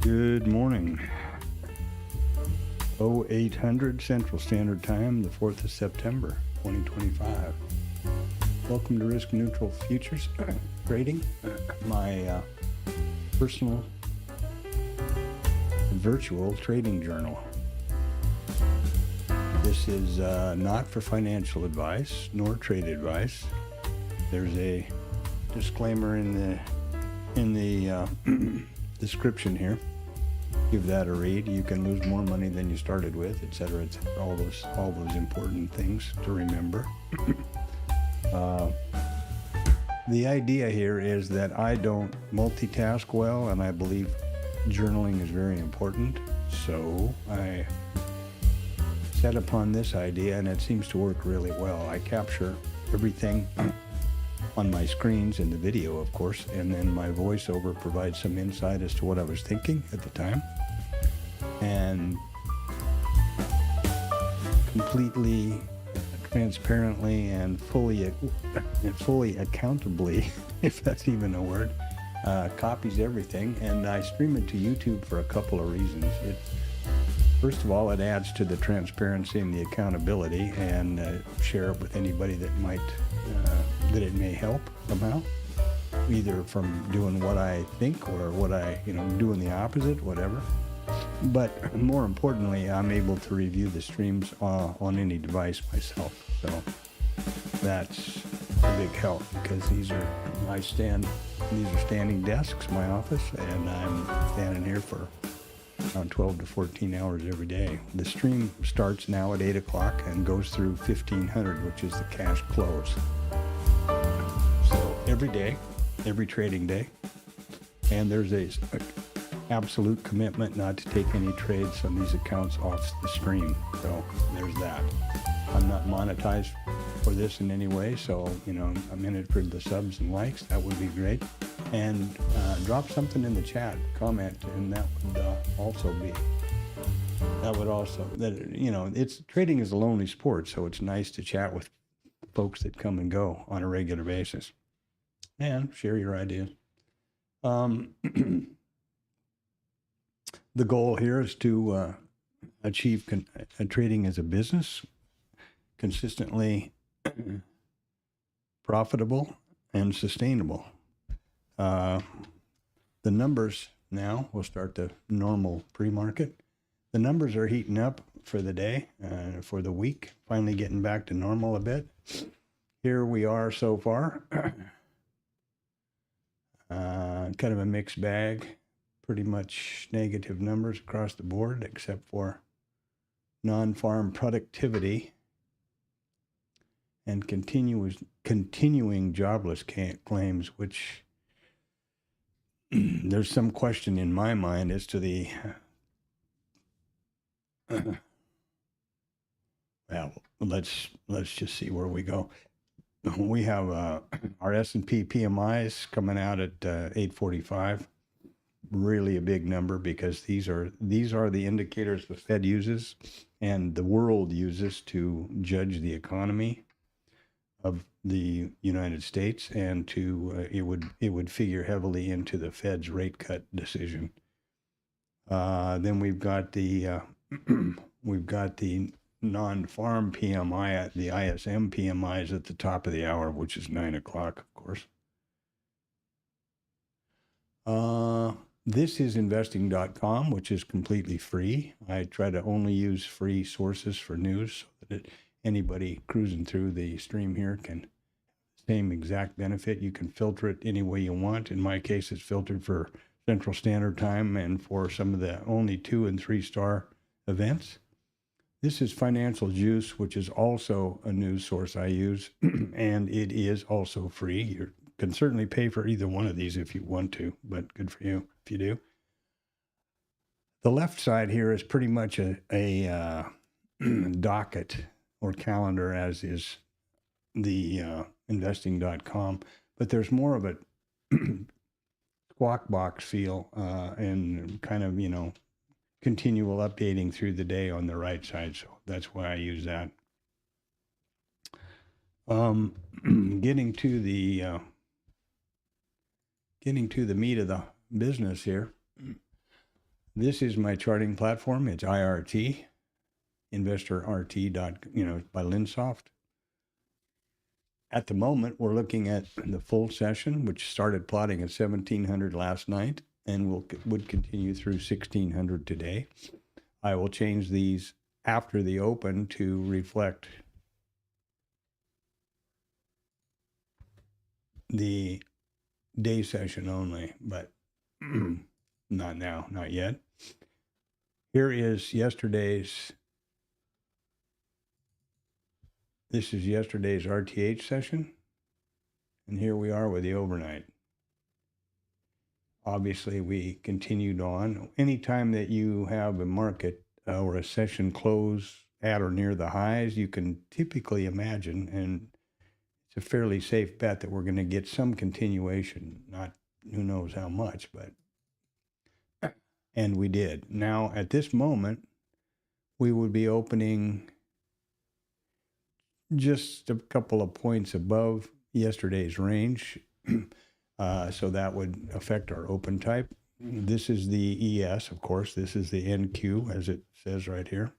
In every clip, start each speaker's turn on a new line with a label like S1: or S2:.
S1: Good morning. 0800 Central Standard Time, the 4th of September, 2025. Welcome to Risk Neutral Futures Trading, my personal virtual trading journal. This is not for financial advice nor trade advice. There's a disclaimer in the description here. Give that a read. You can lose more money than you started with, etc. All those important things to remember. The idea here is that I don't multitask well, and I believe journaling is very important. So I set upon this idea, and it seems to work really well. I capture everything on my screens in the video, of course, and then my voiceover provides some insight as to what I was thinking at the time. And completely transparently and fully accountably, if that's even a word, copies everything, and I stream it to YouTube for a couple of reasons. First of all, it adds to the transparency and the accountability, and share it with anybody that that it may help somehow, either from doing what I think or what doing the opposite, whatever. But more importantly, I'm able to review the streams on any device myself. So that's a big help, because these are standing desks, my office, and I'm standing here for around 12 to 14 hours every day. The stream starts now at 8 o'clock and goes through 1500, which is the cash close. So every day, every trading day, and there's a absolute commitment not to take any trades on these accounts off the stream. So there's that. I'm not monetized for this in any way, so I'm in it for the subs and likes. That would be great. And drop something in the chat, comment, and that would it's trading is a lonely sport, so it's nice to chat with folks that come and go on a regular basis and share your ideas. The goal here is to achieve trading as a business, consistently profitable and sustainable. The numbers now, we'll start the normal pre-market. The numbers are heating up for the day, for the week, finally getting back to normal a bit. Here we are so far. Kind of a mixed bag. Pretty much negative numbers across the board, except for non-farm productivity and continuing jobless claims, which there's some question in my mind as to the well, let's just see where we go. We have our S&P PMIs coming out at 845. Really a big number, because these are the indicators the Fed uses and the world uses to judge the economy of the United States, and to it would figure heavily into the Fed's rate cut decision. Then we've got the non-farm PMI, the ISM PMIs at the top of the hour, which is 9 o'clock, of course. This is investing.com, which is completely free. I try to only use free sources for news, so that anybody cruising through the stream here can same exact benefit. You can filter it any way you want. In my case, it's filtered for Central Standard Time and for some of the only 2- and 3-star events. This is Financial Juice, which is also a news source I use, and it is also free. You can certainly pay for either one of these if you want to, but good for you if you do. The left side here is pretty much a docket or calendar, as is the investing.com, but there's more of a squawk box feel and kind of, continual updating through the day on the right side. So that's why I use that. Getting to the meat of the business here. This is my charting platform. It's IRT, InvestorRT. By Linsoft. At the moment, we're looking at the full session, which started plotting at 1700 last night and would continue through 1600 today. I will change these after the open to reflect the day session only, but not now, not yet. Here is yesterday's. This is yesterday's RTH session, and here we are with the overnight. Obviously, we continued on. Anytime that you have a market or a session close at or near the highs, you can typically imagine, and it's a fairly safe bet that we're going to get some continuation, not who knows how much, but, and we did. Now, at this moment, we would be opening just a couple of points above yesterday's range. So that would affect our open type. This is the ES, of course. This is the NQ, as it says right here.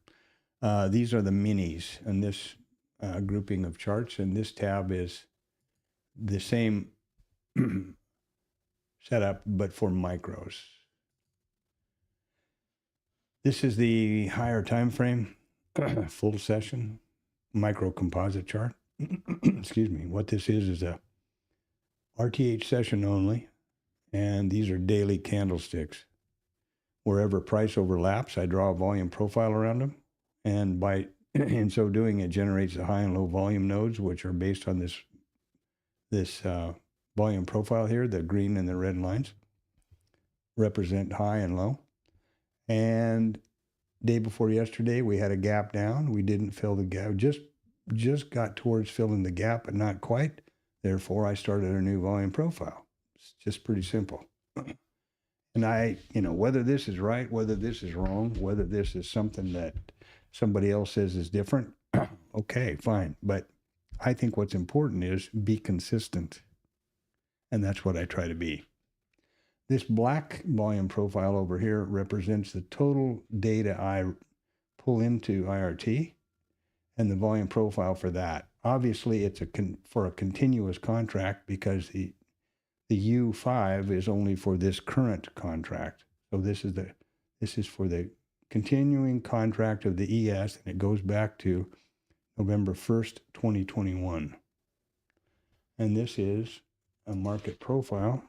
S1: These are the minis in this grouping of charts, and this tab is the same setup, but for micros. This is the higher time frame, full session, micro composite chart. Excuse me. What this is a RTH session only, and these are daily candlesticks. Wherever price overlaps, I draw a volume profile around them, and in so doing, it generates the high and low volume nodes, which are based on this volume profile here. The green and the red lines represent high and low. And day before yesterday, we had a gap down. We didn't fill the gap. Just got towards filling the gap, but not quite. Therefore, I started a new volume profile. It's just pretty simple. And whether this is right, whether this is wrong, whether this is something that somebody else says is different, okay, fine. But I think what's important is be consistent. And that's what I try to be. This black volume profile over here represents the total data I pull into IRT and the volume profile for that. Obviously, it's for a continuous contract because the U5 is only for this current contract. So this is for the continuing contract of the ES, and it goes back to November 1st, 2021. And this is a market profile.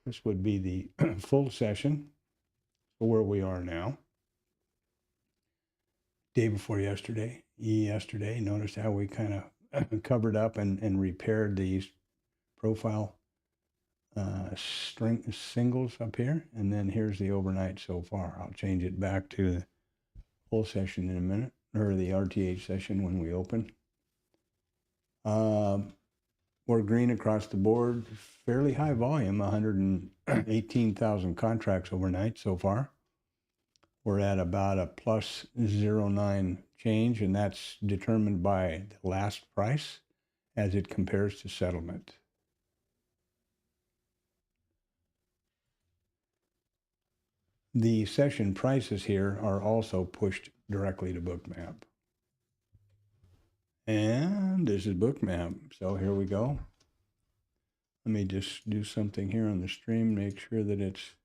S1: This would be the full session, where we are now. Day before yesterday, yesterday, notice how we kind of covered up and repaired these profile string singles up here. And then here's the overnight so far. I'll change it back to the full session in a minute, or the RTH session when we open. We're green across the board, fairly high volume, 118,000 contracts overnight so far. We're at about a plus 0.9 change, and that's determined by the last price as it compares to settlement. The session prices here are also pushed directly to Bookmap. And this is Bookmap. So here we go. Let me just do something here on the stream, make sure that it's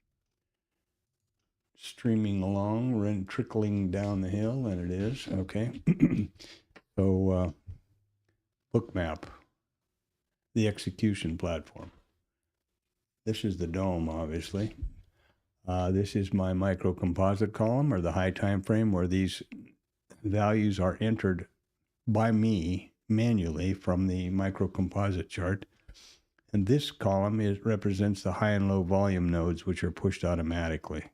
S1: streaming along, trickling down the hill, and it is. Okay. So Bookmap, the execution platform. This is the DOM, obviously. This is my micro composite column, or the high time frame, where these values are entered by me manually from the micro composite chart. And this column represents the high and low volume nodes, which are pushed automatically.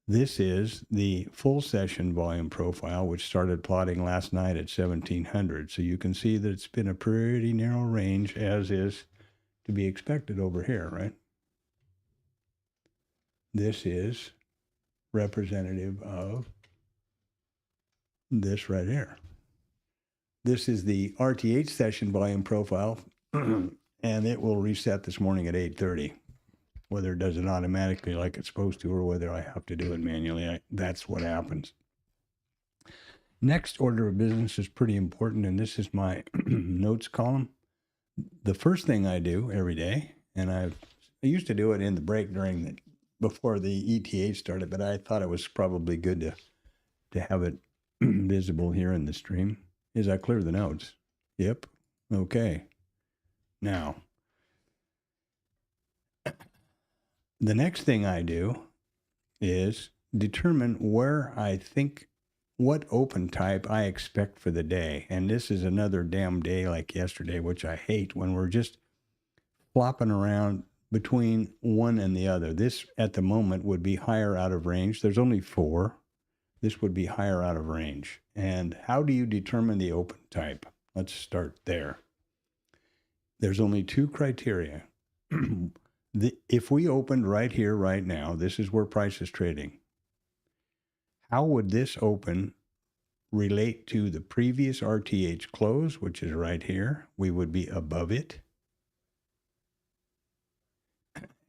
S1: This is the full session volume profile, which started plotting last night at 1700. So you can see that it's been a pretty narrow range, as is to be expected over here, right? This is representative of this right here. This is the RTH session volume profile, and it will reset this morning at 8:30. whether it does it automatically like it's supposed to or whether I have to do it manually. That's what happens. Next order of business is pretty important, and this is my notes column. The first thing I do every day, and I used to do it in the break before the ETH started, but I thought it was probably good to have it visible here in the stream, is I clear the notes. Yep. Okay. Now, the next thing I do is determine what open type I expect for the day. And this is another damn day like yesterday, which I hate, when we're just flopping around between one and the other. This at the moment would be higher out of range. There's only 4. This would be higher out of range. And how do you determine the open type? Let's start there. There's only 2 criteria. If we opened right here, right now, this is where price is trading. How would this open relate to the previous RTH close, which is right here? We would be above it.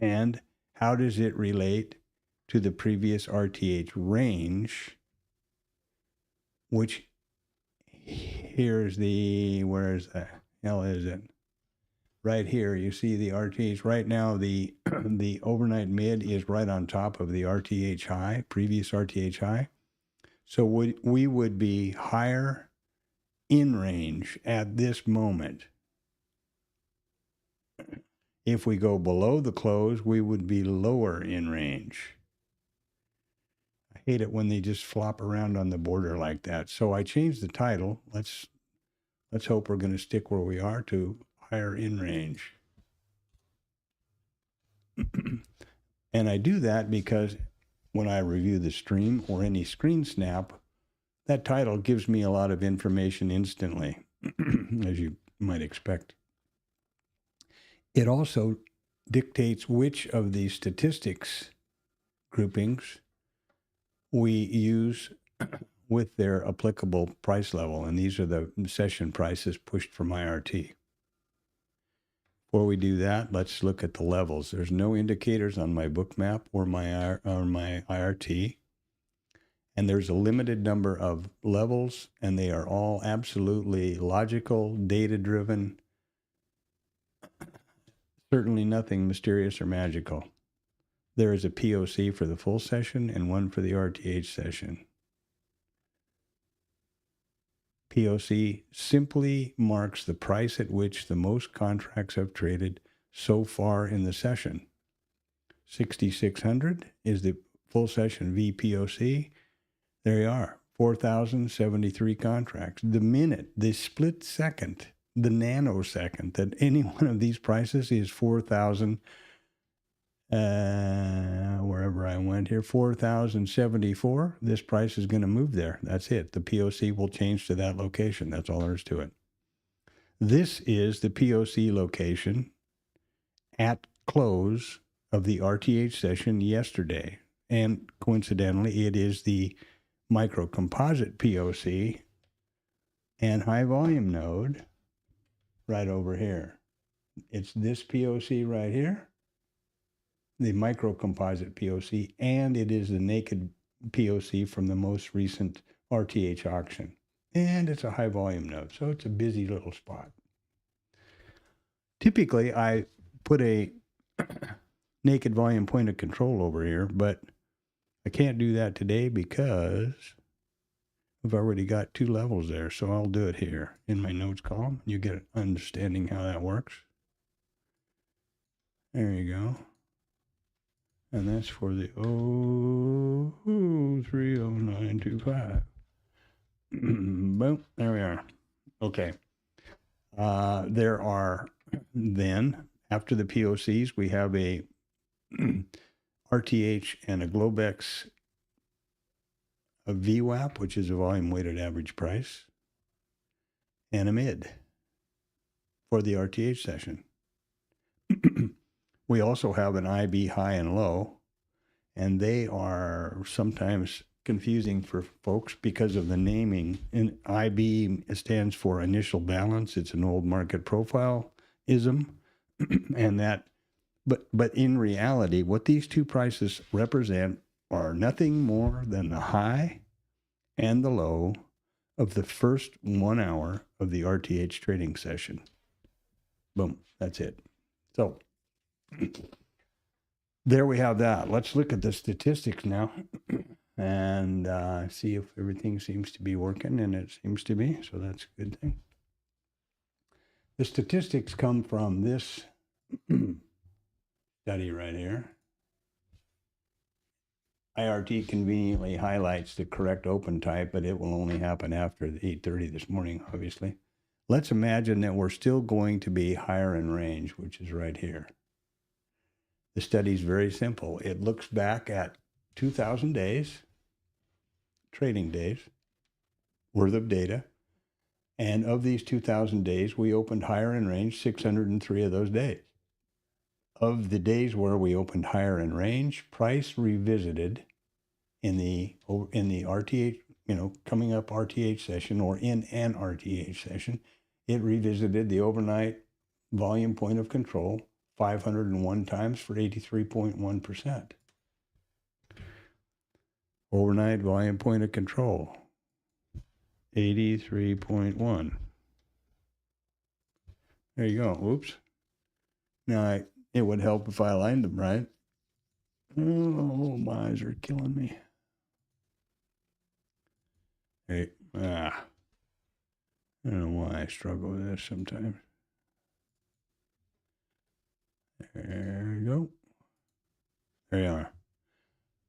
S1: And how does it relate to the previous RTH range, which here's the, where is the hell is it? Right here, you see the RTH. Right now, the overnight mid is right on top of the RTH high, previous RTH high. So we would be higher in range at this moment. If we go below the close, we would be lower in range. I hate it when they just flop around on the border like that. So I changed the title. Let's hope we're going to stick where we are, to higher in range. And I do that because when I review the stream or any screen snap, that title gives me a lot of information instantly, as you might expect. It also dictates which of the statistics groupings we use with their applicable price level. And these are the session prices pushed from IRT. Before we do that, let's look at the levels. There's no indicators on my book map or my IRT. And there's a limited number of levels, and they are all absolutely logical, data-driven, certainly nothing mysterious or magical. There is a POC for the full session and one for the RTH session. POC simply marks the price at which the most contracts have traded so far in the session. 6,600 is the full session VPOC. There you are, 4,073 contracts. The minute, the split second, the nanosecond that any one of these prices is 4,000, wherever I went here, 4,074, this price is going to move there. That's it. The POC will change to that location. That's all there is to it. This is the POC location at close of the RTH session yesterday. And coincidentally, it is the micro composite POC and high volume node right over here. It's this POC right here, the micro composite POC, and it is the naked POC from the most recent RTH auction. And it's a high volume node, so it's a busy little spot. Typically, I put a naked volume point of control over here, but I can't do that today because I've already got 2 levels there. So I'll do it here in my notes column. You get an understanding how that works. There you go. And that's for the 030925. Boom. There we are. Okay. There are then, after the POCs, we have a RTH and a Globex, a VWAP, which is a volume weighted average price, and a mid for the RTH session. We also have an IB high and low, and they are sometimes confusing for folks because of the naming. And IB stands for initial balance. It's an old market profile-ism, and that But in reality, what these two prices represent are nothing more than the high and the low of the first 1 hour of the RTH trading session. Boom, that's it. So there we have that. Let's look at the statistics now and see if everything seems to be working, and it seems to be, so that's a good thing. The statistics come from this study right here. IRT conveniently highlights the correct open type, but it will only happen after 8:30 this morning, obviously. Let's imagine that we're still going to be higher in range, which is right here. The study is very simple. It looks back at 2,000 days, trading days, worth of data. And of these 2,000 days, we opened higher in range 603 of those days. Of the days where we opened higher in range, price revisited in the RTH, coming up RTH session or in an RTH session, it revisited the overnight volume point of control 501 times for 83.1%. Overnight volume point of control, 83.1. There you go. Oops. Now, it would help if I aligned them right. Oh, my eyes are killing me. Hey, I don't know why I struggle with this sometimes. There you go. There you are.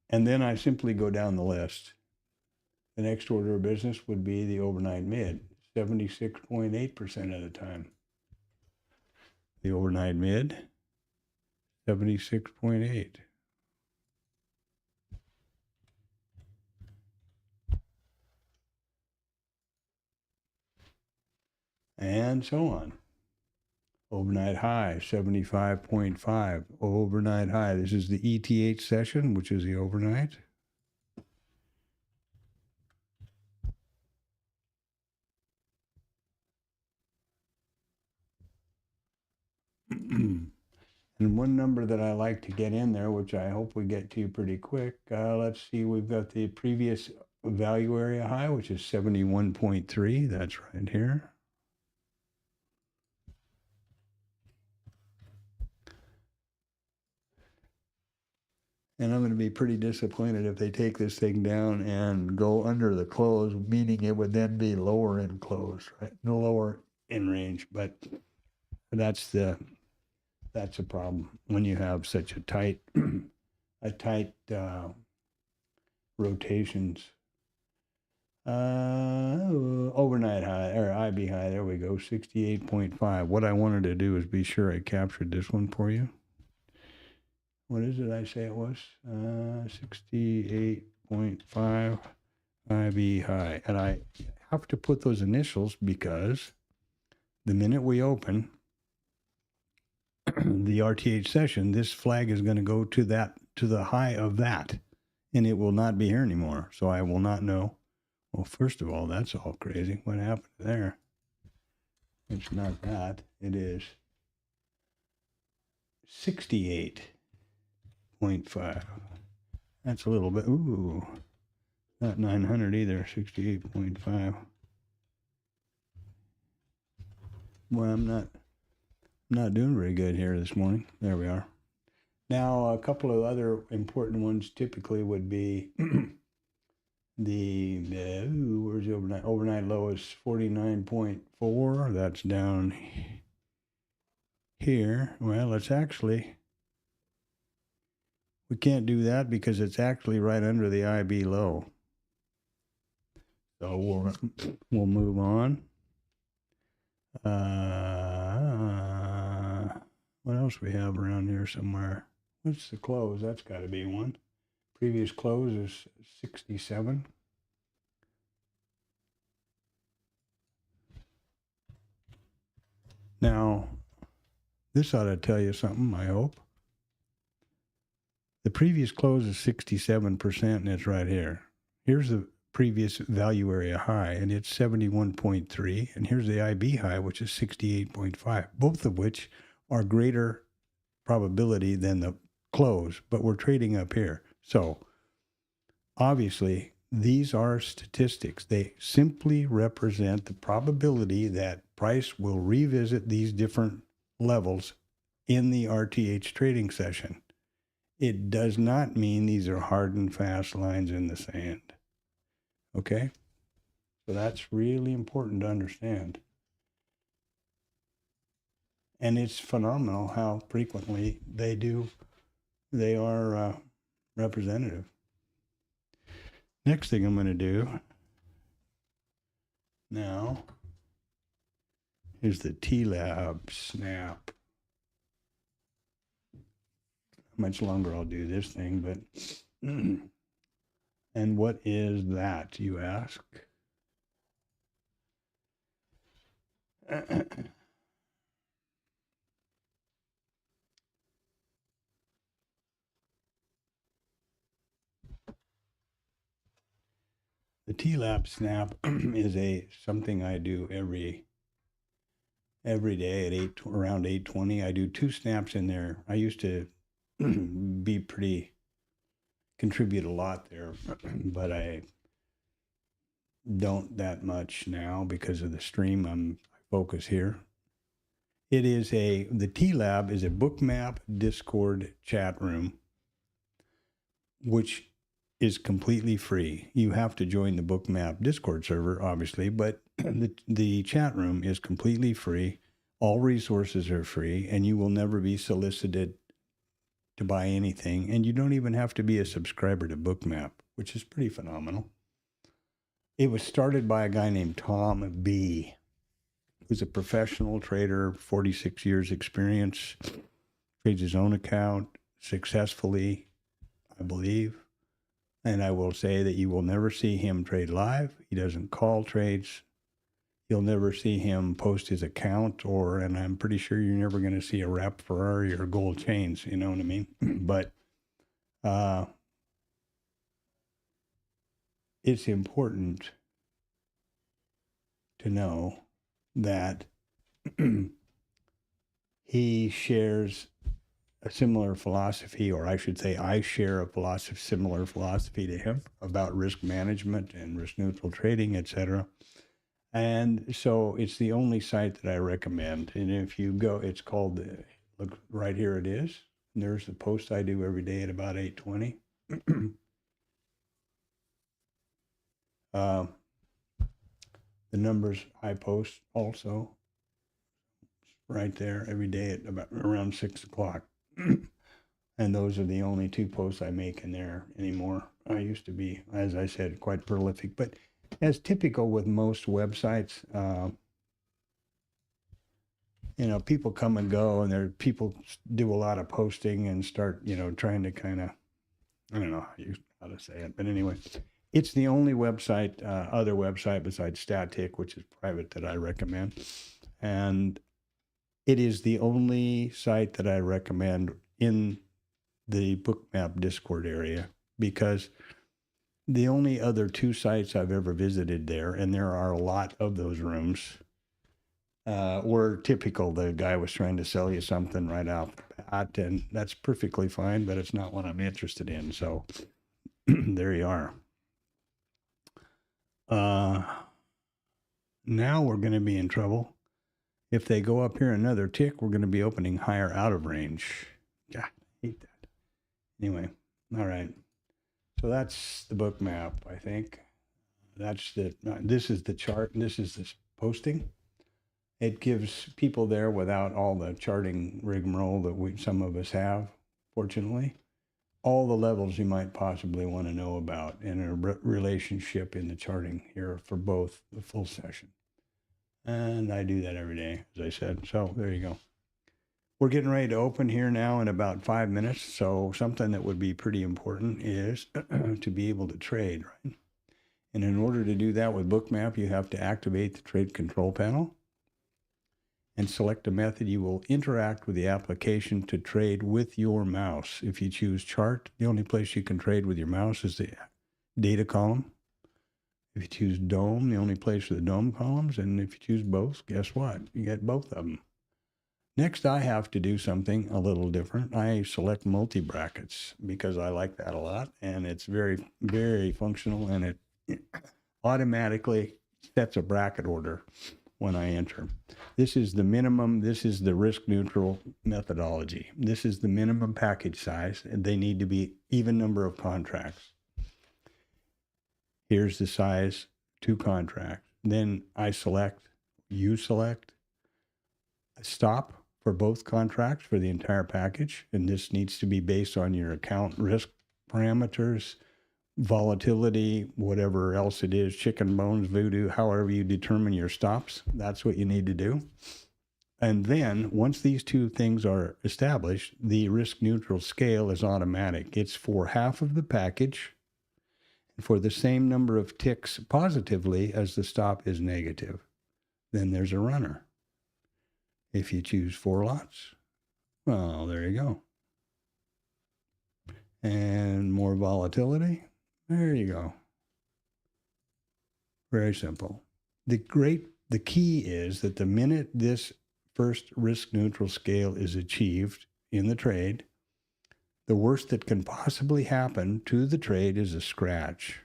S1: And then I simply go down the list. The next order of business would be the overnight mid, 76.8% of the time. The overnight mid, 76.8. And so on. Overnight high, 75.5. Overnight high. This is the ETH session, which is the overnight. And one number that I like to get in there, which I hope we get to pretty quick, let's see, we've got the previous value area high, which is 71.3. That's right here. And I'm going to be pretty disappointed if they take this thing down and go under the close, meaning it would then be lower in close, right? No lower in range, but that's a problem when you have such a tight rotations. Overnight high, or IB high, there we go, 68.5. What I wanted to do is be sure I captured this one for you. What is it I say it was? 68.5 IB high. And I have to put those initials because the minute we open the RTH session, this flag is going to go to the high of that, and it will not be here anymore. So I will not know. Well, first of all, that's all crazy. What happened there? It's not that. It is 68.5. That's a little bit. Ooh, not 900 either. 68.5. Well, I'm not doing very good here this morning. There we are. Now, a couple of other important ones typically would be where's the overnight? Overnight low is 49.4. That's down here. Well, it's actually, we can't do that because it's actually right under the IB low. So we'll move on. What else we have around here somewhere? What's the close? That's got to be one. Previous close is 67. Now, this ought to tell you something, I hope. The previous close is 67%, and it's right here. Here's the previous value area high, and it's 71.3. And here's the IB high, which is 68.5, both of which are greater probability than the close, but we're trading up here. So obviously, these are statistics. They simply represent the probability that price will revisit these different levels in the RTH trading session. It does not mean these are hard and fast lines in the sand. Okay? So that's really important to understand. And it's phenomenal how frequently they are representative. Next thing I'm going to do now is the TLab snap. How much longer I'll do this thing, but and what is that, you ask? The TLab snap is something I do every day at around 8:20. I do 2 snaps in there. I used to contribute a lot there, but I don't that much now because of the stream. I focus here. The TLab is a Bookmap Discord chat room, which is completely free. You have to join the Bookmap Discord server, obviously, but the chat room is completely free. All resources are free, and you will never be solicited to buy anything. And you don't even have to be a subscriber to Bookmap, which is pretty phenomenal. It was started by a guy named Tom B., who's a professional trader, 46 years experience, trades his own account successfully, I believe. And I will say that you will never see him trade live. He doesn't call trades. You'll never see him post his account, and I'm pretty sure you're never going to see a wrap Ferrari or gold chains, you know what I mean? But it's important to know that he shares a similar philosophy, or I should say I share a similar philosophy to him about risk management and risk neutral trading, etc. And so it's the only site that I recommend. And if you go, it's called, look right here it is. And there's the post I do every day at about 8:20. The numbers I post also right there every day at about around 6 o'clock. And those are the only 2 posts I make in there anymore. I used to be, as I said, quite prolific, but as typical with most websites, people come and go, and people do a lot of posting and start, trying to kind of, I don't know how to say it, but anyway, it's the only website, other website besides Statistic, which is private, that I recommend. And it is the only site that I recommend in the Bookmap Discord area, because the only other 2 sites I've ever visited there, and there are a lot of those rooms, were typical. The guy was trying to sell you something right off the bat, and that's perfectly fine, but it's not what I'm interested in. So there you are. Now we're going to be in trouble. If they go up here another tick, we're going to be opening higher out of range. Yeah, I hate that. Anyway, all right. So that's the book map, I think. This is the chart, and this is this posting. It gives people there, without all the charting rigmarole that some of us have, fortunately, all the levels you might possibly want to know about in a relationship in the charting here for both the full session. And I do that every day, as I said. So there you go. We're getting ready to open here now in about 5 minutes. So something that would be pretty important is to be able to trade, right? And in order to do that with Bookmap, you have to activate the trade control panel and select a method. You will interact with the application to trade with your mouse. If you choose chart, the only place you can trade with your mouse is the data column. If you choose DOM, the only place for the DOM columns. And if you choose both, guess what? You get both of them. Next, I have to do something a little different. I select multi-brackets because I like that a lot, and it's very, very functional, and it automatically sets a bracket order when I enter. This is the minimum. This is the risk-neutral methodology. This is the minimum package size, and they need to be even number of contracts. Here's the size, 2 contracts. Then I select, you select, a stop for both contracts for the entire package, and this needs to be based on your account risk parameters, volatility, whatever else it is, chicken bones, voodoo, however you determine your stops, that's what you need to do. And then once these 2 things are established, the risk neutral scale is automatic. It's for half of the package for the same number of ticks positively as the stop is negative. Then there's a runner. If you choose 4 lots, well, there you go. And more volatility, there you go. Very simple. The key is that the minute this first risk neutral scale is achieved in the trade, the worst that can possibly happen to the trade is a scratch.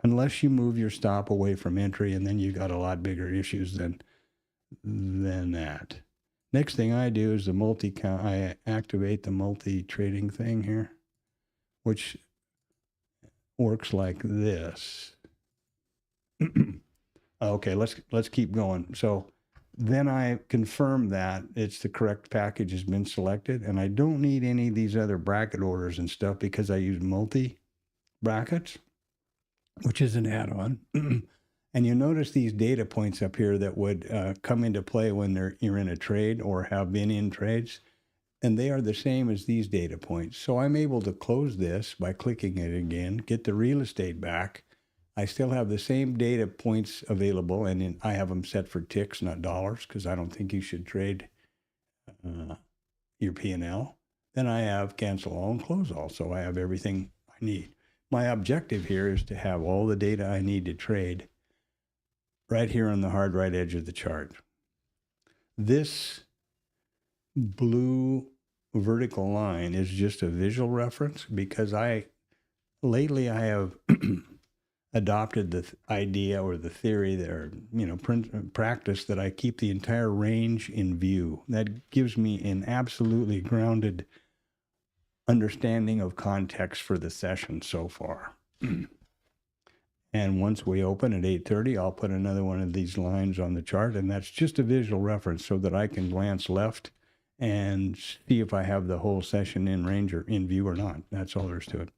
S1: Unless you move your stop away from entry, and then you got a lot bigger issues than that. Next thing I do is I activate the multi-trading thing here, which works like this. Okay, let's keep going. So then I confirm that it's the correct package has been selected, and I don't need any of these other bracket orders and stuff because I use multi-brackets, which is an add-on. And you notice these data points up here that would come into play when you're in a trade or have been in trades, and they are the same as these data points. So I'm able to close this by clicking it again, get the real estate back. I still have the same data points available, and I have them set for ticks, not dollars, because I don't think you should trade your P&L. Then I have cancel all and close all, so I have everything I need. My objective here is to have all the data I need to trade right here on the hard right edge of the chart. This blue vertical line is just a visual reference because lately I have adopted the idea or the theory there, practice that I keep the entire range in view. That gives me an absolutely grounded understanding of context for the session so far. And once we open at 8:30, I'll put another one of these lines on the chart, and that's just a visual reference so that I can glance left and see if I have the whole session in range or in view or not. That's all there is to it.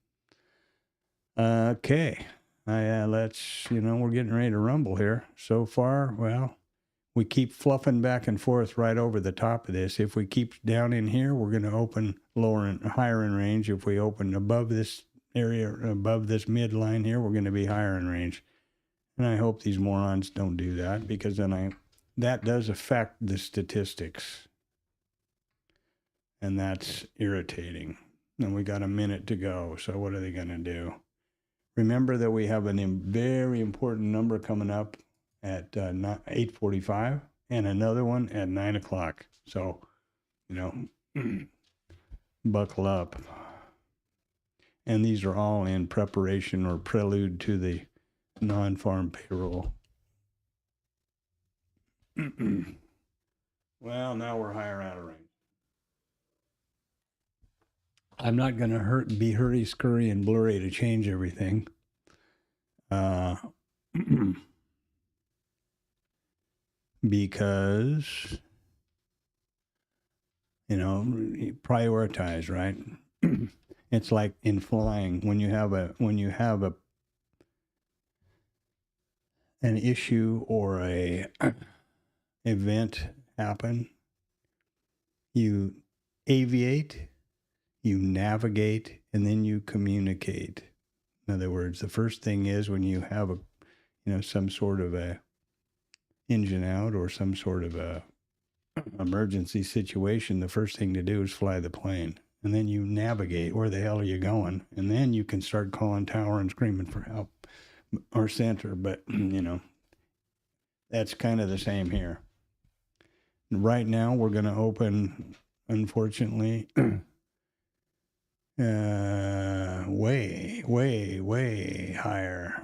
S1: Okay. We're getting ready to rumble here. So far, well, we keep fluffing back and forth right over the top of this. If we keep down in here, we're going to open lower and higher in range. If we open above this area, above this midline here, we're going to be higher in range. And I hope these morons don't do that, because then that does affect the statistics. And that's irritating. And we got a minute to go. So what are they going to do? Remember that we have a very important number coming up at 8:45 and another one at 9 o'clock. So, buckle up. And these are all in preparation or prelude to the non-farm payroll. Well, now we're higher out of range. I'm not going to be hurry-scurry and blurry to change everything. Because, prioritize, right? It's like in flying, when you have an issue or a event happen, you aviate, you navigate, and then you communicate. In other words, the first thing is when you have some sort of a engine out or some sort of a emergency situation, the first thing to do is fly the plane. And then you navigate. Where the hell are you going? And then you can start calling tower and screaming for help or center. But, that's kind of the same here. Right now, we're going to open, unfortunately, way higher.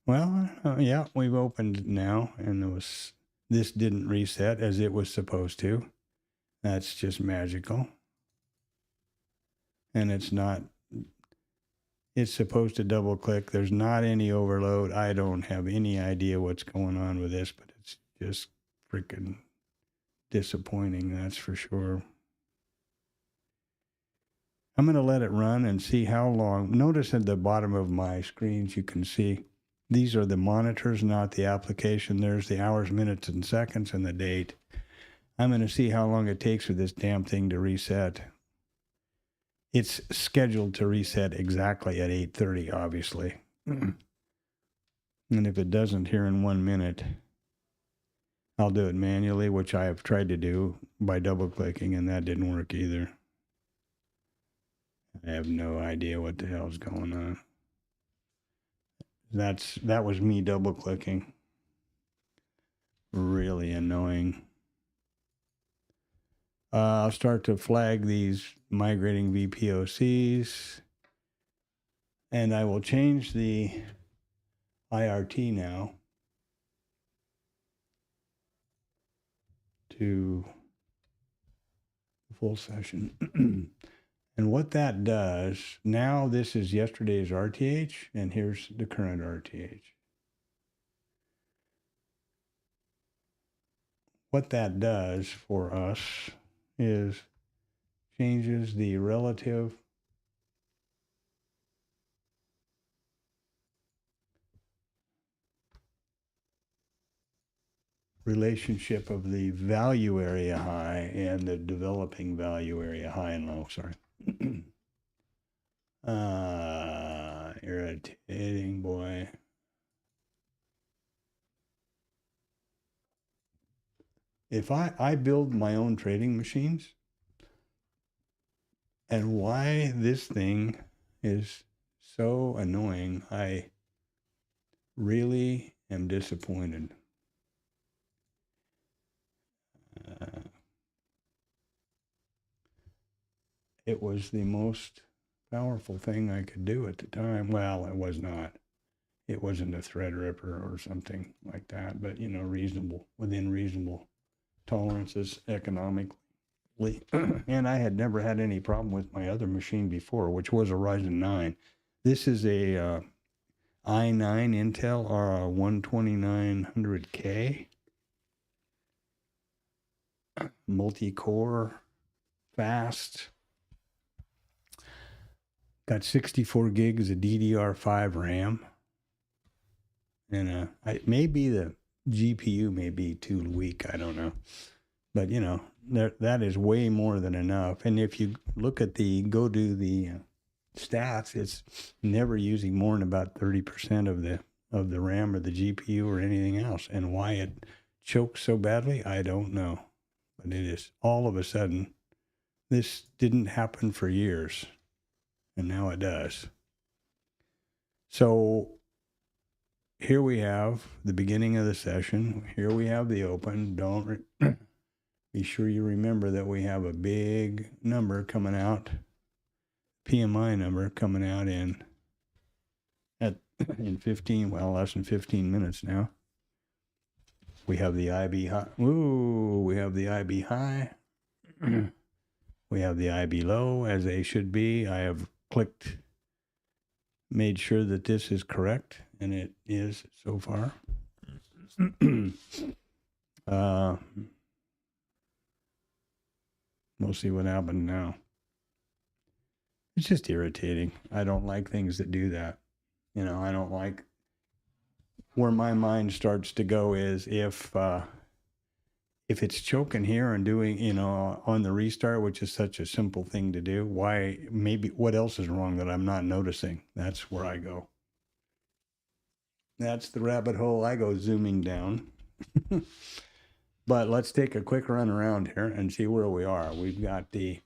S1: Well, yeah, we've opened now, and this didn't reset as it was supposed to. That's just magical. And it's supposed to double click. There's not any overload. I don't have any idea what's going on with this, but it's just freaking disappointing, that's for sure. I'm going to let it run and see how long. Notice at the bottom of my screens, you can see these are the monitors, not the application. There's the hours, minutes, and seconds, and the date. I'm going to see how long it takes for this damn thing to reset. It's scheduled to reset exactly at 8:30, obviously. And if it doesn't here in 1 minute, I'll do it manually, which I have tried to do by double-clicking, and that didn't work either. I have no idea what the hell's going on. That was me double-clicking. Really annoying. I'll start to flag these migrating VPOCs, and I will change the IRT now to full session. And what that does, now this is yesterday's RTH, and here's the current RTH. What that does for us is changes the relative relationship of the value area high and the developing value area high and low, sorry. Irritating, boy. If I build my own trading machines, and why this thing is so annoying, I really am disappointed. It was the most powerful thing I could do at the time. Well, it was not. It wasn't a Threadripper or something like that, but, you know, reasonable, within reasonable tolerances economically. And I had never had any problem with my other machine before, which was a Ryzen 9. This is a i9 Intel R12900K. Multi-core, fast. Got 64 gigs of DDR5 RAM. And maybe the GPU may be too weak, I don't know. But, you know, that is way more than enough. And if you look at go do the stats, it's never using more than about 30% of the RAM or the GPU or anything else. And why it chokes so badly, I don't know. But it is all of a sudden, this didn't happen for years. And now it does. So here we have the beginning of the session. Here we have the open. Be sure you remember that we have a big number coming out, PMI number coming out in 15, well, less than 15 minutes now. We have the IB high. Ooh, we have the IB high. We have the IB low, as they should be. I have made sure that this is correct, and it is so far. We'll see what happens now. It's just irritating. I don't like things that do that. You know, I don't like where my mind starts to go is if it's choking here and doing, you know, on the restart, which is such a simple thing to do, what else is wrong that I'm not noticing? That's where I go. That's the rabbit hole I go zooming down. But let's take a quick run around here and see where we are. We've got the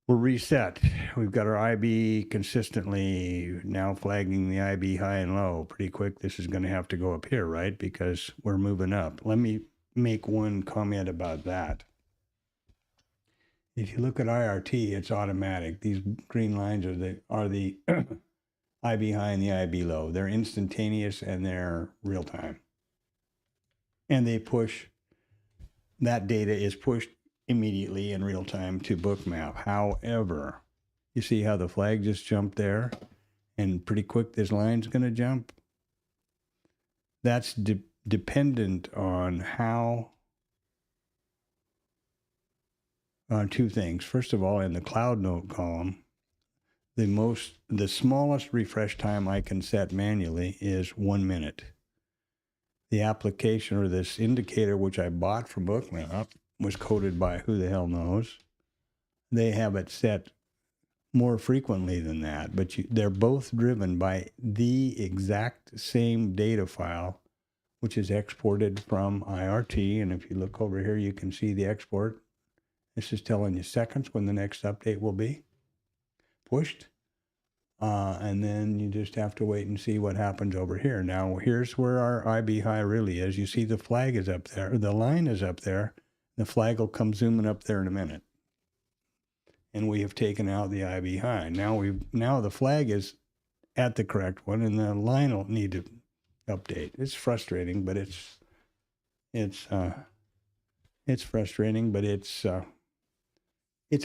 S1: We're reset. We've got our IB consistently now flagging the IB high and low. Pretty quick, this is going to have to go up here, right? Because we're moving up. Let me make one comment about that. If you look at IRT, it's automatic. These green lines are the IB high and the IB low. They're instantaneous and they're real time. And they push, that data is pushed immediately in real time to Bookmap. However, you see how the flag just jumped there, and pretty quick this line's going to jump. That's dependent on how, on two things. First of all, in the cloud note column, the smallest refresh time I can set manually is 1 minute. The application or this indicator, which I bought from Bookmap, was coded by who the hell knows. They have it set more frequently than that, but they're both driven by the exact same data file, which is exported from IRT. And if you look over here, you can see the export. This is telling you seconds when the next update will be pushed. And then you just have to wait and see what happens over here. Now, here's where our IB high really is. You see the flag is up there, the line is up there. The flag will come zooming up there in a minute. And we have taken out the IB high. Now the flag is at the correct one, and the line will need to update. It's frustrating, but it's frustrating, but it's a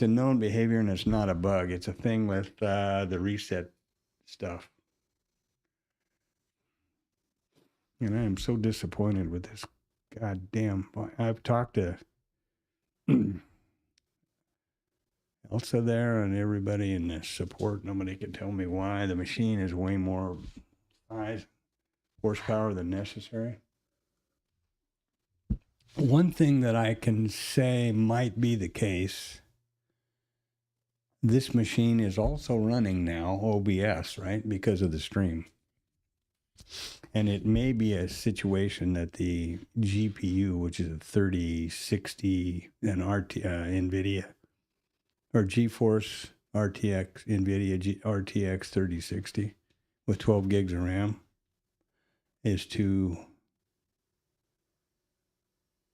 S1: known behavior, and it's not a bug. It's a thing with the reset stuff. And I am so disappointed with this. God damn. I've talked to Elsa there and everybody in the support. Nobody can tell me why. The machine is way more size, horsepower than necessary. One thing that I can say might be the case, this machine is also running now OBS, right? Because of the stream. And it may be a situation that the GPU, which is a 3060 and NVIDIA, or GeForce RTX, NVIDIA RTX 3060 with 12 gigs of RAM, is too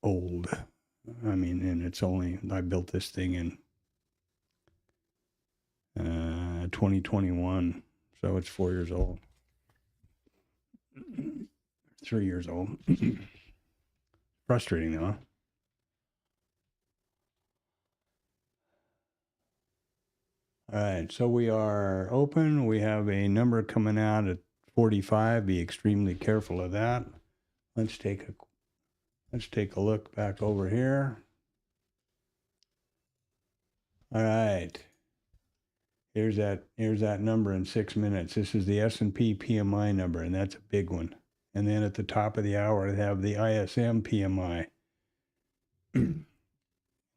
S1: old. I mean, and it's only, I built this thing in 2021, so it's 4 years old. 3 years old. Frustrating though. All right, so we are open. We have a number coming out at 45. Be extremely careful of that. Let's take a look back over here. All right. Here's that number in 6 minutes. This is the S&P PMI number, and that's a big one. And then at the top of the hour, I have the ISM PMI.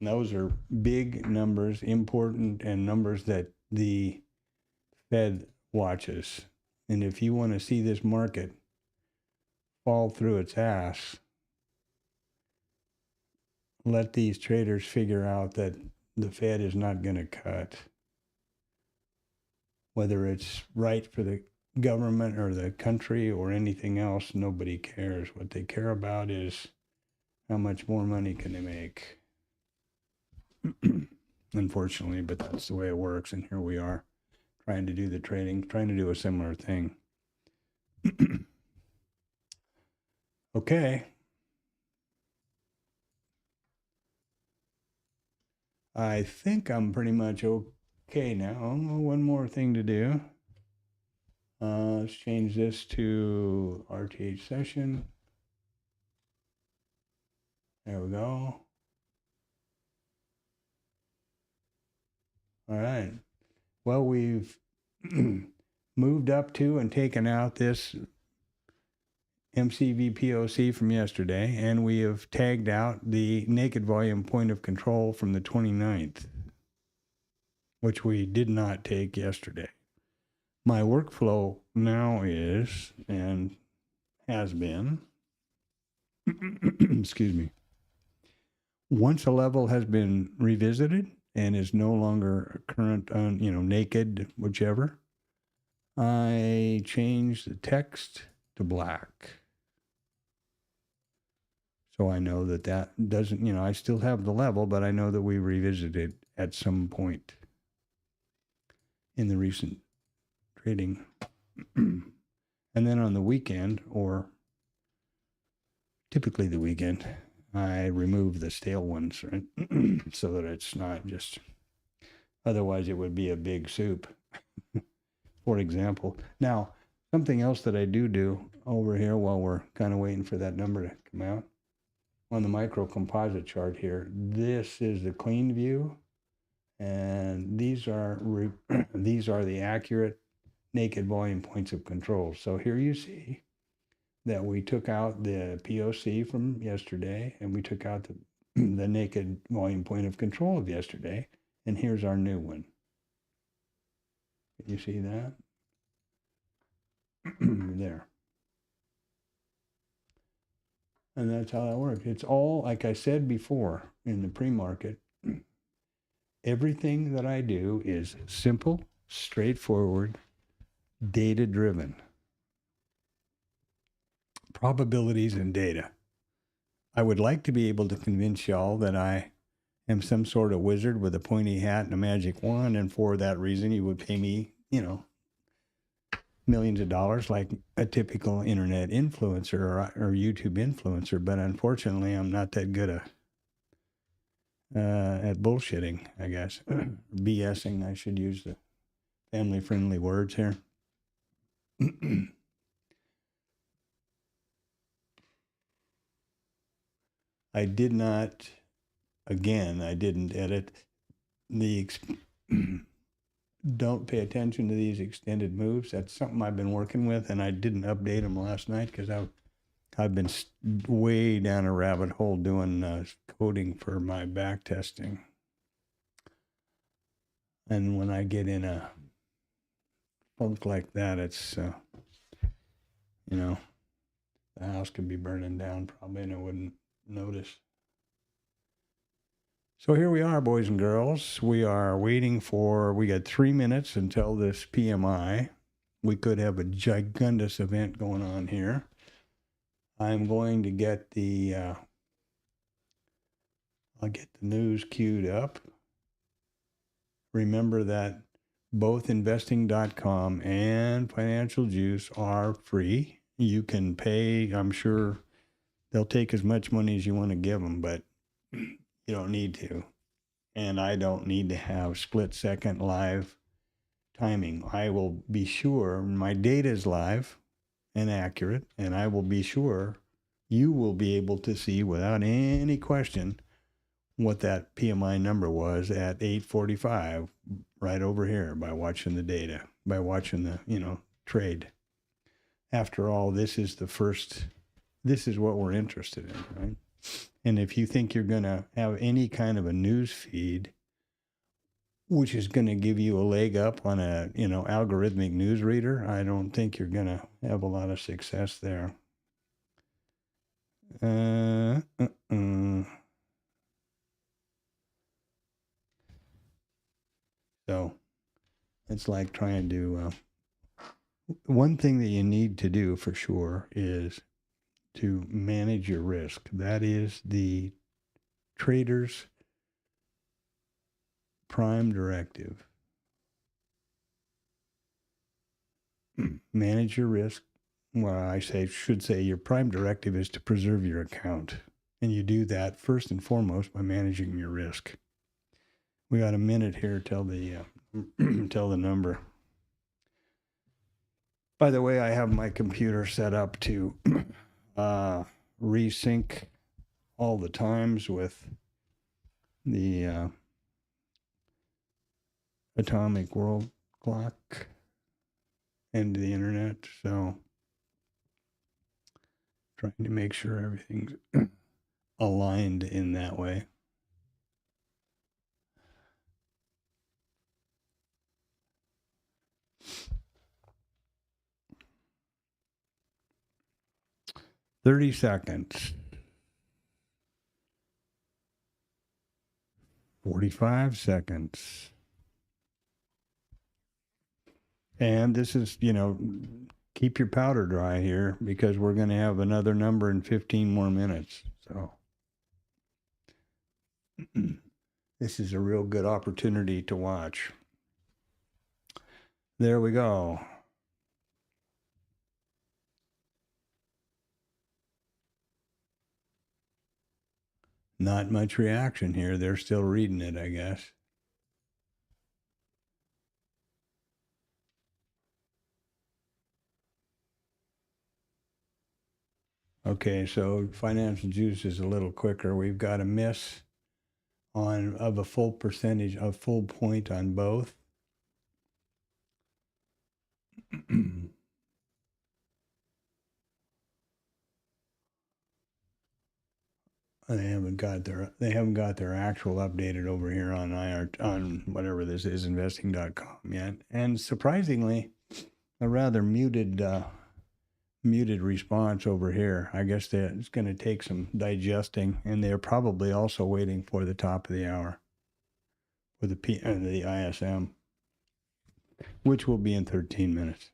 S1: Those are big numbers, important, and numbers that the Fed watches. And if you want to see this market fall through its ass, let these traders figure out that the Fed is not going to cut. Whether it's right for the government or the country or anything else, nobody cares. What they care about is how much more money can they make. Unfortunately, but that's the way it works. And here we are trying to do the trading, trying to do a similar thing. Okay. I think I'm pretty much okay now. One more thing to do. Let's change this to RTH session. There we go. All right. Well, we've moved up to and taken out this MCVPOC from yesterday, and we have tagged out the naked volume point of control from the 29th, which we did not take yesterday. My workflow now is, and has been, excuse me, once a level has been revisited, and is no longer current on, naked, whichever, I change the text to black. So I know that doesn't, I still have the level, but I know that we revisited at some point in the recent trading. And then on the weekend, or typically the weekend, I remove the stale ones, right? So that it's not just, otherwise it would be a big soup, for example. Now, something else that I do over here while we're kind of waiting for that number to come out, on the micro composite chart here, this is the clean view, and these are the accurate naked volume points of control. So here you see that we took out the POC from yesterday, and we took out the naked volume point of control of yesterday, and here's our new one. You see that? There. And that's how that works. It's all, like I said before in the pre-market, everything that I do is simple, straightforward, data-driven. Probabilities and data. I would like to be able to convince y'all that I am some sort of wizard with a pointy hat and a magic wand, and for that reason you would pay me, millions of dollars like a typical internet influencer or YouTube influencer. But unfortunately, I'm not that good at bullshitting, I guess. BSing, I should use the family-friendly words here. I didn't edit the don't pay attention to these extended moves. That's something I've been working with, and I didn't update them last night because I've been way down a rabbit hole doing coding for my back testing. And when I get in a funk like that, it's, the house could be burning down probably, and I wouldn't notice. So here we are, boys and girls. We are waiting we got 3 minutes until this PMI. We could have a gigundous event going on here. I'm going to get I'll get the news queued up. Remember that both investing.com and Financial Juice are free. You can pay, I'm sure they'll take as much money as you want to give them, but you don't need to. And I don't need to have split-second live timing. I will be sure my data is live and accurate, and I will be sure you will be able to see without any question what that PMI number was at 8:45 right over here by watching the data, by watching the, trade. After all, this is what we're interested in, right? And if you think you're going to have any kind of a news feed, which is going to give you a leg up on a, algorithmic news reader, I don't think you're going to have a lot of success there. So it's like trying to, one thing that you need to do for sure is to manage your risk. That is the trader's prime directive. Manage your risk. Well, should say your prime directive is to preserve your account. And you do that first and foremost by managing your risk. We got a minute here till the till the number. By the way, I have my computer set up to resync all the times with the atomic world clock and the internet. So trying to make sure everything's aligned in that way. $30. 45 seconds. And this is, you know, keep your powder dry here because we're going to have another number in 15 more minutes. So this is a real good opportunity to watch. There we go. Not much reaction here. They're still reading it, I guess. Okay, so financial juice is a little quicker. We've got a miss of a full percentage, a full point on both. They haven't got their actual updated over here on whatever this is, investing.com yet. And surprisingly, a rather muted response over here. I guess it's going to take some digesting, and they're probably also waiting for the top of the hour for the ISM, which will be in 13 minutes.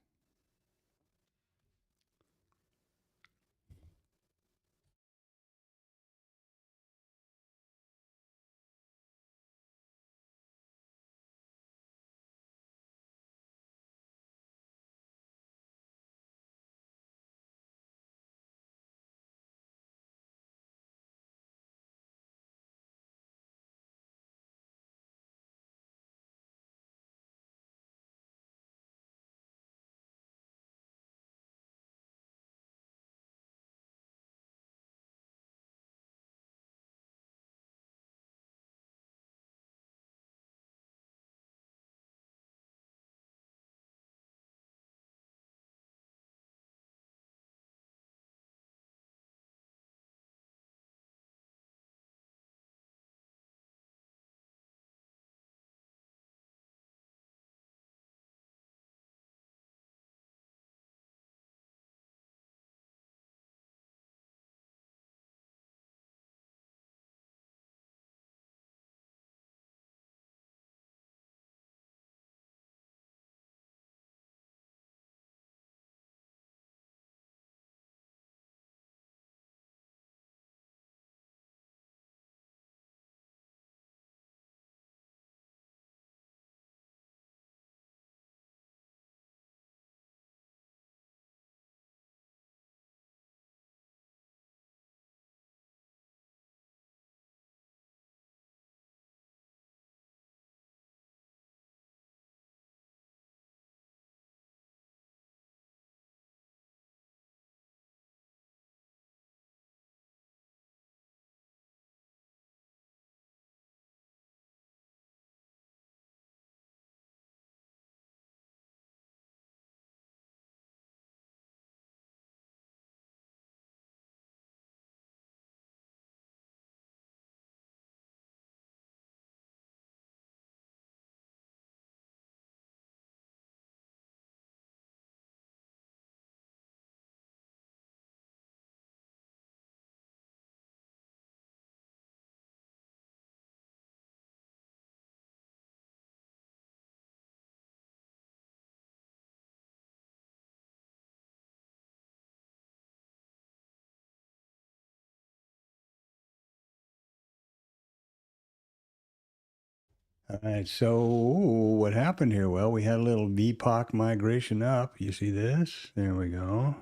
S1: All right, so what happened here? Well, we had a little VPOC migration up. You see this? There we go.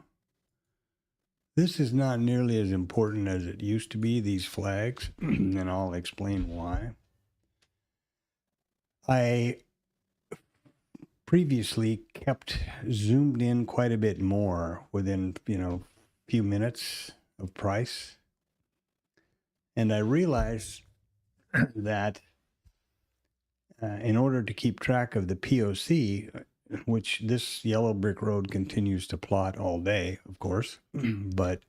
S1: This is not nearly as important as it used to be, these flags, and I'll explain why. I previously kept zoomed in quite a bit more within, few minutes of price. And I realized that in order to keep track of the POC, which this yellow brick road continues to plot all day, of course, but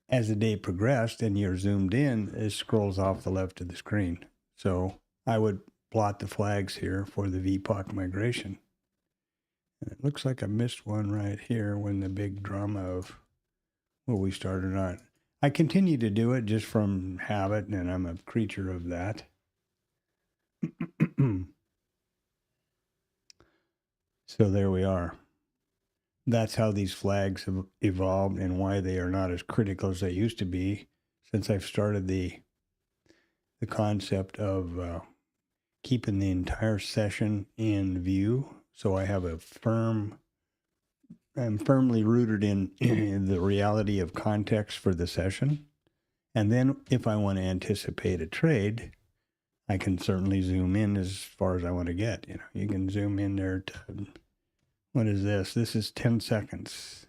S1: as the day progressed and you're zoomed in, it scrolls off the left of the screen. So I would plot the flags here for the VPOC migration. And it looks like I missed one right here when the big drama of, well, we started on. I continue to do it just from habit, and I'm a creature of that. So there we are. That's how these flags have evolved and why they are not as critical as they used to be since I've started the concept of keeping the entire session in view. So I have I'm firmly rooted in the reality of context for the session. And then if I want to anticipate a trade, I can certainly zoom in as far as I want to get. You know, you can zoom in there to, what is this? This is 10 seconds.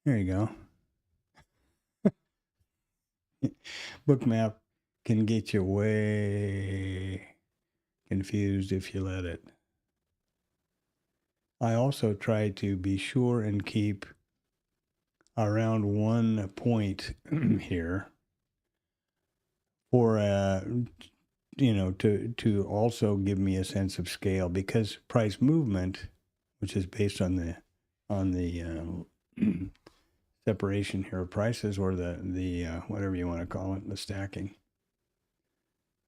S1: There you go. Bookmap can get you way confused if you let it. I also try to be sure and keep around 1 point here for you know, to also give me a sense of scale, because price movement, which is based on the separation here of prices, or the whatever you want to call it, the stacking,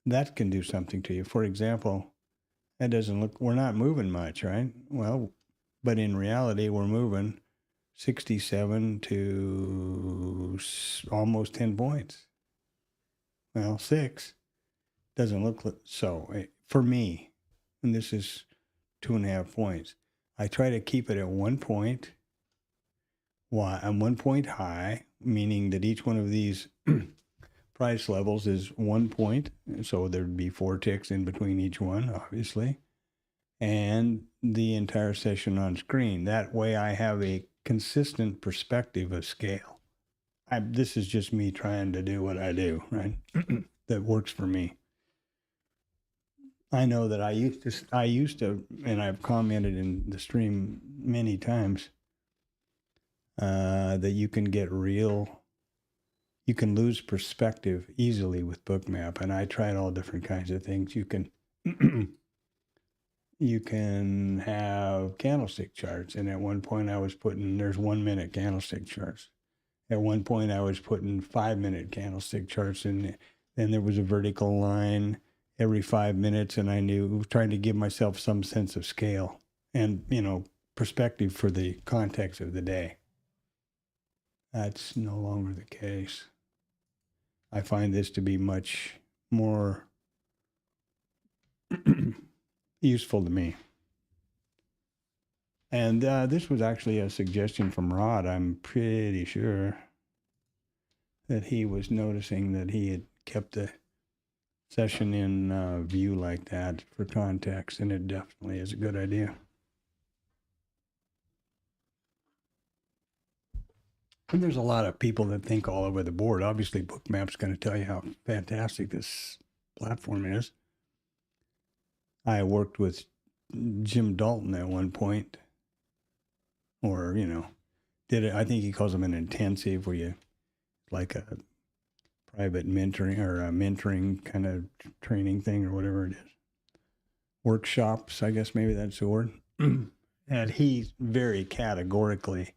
S1: that can do something to you. For example, that doesn't look, we're not moving much, right? Well, but in reality, we're moving 67 to almost 10 points. Well, 6 doesn't look so. For me, and this is 2.5 points, I try to keep it at 1 point. Why? I'm 1 point high, meaning that each one of these price levels is 1 point. So there'd be 4 ticks in between each one, obviously. And the entire session on screen. That way I have a consistent perspective of scale. This is just me trying to do what I do, right? That works for me. I know that I used to, and I've commented in the stream many times, that you can lose perspective easily with Bookmap. And I tried all different kinds of things. You can you can have candlestick charts. And at one point there's 1 minute candlestick charts. At one point I was putting 5 minute candlestick charts, and then there was a vertical line every 5 minutes. And I knew, trying to give myself some sense of scale and, you know, perspective for the context of the day. That's no longer the case. I find this to be much more useful to me. And this was actually a suggestion from Rod. I'm pretty sure that he was noticing that he had kept the session in view like that for context, and it definitely is a good idea. And there's a lot of people that think all over the board. Obviously, Bookmap's going to tell you how fantastic this platform is. I worked with Jim Dalton at one point, or, you know, did it. I think he calls them an intensive, where you, like a private mentoring or a mentoring kind of training thing, or whatever it is. Workshops, I guess maybe that's the word. And he very categorically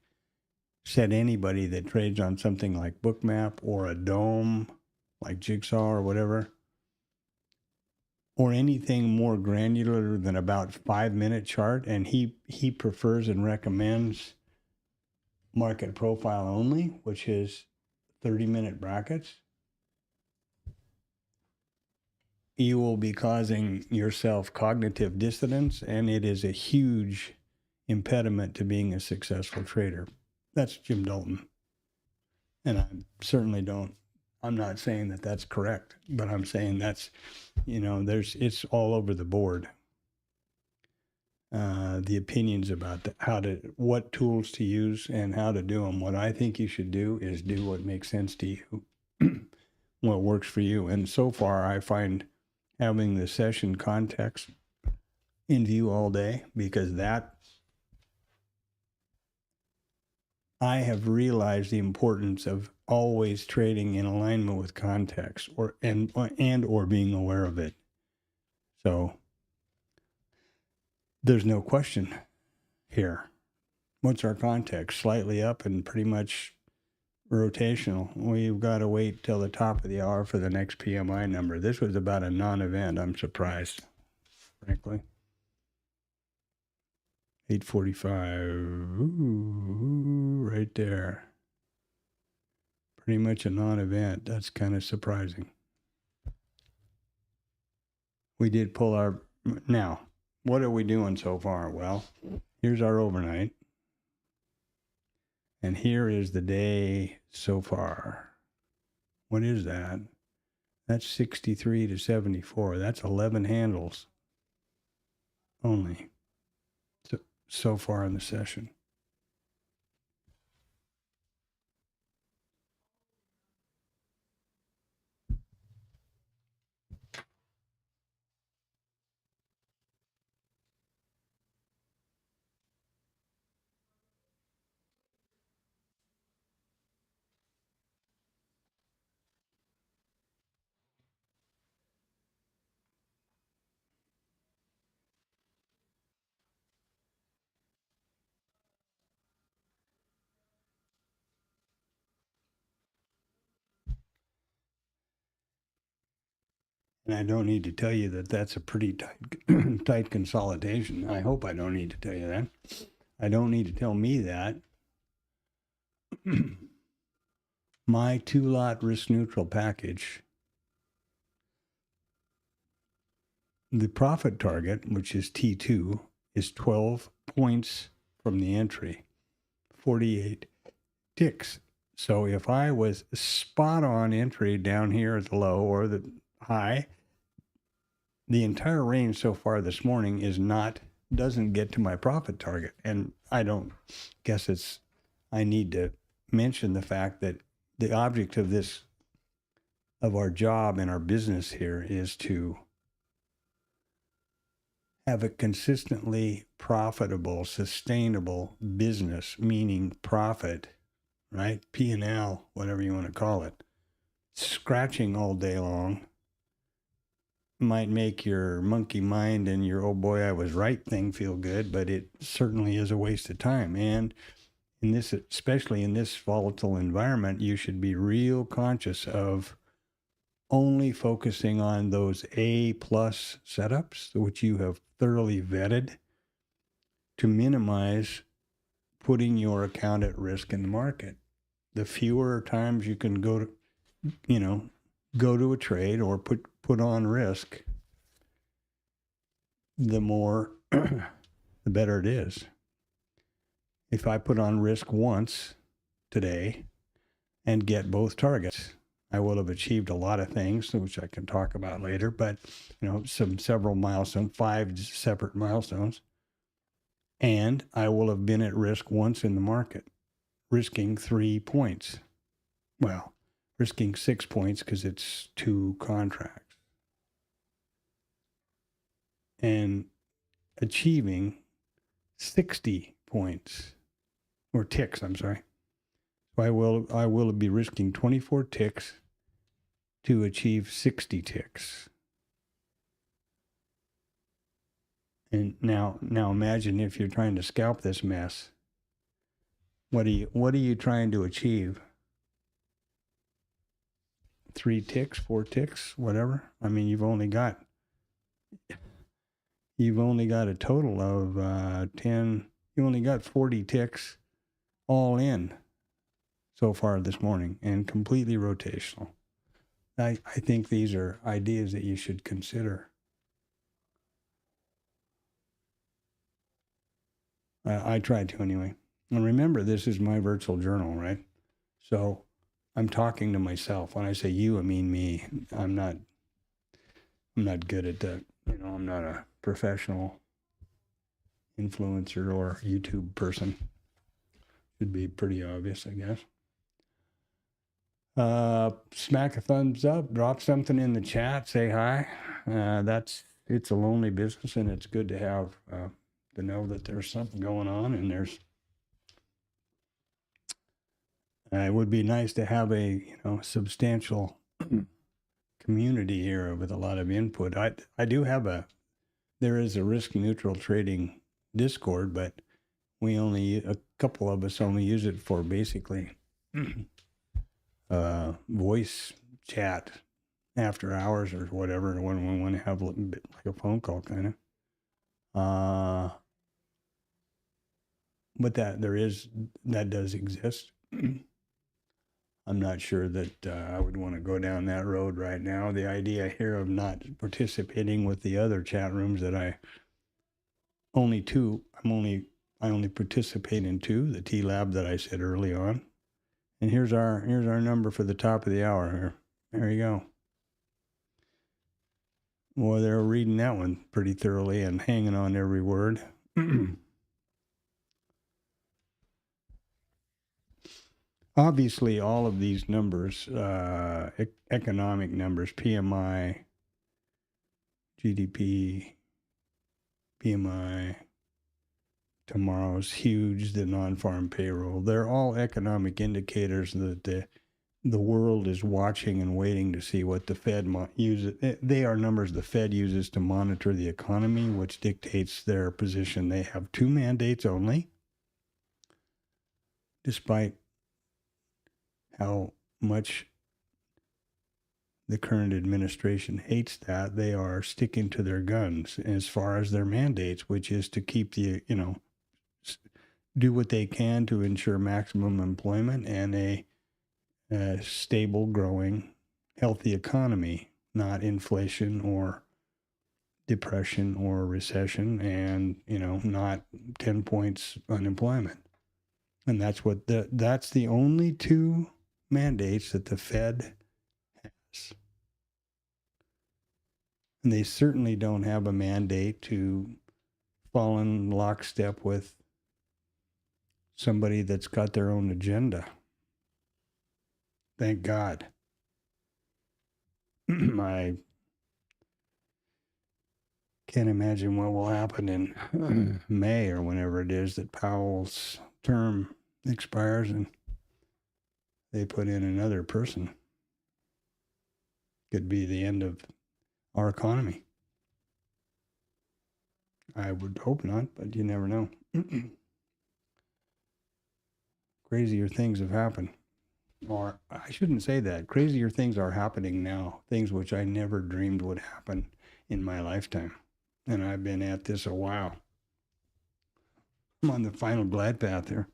S1: said anybody that trades on something like Bookmap or a dome like Jigsaw or whatever, or anything more granular than about 5 minute chart, and he prefers and recommends market profile only, which is 30-minute brackets, you will be causing yourself cognitive dissonance, and it is a huge impediment to being a successful trader. That's Jim Dalton. And I certainly I'm not saying that that's correct, but I'm saying that's, you know, it's all over the board. The opinions about what tools to use and how to do them. What I think you should do is do what makes sense to you, what works for you. And so far, I find having the session context in view all day, because that, I have realized the importance of always trading in alignment with context, or being aware of it. So there's no question here. What's our context? Slightly up and pretty much rotational. We've got to wait till the top of the hour for the next PMI number. This was about a non-event. I'm surprised, frankly. 8:45. Ooh, right there. Pretty much a non-event. That's kind of surprising. We did pull our... Now, what are we doing so far? Well, here's our overnight. And here is the day so far. What is that? That's 63 to 74. That's 11 handles only so far in the session. And I don't need to tell you that that's a pretty tight, tight consolidation. I hope I don't need to tell you that. I don't need to tell me that. My 2-lot risk neutral package, the profit target, which is T2, is 12 points from the entry, 48 ticks. So if I was spot on entry down here at the low or the high, the entire range so far this morning doesn't get to my profit target. And I don't guess I need to mention the fact that the object of our job and our business here is to have a consistently profitable, sustainable business, meaning profit, right? P&L, whatever you want to call it. Scratching all day long might make your monkey mind and your, oh boy, I was right thing feel good, but it certainly is a waste of time. And in this, especially in this volatile environment, you should be real conscious of only focusing on those A+ setups, which you have thoroughly vetted, to minimize putting your account at risk in the market. The fewer times you can go to a trade or put on risk, the more, the better it is. If I put on risk once today and get both targets, I will have achieved a lot of things, which I can talk about later, but several milestones, 5 separate milestones, and I will have been at risk once in the market, risking 3 points. Well, risking 6 points because it's 2 contracts. And achieving 60 points, or ticks, I'm sorry. So I will be risking 24 ticks to achieve 60 ticks. And now imagine if you're trying to scalp this mess. What are you trying to achieve? 3 ticks, 4 ticks, whatever. I mean, you've only got a total of 10. You only got 40 ticks all in so far this morning, and completely rotational. I think these are ideas that you should consider. I tried to anyway. And remember, this is my virtual journal, right? So I'm talking to myself. When I say you, I mean me. I'm not good at that. I'm not a professional influencer or YouTube person. Should be pretty obvious, I guess. Smack a thumbs up, drop something in the chat, say hi. It's a lonely business, and it's good to have to know that there's something going on, and it would be nice to have a substantial community here with a lot of input. There is a risk neutral trading Discord, but a couple of us only use it for basically voice chat after hours or whatever when we want to have a bit like a phone call kind of. But that does exist. I'm not sure that I would want to go down that road right now. The idea here of not participating with the other chat rooms that I only participate in two, the TLab that I said early on. And here's our number for the top of the hour here. There you go. Well, they're reading that one pretty thoroughly and hanging on every word. Obviously, all of these numbers, economic numbers, PMI, GDP, PMI, tomorrow's huge, the non-farm payroll, they're all economic indicators that the world is watching and waiting to see what the Fed uses. They are numbers the Fed uses to monitor the economy, which dictates their position. They have two mandates only, despite how much the current administration hates that. They are sticking to their guns as far as their mandates, which is to keep do what they can to ensure maximum employment and a stable, growing, healthy economy, not inflation or depression or recession, and not 10 points unemployment. And that's the only two mandates that the Fed has. And they certainly don't have a mandate to fall in lockstep with somebody that's got their own agenda. Thank God. I can't imagine what will happen in May or whenever it is that Powell's term expires and they put in another person. Could be the end of our economy. I would hope not, but you never know. Crazier things have happened. Or I shouldn't say that. Crazier things are happening now. Things which I never dreamed would happen in my lifetime. And I've been at this a while. I'm on the final glide path here.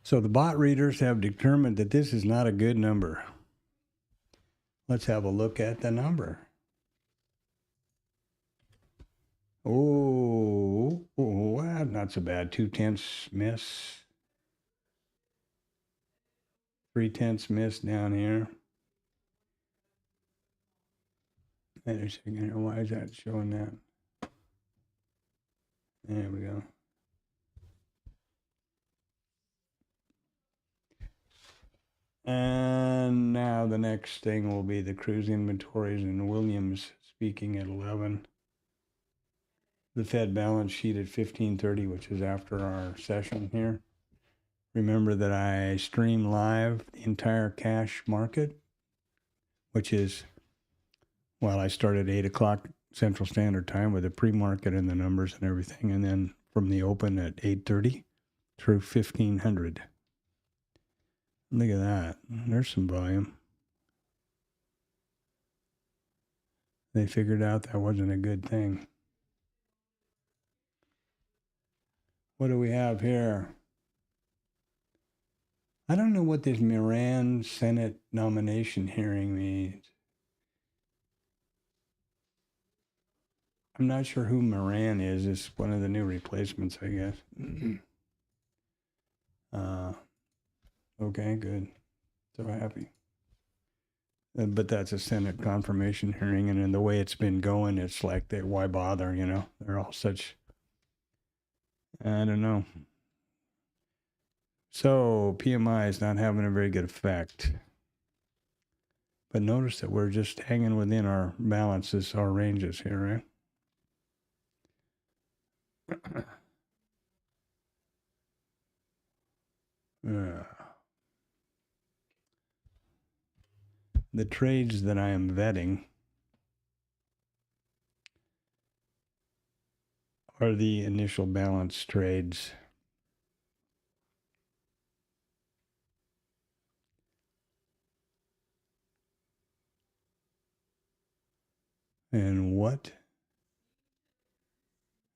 S1: So the bot readers have determined that this is not a good number. Let's have a look at the number. Oh, well, not so bad. 2/10 miss. 3/10 miss down here. Wait a second here. Why is that showing that? There we go. And now the next thing will be the cruise inventories and Williams speaking at 11. The Fed balance sheet at 15:30, which is after our session here. Remember that I stream live the entire cash market, which is, well, I start at 8 o'clock Central Standard Time with the pre-market and the numbers and everything, and then from the open at 8:30 through 1500. Look at that. There's some volume. They figured out that wasn't a good thing. What do we have here? I don't know what this Moran Senate nomination hearing means. I'm not sure who Moran is. It's one of the new replacements, I guess. Okay, good. So happy. But that's a Senate confirmation hearing, and in the way it's been going, it's like, why bother, They're all such, I don't know. So PMI is not having a very good effect. But notice that we're just hanging within our balances, our ranges here, right? The trades that I am vetting are the initial balance trades. And what?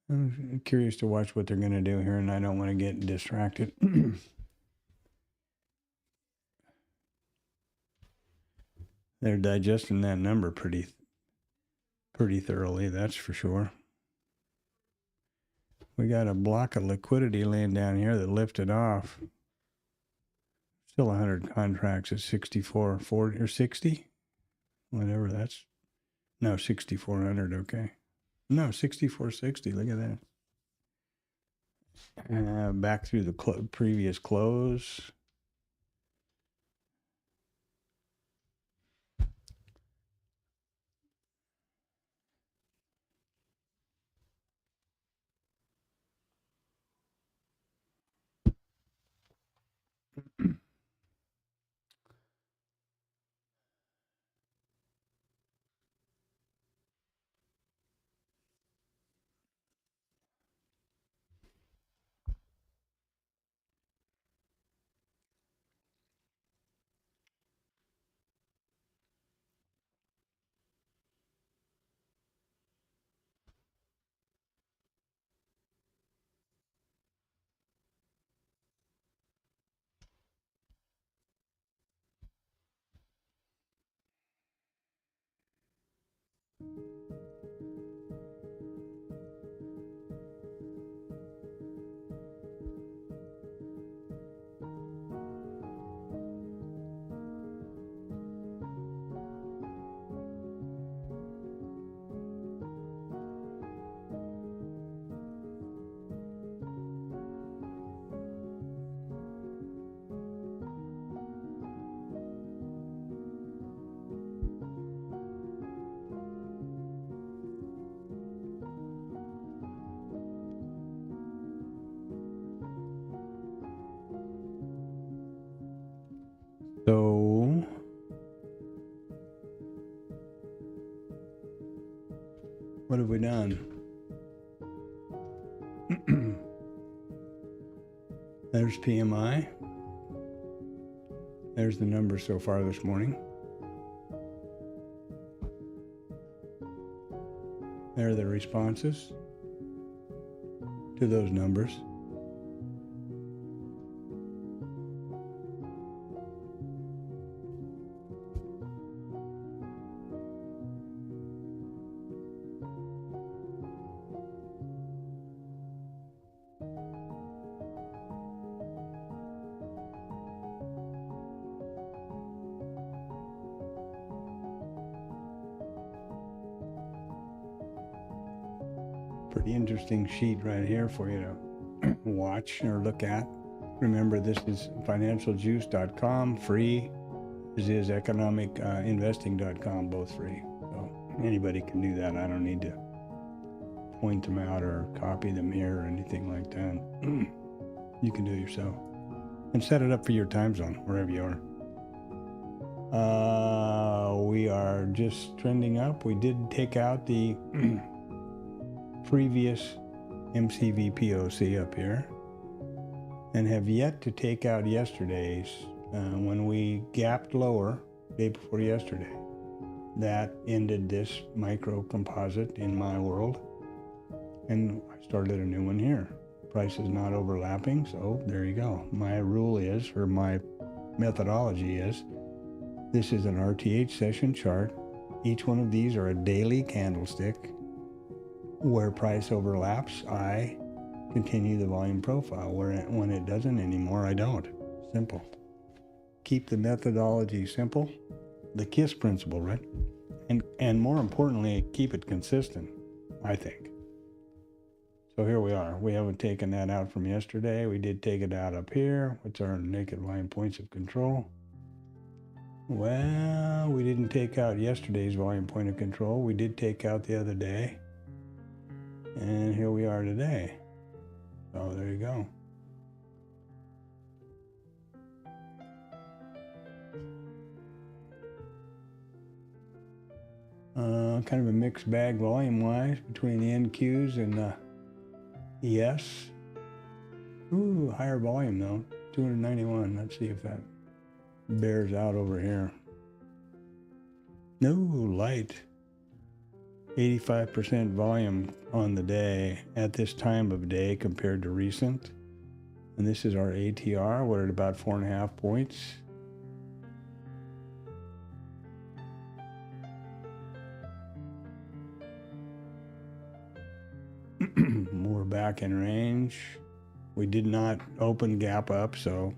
S1: I'm curious to watch what they're going to do here, and I don't want to get distracted. They're digesting that number pretty thoroughly, that's for sure. We got a block of liquidity laying down here that lifted off. Still 100 contracts at 64.40 or 60, whatever that's. No, 6,400. Okay. No, 64.60. Look at that. Back through the previous close. So what have we done? There's PMI. There's the numbers so far this morning. There are the responses to those numbers. Pretty interesting sheet right here for you to watch or look at. Remember, this is financialjuice.com, free, as is economicinvesting.com, both free. So anybody can do that. I don't need to point them out or copy them here or anything like that. You can do it yourself. And set it up for your time zone, wherever you are. We are just trending up. We did take out the previous MCVPOC up here and have yet to take out yesterday's. When we gapped lower day before yesterday, that ended this micro composite in my world, and I started a new one here. Price is not overlapping, so there you go. My rule is, or my methodology is, this is an RTH session chart. Each one of these are a daily candlestick. Where price overlaps, I continue the volume profile. When it doesn't anymore, I don't. Simple. Keep the methodology simple. The KISS principle, right? And more importantly, keep it consistent, I think. So here we are. We haven't taken that out from yesterday. We did take it out up here. What's our naked line points of control? Well, we didn't take out yesterday's volume point of control. We did take out the other day. And here we are today. So there you go. Kind of a mixed bag volume-wise between the NQs and the ES. Ooh, higher volume though, 291. Let's see if that bears out over here. No, light. 85% volume on the day at this time of day compared to recent. And this is our ATR. We're at about 4.5 points. We're back in range. We did not open gap up, so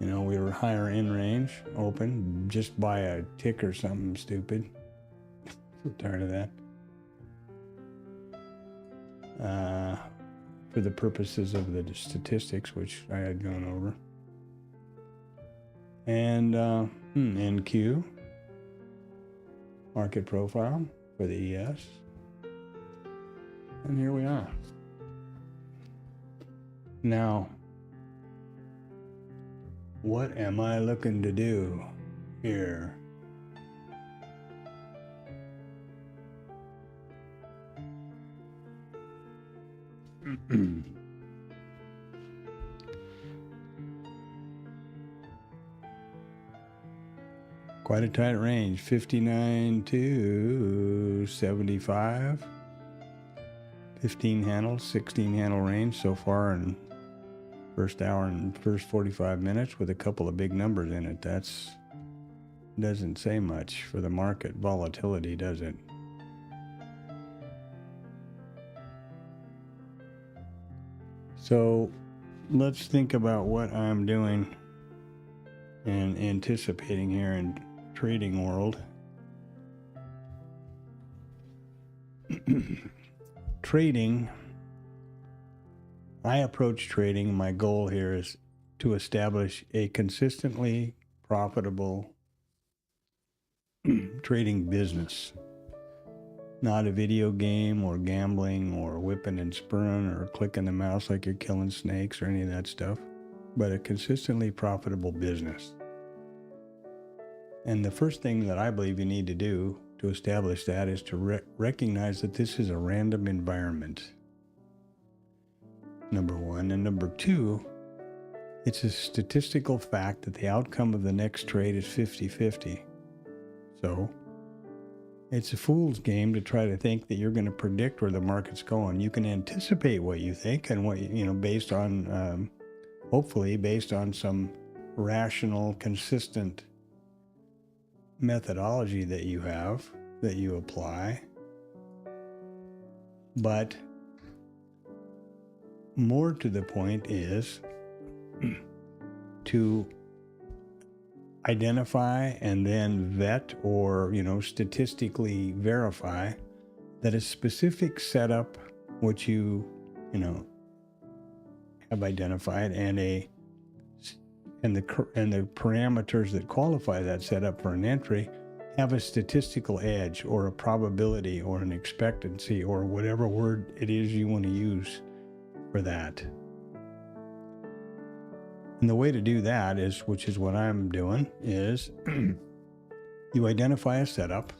S1: you know we were higher in range open just by a tick or something stupid. So tired of that. For the purposes of the statistics, which I had gone over. And NQ, market profile for the ES. And here we are. Now, what am I looking to do here? Quite a tight range, 59 to 75. 15 handles, 16 handle range so far in first hour and first 45 minutes with a couple of big numbers in it. That's doesn't say much for the market volatility, does it? So let's think about what I'm doing and anticipating here in trading world. Trading, I approach trading, my goal here is to establish a consistently profitable trading business. Not a video game or gambling or whipping and spurring or clicking the mouse like you're killing snakes or any of that stuff, but a consistently profitable business. And the first thing that I believe you need to do to establish that is to recognize that this is a random environment. Number one. And number two, it's a statistical fact that the outcome of the next trade is 50-50. So it's a fool's game to try to think that you're going to predict where the market's going. You can anticipate what you think and what, based on, hopefully based on some rational, consistent methodology that you have, that you apply. But more to the point is to identify and then vet or, statistically verify that a specific setup, which you have identified, and the parameters that qualify that setup for an entry have a statistical edge or a probability or an expectancy or whatever word it is you want to use for that. And the way to do that is, which is what I'm doing, is you identify a setup,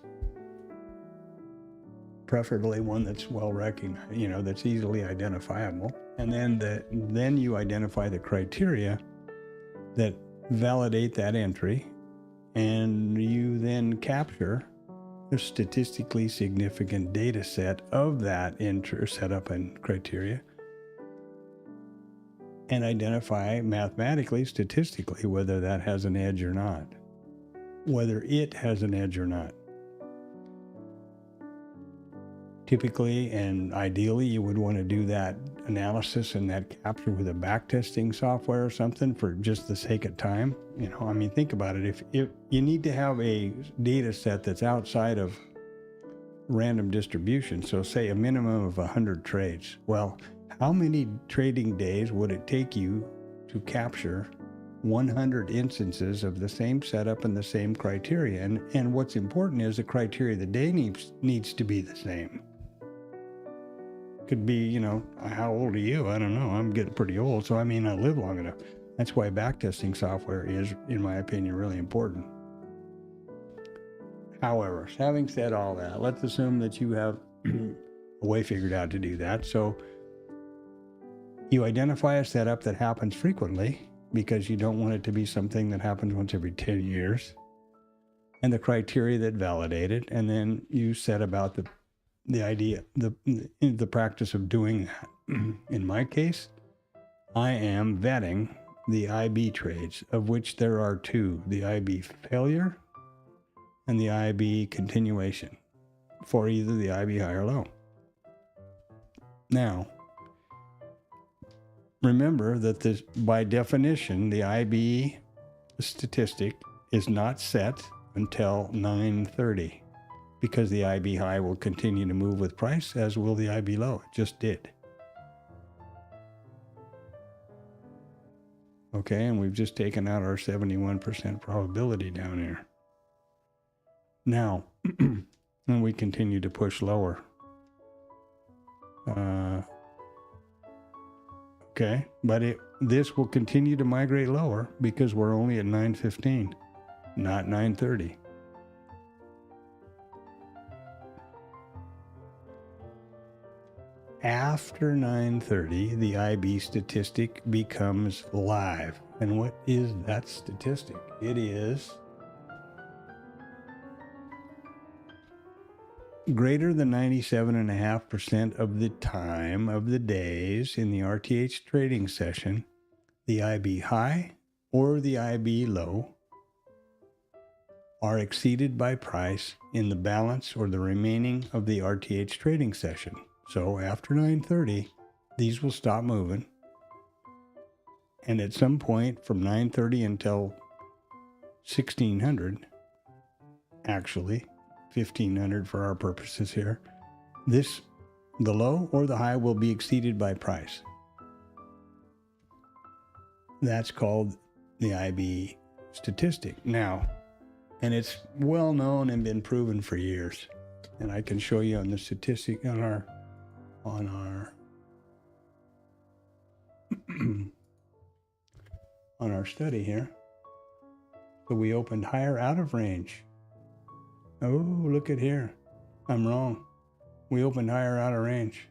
S1: preferably one that's well recognized, that's easily identifiable, and then you identify the criteria that validate that entry, and you then capture a statistically significant data set of that entry setup and criteria, and identify mathematically, statistically, whether that has an edge or not, whether it has an edge or not. Typically and ideally, you would want to do that analysis and that capture with a backtesting software or something for just the sake of time. Think about it. If you need to have a data set that's outside of random distribution, so say a minimum of 100 trades. Well, how many trading days would it take you to capture 100 instances of the same setup and the same criteria? And what's important is the criteria of the day needs to be the same. Could be, how old are you? I don't know. I'm getting pretty old, so I may not live long enough. That's why backtesting software is, in my opinion, really important. However, having said all that, let's assume that you have a way figured out to do that. So you identify a setup that happens frequently because you don't want it to be something that happens once every 10 years, and the criteria that validate it, and then you set about the the practice of doing that. In my case, I am vetting the IB trades, of which there are two, the IB failure and the IB continuation, for either the IB high or low. Now, remember that this, by definition, the IB statistic is not set until 9:30, because the IB high will continue to move with price, as will the IB low. It just did. Okay, and we've just taken out our 71% probability down here. Now, and we continue to push lower. Okay, but this will continue to migrate lower because we're only at 9:15, not 9:30. After 9:30, the IB statistic becomes live. And what is that statistic? It is greater than 97.5% of the time of the days in the RTH trading session, the IB high or the IB low are exceeded by price in the balance or the remaining of the RTH trading session. So after 9:30, these will stop moving. And at some point from 9:30 until 1600, actually 1500 for our purposes here, the low or the high will be exceeded by price. That's called the IB statistic. Now, and it's well known and been proven for years. And I can show you on the statistic on our on our study here. So we opened higher out of range. Oh, look at here. I'm wrong. We opened higher out of range.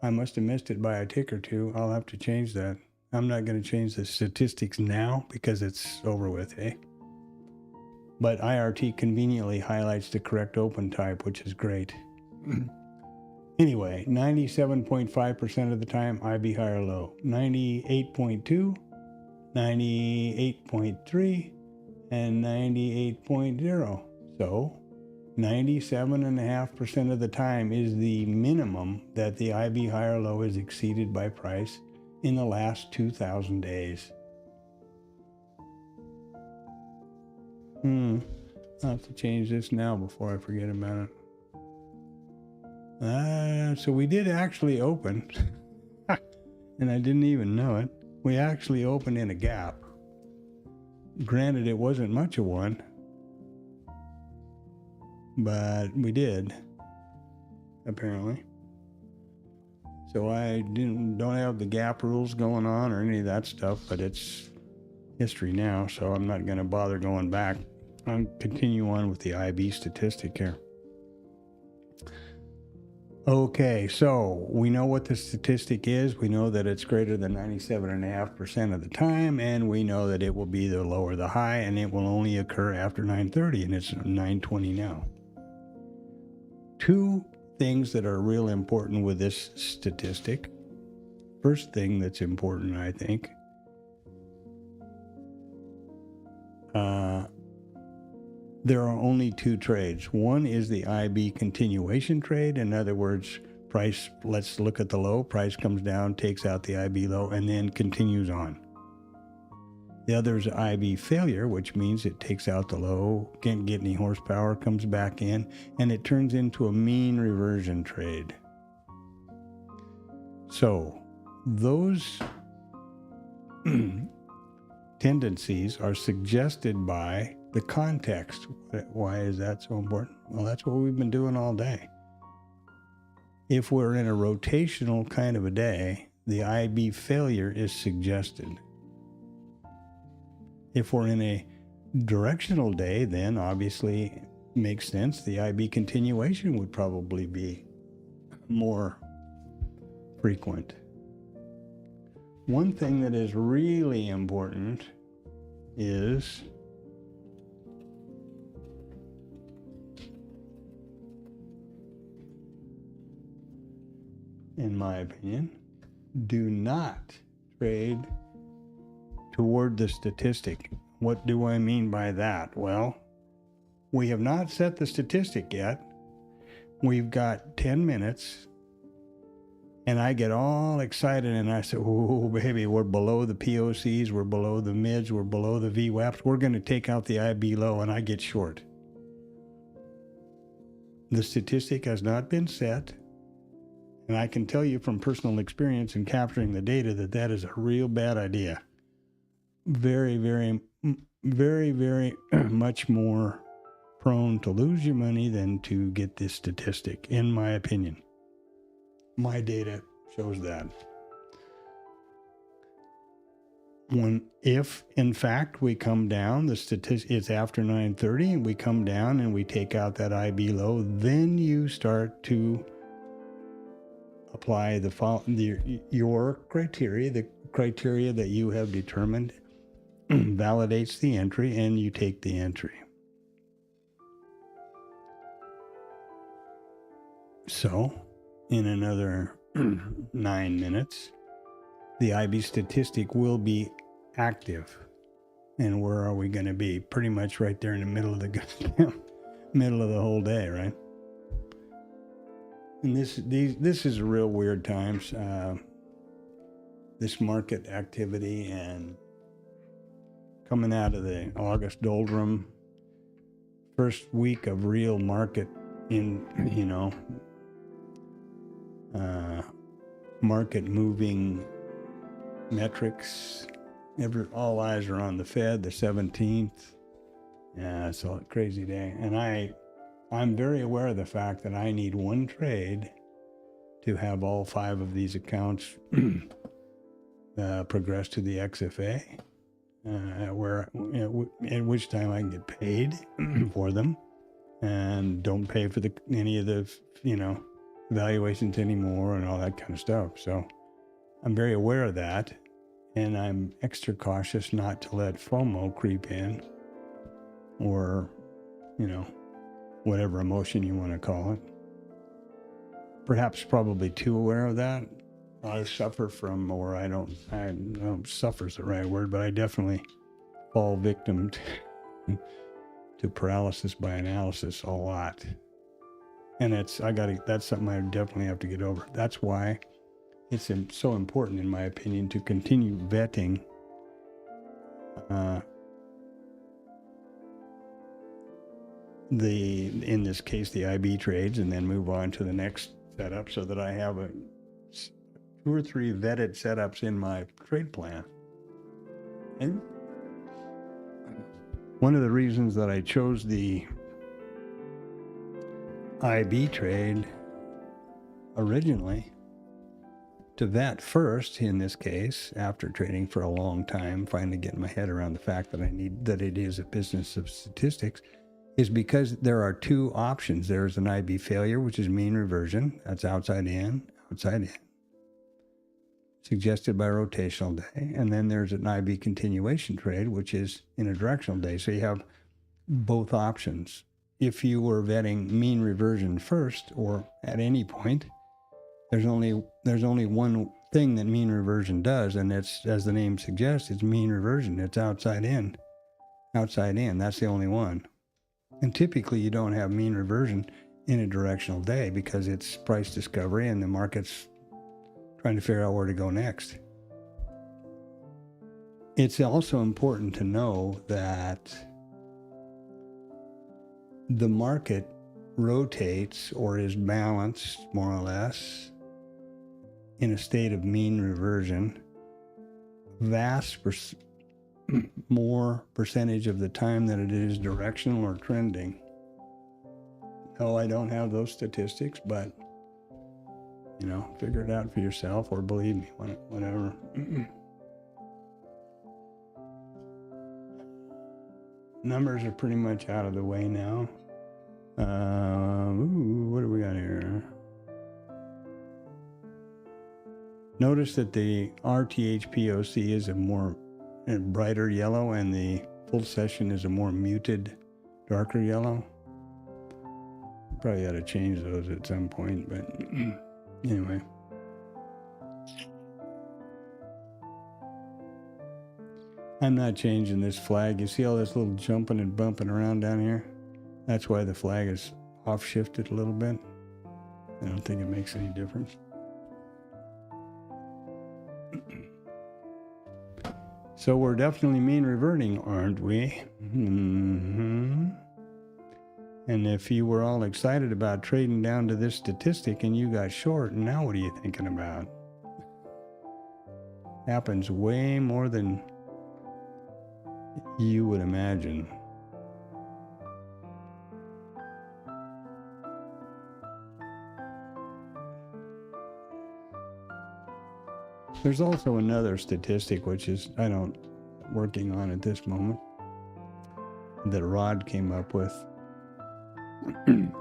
S1: I must have missed it by a tick or two. I'll have to change that. I'm not going to change the statistics now because it's over with, eh? But IRT conveniently highlights the correct open type, which is great. Anyway, 97.5% of the time, IB high or low. 98.2, 98.3, and 98.0. So 97.5% of the time is the minimum that the IB high or low is exceeded by price in the last 2,000 days. I'll have to change this now before I forget about it. So we did actually open, and I didn't even know it. We actually opened in a gap. Granted, it wasn't much of one, but we did, apparently. So I don't have the gap rules going on or any of that stuff, but it's history now, so I'm not going to bother going back. I'll continue on with the IB statistic here. Okay, so we know what the statistic is. We know that it's greater than 97.5% of the time, and we know that it will be the lower the high, and it will only occur after 9:30, and it's 9:20 now. Two things that are real important with this statistic. First thing that's important, I think, there are only two trades. One is the IB continuation trade. In other words, price, let's look at the low, price comes down, takes out the IB low, and then continues on. The other is IB failure, which means it takes out the low, can't get any horsepower, comes back in, and it turns into a mean reversion trade. So those tendencies are suggested by the context. Why is that so important? Well, that's what we've been doing all day. If we're in a rotational kind of a day, the IB failure is suggested. If we're in a directional day, then obviously makes sense. The IB continuation would probably be more frequent. One thing that is really important is in my opinion. Do not trade toward the statistic. What do I mean by that? Well, we have not set the statistic yet. We've got 10 minutes, and I get all excited, and I say, oh, baby, we're below the POCs, we're below the mids, we're below the VWAPs, we're going to take out the IB low, and I get short. The statistic has not been set, and I can tell you from personal experience in capturing the data that that is a real bad idea. Very, very, very, very much more prone to lose your money than to get this statistic, in my opinion. My data shows that. If in fact we come down, the statistic, it's after 9:30, and we come down and we take out that IB low, then you start to apply your criteria, the criteria that you have determined validates the entry, and you take the entry. So, in another 9 minutes, the IB statistic will be active. And where are we going to be? Pretty much right there in the middle of the whole day, right? And this is real weird times. This market activity and coming out of the August doldrum, first week of real market market moving metrics. All eyes are on the Fed, the 17th. Yeah, it's a crazy day. And I'm very aware of the fact that I need one trade to have all 5 of these accounts progress to the XFA, at which time I can get paid for them and don't pay for any of the, valuations anymore and all that kind of stuff. So I'm very aware of that, and I'm extra cautious not to let FOMO creep in, or, whatever emotion you want to call it. Perhaps probably too aware of that. I suffer from, or I don't suffer is the right word, but I definitely fall victim to paralysis by analysis a lot. And that's something I definitely have to get over. That's why it's so important, in my opinion, to continue vetting in this case, the IB trades, and then move on to the next setup, so that I have 2 or 3 vetted setups in my trade plan. And one of the reasons that I chose the IB trade originally to vet first, in this case, after trading for a long time, finally getting my head around the fact that it is a business of statistics, is because there are 2 options. There's an IB failure, which is mean reversion. That's outside in, suggested by rotational day. And then there's an IB continuation trade, which is in a directional day. So you have both options. If you were vetting mean reversion first, or at any point, there's only one thing that mean reversion does, and it's, as the name suggests, it's mean reversion. It's outside in. That's the only one. And typically you don't have mean reversion in a directional day because it's price discovery and the market's trying to figure out where to go next. It's also important to know that the market rotates, or is balanced more or less, in a state of mean reversion more percentage of the time than it is directional or trending. No, I don't have those statistics, but figure it out for yourself, or believe me, whatever. Numbers are pretty much out of the way now. What do we got here? Notice that the RTH POC is a more brighter yellow, and the full session is a more muted, darker yellow. Probably ought to change those at some point, but anyway. I'm not changing this flag. You see all this little jumping and bumping around down here? That's why the flag is off shifted a little bit. I don't think it makes any difference. So we're definitely mean reverting, aren't we? Mm-hmm. And if you were all excited about trading down to this statistic and you got short, now what are you thinking about? Happens way more than you would imagine. There's also another statistic, which is working on at this moment, that Rod came up with, and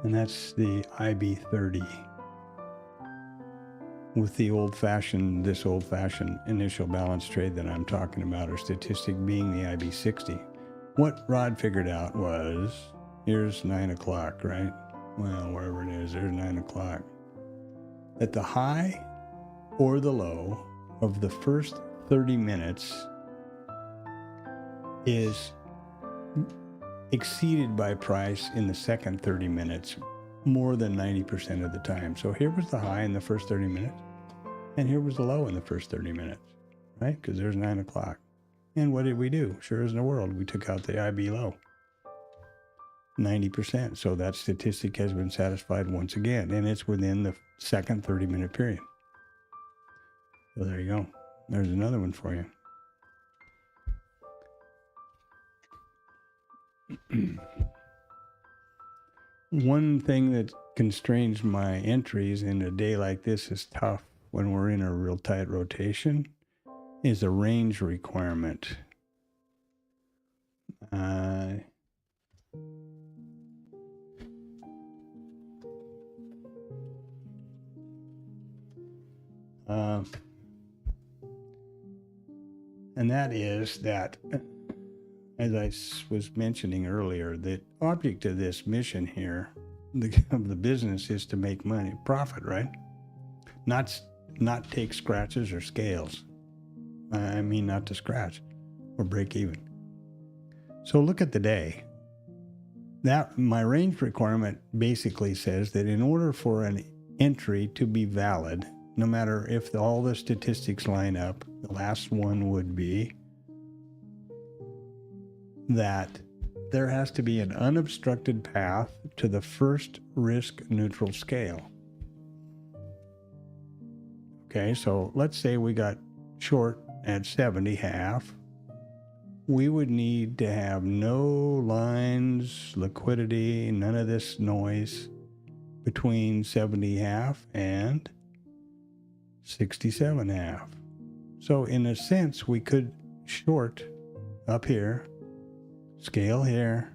S1: that's the IB30 with the this old-fashioned initial balance trade that I'm talking about, or statistic being the IB60. What Rod figured out was, here's 9 o'clock, right? Well, wherever it is, there's 9 o'clock. At the high or the low of the first 30 minutes is exceeded by price in the second 30 minutes more than 90% of the time. So here was the high in the first 30 minutes, and here was the low in the first 30 minutes, right? Because there's 9 o'clock. And what did we do? Sure as in the world, we took out the IB low. 90%. So that statistic has been satisfied once again, and it's within the second 30-minute period. So there you go. There's another one for you. One thing that constrains my entries in a day like this is tough when we're in a real tight rotation is a range requirement. And that is that, as I was mentioning earlier, the object of this mission here, of the business, is to make money, profit, right? Not take scratches or scales. I mean, not to scratch or break even. So look at the day. That my range requirement basically says that in order for an entry to be valid, no matter if all the statistics line up, the last one would be that there has to be an unobstructed path to the first risk neutral scale. Okay, so let's say we got short at 70 half. We would need to have no lines, liquidity, none of this noise between 70 half and 67 half. So in a sense, we could short up here, scale here,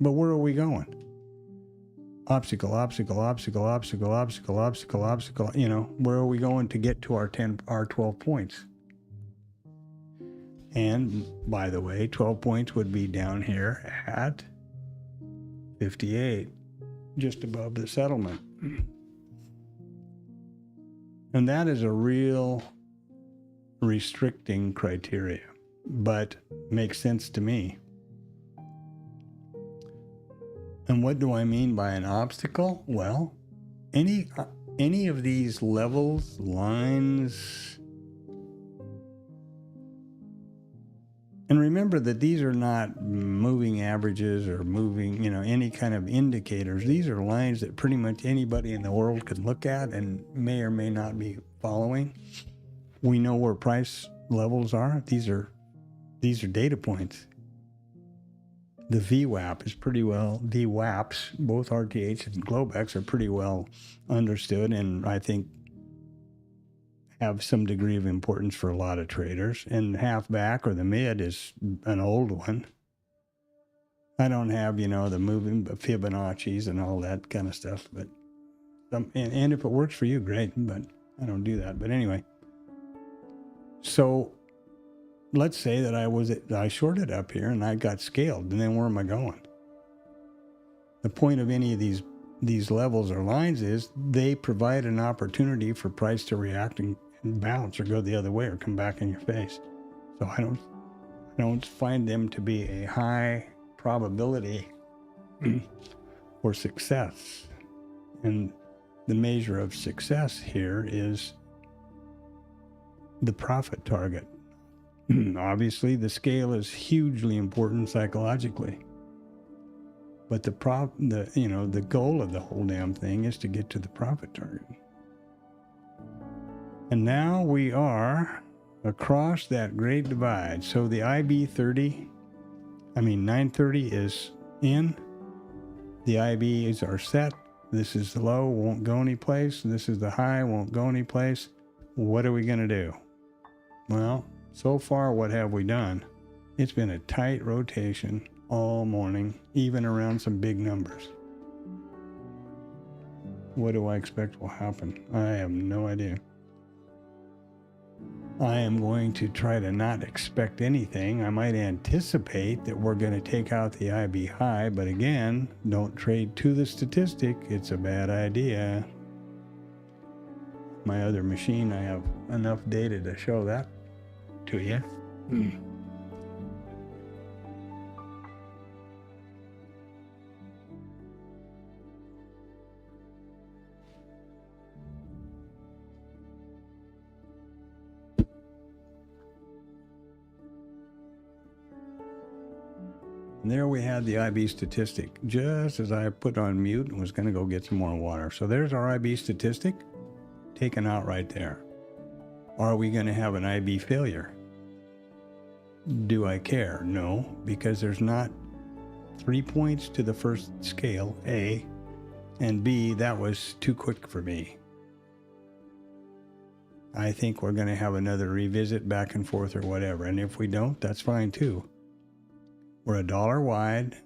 S1: but where are we going? Obstacle, obstacle, obstacle, obstacle, obstacle, obstacle, obstacle. You know, where are we going to get to our 12 points? And by the way, 12 points would be down here at 58, just above the settlement. And that is a real restricting criteria, but makes sense to me. And what do I mean by an obstacle? Well, any of these levels, lines, and remember that these are not moving averages or moving, any kind of indicators. These are lines that pretty much anybody in the world could look at and may or may not be following. We know where price levels are. These are data points. The VWAP is pretty well, DWAPs, both RTH and Globex are pretty well understood, and I think have some degree of importance for a lot of traders. And half back or the mid is an old one. I don't have, the moving Fibonacci's and all that kind of stuff, but and if it works for you, great, but I don't do that. But anyway, so let's say that I shorted up here and I got scaled, and then where am I going? The point of any of these levels or lines is they provide an opportunity for price to react and bounce or go the other way or come back in your face. So I I don't find them to be a high probability for success. And the measure of success here is the profit target. Obviously, the scale is hugely important psychologically. But the goal of the whole damn thing is to get to the profit target. And now we are across that great divide. So the 930 is in. The IBs are set. This is the low, won't go anyplace. This is the high, won't go anyplace. What are we going to do? Well, so far, what have we done? It's been a tight rotation all morning, even around some big numbers. What do I expect will happen? I have no idea. I am going to try to not expect anything. I might anticipate that we're going to take out the IB high, but again, don't trade to the statistic. It's a bad idea. My other machine, I have enough data to show that to you. And there we had the IB statistic, just as I put on mute and was going to go get some more water. So there's our IB statistic, taken out right there. Are we going to have an IB failure? Do I care? No, because there's not 3 points to the first scale, A, and B, that was too quick for me. I think we're going to have another revisit back and forth or whatever. And if we don't, that's fine too. We're $1 wide.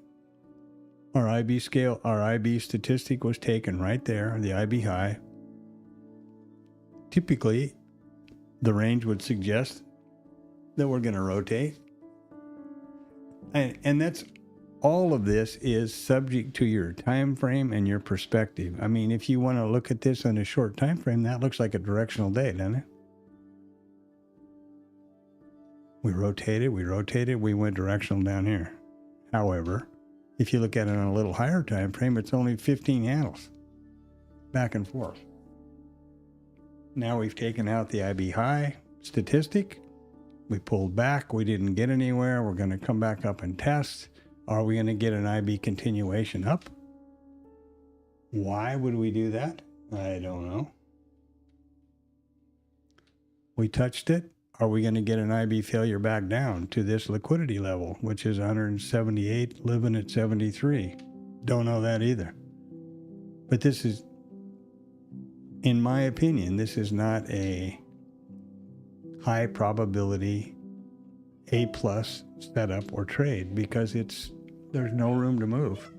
S1: Our IB scale, our IB statistic was taken right there, the IB high. Typically, the range would suggest that we're going to rotate. And that's all of this is subject to your time frame and your perspective. I mean, if you want to look at this on a short time frame, that looks like a directional day, doesn't it? We rotated, we went directional down here. However, if you look at it on a little higher time frame, it's only 15 handles back and forth. Now we've taken out the IB high statistic. We pulled back. We didn't get anywhere. We're going to come back up and test. Are we going to get an IB continuation up? Why would we do that? I don't know. We touched it. Are we going to get an IB failure back down to this liquidity level, which is 178, living at 73? Don't know that either. But this is, in my opinion, this is not a high probability A+ setup or trade because there's no room to move.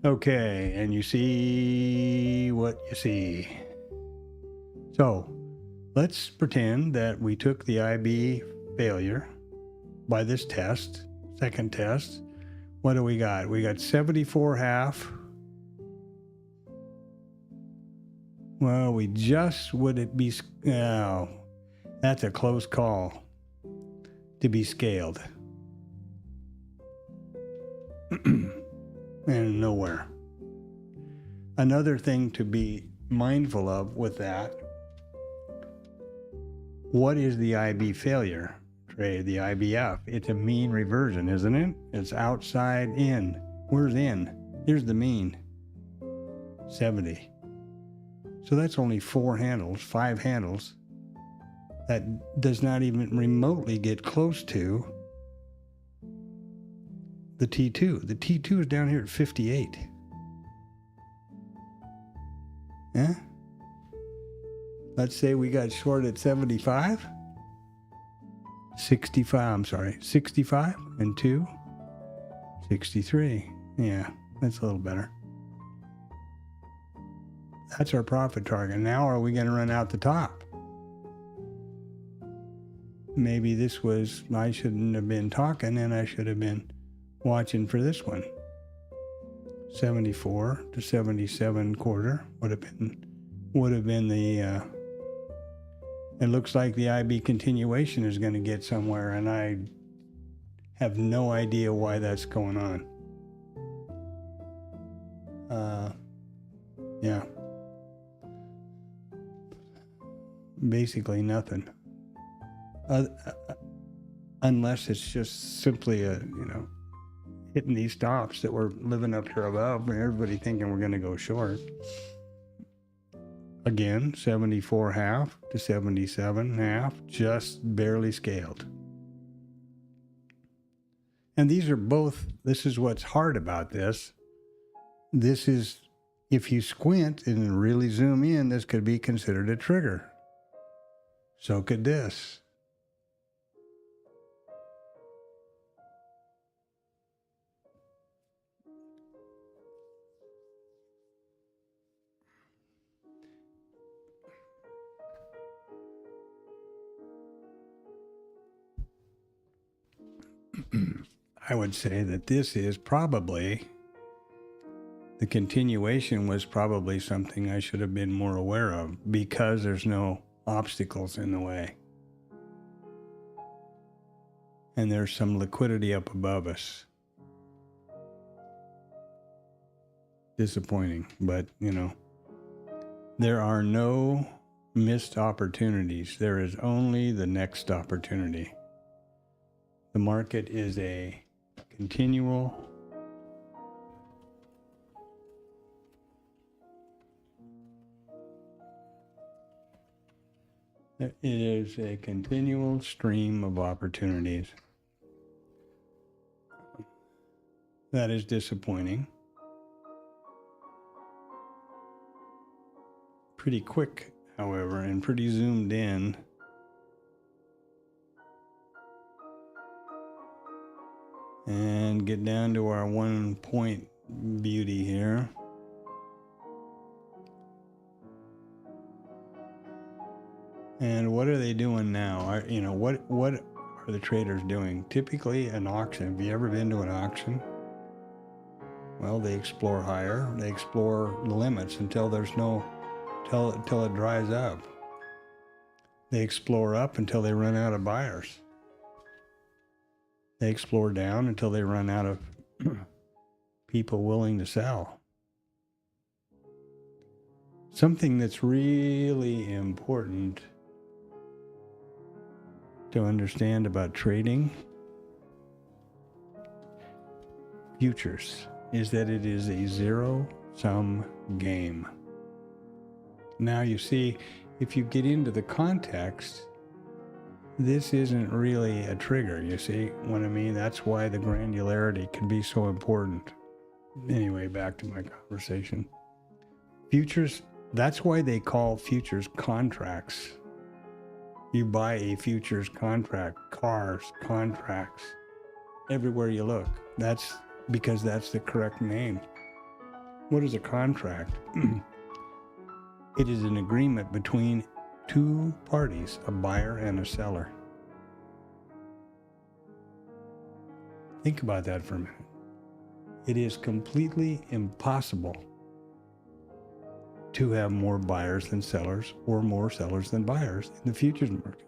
S1: Okay, and you see what you see. So let's pretend that we took the IB failure by this test, second test. What do we got? We got 74.5. Well, we just, would it be, oh, that's a close call to be scaled. And nowhere. Another thing to be mindful of with that, what is the IB failure? The IBF. It's a mean reversion, isn't it? It's outside in. Where's in? Here's the mean. 70. So that's only 5 handles. That does not even remotely get close to the T2. The T2 is down here at 58. Yeah? Let's say we got short at 75. 65 and 2. 63. Yeah, that's a little better. That's our profit target. Now are we going to run out the top? Maybe this was, I shouldn't have been talking and I should have been watching for this one. 74 to 77 quarter would have been the it looks like the IB continuation is going to get somewhere, and I have no idea why that's going on. Yeah. Basically nothing. Unless it's just simply hitting these stops that we're living up here above, and everybody thinking we're going to go short. Again, 74.5 to 77.5, just barely scaled. And these are both, this is what's hard about this. This is, if you squint and really zoom in, this could be considered a trigger. So could this. I would say that this is probably, the continuation was probably something I should have been more aware of because there's no obstacles in the way. And there's some liquidity up above us. Disappointing, but there are no missed opportunities. There is only the next opportunity. The market is a continual stream of opportunities. That is disappointing. Pretty quick, however, and pretty zoomed in. And get down to our 1 point beauty here. And what are they doing now? What are the traders doing? Typically an auction. Have you ever been to an auction? Well, they explore higher. They explore the limits until there's no, till it dries up. They explore up until they run out of buyers. They explore down until they run out of people willing to sell. Something that's really important to understand about trading futures is that it is a zero-sum game. Now you see, if you get into the context, this isn't really a trigger, you see what I mean? That's why the granularity can be so important. Anyway, back to my conversation. Futures, that's why they call futures contracts. You buy a futures contract, cars, contracts, everywhere you look. That's because that's the correct name. What is a contract? It is an agreement between two parties, a buyer and a seller. Think about that for a minute. It is completely impossible to have more buyers than sellers or more sellers than buyers in the futures market.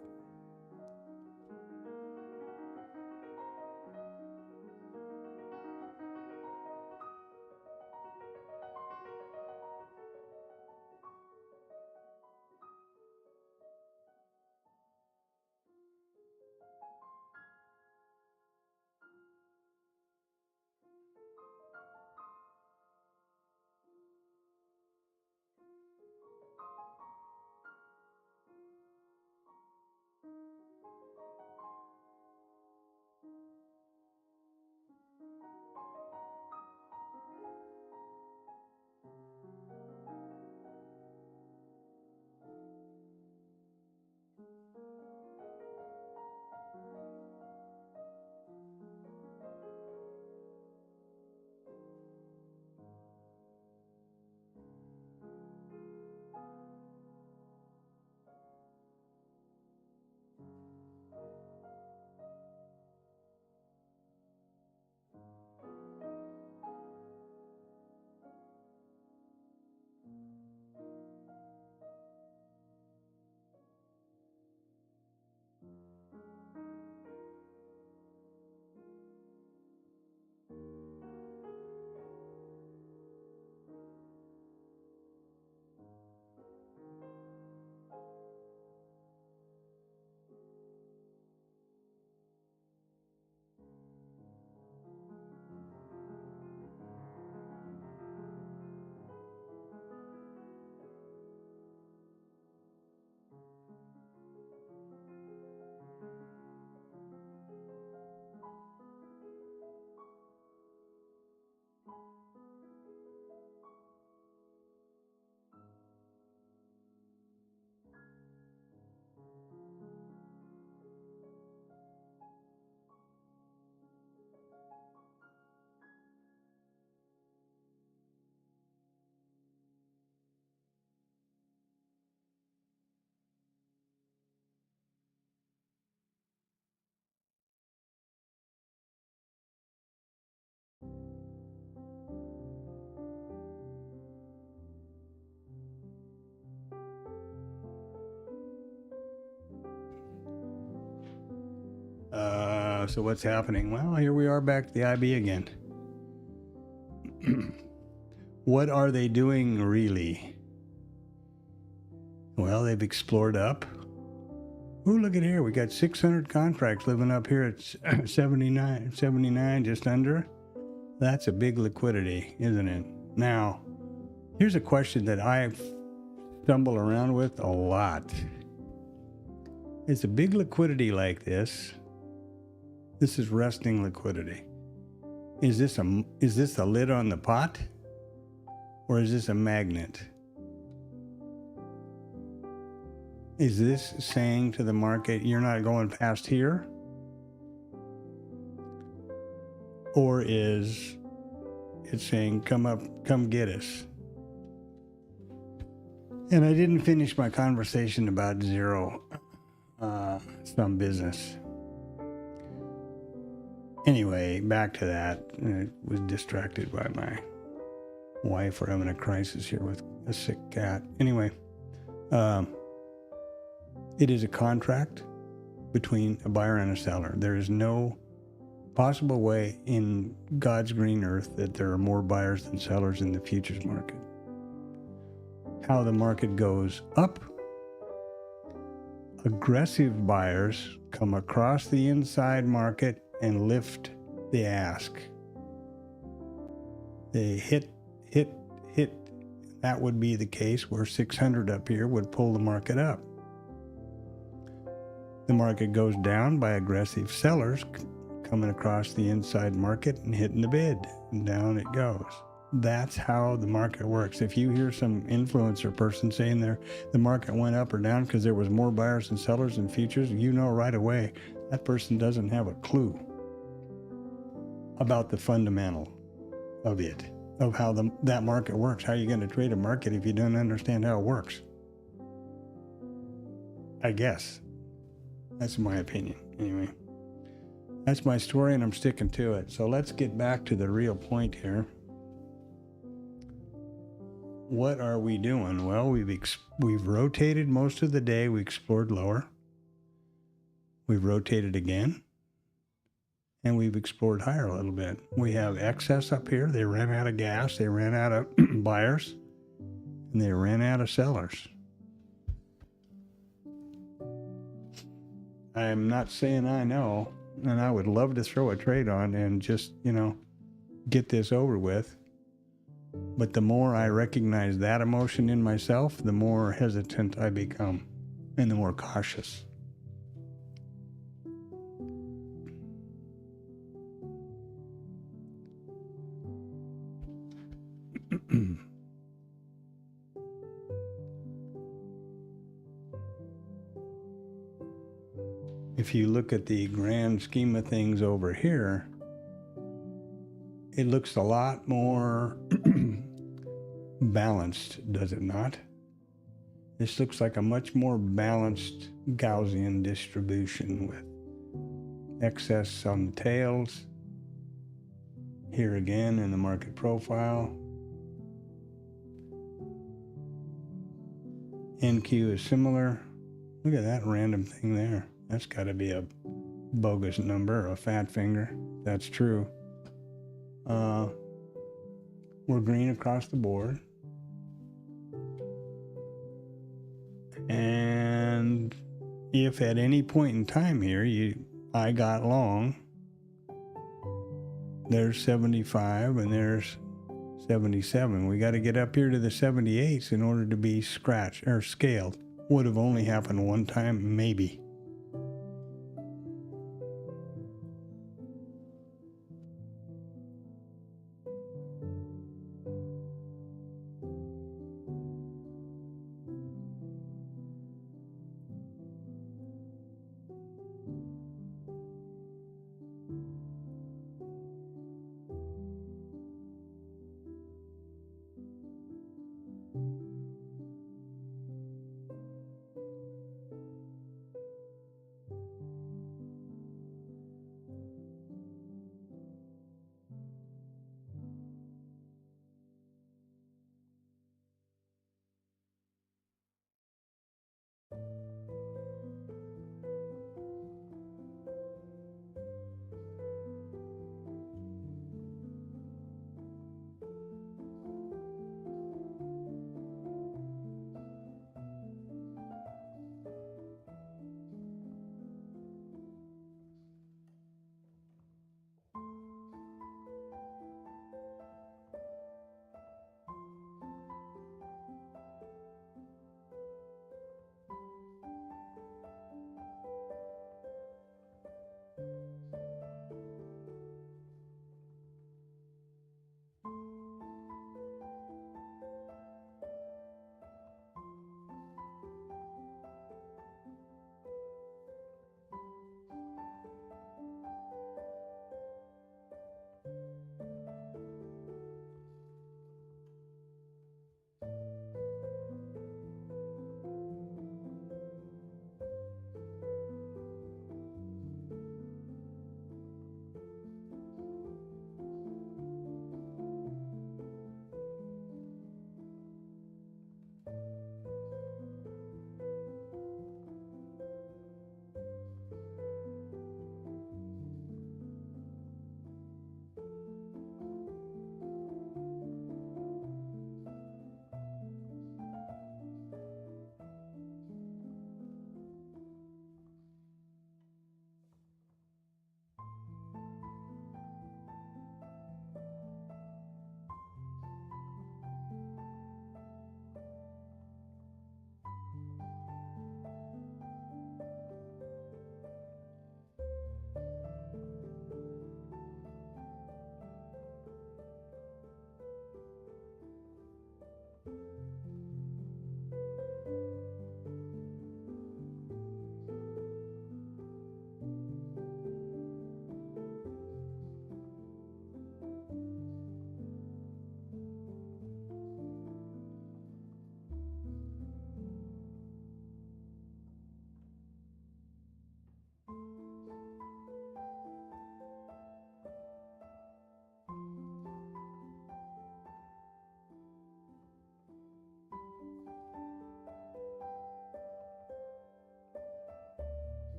S1: So what's happening? Well, here we are back to the IB again. What are they doing really? Well, they've explored up. Ooh, look at here. We got 600 contracts living up here at 79, just under. That's a big liquidity, isn't it? Now, here's a question that I stumble around with a lot. It's a big liquidity like this. This is resting liquidity. Is this a lid on the pot? Or is this a magnet? Is this saying to the market, you're not going past here? Or is it saying, come up, come get us? And I didn't finish my conversation about zero sum business. Anyway, back to that. I was distracted by my wife. We're having a crisis here with a sick cat. Anyway, it is a contract between a buyer and a seller. There is no possible way in God's green earth that there are more buyers than sellers in the futures market. How the market goes up, aggressive buyers come across the inside market and lift the ask. They hit. That would be the case where 600 up here would pull the market up. The market goes down by aggressive sellers coming across the inside market and hitting the bid, and down it goes. That's how the market works. If you hear some influencer person saying the market went up or down because there was more buyers than sellers in futures, you know right away that person doesn't have a clue about the fundamental of it. of how that market works. How are you going to trade a market if you don't understand how it works? I guess. That's my opinion. Anyway, that's my story, and I'm sticking to it. So let's get back to the real point here. What are we doing? Well, we've rotated most of the day. We explored lower. We've rotated again. And we've explored higher a little bit. We have excess up here. They ran out of gas. They ran out of buyers. And they ran out of sellers. I'm not saying I know, and I would love to throw a trade on and just, get this over with. But the more I recognize that emotion in myself, the more hesitant I become and the more cautious. If you look at the grand scheme of things over here, it looks a lot more balanced, does it not? This looks like a much more balanced Gaussian distribution with excess on the tails. Here again in the market profile. NQ is similar. Look at that random thing there. That's got to be a bogus number, a fat finger. That's true. We're green across the board. And if at any point in time here I got long, there's 75 and there's 77. We got to get up here to the 78s in order to be scratched or scaled. Would have only happened one time, maybe.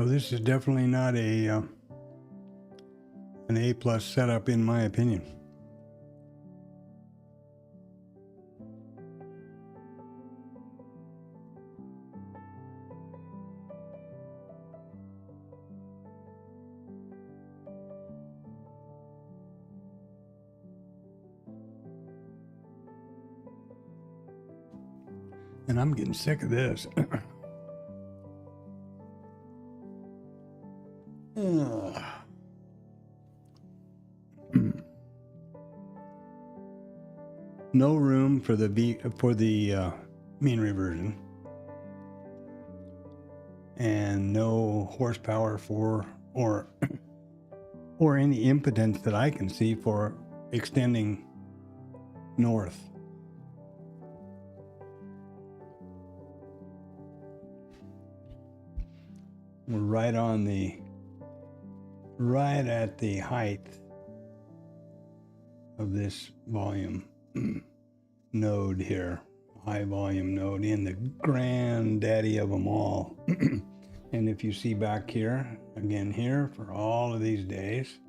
S1: So this is definitely not an A+ setup in my opinion. And I'm getting sick of this. No room for the mean reversion, and no horsepower for or any impotence that I can see for extending north. We're right at the height of this volume node here, high volume node in the granddaddy of them all. And if you see back here, again here, for all of these days,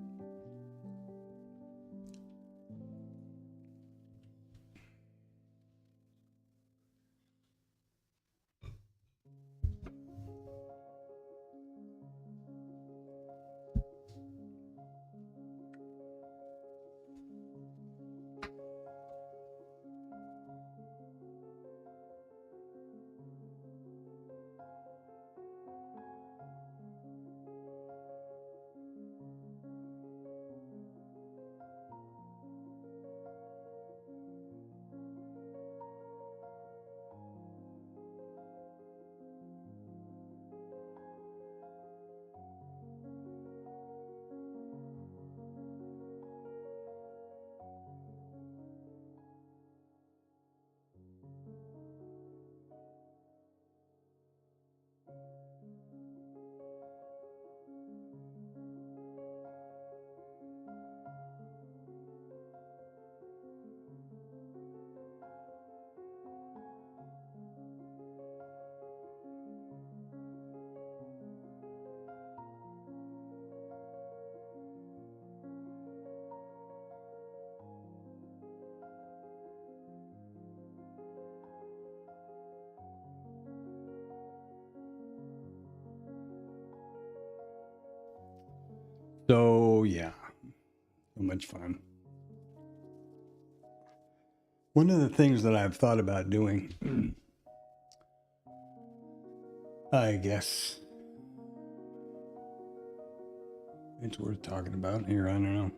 S1: so yeah, so much fun. One of the things that I've thought about doing, I guess it's worth talking about here. I don't know.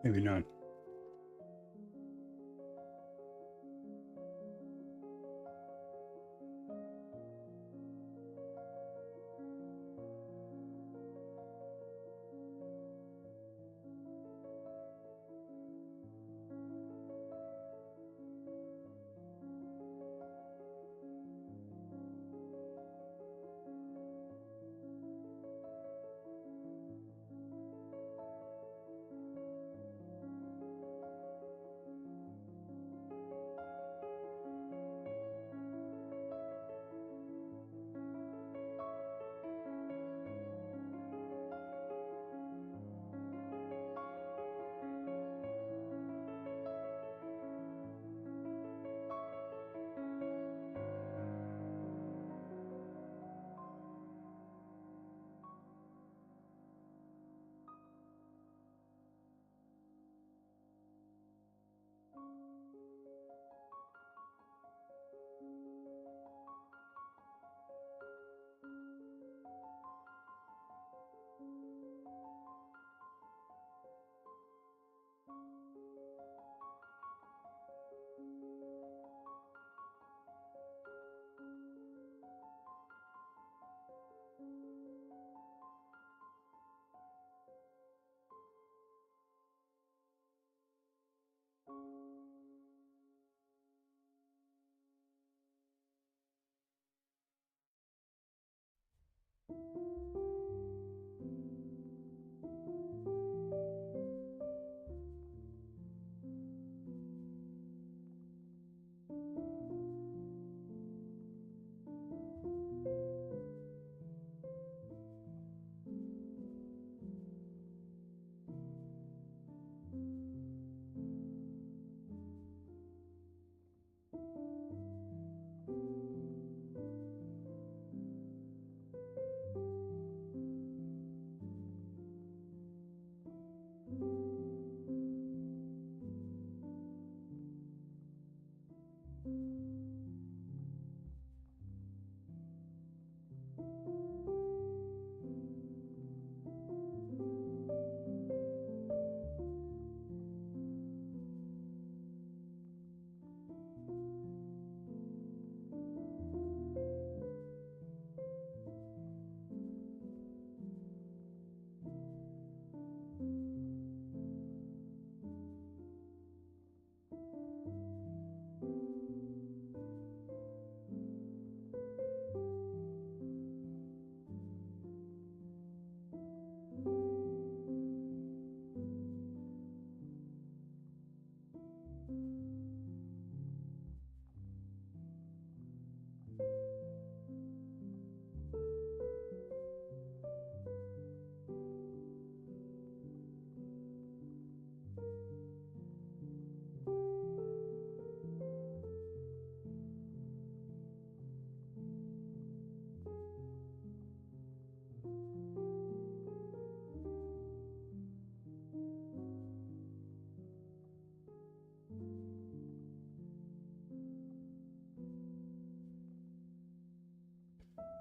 S1: Maybe not.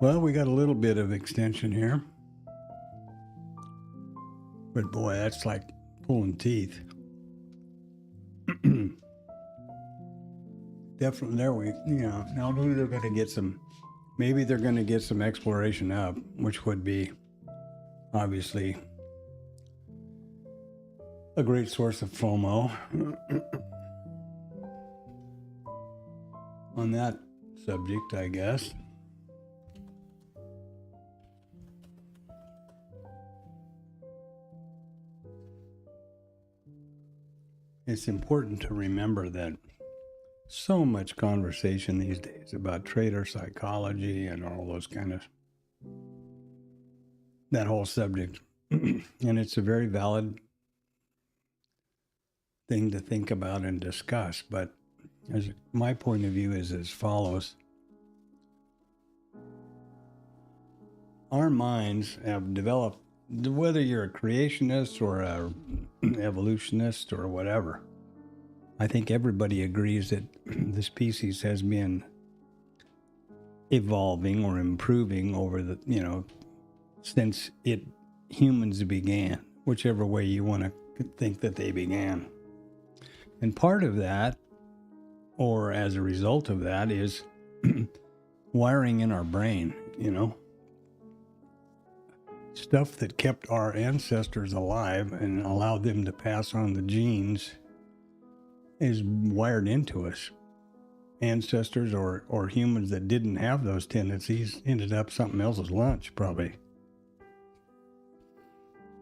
S1: Well, we got a little bit of extension here. But boy, that's like pulling teeth. Definitely there now they're going to get some, maybe they're going to get some exploration up, which would be obviously a great source of FOMO. On that subject, I guess. It's important to remember that so much conversation these days about trader psychology and all those kind of, that whole subject. And it's a very valid thing to think about and discuss. But as my point of view is as follows. Our minds have developed, whether you're a creationist or an evolutionist or whatever, I think everybody agrees that the species has been evolving or improving over the, since humans began, whichever way you want to think that they began. And part of that, or as a result of that, is wiring in our brain, stuff that kept our ancestors alive and allowed them to pass on the genes is wired into us. Ancestors or humans that didn't have those tendencies ended up something else's lunch, probably,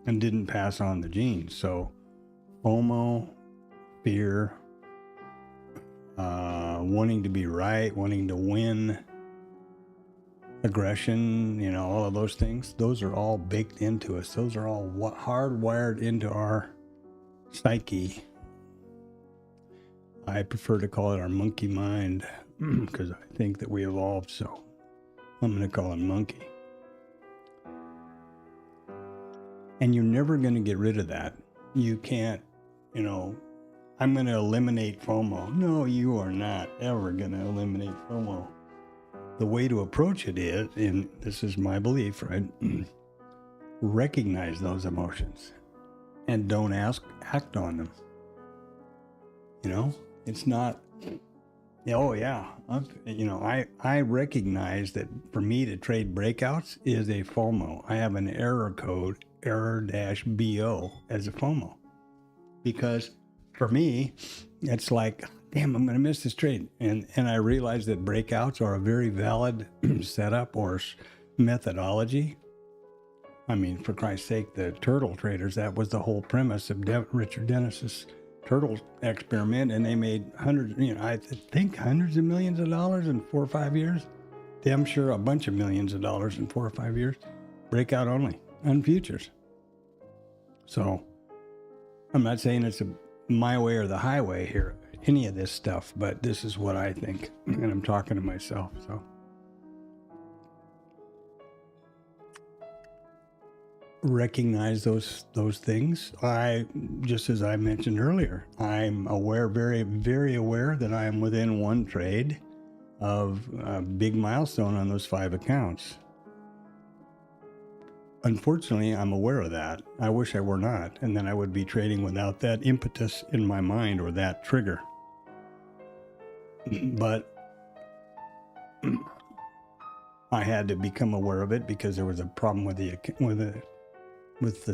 S1: and didn't pass on the genes. So FOMO, fear, wanting to be right, wanting to win, aggression, all of those things, those are all baked into us. Those are all hardwired into our psyche. I prefer to call it our monkey mind because I think that we evolved, so I'm going to call it monkey. And you're never going to get rid of that. You can't, I'm going to eliminate FOMO. No, you are not ever going to eliminate FOMO. The way to approach it is, and this is my belief, right? Recognize those emotions and don't act on them. It's not, oh yeah, I recognize that for me to trade breakouts is a FOMO. I have an error code, error-BO as a FOMO. Because for me, it's like, damn, I'm going to miss this trade. And I realize that breakouts are a very valid setup or methodology. I mean, for Christ's sake, the turtle traders, that was the whole premise of Richard Dennis's turtle experiment, and they made hundreds, I think hundreds of millions of dollars in 4 or 5 years. Damn sure a bunch of millions of dollars in 4 or 5 years. Breakout only on futures. So I'm not saying it's my way or the highway here, any of this stuff, but this is what I think, and I'm talking to myself. So recognize those things. Just as I mentioned earlier, I'm aware, very, very aware that I am within one trade of a big milestone on those 5 accounts. Unfortunately, I'm aware of that. I wish I were not, and then I would be trading without that impetus in my mind or that trigger. But I had to become aware of it because there was a problem with the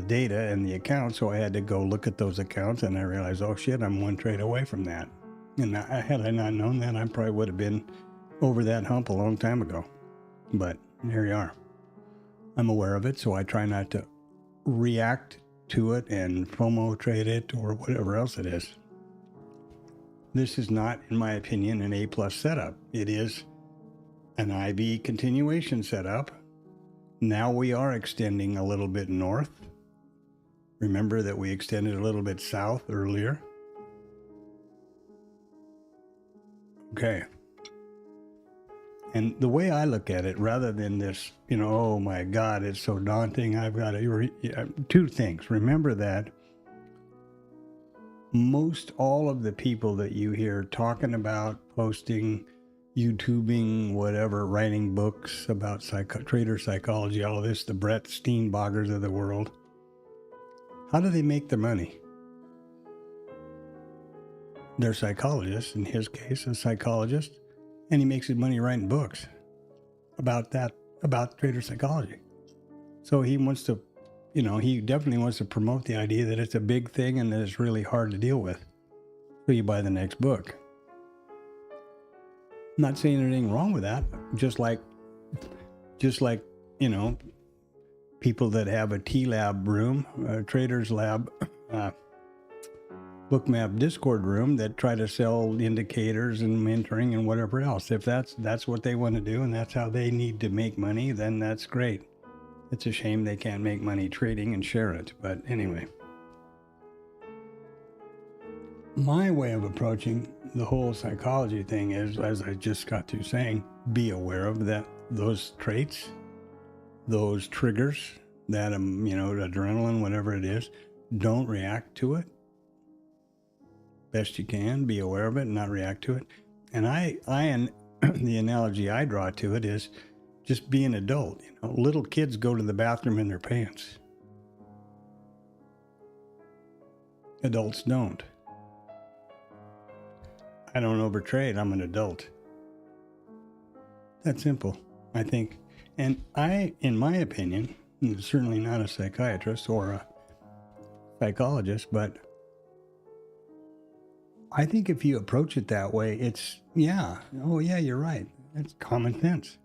S1: data and the account, so I had to go look at those accounts, and I realized, oh shit, I'm one trade away from that. And had I not known that, I probably would have been over that hump a long time ago. But here you are. I'm aware of it, so I try not to react to it and FOMO trade it or whatever else it is. This is not, in my opinion, an A+ setup. It is an IB continuation setup. Now we are extending a little bit north. Remember that we extended a little bit south earlier. Okay. And the way I look at it, rather than this, oh my God, it's so daunting, I've got to, two things. Remember that most all of the people that you hear talking about, posting, YouTubing, whatever, writing books about trader psychology, all of this, the Brett Steenbogers of the world, how do they make their money? They're psychologists, in his case, a psychologist, and he makes his money writing books about trader psychology. So he wants to, he definitely wants to promote the idea that it's a big thing and that it's really hard to deal with. So you buy the next book. I'm not saying anything wrong with that. Just like, people that have a TLab room, a trader's lab, bookmap Discord room that try to sell indicators and mentoring and whatever else. If that's what they want to do and that's how they need to make money, then that's great. It's a shame they can't make money trading and share it. But anyway, my way of approaching the whole psychology thing is, as I just got to saying, be aware of those traits, those triggers, that adrenaline, whatever it is. Don't react to it. Best you can, be aware of it and not react to it. And the analogy I draw to it is just be an adult. Little kids go to the bathroom in their pants. Adults don't. I don't overtrade. I'm an adult. That's simple, I think. And in my opinion, certainly not a psychiatrist or a psychologist, but I think if you approach it that way, it's, you're right. It's common sense.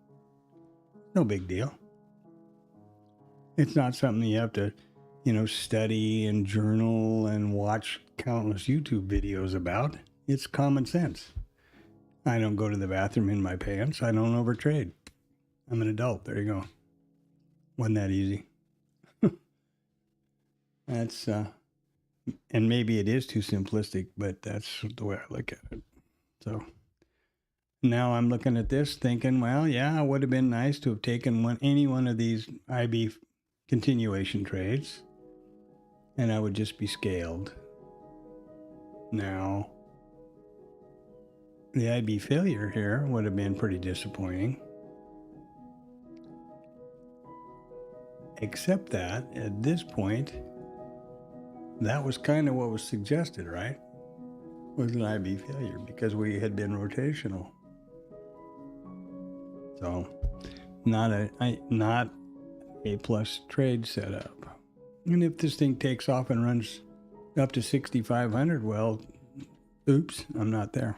S1: No big deal. It's not something you have to, study and journal and watch countless YouTube videos about. It's common sense. I don't go to the bathroom in my pants. I don't overtrade. I'm an adult. There you go. Wasn't that easy? That's, and maybe it is too simplistic, but that's the way I look at it. So now I'm looking at this thinking, well, yeah, it would have been nice to have taken any one of these IB continuation trades, and I would just be scaled. Now, the IB failure here would have been pretty disappointing. Except that at this point, that was kind of what was suggested, right? Was an IB failure because we had been rotational. So, not a plus trade setup. And if this thing takes off and runs up to 6,500, well, oops, I'm not there.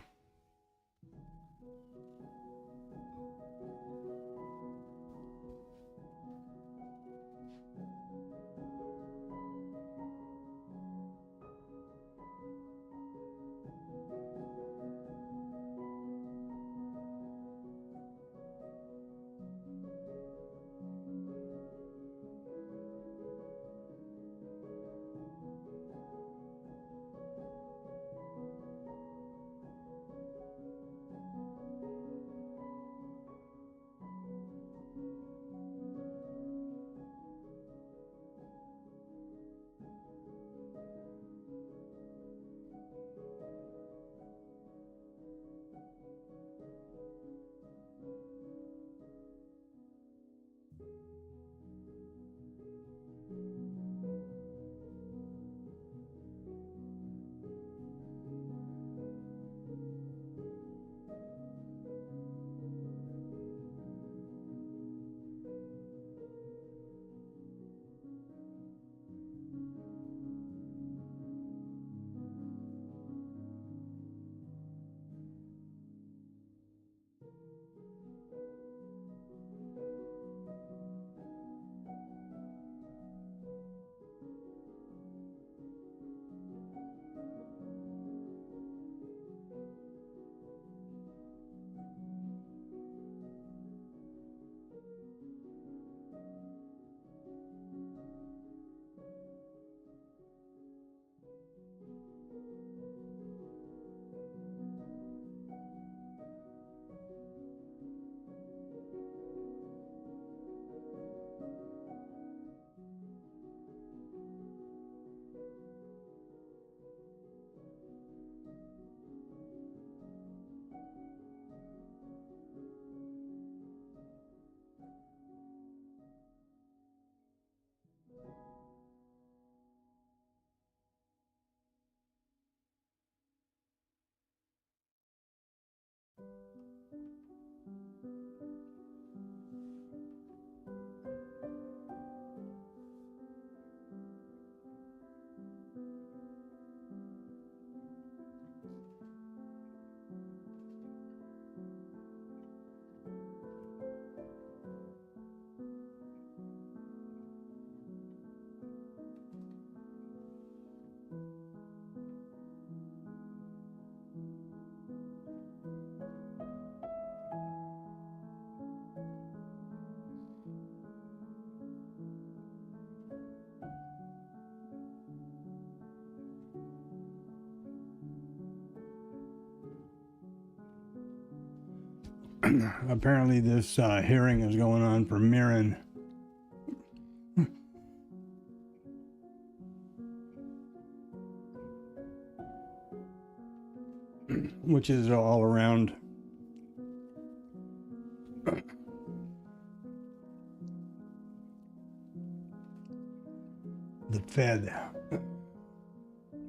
S1: apparently this hearing is going on for Mirren. Which is all around the Fed.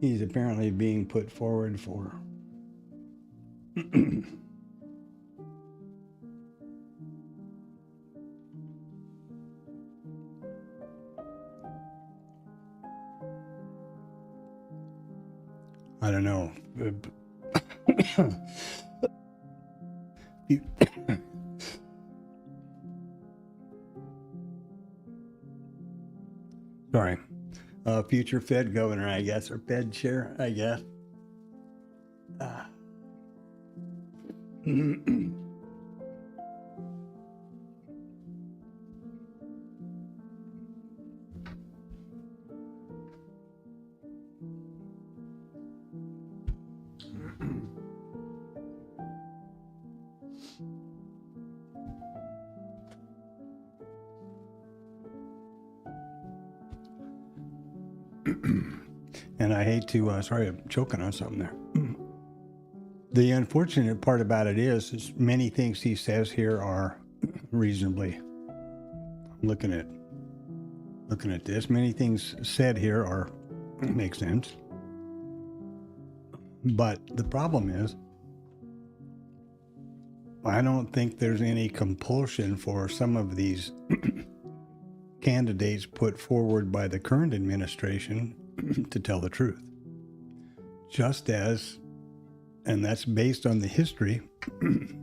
S1: He's apparently being put forward for I don't know. Sorry. Future Fed governor, I guess, or Fed chair, I guess. And I hate to, sorry, I'm choking on something there. The unfortunate part about it is many things he says here are reasonably, looking at this, many things said here are, make sense. But the problem is, I don't think there's any compulsion for some of these candidates put forward by the current administration to tell the truth. Just as, and that's based on the history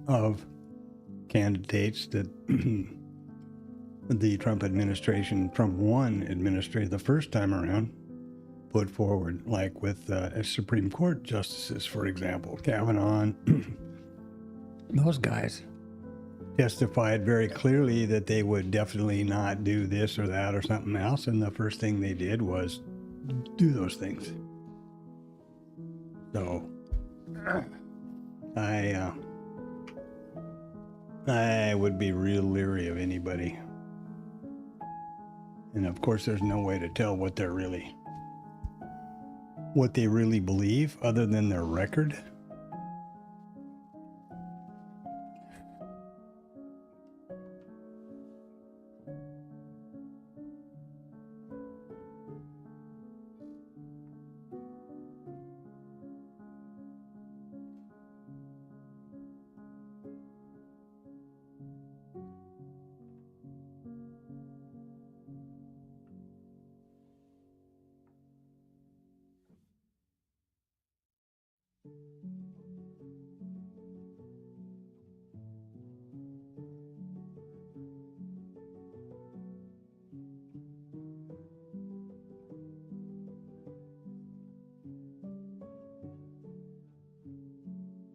S1: of candidates that the Trump administration, Trump 1 administration, the first time around, put forward, like with Supreme Court justices, for example, Kavanaugh. Those guys testified very clearly that they would definitely not do this or that or something else, and the first thing they did was do those things. So I would be real leery of anybody, and of course there's no way to tell what they really believe other than their record.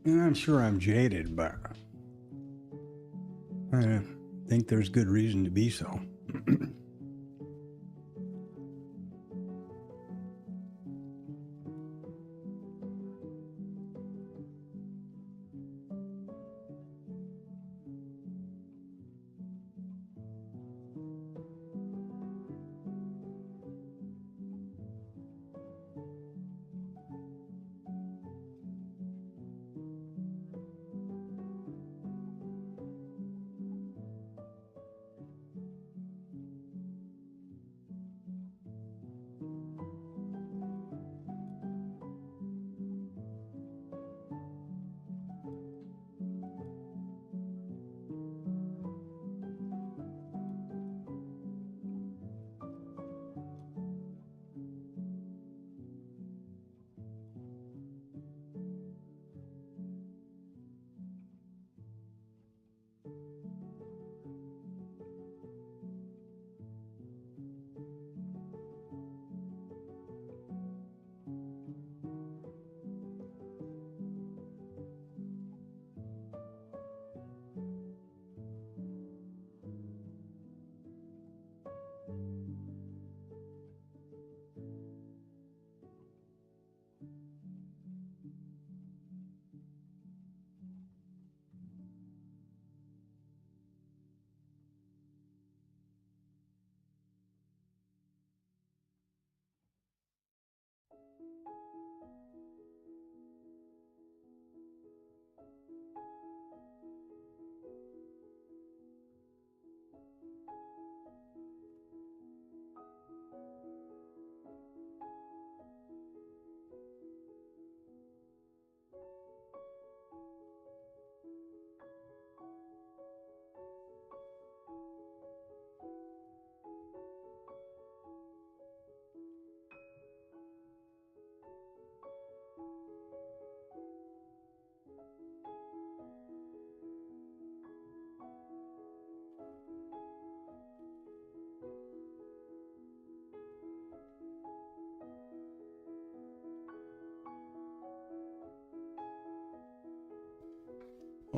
S1: And I'm sure I'm jaded, but I think there's good reason to be so.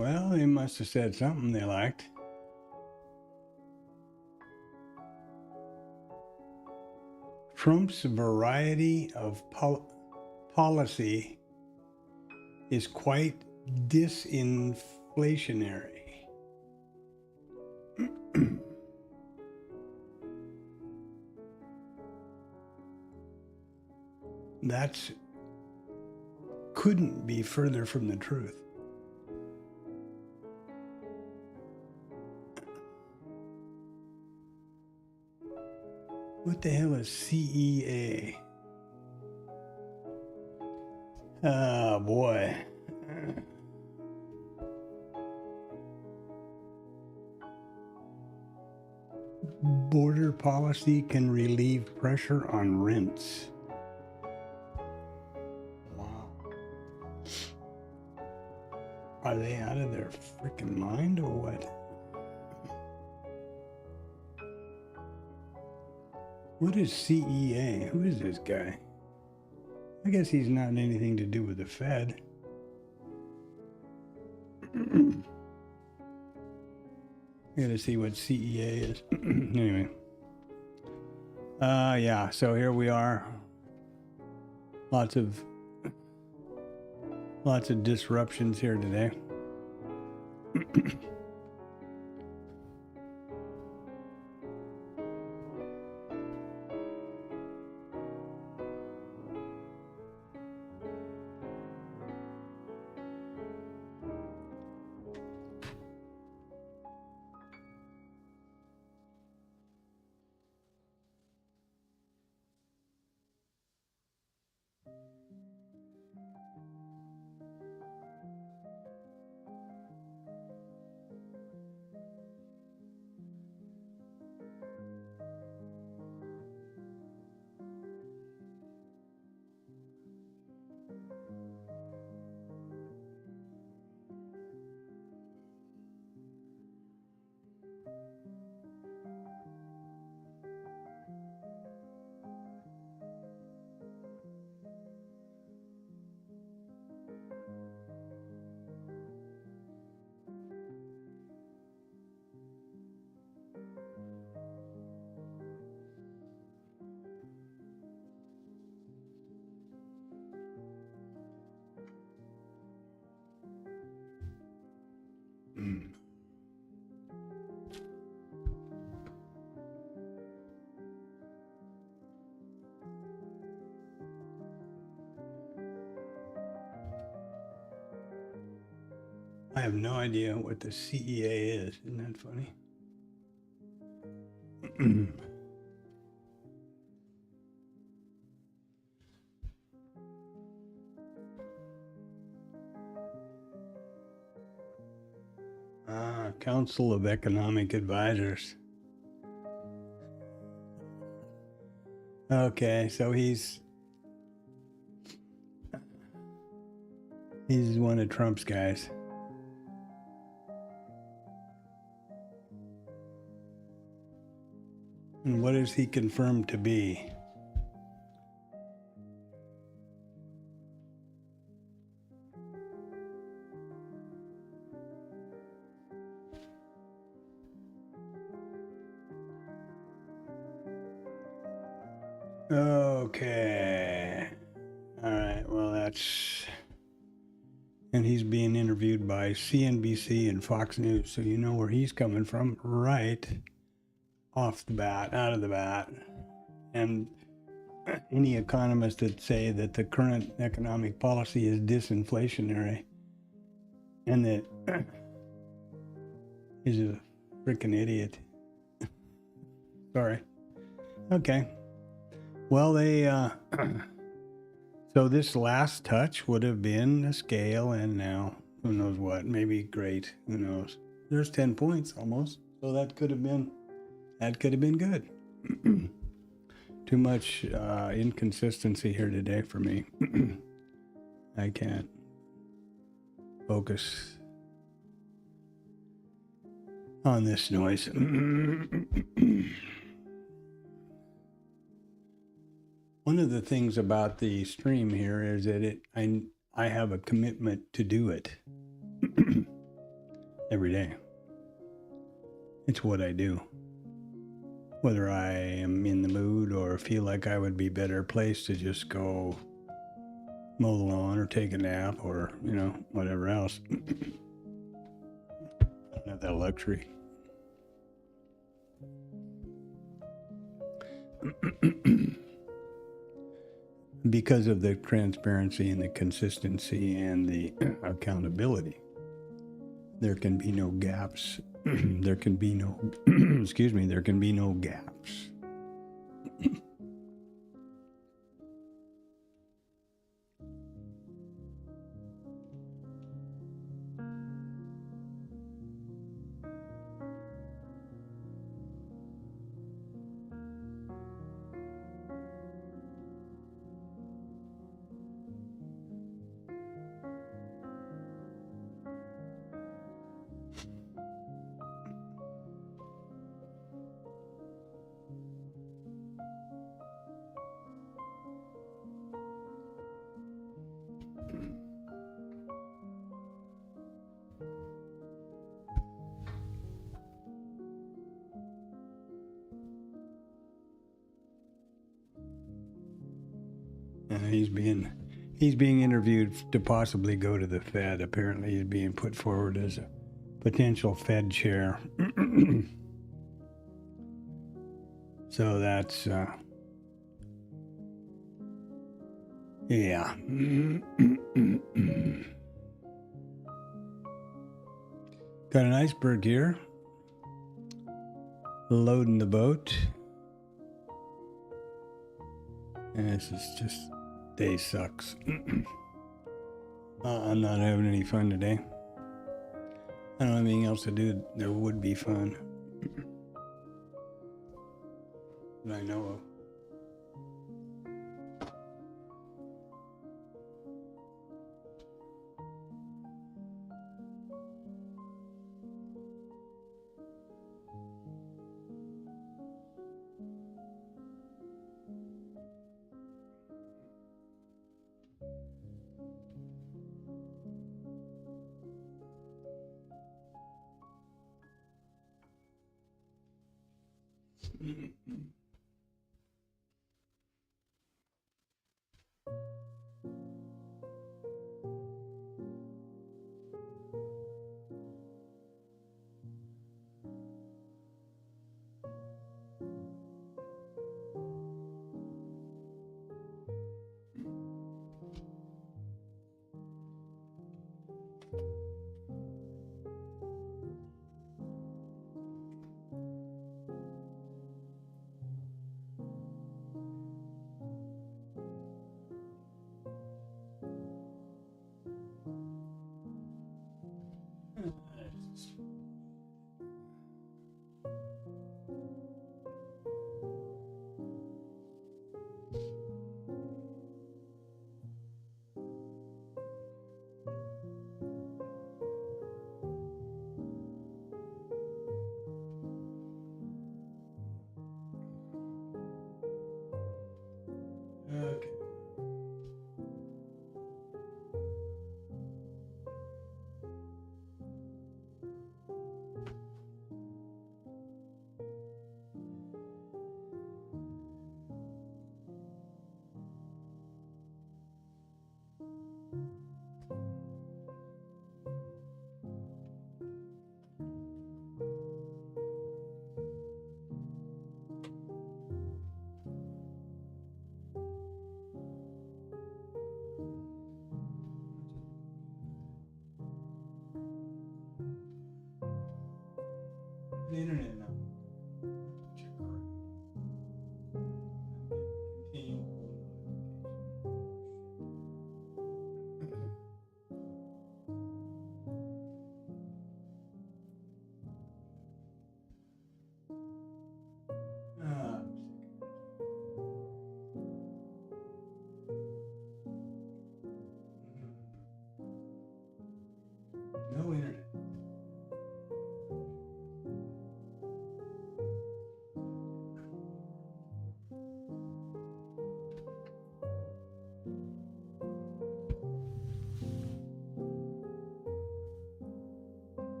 S1: Well, they must have said something they liked. Trump's variety of policy is quite disinflationary. That's couldn't be further from the truth. What the hell is CEA? Oh boy. Border policy can relieve pressure on rents. Wow. Are they out of their freaking mind or what? What is CEA? Who is this guy? I guess he's not anything to do with the Fed. I gotta see what CEA is. Anyway. Yeah, so here we are. Lots of disruptions here today. I have no idea what the CEA is. Isn't that funny? Council of Economic Advisors. Okay, so he's one of Trump's guys. And what is he confirmed to be? Okay. All right. Well, that's... And he's being interviewed by CNBC and Fox News, so you know where he's coming from right off the bat, out of the bat. And any economists that say that the current economic policy is disinflationary and that is a freaking idiot. Sorry. Okay. Well, they, so this last touch would have been a scale, and now who knows what, maybe great, who knows. There's 10 points almost, so that could have been good. Too much inconsistency here today for me. I can't focus on this noise. One of the things about the stream here is that I have a commitment to do it. every day. It's what I do. Whether I am in the mood or feel like I would be better placed to just go mow the lawn or take a nap or, whatever else. I don't have that luxury. Because of the transparency and the consistency and the accountability, there can be no gaps. There can be no, there can be no gaps. He's being interviewed to possibly go to the Fed. Apparently, he's being put forward as a potential Fed chair. So that's yeah. Got an iceberg here. Loading the boat. And this is just, day sucks. I'm not having any fun today. I don't have anything else to do that would be fun. That I know of. Okay. The internet now. No internet.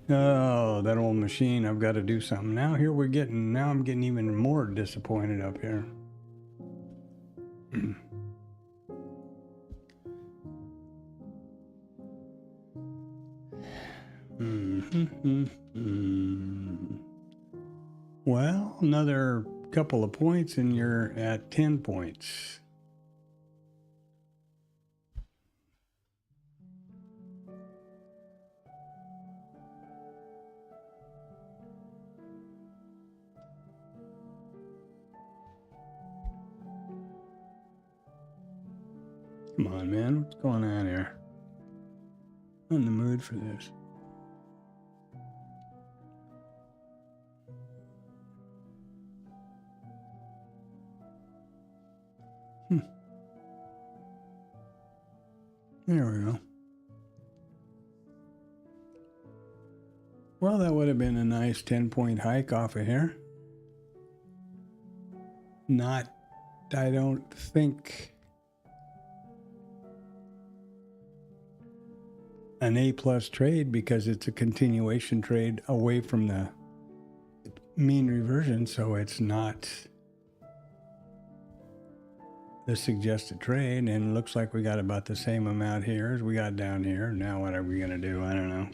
S1: Oh, that old machine. I've got to do something. Now I'm getting even more disappointed up here. Well, another couple of points and you're at 10 points. Come on, man. What's going on here? I'm in the mood for this. There we go. Well, that would have been a nice 10-point hike off of here. I don't think an A+ trade, because it's a continuation trade away from the mean reversion, so it's not the suggested trade. And it looks like we got about the same amount here as we got down here. Now what are we going to do? I don't know.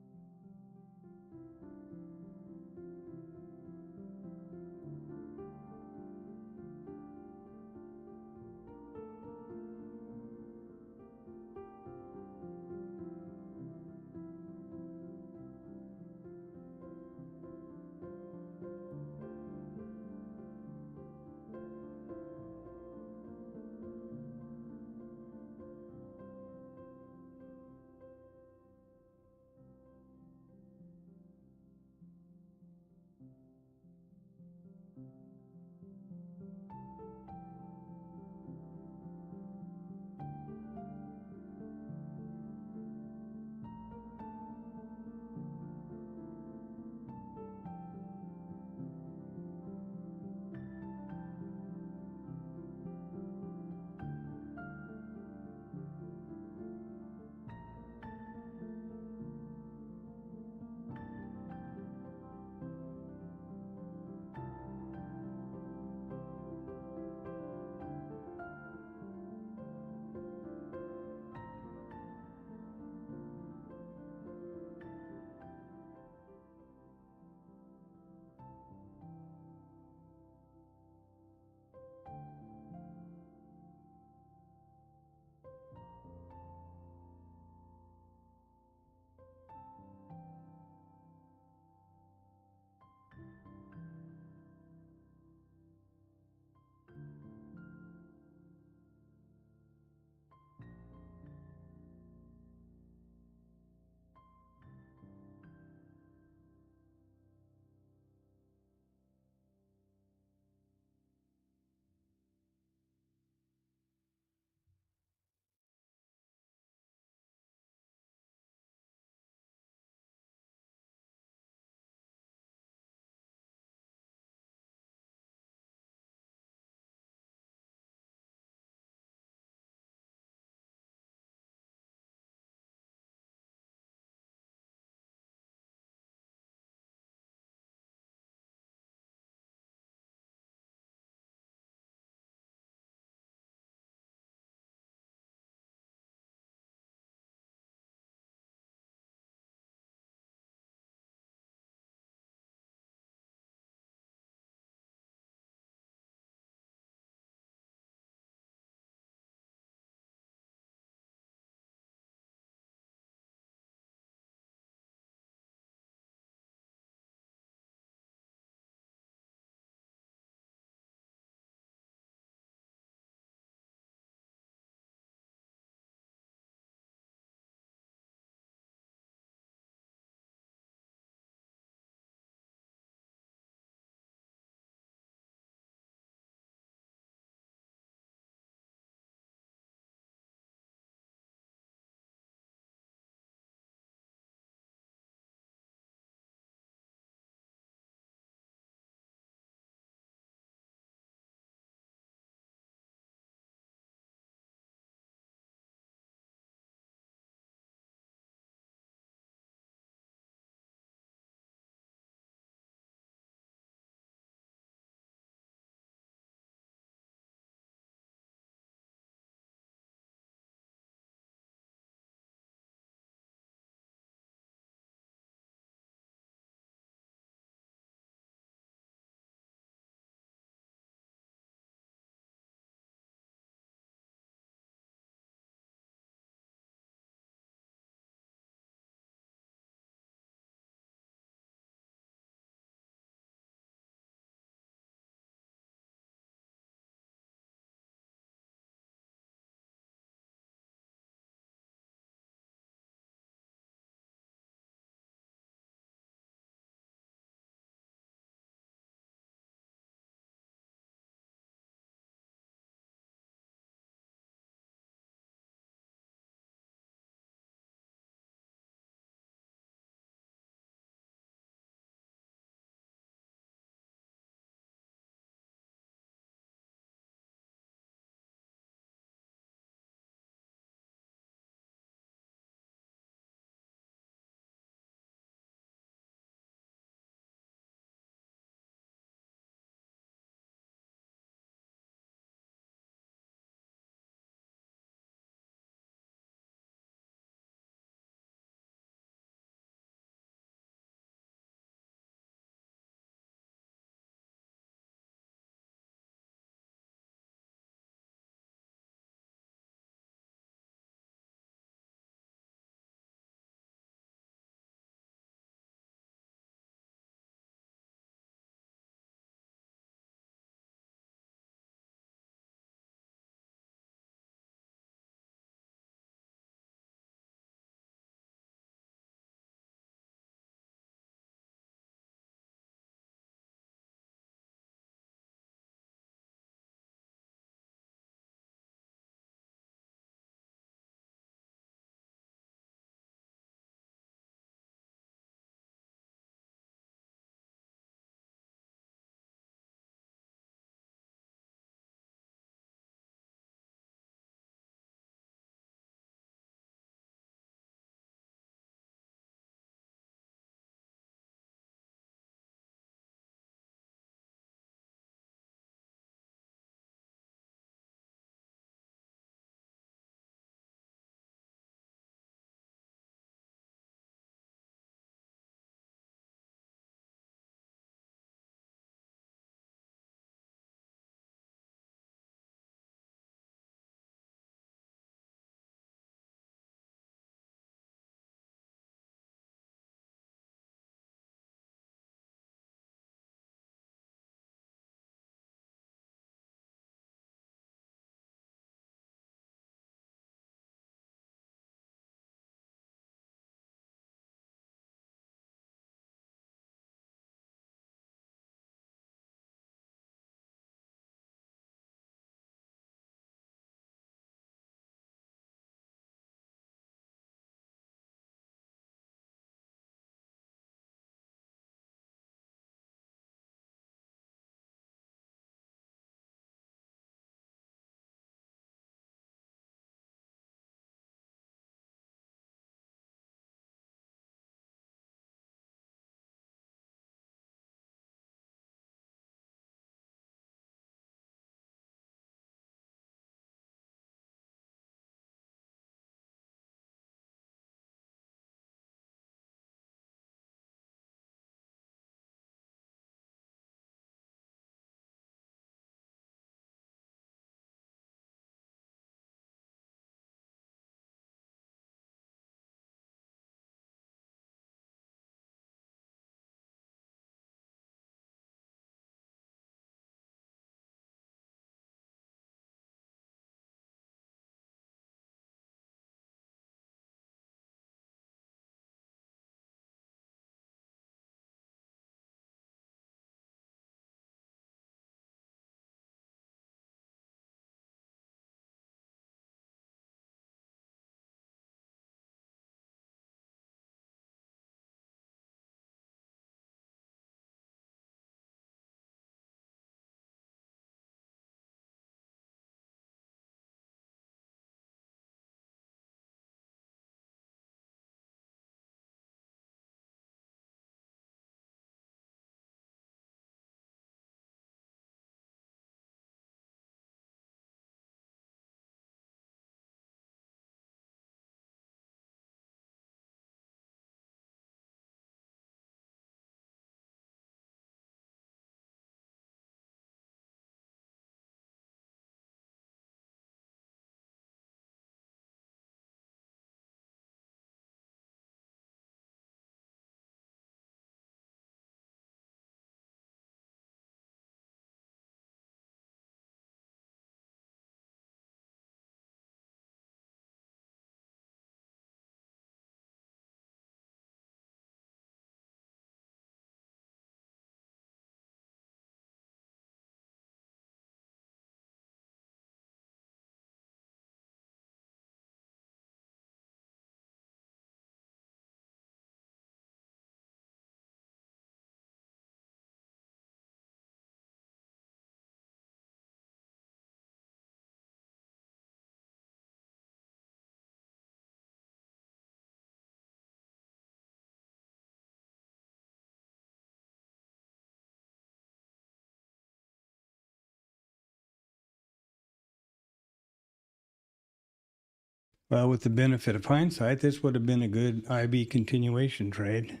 S1: Well, with the benefit of hindsight, this would have been a good IB continuation trade,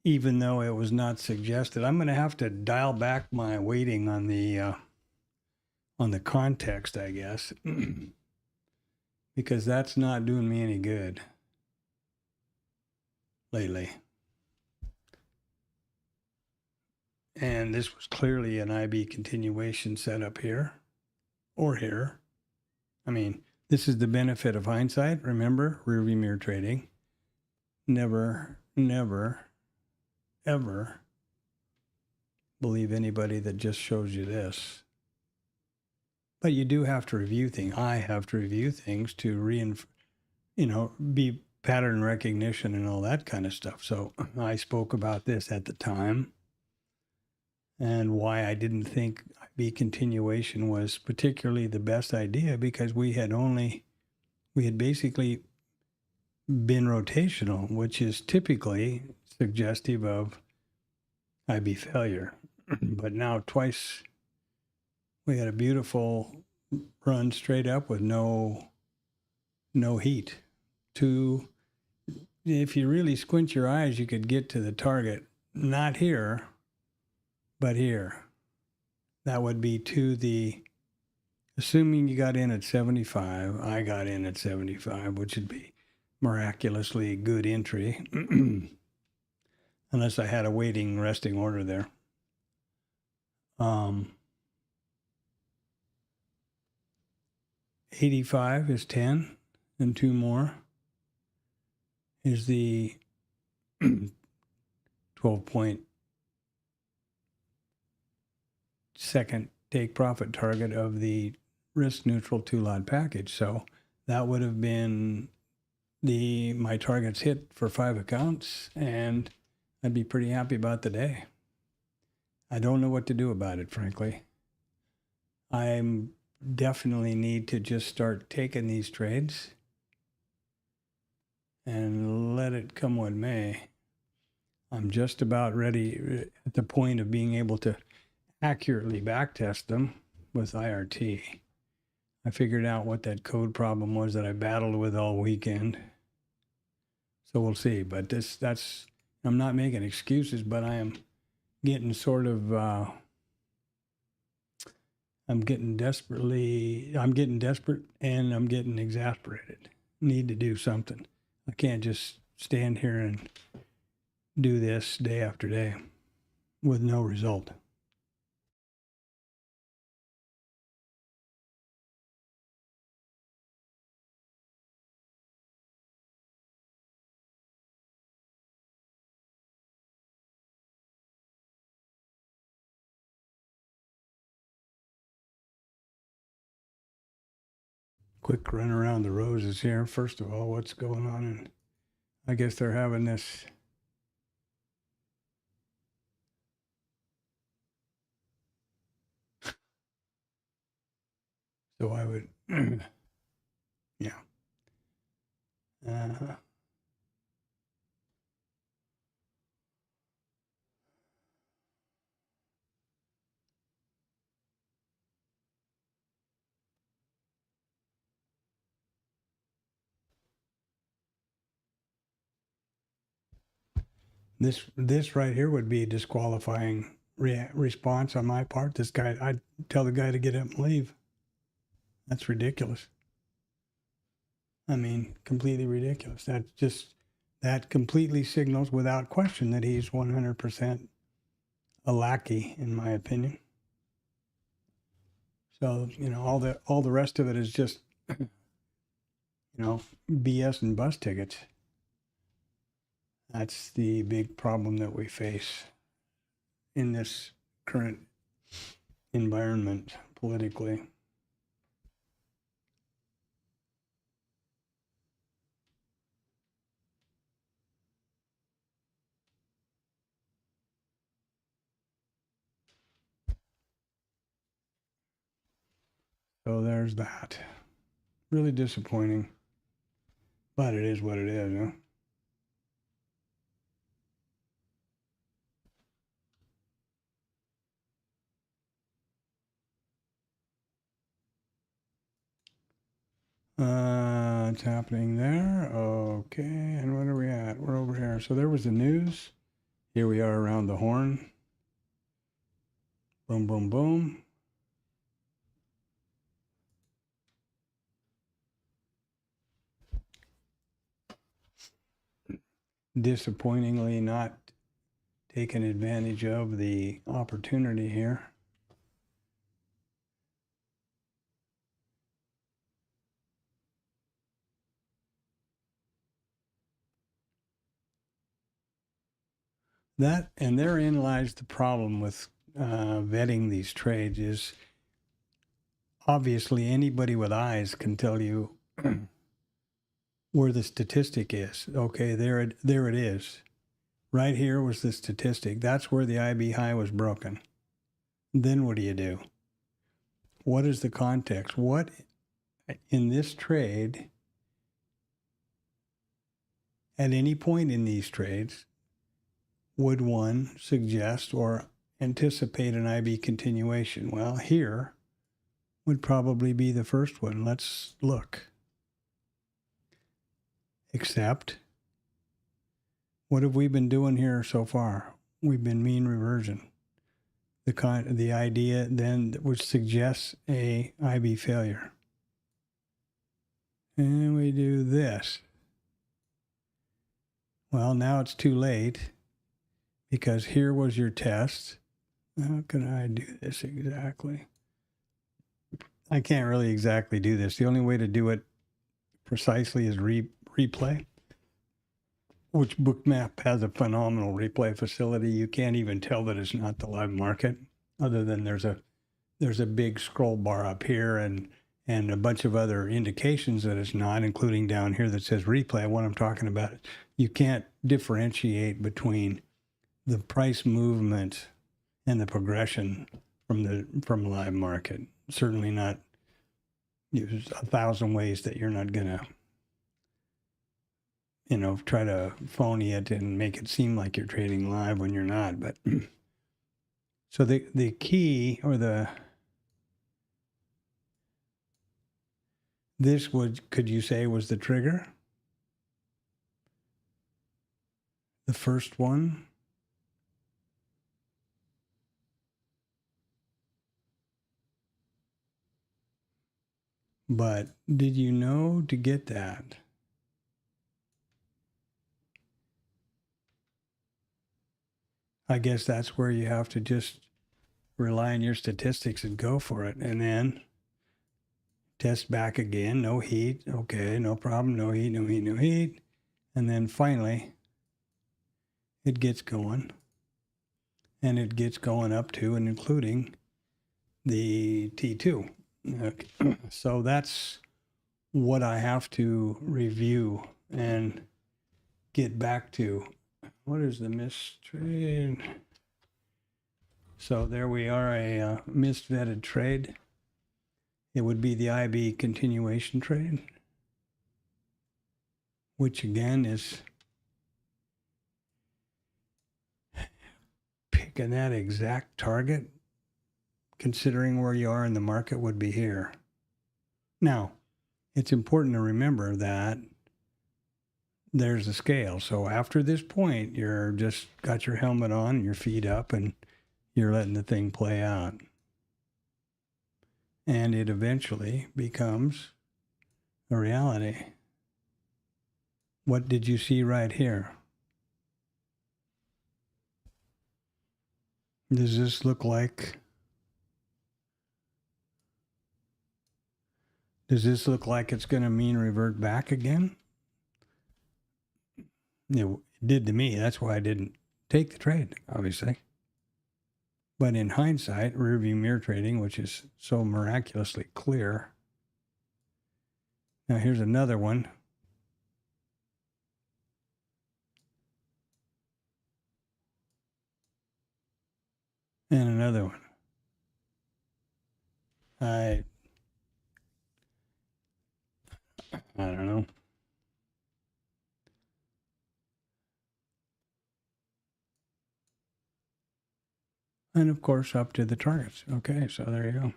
S1: even though it was not suggested. I'm going to have to dial back my weighting on the context, I guess, because that's not doing me any good lately. And this was clearly an IB continuation setup here or here. I mean, this is the benefit of hindsight. Remember, rearview mirror trading. Never, never, ever believe anybody that just shows you this. But you do have to review things. I have to review things to be pattern recognition and all that kind of stuff. So I spoke about this at the time and why I didn't think IB continuation was particularly the best idea, because we had basically been rotational, which is typically suggestive of IB failure. But now twice we had a beautiful run straight up with no heat. If you really squint your eyes, you could get to the target, not here, but here. That would be assuming you got in at 75, I got in at 75, which would be miraculously good entry, unless I had a waiting resting order there. 85 is 10, and 2 more is the 12-point second take profit target of the risk neutral 2-lot package. So that would have been my targets hit for 5 accounts, and I'd be pretty happy about the day. I don't know what to do about it, frankly. I definitely need to just start taking these trades and let it come what may. I'm just about ready at the point of being able to accurately backtest them with IRT. I figured out what that code problem was that I battled with all weekend. So we'll see. But I'm not making excuses, but I am getting I'm getting desperate and I'm getting exasperated. Need to do something. I can't just stand here and do this day after day with no result. Quick run around the roses here. First of all, what's going on? And I guess they're having this so I would yeah. This right here would be a disqualifying response on my part. This guy, I'd tell the guy to get up and leave. That's ridiculous. I mean, completely ridiculous. That completely signals without question that he's 100% a lackey, in my opinion. So, all the rest of it is just, BS and bus tickets. That's the big problem that we face in this current environment politically. So there's that. Really disappointing, but it is what it is, huh? what's happening there. Okay, and what are we at? We're over here. So there was the news. Here we are around the horn. Boom, boom, boom. Disappointingly not taking advantage of the opportunity here. That, and therein lies the problem with vetting these trades is obviously anybody with eyes can tell you where the statistic is. Okay, there it is. Right here was the statistic. That's where the IB high was broken. Then what do? What is the context? What in this trade, at any point in these trades, would one suggest or anticipate an IB continuation? Well, here would probably be the first one. Let's look. Except, what have we been doing here so far? We've been mean reversion. The idea then which suggests a IB failure. And we do this. Well, now it's too late because here was your test. How can I do this exactly? I can't really exactly do this. The only way to do it precisely is replay, which Bookmap has a phenomenal replay facility. You can't even tell that it's not the live market, other than there's a big scroll bar up here and a bunch of other indications that it's not, including down here that says replay. What I'm talking about, you can't differentiate between the price movement and the progression from live market. Certainly not. There's 1,000 ways that you're not gonna, try to phony it and make it seem like you're trading live when you're not. But so the key or this could you say was the trigger? The first one? But did you know to get that? I guess that's where you have to just rely on your statistics and go for it. And then test back again, no heat. Okay, no problem, no heat, no heat, no heat. And then finally, it gets going. And it gets going up to and including the T2. Okay. So that's what I have to review and get back to. What is the missed trade? So there we are, a misvetted trade. It would be the IB continuation trade, which again is picking that exact target, considering where you are in the market would be here. Now, it's important to remember that there's a scale. So after this point, you're just got your helmet on, your feet up, and you're letting the thing play out. And it eventually becomes a reality. What did you see right here? Does this look like it's going to mean revert back again? It did to me. That's why I didn't take the trade, obviously. But in hindsight, rearview mirror trading, which is so miraculously clear. Now here's another one. And another one. I don't know. And of course, up to the targets. Okay, so there you go.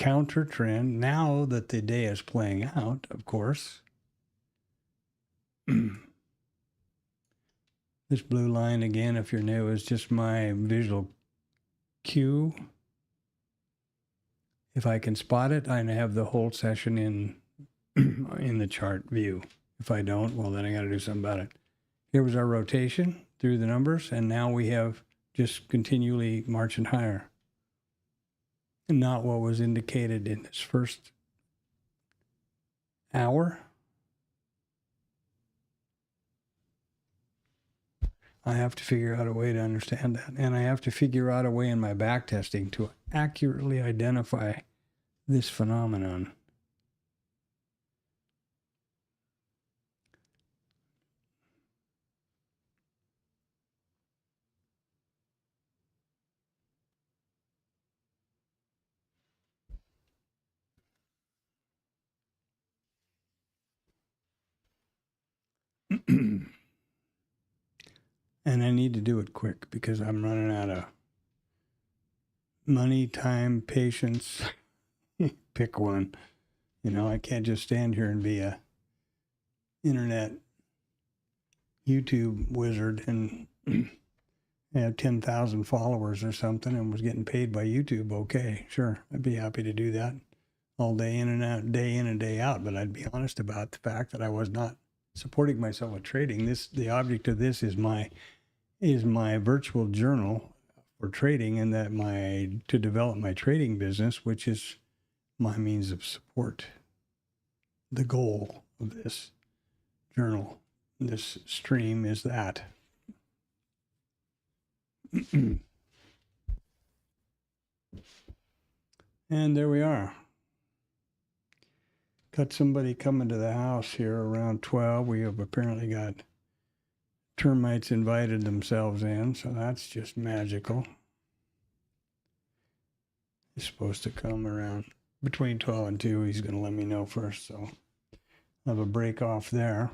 S1: counter trend now that the day is playing out, of course. This blue line again, if you're new, is just my visual cue. If I can spot it, I have the whole session in the chart view. If I don't, well, then I got to do something about it. Here was our rotation through the numbers, and now we have just continually marching higher. And not what was indicated in this first hour. I have to figure out a way to understand that. And I have to figure out a way in my back testing to accurately identify this phenomenon. And I need to do it quick because I'm running out of money, time, patience. Pick one. You know, I can't just stand here and be a internet YouTube wizard and have 10,000 followers or something and was getting paid by YouTube. Okay, sure. I'd be happy to do that all day in and out, day in and day out. But I'd be honest about the fact that I was not supporting myself with trading. The object of this is my virtual journal for trading, and that to develop my trading business, which is my means of support. The goal of this journal, this stream, is that. And there we are. Got somebody coming to the house here around 12. We have apparently got termites invited themselves in, so that's just magical. He's supposed to come around between 12 and 2. He's going to let me know first, so I'll have a break off there.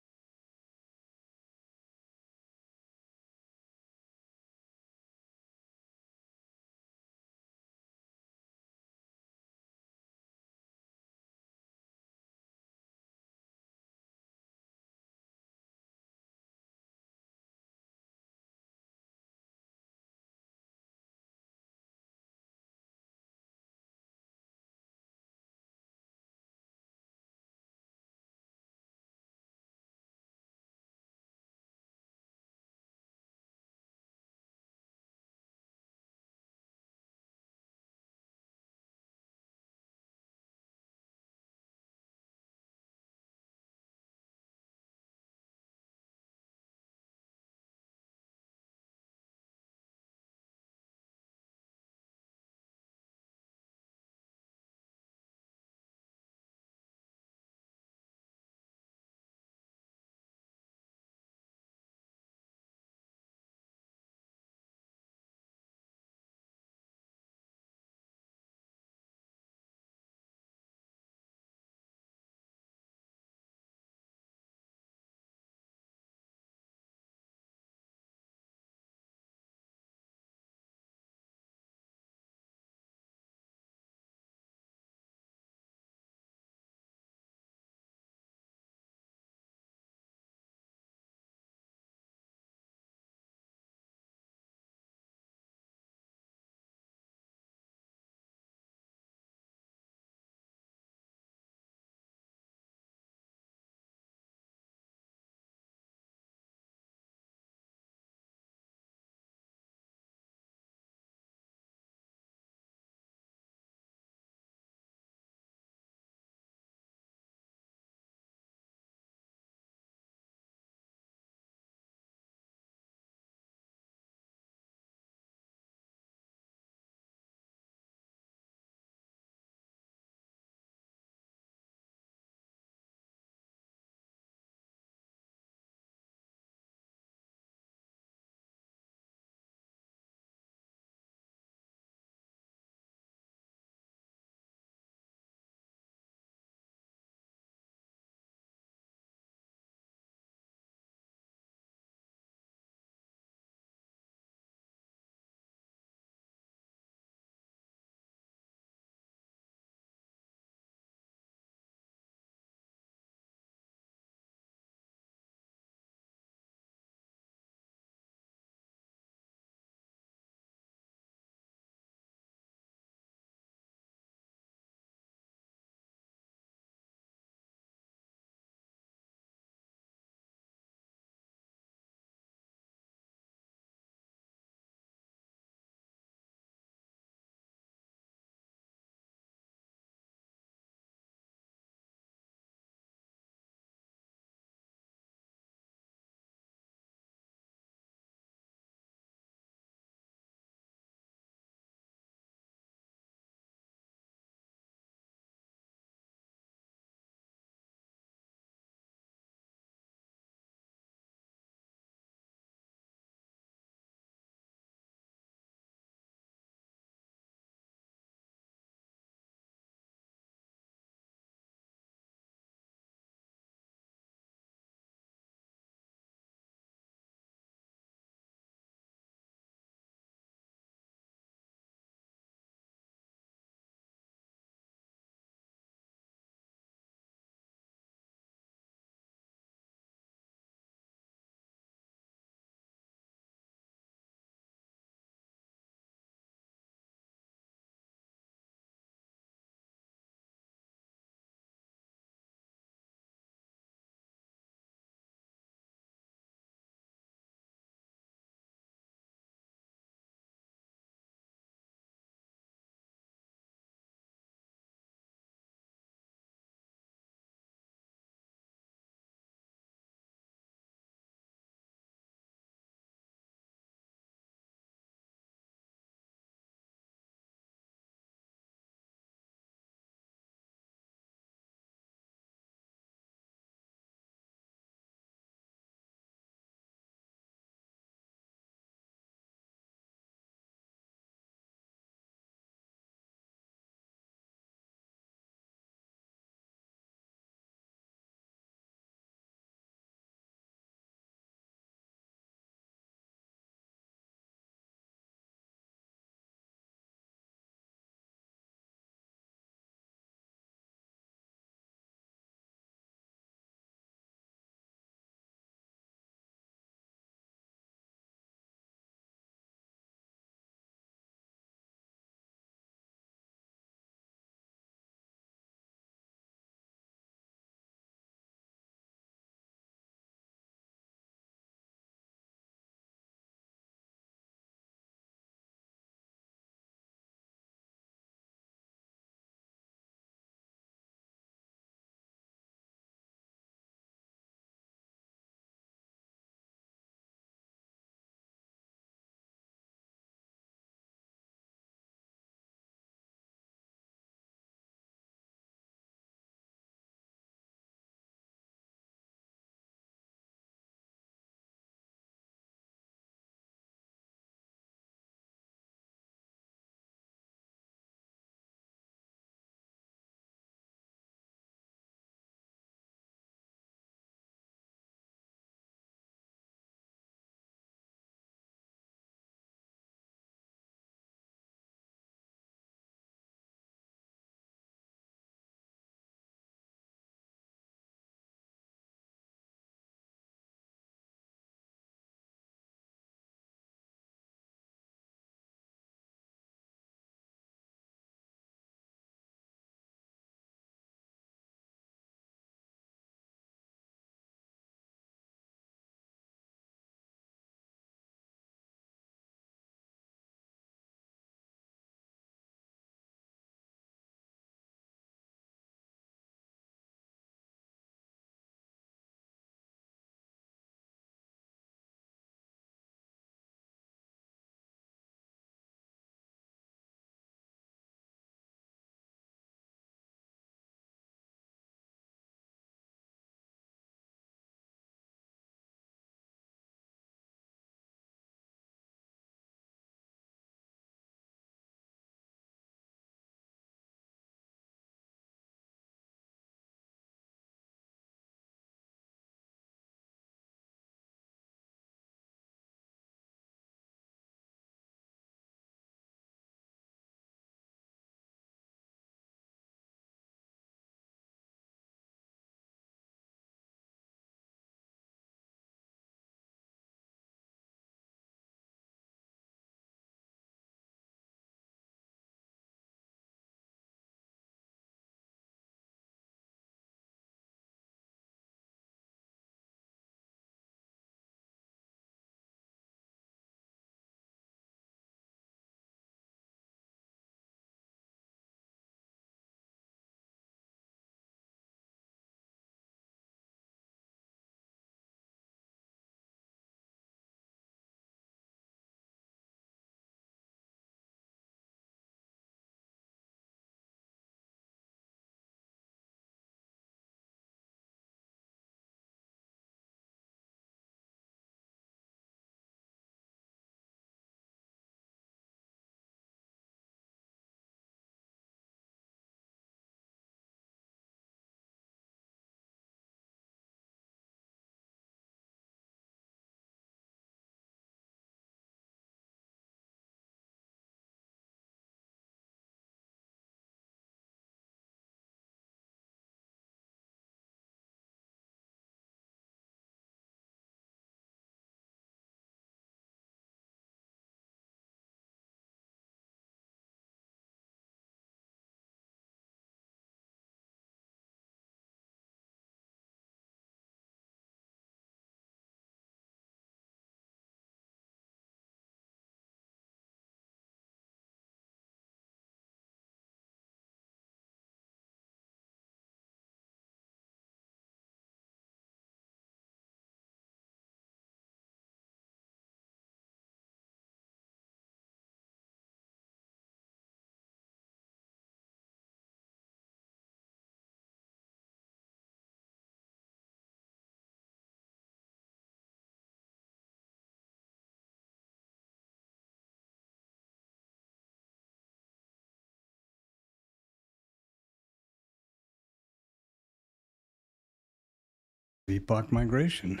S1: VPOC migration.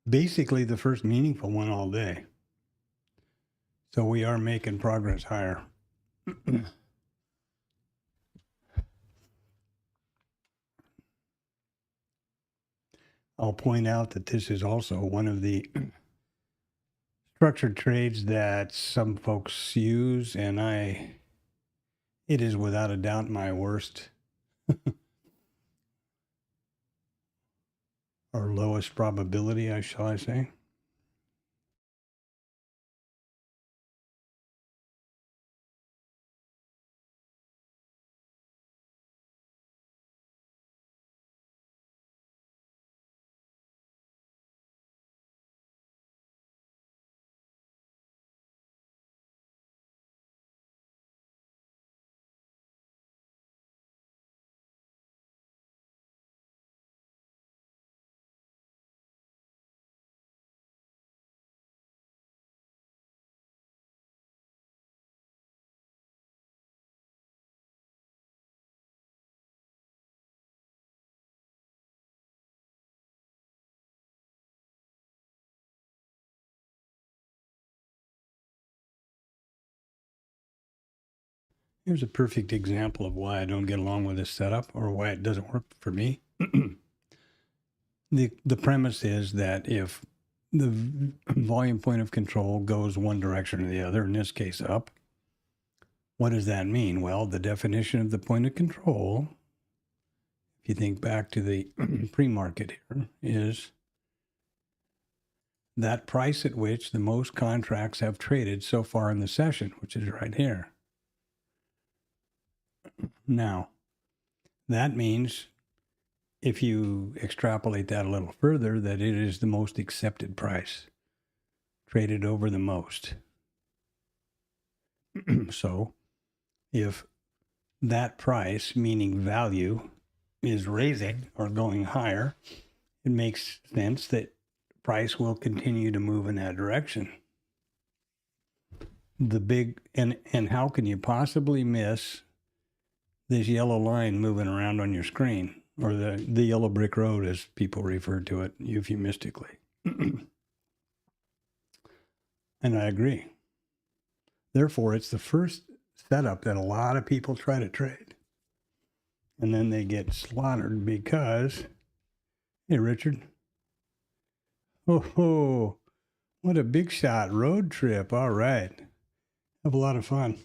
S1: Basically the first meaningful one all day. So we are making progress higher. I'll point out that this is also one of the structured trades that some folks use, and it is without a doubt my worst or lowest probability, shall I say. Here's a perfect example of why I don't get along with this setup, or why it doesn't work for me. The premise is that if the volume point of control goes one direction or the other, in this case up, what does that mean? Well, the definition of the point of control, if you think back to the pre-market here, is that price at which the most contracts have traded so far in the session, which is right here. Now, that means, if you extrapolate that a little further, that it is the most accepted price, traded over the most. So, if that price, meaning value, is raising or going higher, it makes sense that price will continue to move in that direction. The big, and how can you possibly miss this yellow line moving around on your screen, or the yellow brick road, as people refer to it euphemistically? And I agree. Therefore, it's the first setup that a lot of people try to trade. And then they get slaughtered because, hey, Richard. Oh, what a big shot road trip. All right. Have a lot of fun.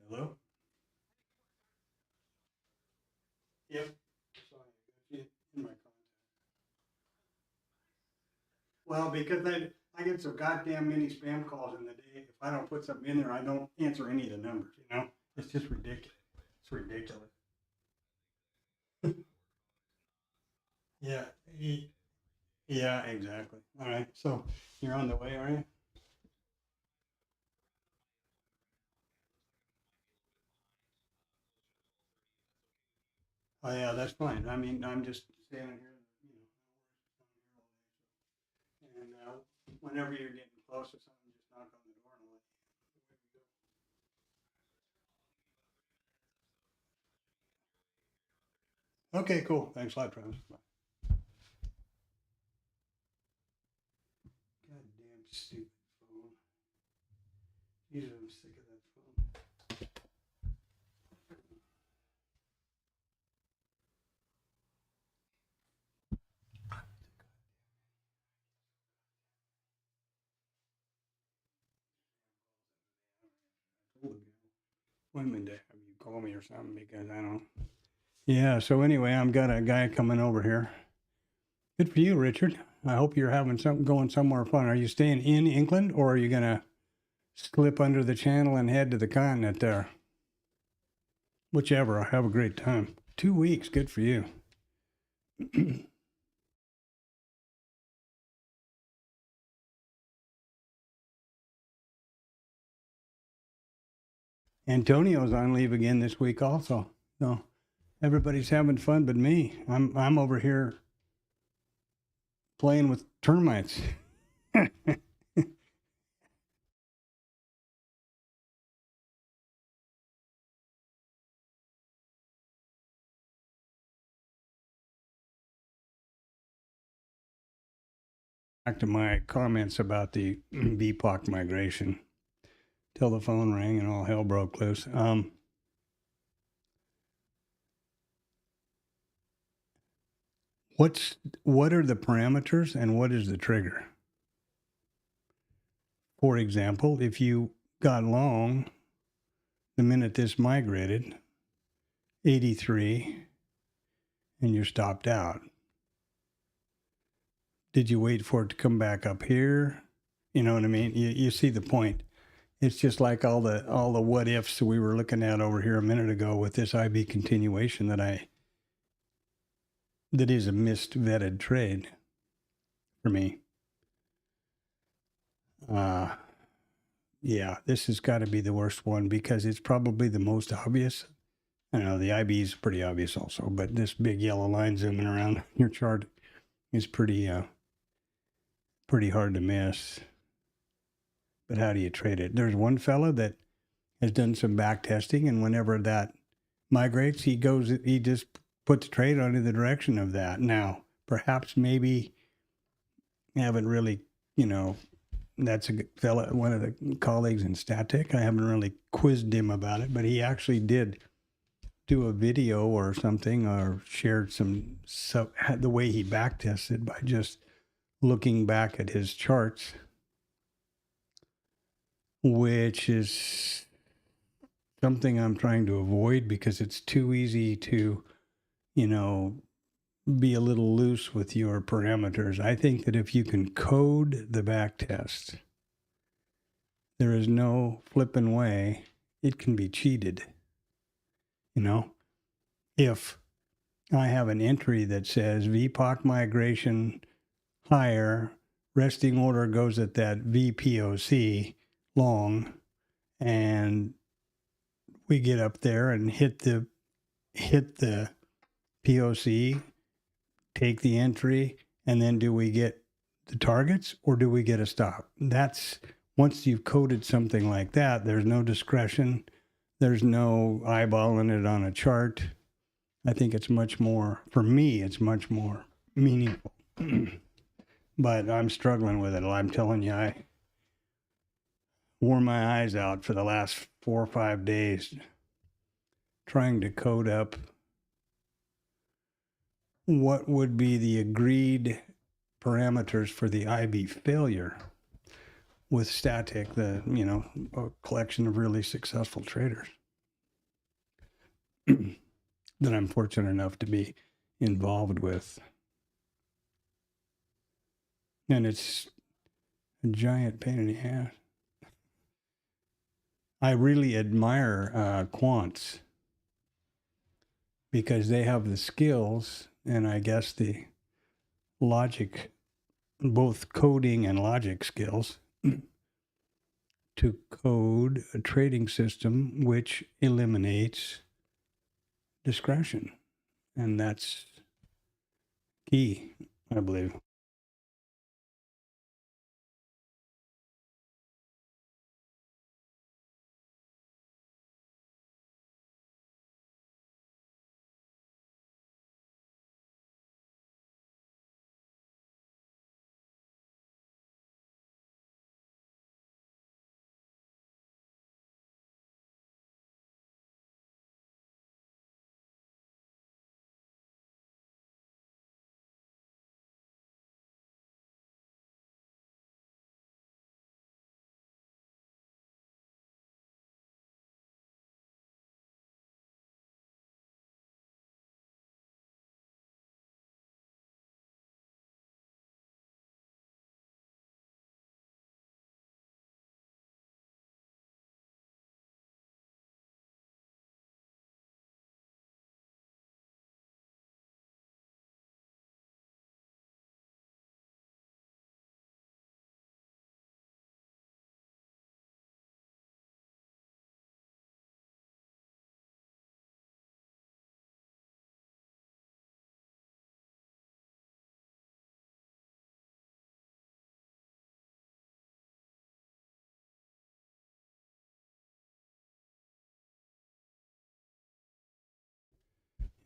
S1: Hello? Yep. Sorry, I got you in my contact. Well, because I get so goddamn many spam calls in the day. If I don't put something in there, I don't answer any of the numbers, you know? It's just ridiculous. It's ridiculous. Yeah. Yeah, exactly. All right. So you're on the way, are you? Oh, yeah, that's fine. I mean, I'm just standing here, and whenever you're getting close to something, just knock on the door and let you. Okay, cool. Thanks a lot, Travis. Bye. Goddamn stupid phone. Jesus, I'm sick of that phone. When would they have you call me or something, because I don't. Yeah, so anyway, I've got a guy coming over here. Good for you, Richard. I hope you're having something going somewhere fun. Are you staying in England, or are you going to slip under the channel and head to the continent there? Whichever. Have a great time. 2 weeks. Good for you. Antonio's on leave again this week also. So Everybody's having fun but me. I'm over here playing with termites. Back to my comments about the VPOC migration till the phone rang and all hell broke loose. What are the parameters and what is the trigger? For example, if you got long the minute this migrated, 83, and you're stopped out, did you wait for it to come back up here? You know what I mean? You see the point. It's just like all the what ifs we were looking at over here a minute ago with this IB continuation that is a missed vetted trade for me. Yeah, this has got to be the worst one because it's probably the most obvious. I know the IB is pretty obvious also, but this big yellow line zooming around your chart is pretty hard to miss. But how do you trade it? There's one fella that has done some back testing, and whenever that migrates, he just puts the trade on in the direction of that. Now, perhaps maybe haven't really, that's a fella, one of the colleagues in Statistic. I haven't really quizzed him about it, but he actually did do a video or something or shared the way he back tested by just looking back at his charts, which is something I'm trying to avoid because it's too easy to, be a little loose with your parameters. I think that if you can code the back test, there is no flipping way it can be cheated. If I have an entry that says VPOC migration higher, resting order goes at that VPOC long, and we get up there and hit the POC, take the entry, and then do we get the targets or do we get a stop? That's once you've coded something like that, there's no discretion. There's no eyeballing it on a chart. I think it's much more, for me, it's much more meaningful. But I'm struggling with it. I'm telling you, I wore my eyes out for the last 4 or 5 days trying to code up what would be the agreed parameters for the IB failure with Static, a collection of really successful traders that I'm fortunate enough to be involved with. And it's a giant pain in the ass. I really admire quants because they have the skills and I guess the logic, both coding and logic skills, to code a trading system which eliminates discretion. And that's key, I believe.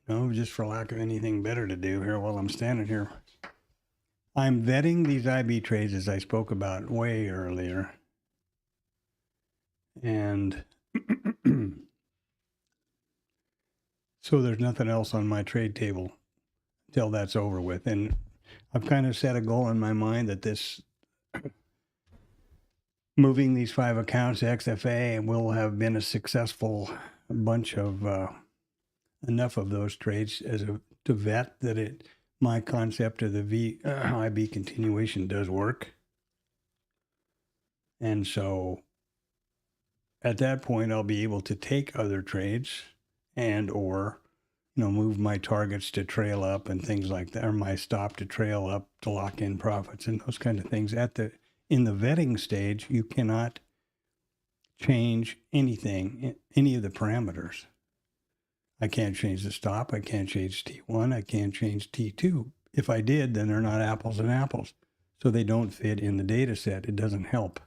S1: No, just for lack of anything better to do here while I'm standing here. I'm vetting these IB trades as I spoke about way earlier. And so there's nothing else on my trade table until that's over with. And I've kind of set a goal in my mind that this moving these 5 accounts to XFA will have been a successful bunch of enough of those trades to vet that my concept of the IB continuation does work. And so at that point, I'll be able to take other trades and or move my targets to trail up and things like that, or my stop to trail up to lock in profits and those kind of things. In the vetting stage, you cannot change anything, any of the parameters. I can't change the stop. I can't change T1. I can't change T2. If I did, then they're not apples and apples. So they don't fit in the data set. It doesn't help.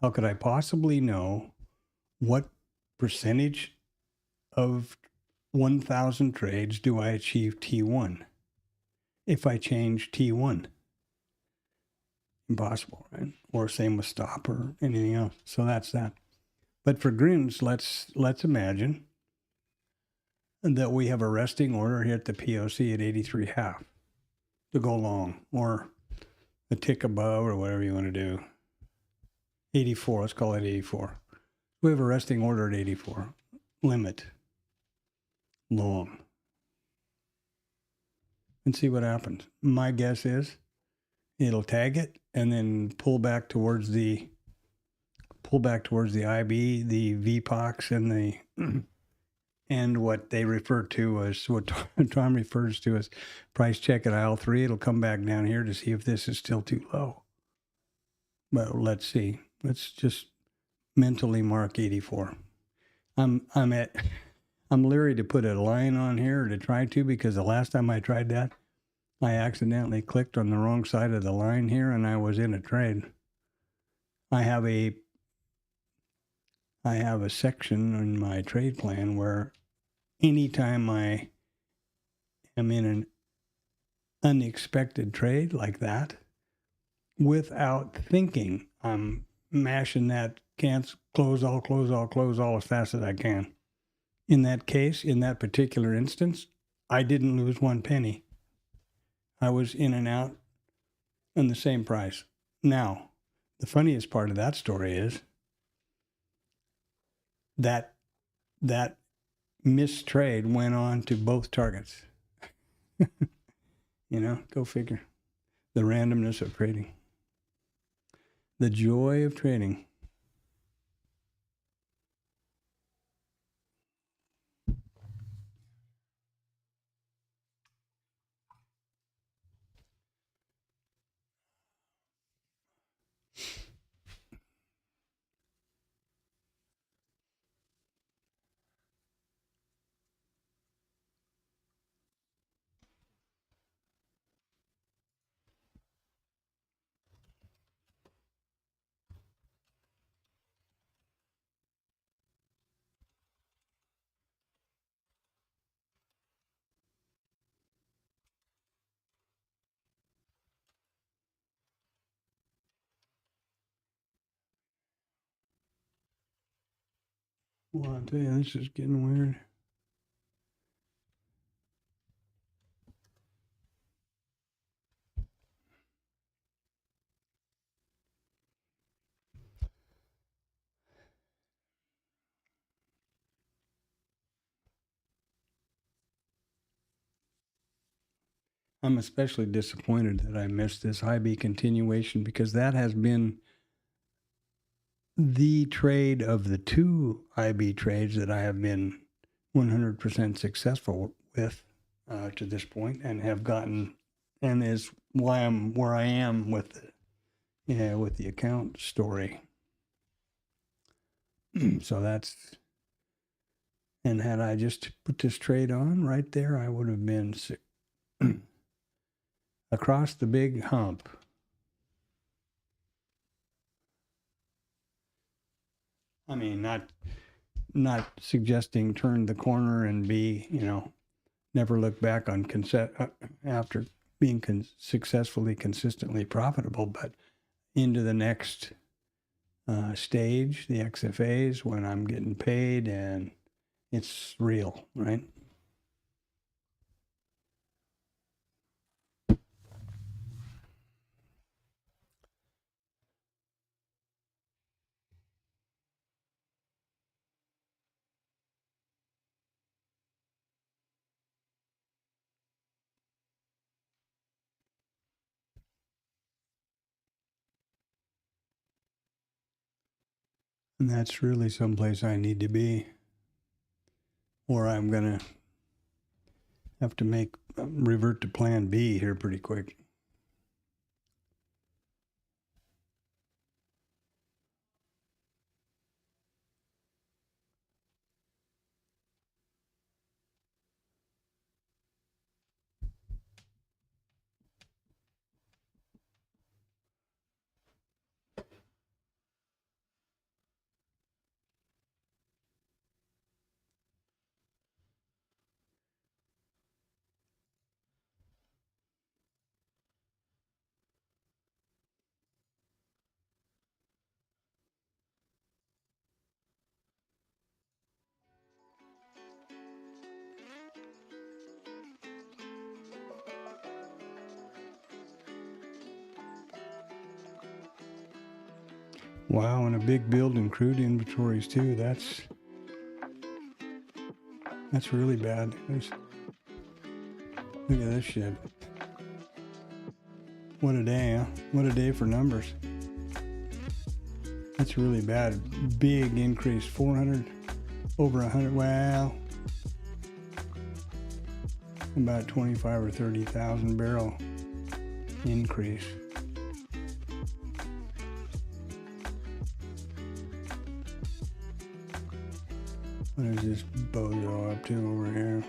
S1: How could I possibly know what percentage of 1,000 trades do I achieve T1 if I change T1? Impossible, right? Or same with stop or anything else. So that's that. But for grins, let's imagine that we have a resting order here at the POC at 83.5 to go long, or a tick above, or whatever you want to do. 84, let's call it 84. We have a resting order at 84. Limit. Long. And see what happens. My guess is it'll tag it and then pull back towards the IB, the VPOCs, and the and what they refer to as, what Tom refers to as price check at aisle 3. It'll come back down here to see if this is still too low. But let's see. Let's just mentally mark 84. I'm leery to put a line on here, or to try to, because the last time I tried that, I accidentally clicked on the wrong side of the line here and I was in a trade. I have a section in my trade plan where anytime I am in an unexpected trade like that, without thinking, I'm mashing that close all as fast as I can. In that case, in that particular instance, I didn't lose 1 penny. I was in and out on the same price. Now, the funniest part of that story is that missed trade went on to both targets. Go figure. The randomness of trading. The joy of trading. Well, I'll tell you, this is getting weird. I'm especially disappointed that I missed this IB continuation, because that has been the trade of the 2 IB trades that I have been 100% successful with to this point, and have gotten, and is why I'm where I am with the account story. So that's, and had I just put this trade on right there, I would have been across the big hump. I mean, not suggesting turn the corner and be, never look back on after being successfully, consistently profitable, but into the next stage, the XFAs, when I'm getting paid and it's real, right? And that's really someplace I need to be, or I'm going to have to revert to plan B here pretty quick. Wow, and a big build in crude inventories too. That's really bad. Look at this shit. What a day, huh? What a day for numbers. That's really bad. Big increase, 400, over 100. Well, about 25 or 30,000 barrel increase. What is this bozo up to over here?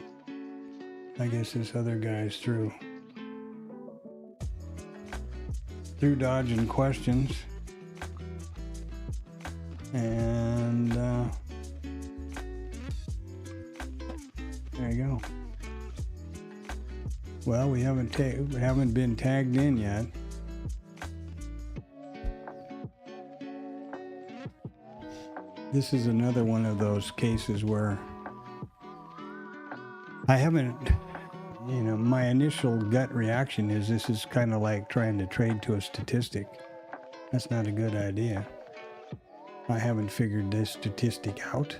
S1: I guess this other guy's through dodging questions. And there you go. Well, we haven't been tagged in yet. This is another one of those cases where I haven't, my initial gut reaction is this is kind of like trying to trade to a statistic. That's not a good idea. I haven't figured this statistic out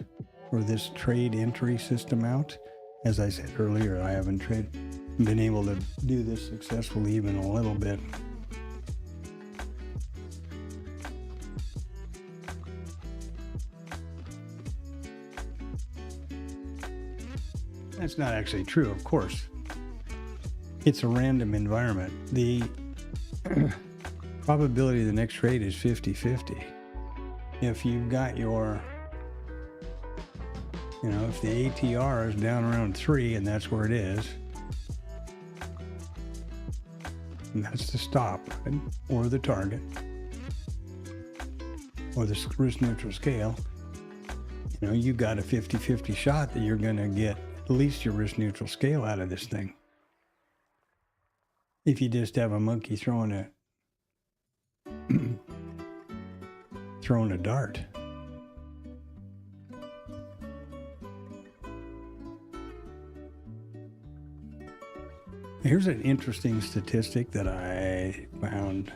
S1: or this trade entry system out. As I said earlier, I haven't been able to do this successfully even a little bit. That's not actually true, of course. It's a random environment. The probability of the next trade is 50-50. If you've got your, if the ATR is down around 3 and that's where it is, and that's the stop, right? Or the target, or the risk neutral scale, you got a 50-50 shot that you're going to get at least your risk neutral scale out of this thing. If you just have a monkey throwing a dart. Here's an interesting statistic that I found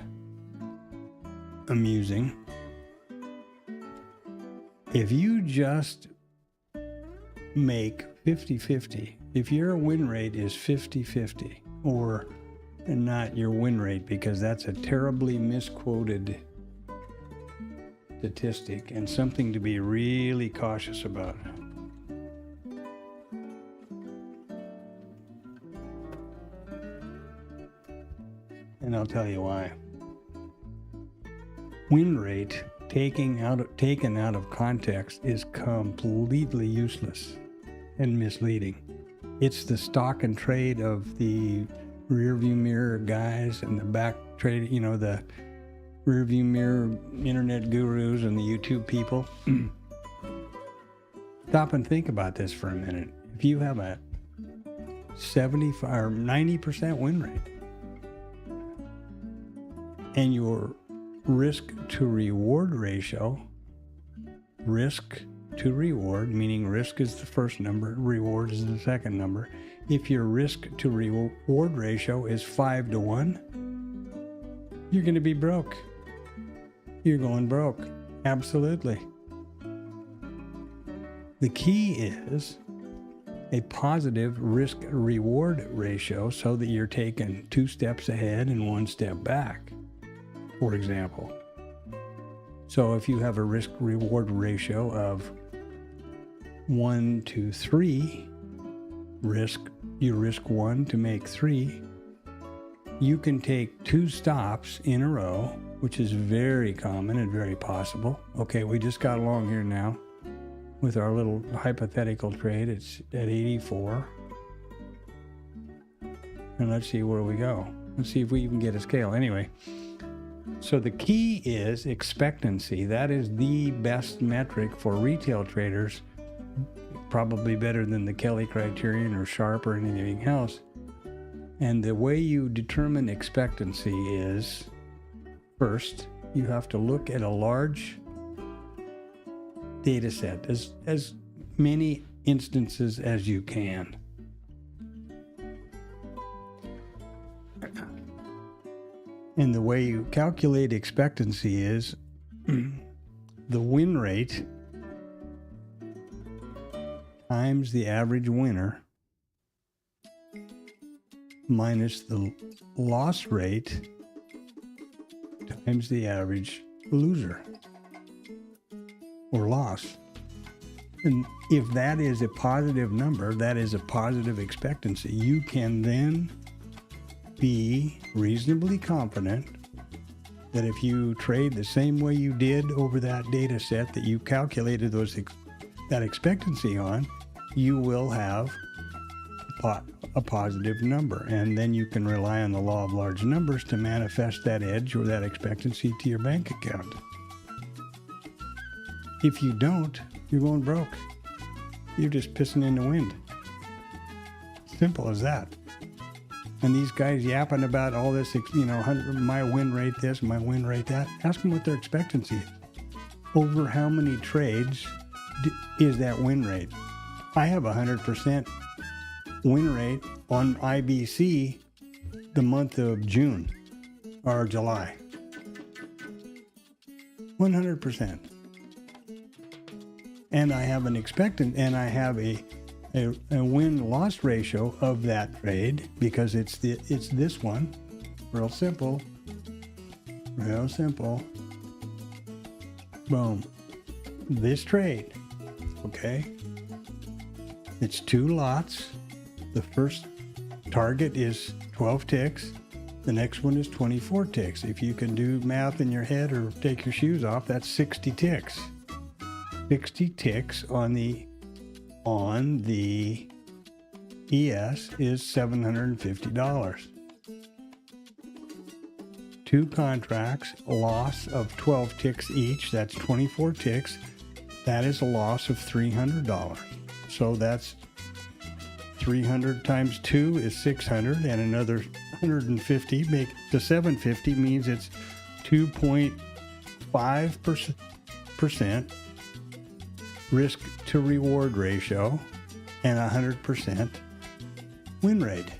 S1: amusing. If you just make 50-50, if your win rate is 50-50, or not your win rate, because that's a terribly misquoted statistic and something to be really cautious about. And I'll tell you why. Win rate taken out of context is completely useless and misleading. It's the stock and trade of the rear view mirror guys and the back trade, the rear view mirror internet gurus and the YouTube people. Stop and think about this for a minute. If you have a 75 or 90% win rate. And your risk to reward ratio, risk to reward, meaning risk is the first number, reward is the second number. If your risk to reward ratio is 5 to 1, you're going to be broke. You're going broke. Absolutely. The key is a positive risk-reward ratio so that you're taking 2 steps ahead and 1 step back, for example. So if you have a risk-reward ratio of 1 to 3, you risk 1 to make 3, you can take 2 stops in a row, which is very common and very possible. Okay, we just got along here now with our little hypothetical trade. It's at 84. And let's see where we go. Let's see if we even get a scale. Anyway, so the key is expectancy. That is the best metric for retail traders, probably better than the Kelly criterion or Sharpe or anything else. And the way you determine expectancy is, first, you have to look at a large data set, as many instances as you can. And the way you calculate expectancy is the win rate times the average winner minus the loss rate times the average loser or loss. And if that is a positive number, that is a positive expectancy. You can then be reasonably confident that if you trade the same way you did over that data set that you calculated that expectancy on, you will have a positive number. And then you can rely on the law of large numbers to manifest that edge or that expectancy to your bank account. If you don't, you're going broke. You're just pissing in the wind. Simple as that. And these guys yapping about all this, my win rate this, my win rate that. Ask them what their expectancy is. Over how many trades is that win rate? I have 100% win rate on IBC the month of June or July. 100%. And I have a win-loss ratio of that trade because it's this one. Real simple. Boom. This trade, okay? It's 2 lots. The first target is 12 ticks. The next one is 24 ticks. If you can do math in your head or take your shoes off, that's 60 ticks. 60 ticks on the ES is $750. 2 contracts, loss of 12 ticks each, that's 24 ticks. That is a loss of $300. So that's 300 times 2 is 600, and another 150 make the 750 means it's 2.5% risk to reward ratio and 100% win rate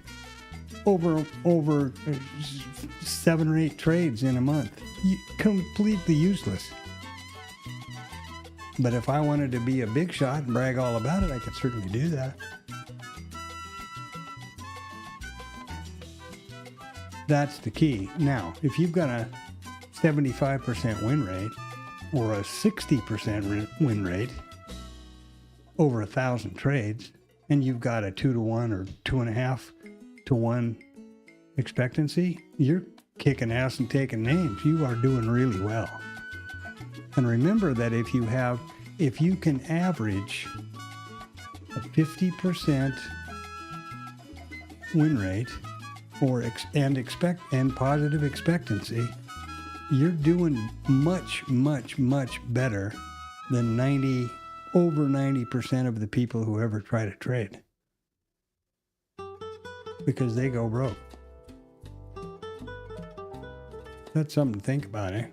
S1: over 7 or 8 trades in a month. Completely useless. But if I wanted to be a big shot and brag all about it, I could certainly do that. That's the key. Now, if you've got a 75% win rate or a 60% win rate over 1,000 trades, and you've got a 2 to 1 or 2.5 to 1 expectancy, you're kicking ass and taking names. You are doing really well. And remember that if you can average a 50% win rate and positive expectancy, you're doing much, much, much better than over 90% of the people who ever try to trade. because they go broke. That's something to think about, eh?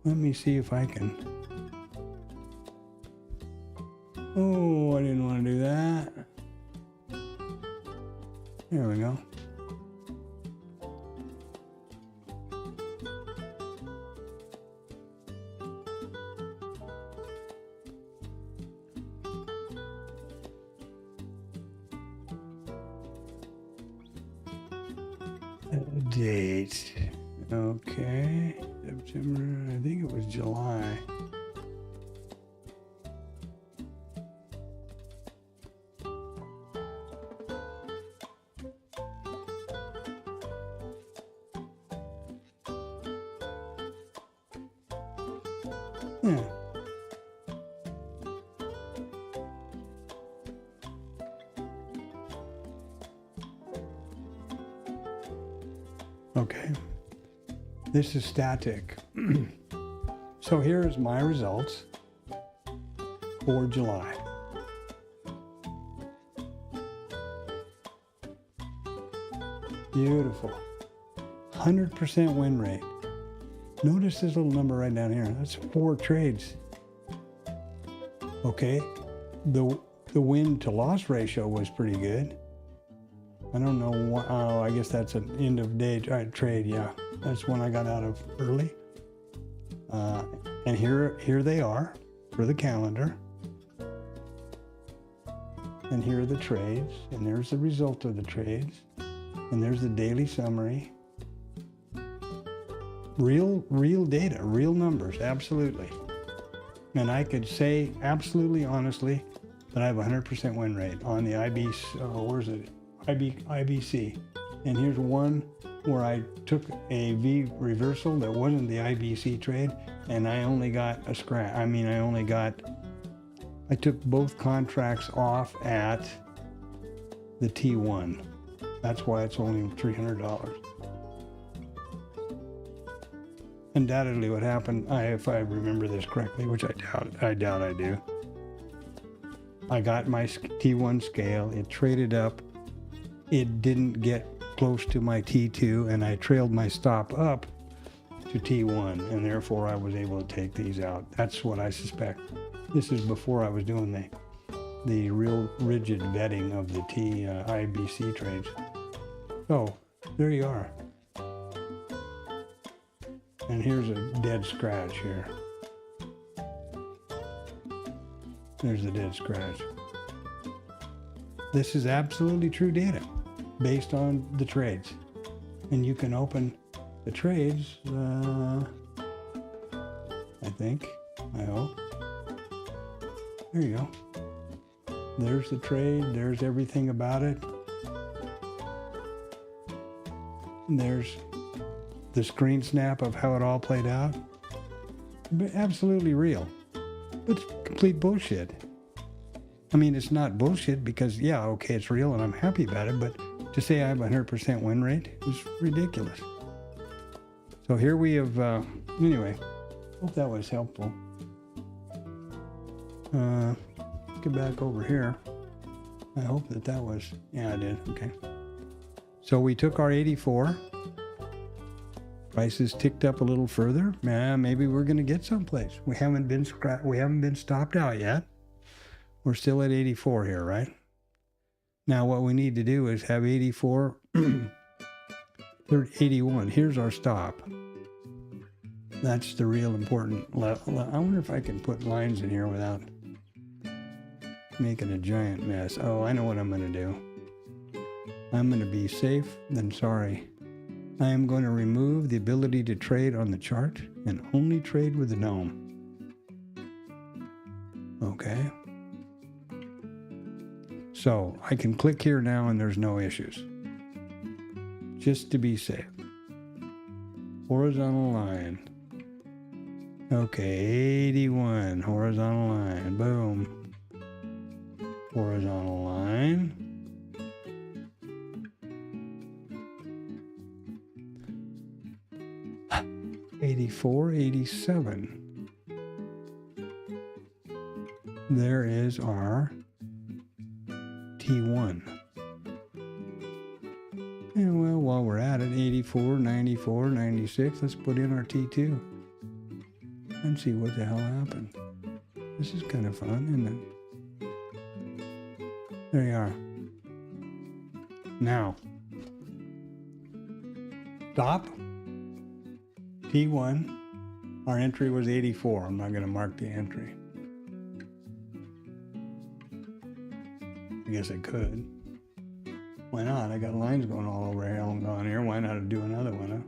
S1: Let me see if I can. Oh, I didn't want to do that. There we go. Date. Okay. September, I think it was July. Yeah. Okay. This is static. So here's my results for July. Beautiful. 100% win rate. Notice this little number right down here. That's 4 trades. Okay. The win to loss ratio was pretty good. I don't know what, oh, I guess that's an end of day trade. Yeah, that's one I got out of early. And here they are for the calendar. And here are the trades. And there's the result of the trades. And there's the daily summary. Real data, real numbers, absolutely. And I could say absolutely honestly that I have a 100% win rate on the IBC. And here's one where I took a V reversal that wasn't the IBC trade, and I only got a scratch. I took both contracts off at the T1. That's why it's only $300. Undoubtedly what happened, if I remember this correctly, which I doubt I do, I got my T1 scale, it traded up, it didn't get close to my T2, and I trailed my stop up to T1, and therefore I was able to take these out. That's what I suspect. This is before I was doing the real rigid vetting of the IBC trades. So there you are. And here's a dead scratch here. There's the dead scratch. This is absolutely true data based on the trades. And you can open the trades, I think, I hope. There you go. There's the trade, there's everything about it. And there's the screen snap of how it all played out. Absolutely real. But it's complete bullshit. I mean, it's not bullshit because, yeah, okay, it's real and I'm happy about it, but to say I have a 100% win rate is ridiculous. So here we have, anyway, hope that was helpful. Let's get back over here. I hope that was, yeah, I did, okay. So we took our 84. Prices ticked up a little further. Maybe we're going to get someplace. We haven't been stopped out yet. We're still at 84 here, right? Now what we need to do is have 84, 81. Here's our stop. That's the real important level. I wonder if I can put lines in here without making a giant mess. Oh, I know what I'm going to do. I'm going to be safe than sorry. I am going to remove the ability to trade on the chart and only trade with the gnome. Okay. So I can click here now and there's no issues. Just to be safe. Horizontal line. Okay, 81, horizontal line, boom. Horizontal line. $84, $87. There is our T1. And well, while we're at it, 84, 94, 96, let's put in our T2 and see what the hell happened. This is kind of fun, isn't it? There you are. Now, stop, T1, our entry was 84. I'm not going to mark the entry. I guess I could. Why not? I got lines going all over here on here. Why not do another one,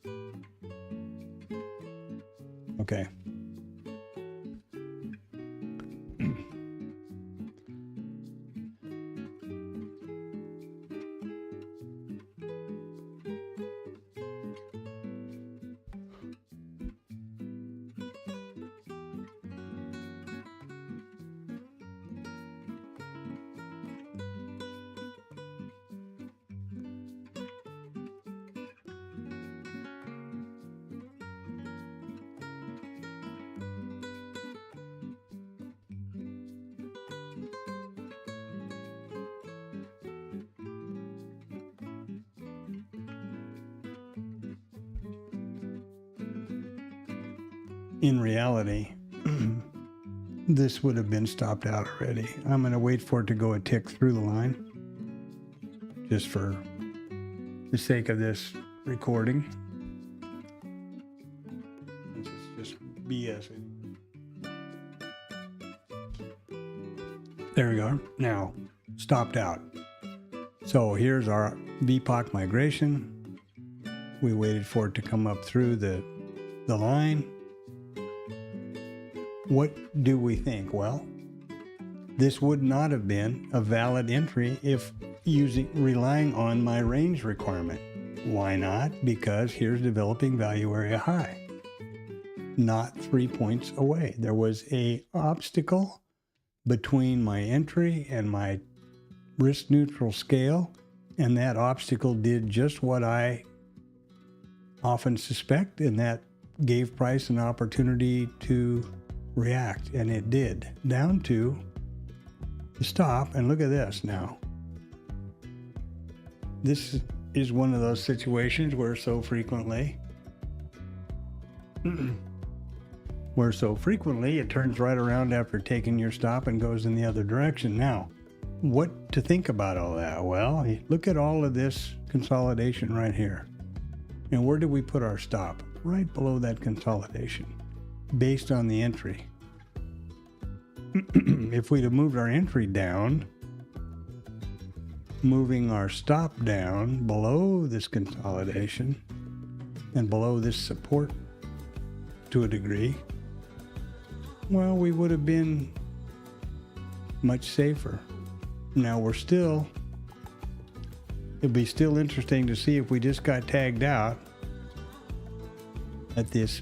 S1: huh? Okay. In reality, this would have been stopped out already. I'm going to wait for it to go a tick through the line, just for the sake of this recording. This is just BS. There we go. Now, stopped out. So here's our VPOC migration. We waited for it to come up through the line. What do we think? Well, this would not have been a valid entry if relying on my range requirement. Why not? Because here's developing value area high, not 3 points away. There was a obstacle between my entry and my risk neutral scale, and that obstacle did just what I often suspect, and that gave price an opportunity to react, and it did, down to the stop. And look at this now. This is one of those situations where so frequently it turns right around after taking your stop and goes in the other direction. Now, what to think about all that? Well, look at all of this consolidation right here. And where did we put our stop? Right below that consolidation, based on the entry. If we'd have moved our entry down, moving our stop down below this consolidation and below this support to a degree, well, we would have been much safer. Now it'd be still interesting to see if we just got tagged out at this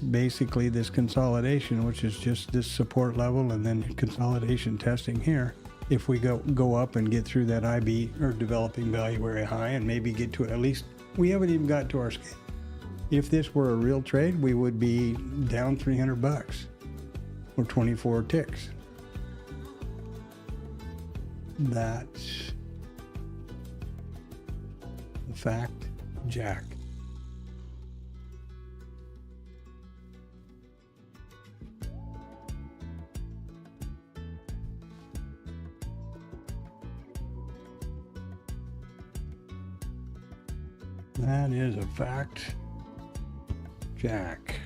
S1: consolidation, which is just this support level and then consolidation testing here. If we go up and get through that IB or developing value area high and maybe get to it, at least we haven't even got to our scale. If this were a real trade, we would be down $300 or 24 ticks. That's the fact, Jack. That is a fact, Jack.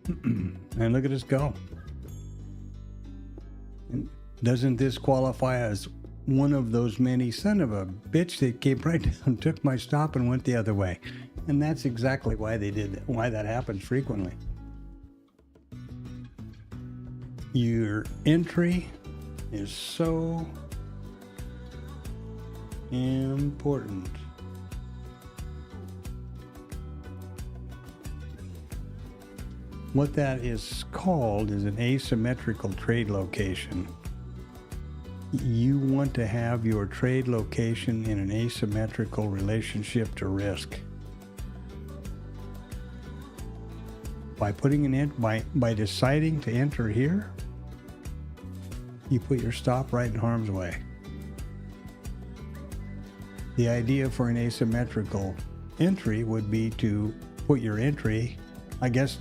S1: And look at us go. Doesn't this qualify as one of those many son of a bitch that came right down, took my stop and went the other way? And that's exactly why they did that, why that happens frequently. Your entry is so important. What that is called is an asymmetrical trade location. You want to have your trade location in an asymmetrical relationship to risk. by putting an by deciding to enter here, you put your stop right in harm's way. The idea for an asymmetrical entry would be to put your entry, I guess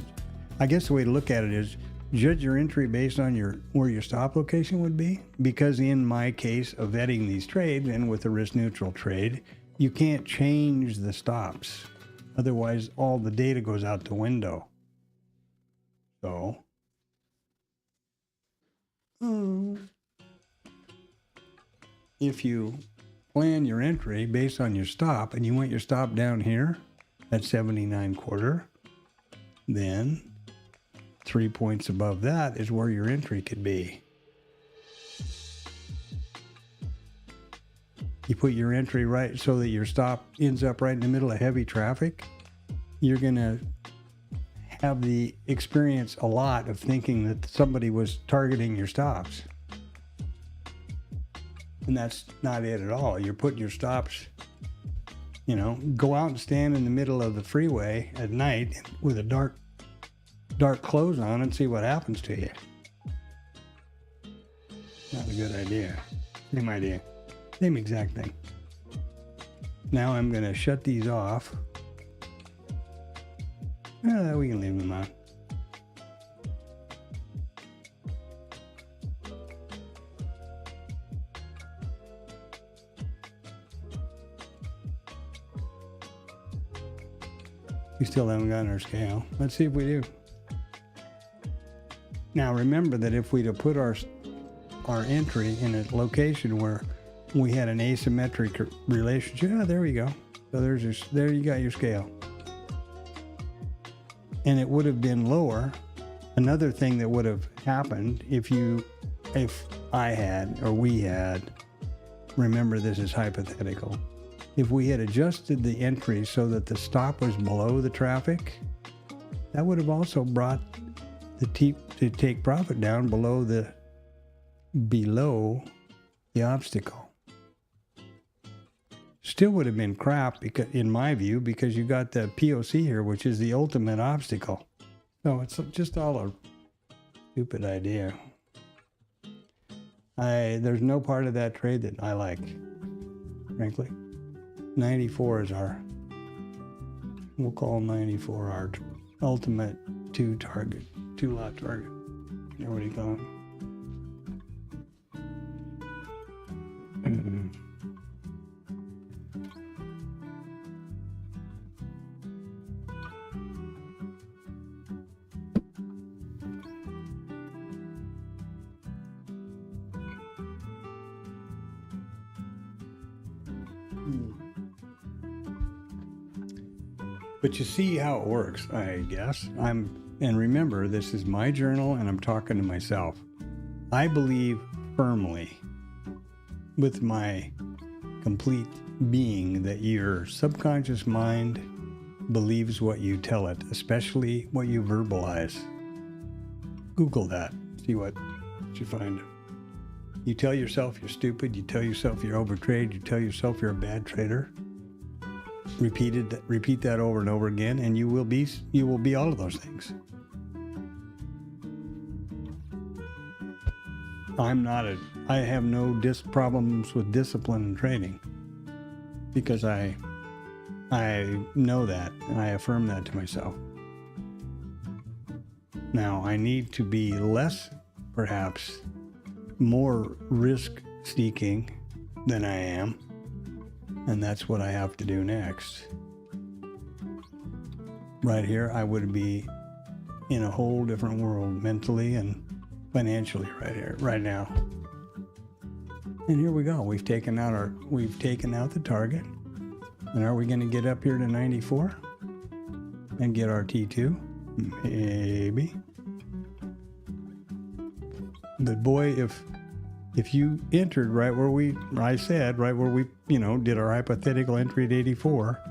S1: the way to look at it is judge your entry based on where your stop location would be, because in my case of vetting these trades and with a risk neutral trade, you can't change the stops. Otherwise, all the data goes out the window. So, if you plan your entry based on your stop and you want your stop down here at 79.25, then 3 points above that is where your entry could be. You put your entry right so that your stop ends up right in the middle of heavy traffic, you're going to have the experience a lot of thinking that somebody was targeting your stops. And that's not it at all. You're putting your stops, you know, go out and stand in the middle of the freeway at night with a dark clothes on and see what happens to you. Not a good idea. Same idea. Same exact thing. Now I'm going to shut these off. We can leave them on. We still haven't gotten our scale. Let's see if we do. Now remember that if we'd have put our entry in a location where we had an asymmetric relationship, there we go. So there you got your scale. And it would have been lower. Another thing that would have happened if I had, or we had, remember this is hypothetical, if we had adjusted the entry so that the stop was below the traffic, that would have also brought the to take profit down below the obstacle. Still would have been crap, because, in my view, because you got the POC here, which is the ultimate obstacle. So it's just all a stupid idea. There's no part of that trade that I like, frankly. 94 is we'll call 94 our ultimate two lot target. You know what you call it? But you see how it works, I guess. And remember, this is my journal and I'm talking to myself. I believe firmly with my complete being that your subconscious mind believes what you tell it, especially what you verbalize. Google that, see what you find. You tell yourself you're stupid, you tell yourself you're overtraded, you tell yourself you're a bad trader. Repeat that over and over again, and you will be all of those things. I have no problems with discipline in trading, because I know that and I affirm that to myself. Now I need to be less, perhaps more risk seeking than I am. And that's what I have to do next. Right here, I would be in a whole different world, mentally and financially, right now. And here we go. We've taken out the target. And are we going to get up here to 94 and get our T2? Maybe. But boy, if you entered right where we did our hypothetical entry at 84,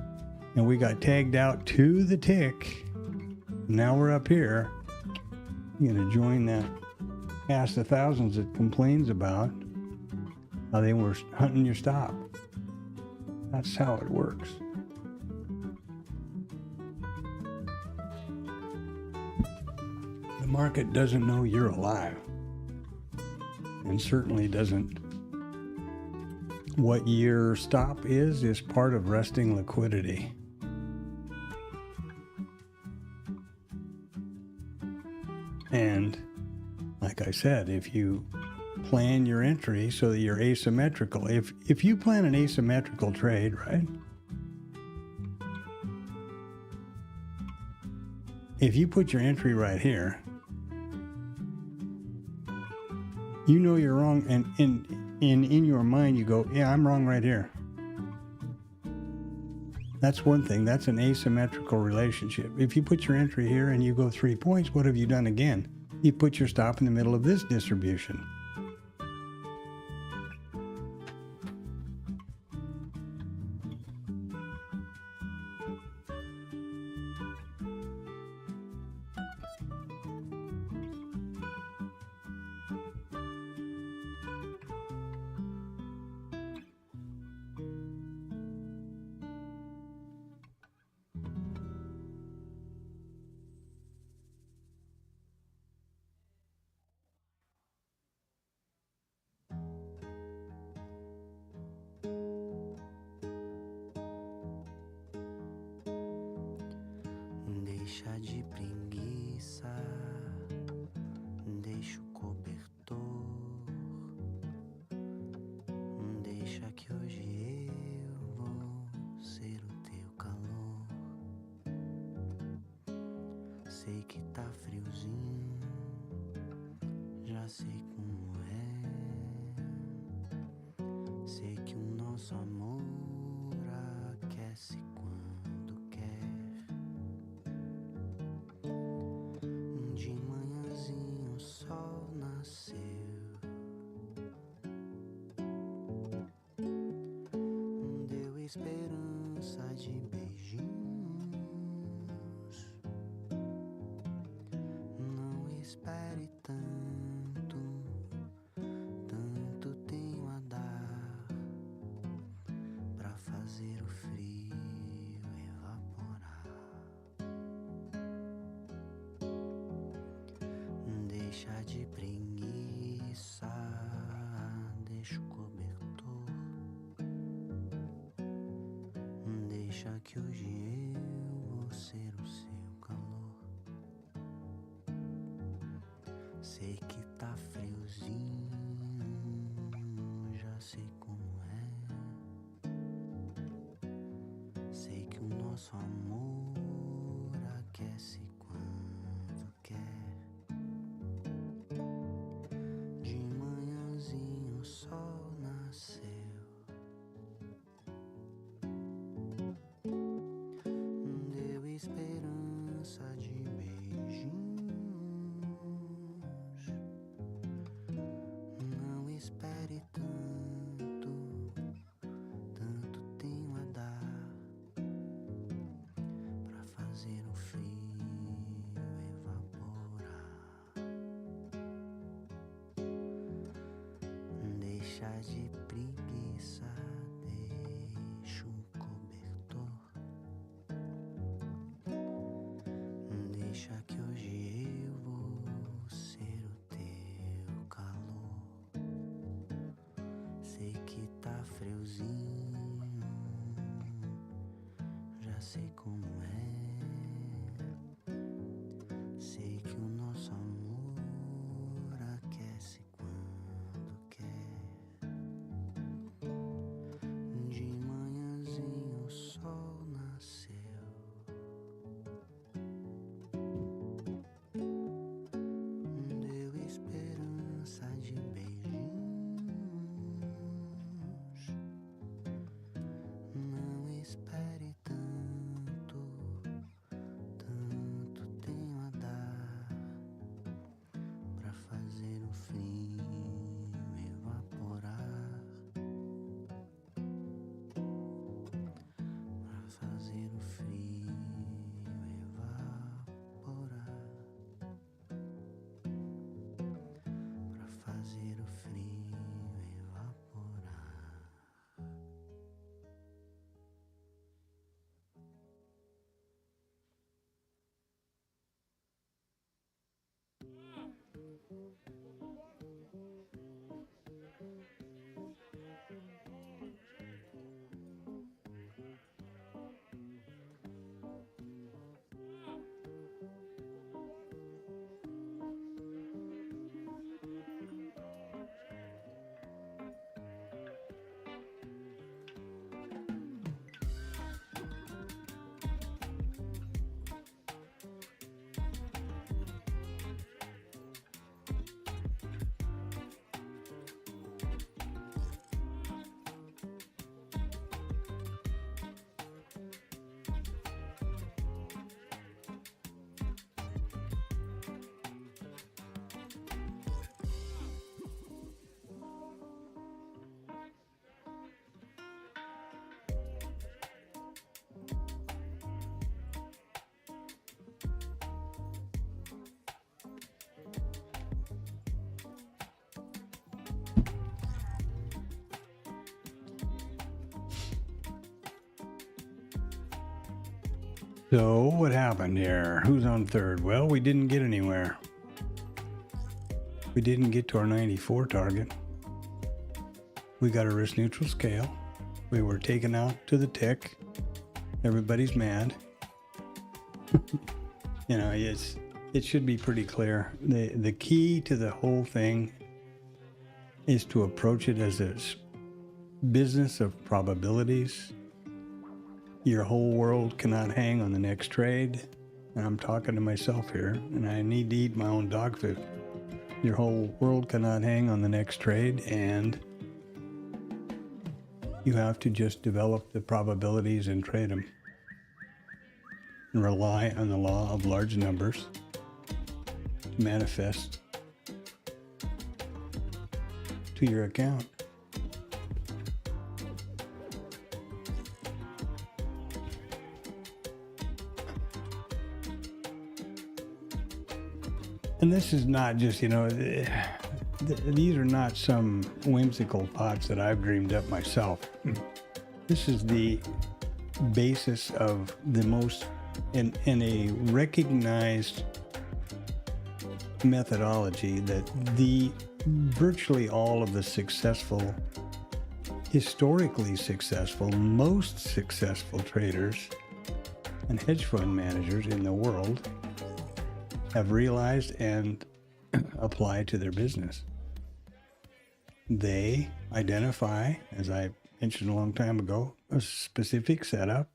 S1: and we got tagged out to the tick, now we're up here, you're going to join that cast of thousands that complains about how they were hunting your stop. That's how it works. market doesn't know you're alive, and certainly doesn't. What your stop is part of resting liquidity. And like I said, if you plan your entry so that you're asymmetrical, if you plan an asymmetrical trade, right? If you put your entry right here, you know you're wrong, and in your mind you go, yeah, I'm wrong right here. That's one thing. That's an asymmetrical relationship. If you put your entry here and you go 3 points, what have you done again? You put your stop in the middle of this distribution.
S2: Deixa de preguiça, deixa o cobertor, deixa que hoje eu vou ser o teu calor. Sei que tá friozinho, já sei como é. Sei que o nosso amor aquece quando quer. De manhãzinho o sol nasceu, deu esperança de beijinhos. Não espere tanto, tanto tenho a dar pra fazer o frio evaporar. Deixa de preguiça, deixa o cobertor, deixa que hoje eu vou ser o seu calor. Sei que tá friozinho, já sei como é. Sei que o nosso amor aquece quando quer. De manhãzinho o sol nasceu, deu esperança de beijinhos. Não espere tanto, tanto tenho a dar pra fazer o frio evaporar. Deixa de preguiça, deixa o cobertor, deixa que hoje eu vou ser o teu calor. Sei que tá friozinho, já sei como é. Sei que o nosso amor aquece quando quer. De manhãzinho o sol nasceu, deu esperança de beijinhos. Não espere tanto,
S1: So what happened here? Who's on third? Well, we didn't get anywhere. We didn't get to our 94 target. We got a risk neutral scale. We were taken out to the tick. Everybody's mad. You know, it should be pretty clear. The key to the whole thing is to approach it as a business of probabilities. Your whole world cannot hang on the next trade. And I'm talking to myself here, and I need to eat my own dog food. Your whole world cannot hang on the next trade, and you have to just develop the probabilities and trade them. And rely on the law of large numbers to manifest to your account. And this is not just, you know, these are not some whimsical thoughts that I've dreamed up myself. This is the basis of the most, in a recognized methodology that virtually all of the successful, historically successful, most successful traders and hedge fund managers in the world have realized and apply to their business. They identify, as I mentioned a long time ago, a specific setup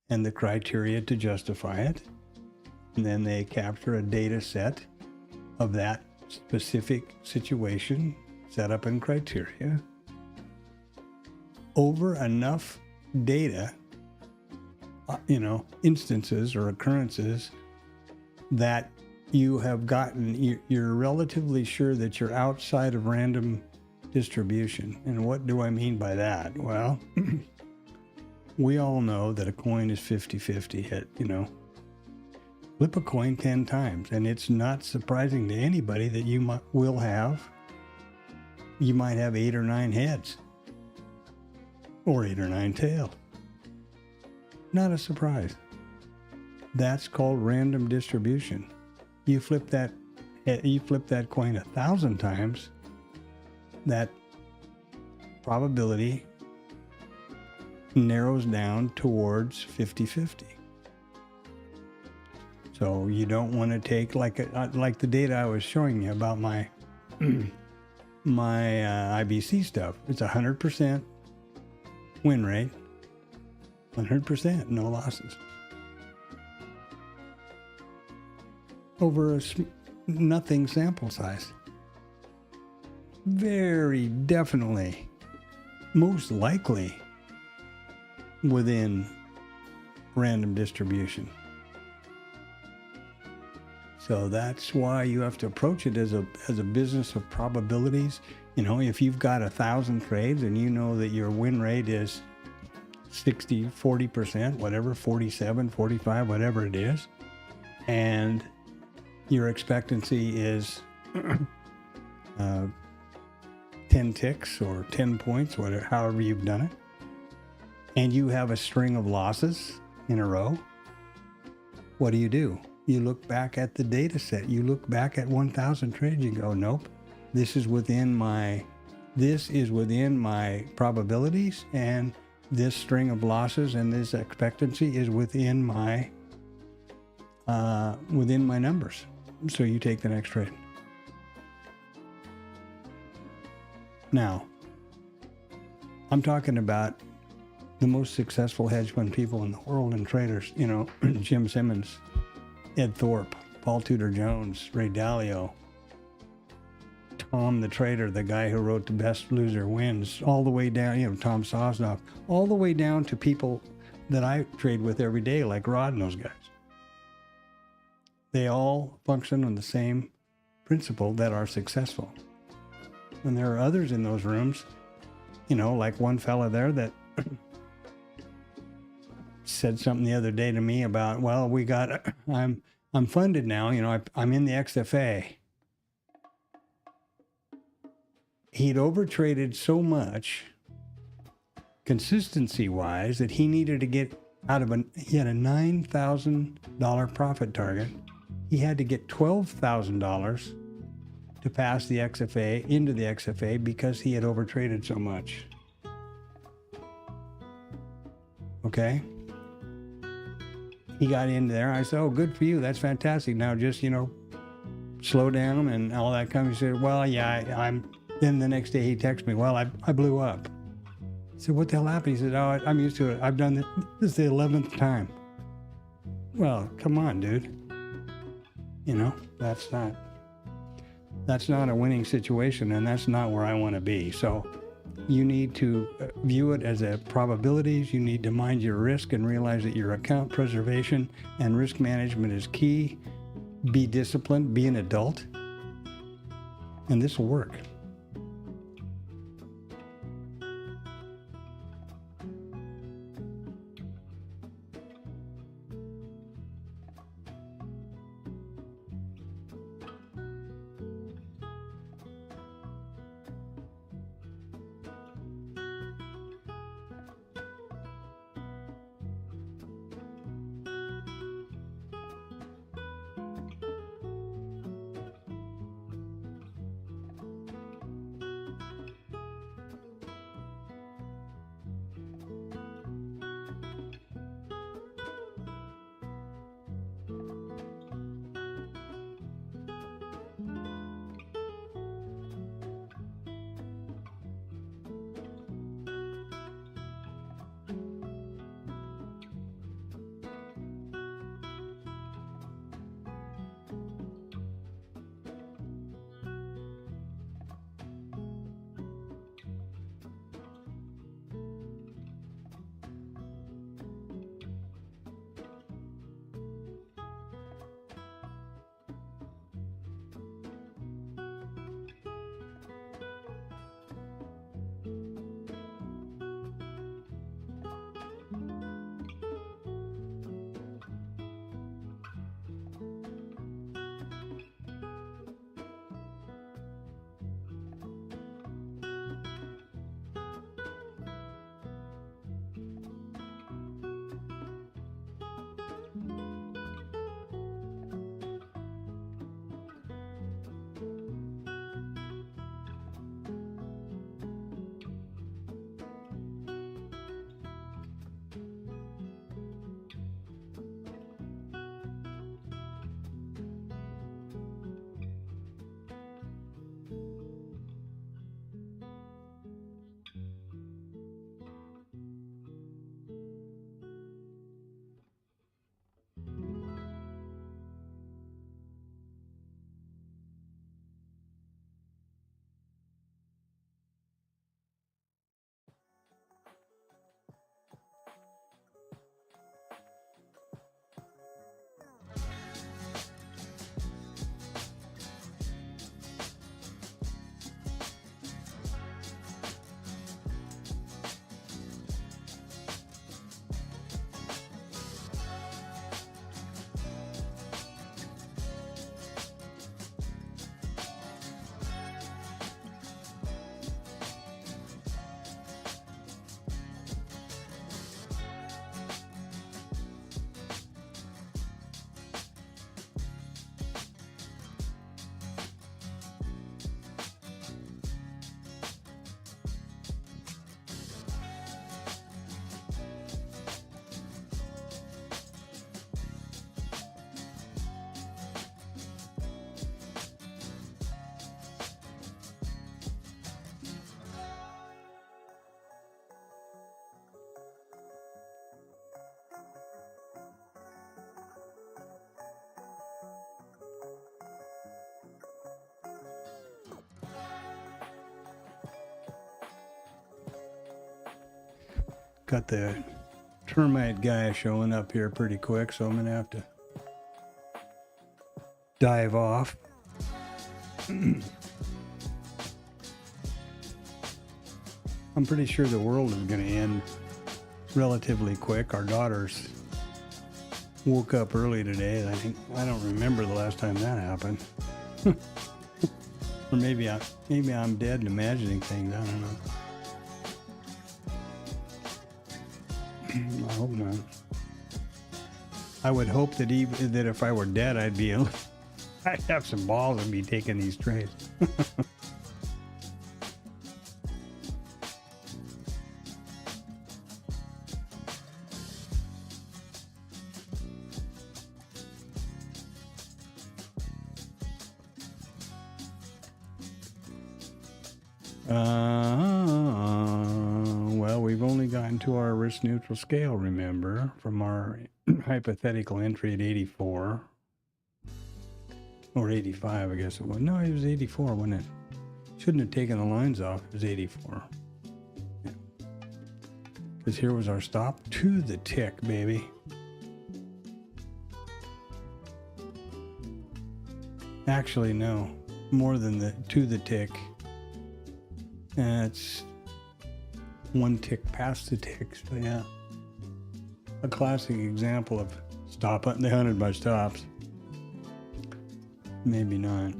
S1: and the criteria to justify it. And then they capture a data set of that specific situation, setup, and criteria over enough data, instances or occurrences that you have gotten, you're relatively sure that you're outside of random distribution. And what do I mean by that? Well, we all know that a coin is 50-50. Flip a coin 10 times, and it's not surprising to anybody that you might have 8 or 9 heads or 8 or 9 tails. Not a surprise. That's called random distribution. You flip that coin 1,000 times, that probability narrows down towards 50-50. So you don't want to take like the data I was showing you about my IBC stuff. It's 100% win rate, 100%, no losses. Over nothing sample size. Very definitely, most likely within random distribution. So that's why you have to approach it as a business of probabilities. If you've got 1,000 trades and you know that your win rate is 60, 40%, whatever, 47, 45, whatever it is, and your expectancy is 10 ticks or 10 points, whatever, however you've done it, and you have a string of losses in a row, what do? You look back at the data set. You look back at 1,000 trades. You go, nope, this is within my probabilities, and this string of losses and this expectancy is within my numbers. So you take the next trade. Now, I'm talking about the most successful hedge fund people in the world and traders, Jim Simmons, Ed Thorpe, Paul Tudor Jones, Ray Dalio, Tom the Trader, the guy who wrote The Best Loser Wins, all the way down, Tom Sosnoff, all the way down to people that I trade with every day, like Rod and those guys. They all function on the same principle that are successful. And there are others in those rooms, like one fella there that said something the other day to me about, well, I'm funded now, I'm in the XFA. He'd overtraded so much consistency-wise that he needed to get he had a $9,000 profit target. He had to get $12,000 to pass the XFA into the XFA because he had overtraded so much. Okay? He got in there. I said, oh, good for you. That's fantastic. Now just, slow down and all that kind of. He said, well, yeah, then the next day he texted me, well, I blew up. I said, what the hell happened? He said, oh, I'm used to it. I've done this. This is the 11th time. Well, come on, dude. That's not a winning situation, and that's not where I want to be. So you need to view it as a probabilities. You need to mind your risk and realize that your account preservation and risk management is key. Be disciplined, be an adult, and this will work. Got the termite guy showing up here pretty quick, so I'm going to have to dive off. I'm pretty sure the world is going to end relatively quick. Our daughters woke up early today. I don't remember the last time that happened. Or maybe I'm dead and imagining things. I don't know. I hope not. I would hope that even that if I were dead, I'd have some balls and be taking these trades. Well, we've only gotten to our risk neutral scale, remember, from our hypothetical entry at 84. Or 85, I guess it was. No, it was 84, wasn't it? Shouldn't have taken the lines off. It was 84. Yeah. Because here was our stop to the tick, baby. Actually, no. More than the to the tick. It's one tick past the tick, so yeah. A classic example of stop they hunted by stops. Maybe not.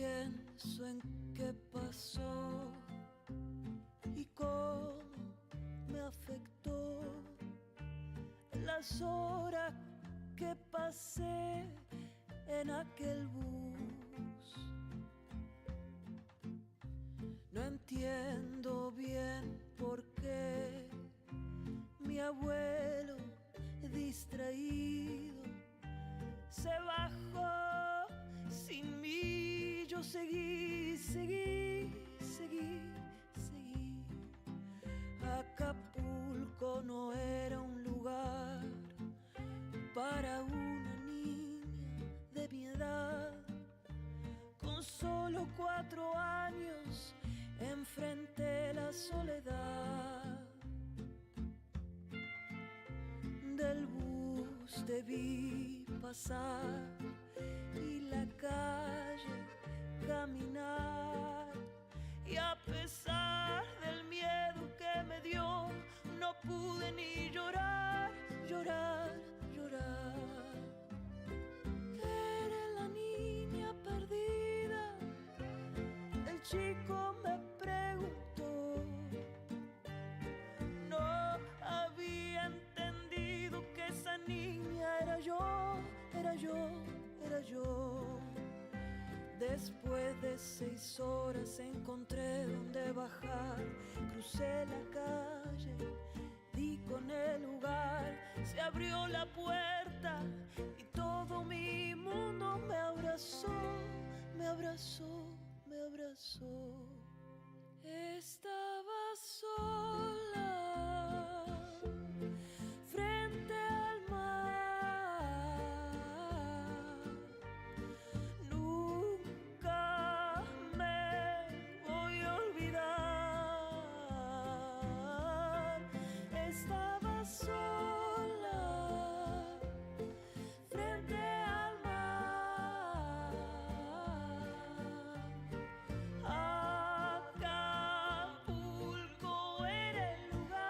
S3: pienso en qué pasó y cómo me afectó las horas que pasé en aquel bus. No entiendo bien por qué mi abuelo distraído se bajó sin mí. Yo seguí. Acapulco no era un lugar para una niña de mi edad. Con solo 4 años enfrenté la soledad. Del bus te vi pasar y la calle caminar, y a pesar del miedo que me dio, no pude ni llorar. Eres la niña perdida, el chico me preguntó. No había entendido que esa niña era yo. Después de 6 horas encontré donde bajar, crucé la calle, di con el lugar, se abrió la puerta y todo mi mundo me abrazó. Estaba sola frente al mar. Nunca me voy a olvidar. Estaba sola frente al mar. Acapulco era el lugar.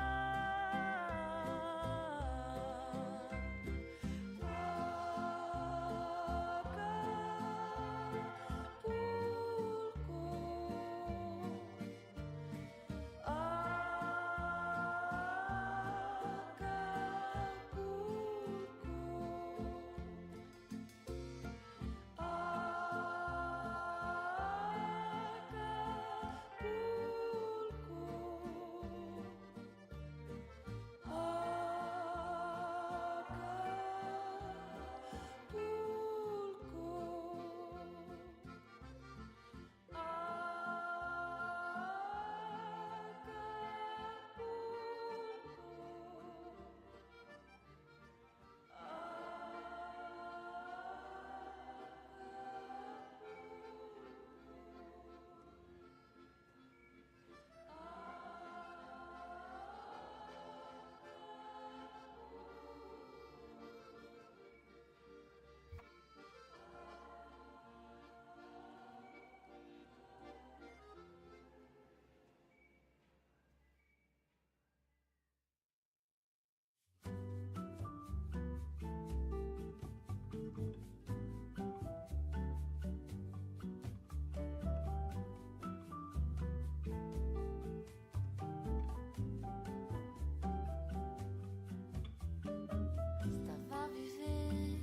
S3: Estava a viver,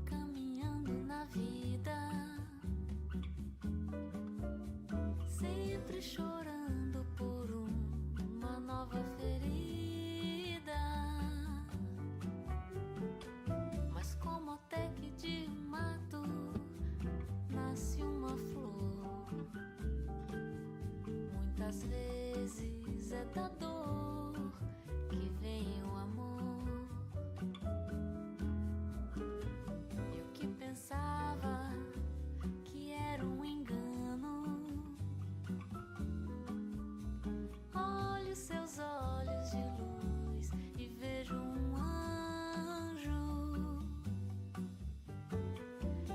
S3: caminhando na vida, sempre chorando por uma nova ferida. Mas como até que de um mato nasce uma flor, muitas vezes é da dor que vem o amor. Eu que pensava que era um engano, olho seus olhos de luz e vejo um anjo.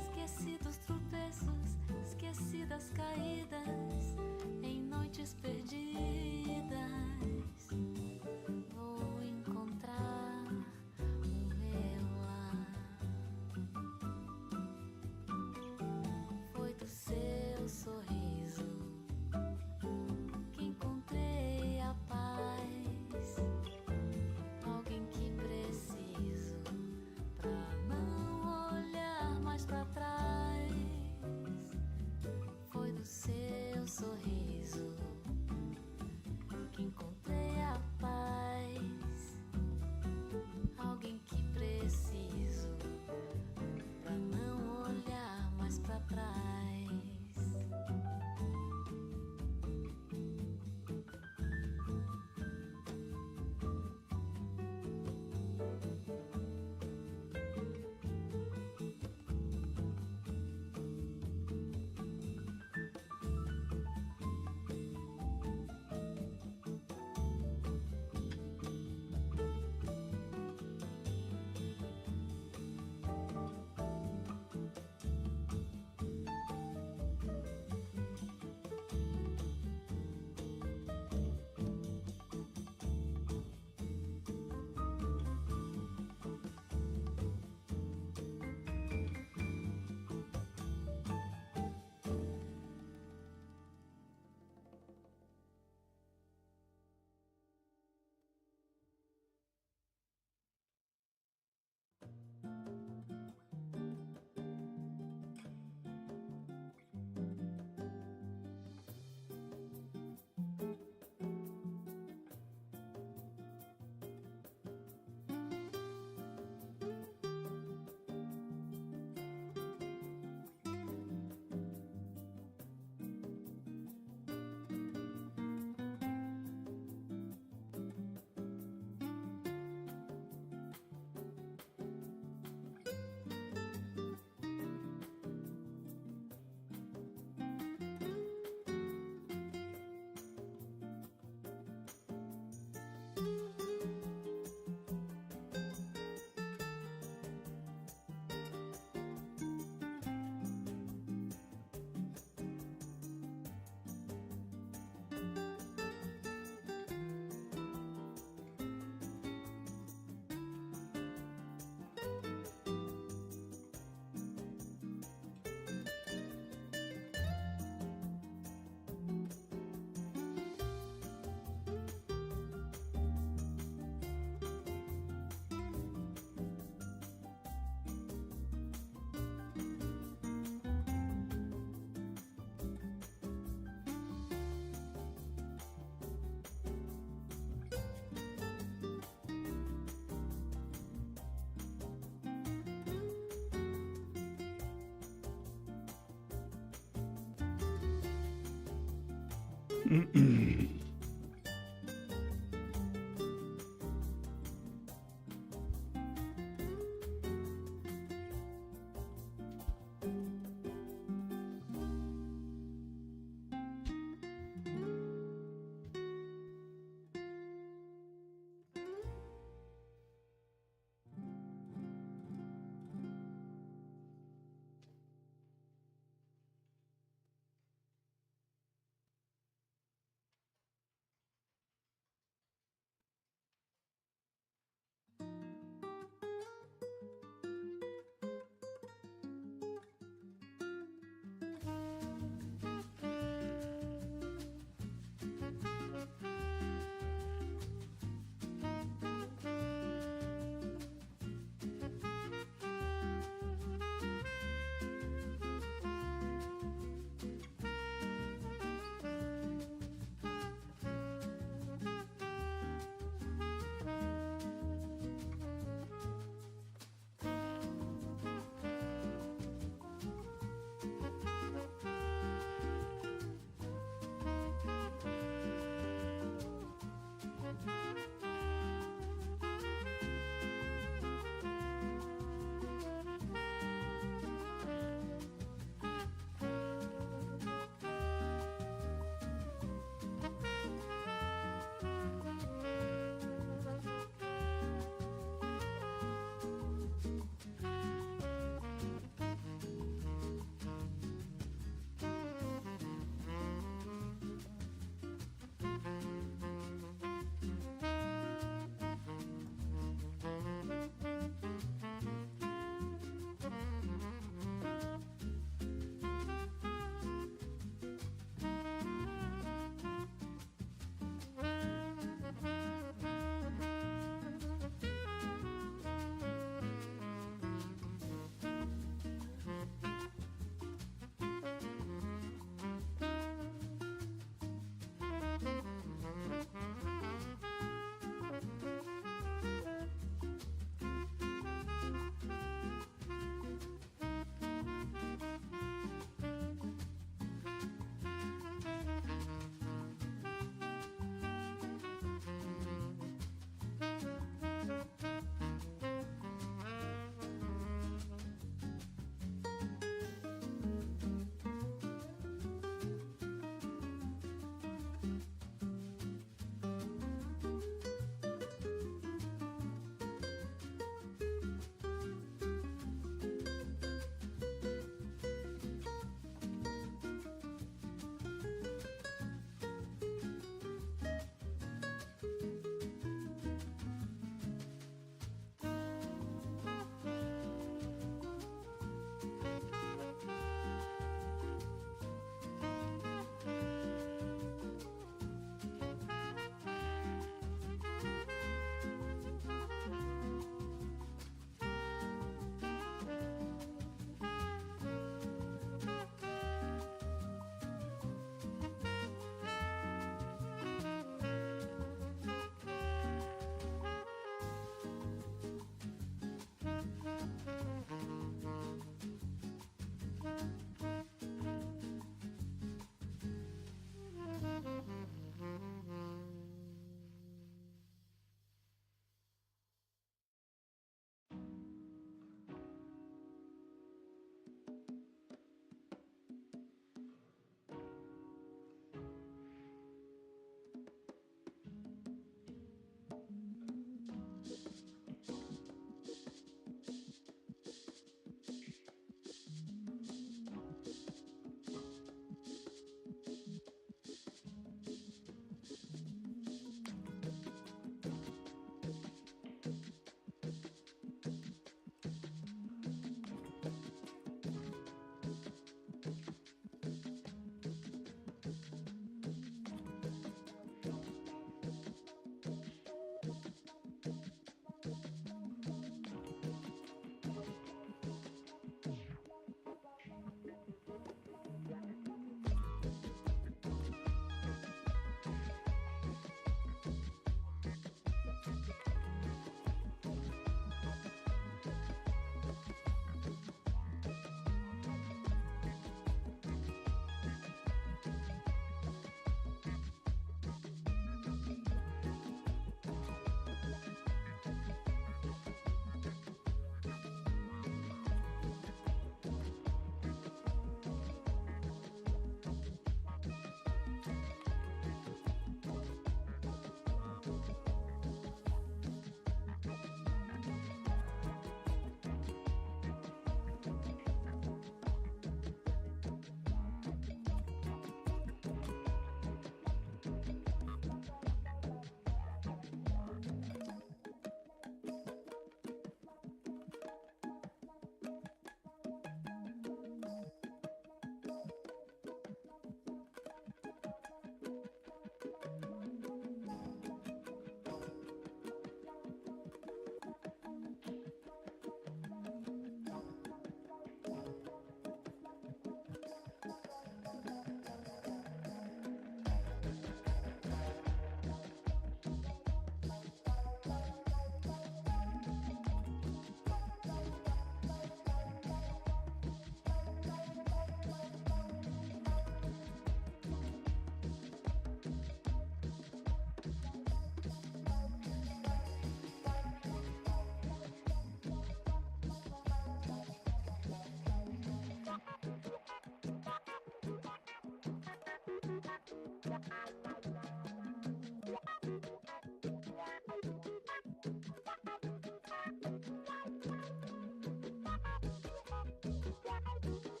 S3: Esqueci dos tropeços, esqueci das caídas, em noites perdidas.
S4: sorriso, que encontrei a paz, alguém que preciso pra não olhar mais pra trás.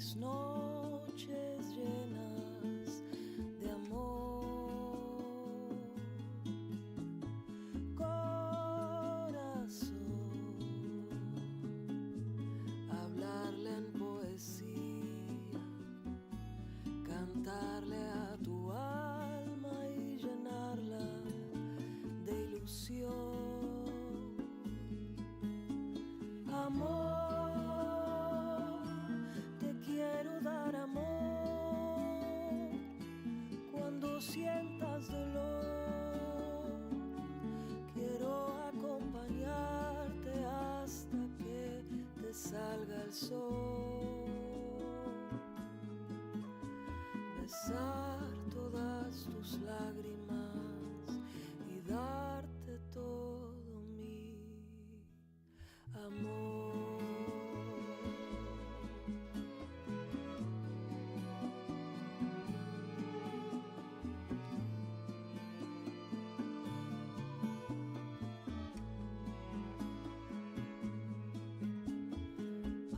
S3: mis noches llenas de amor. Corazón, hablarle en poesía, cantarle a tu alma y llenarla de ilusión. Amor, te quiero dar amor cuando sientas dolor. Quiero acompañarte hasta que te salga el sol. Besar todas tus lágrimas y darte todo mi amor.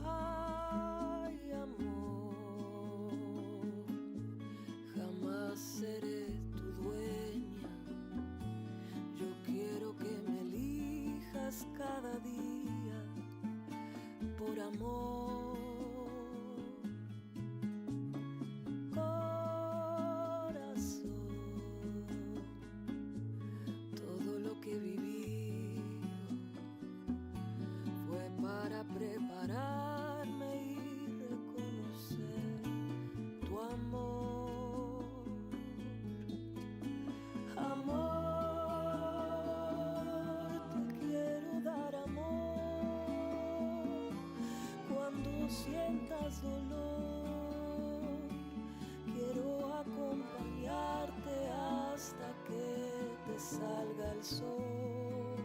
S3: Ay, amor, jamás seré tu dueña. Yo quiero que me elijas cada día por amor. Corazón, todo lo que viví fue para prepararme y reconocer tu amor. Amor, te quiero dar amor cuando sientas dolor. Quiero acompañarte hasta que te salga el sol.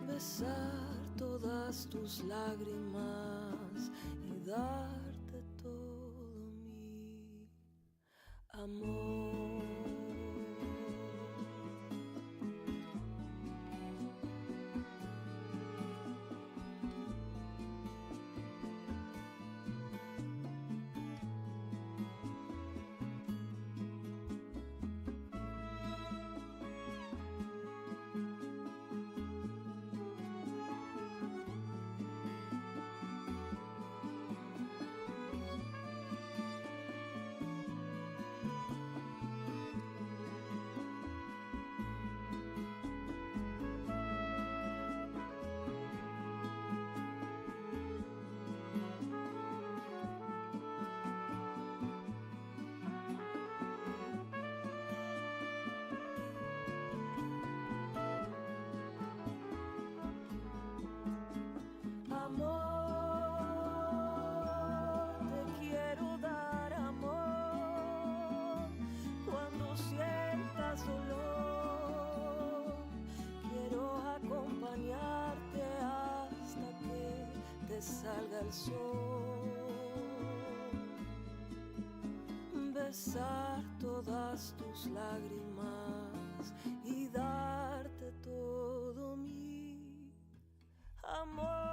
S3: Besar todas tus lágrimas y darte todo mi amor. Salga el sol, besar todas tus lágrimas y darte todo mi amor.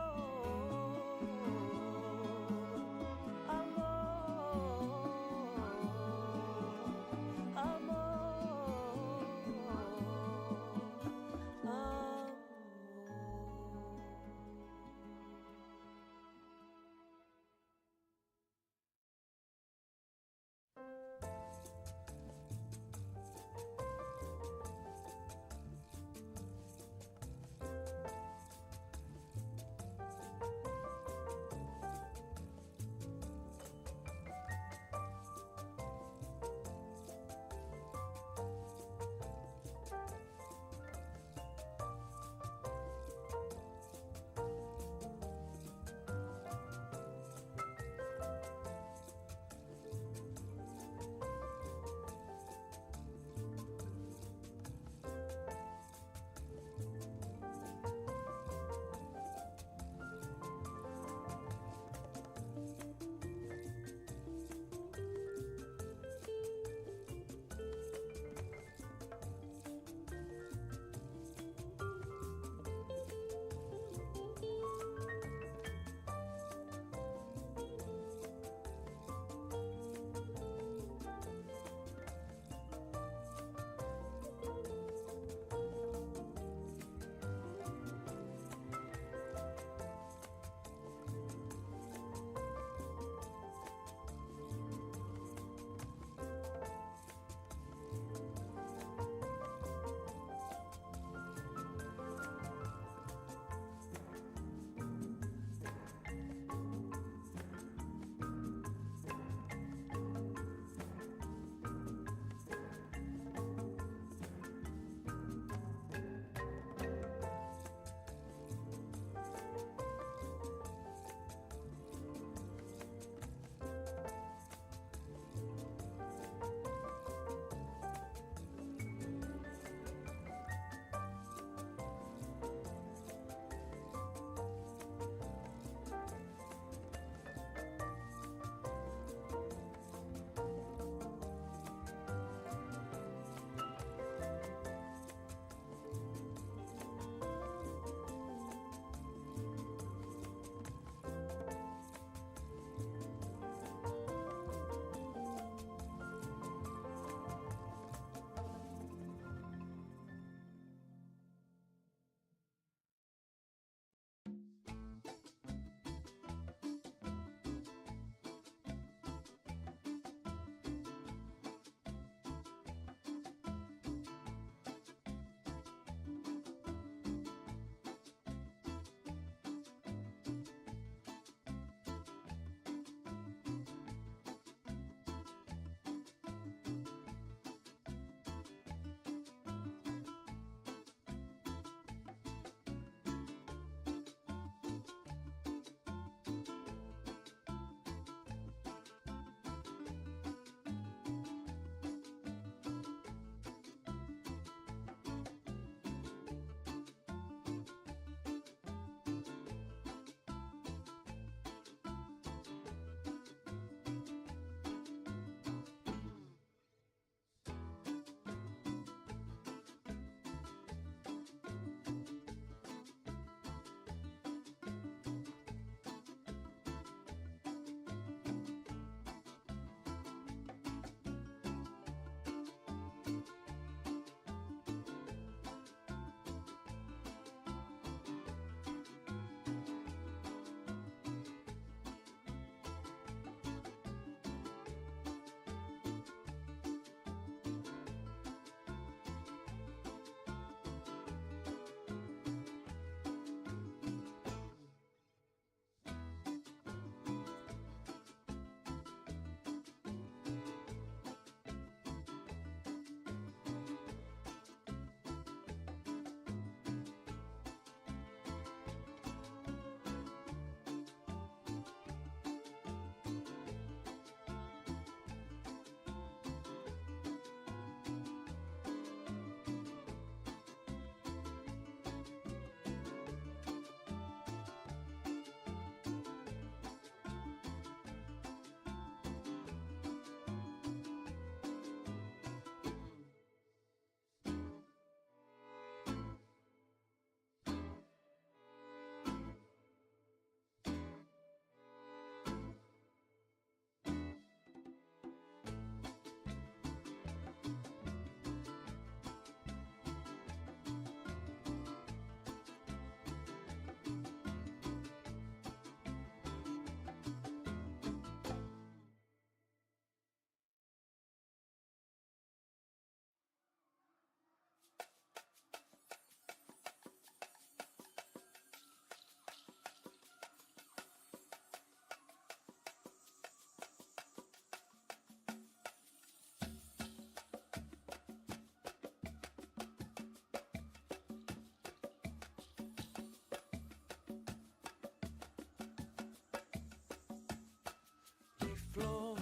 S5: flor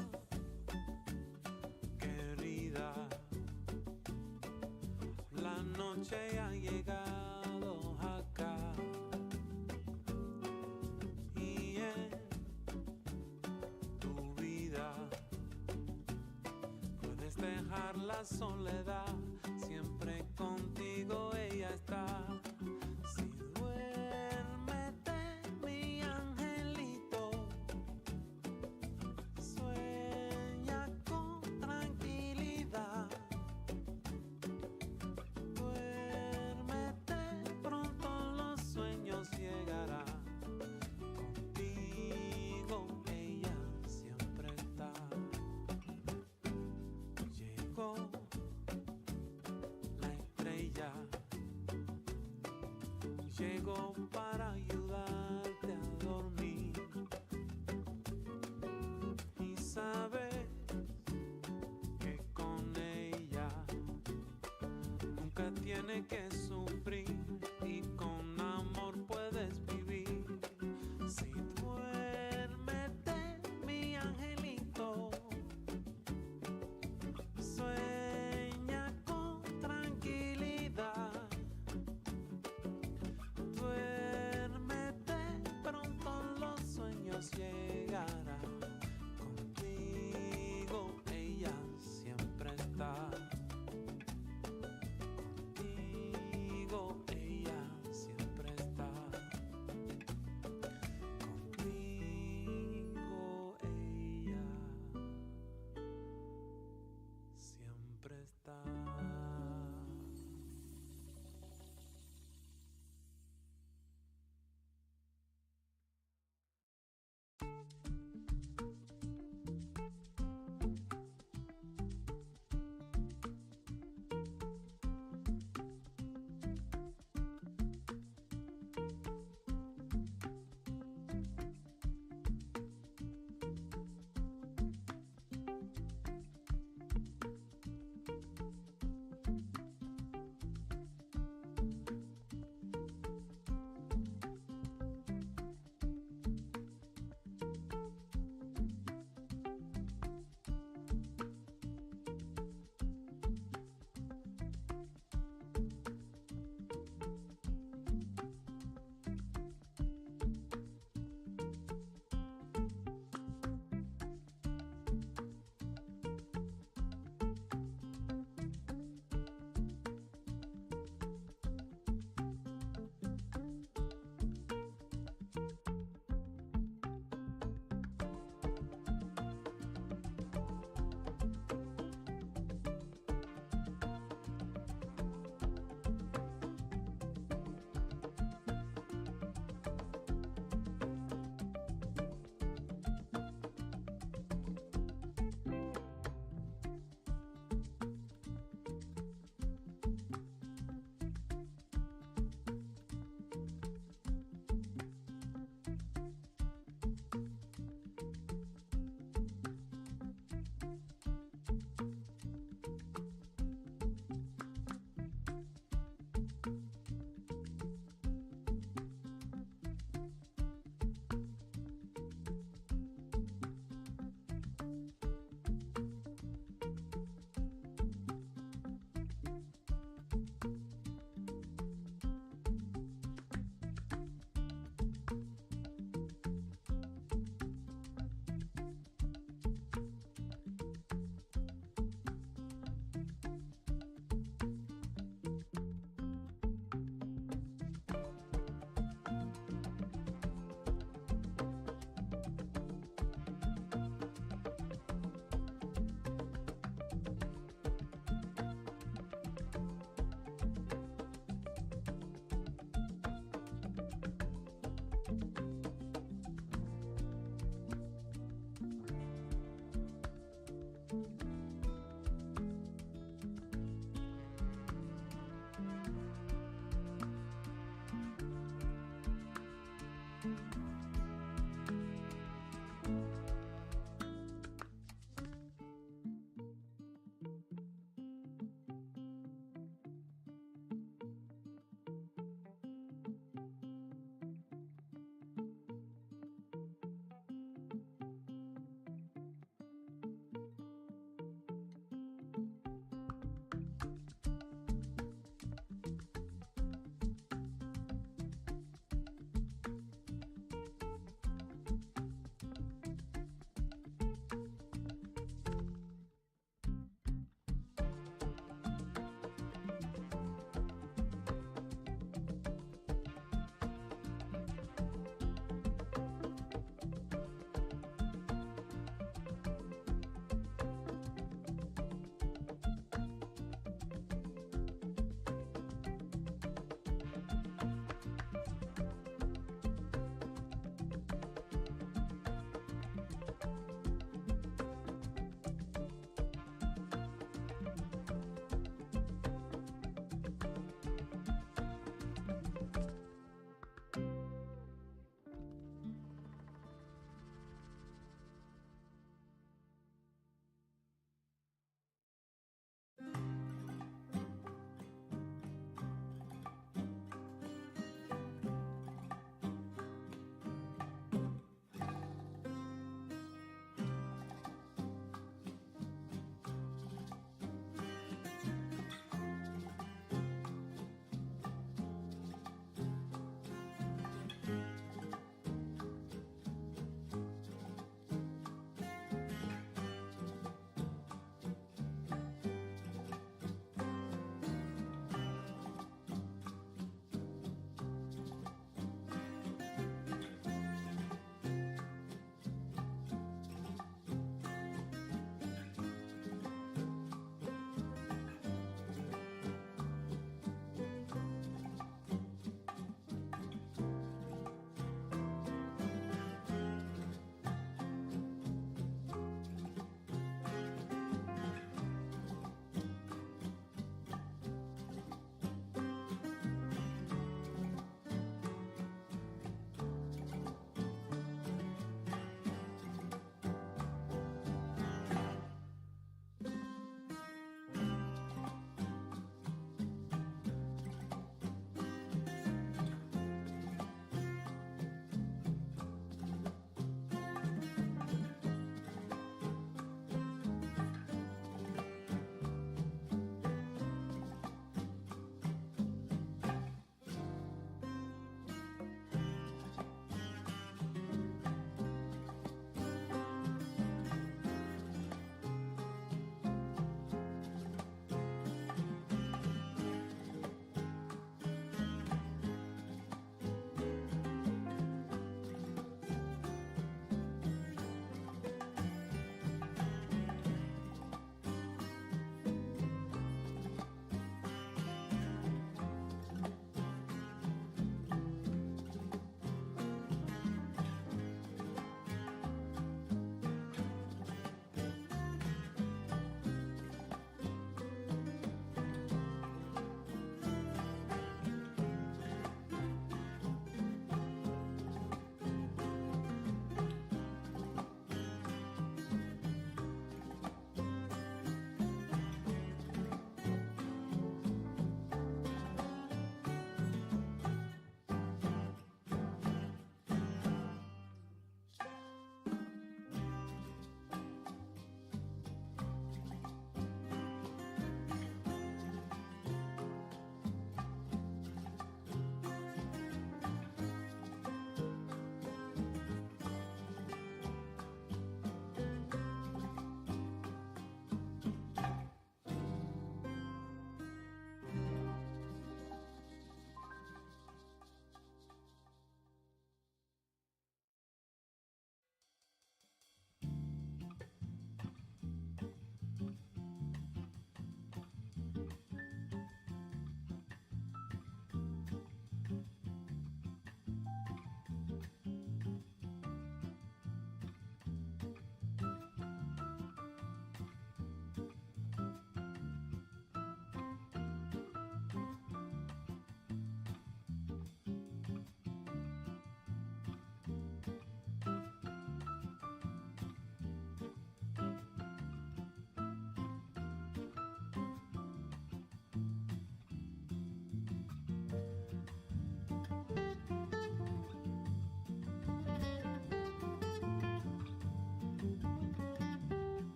S5: querida, la noche ha llegado acá y en tu vida puedes dejar la soledad, siempre contigo ella está. Si duérmete, mi angelito, sueña con tranquilidad. Duérmete, pronto los sueños llegarán. Contigo ella siempre está. Llegó la estrella, llegó para ayudarte a dormir y sabes que con ella nunca tiene que sufrir y con amor puedes vivir. Si duérmete, mi angelito, sueña con tranquilidad. Duérmete, pronto los sueños llegarán. Contigo ella siempre está. Contigo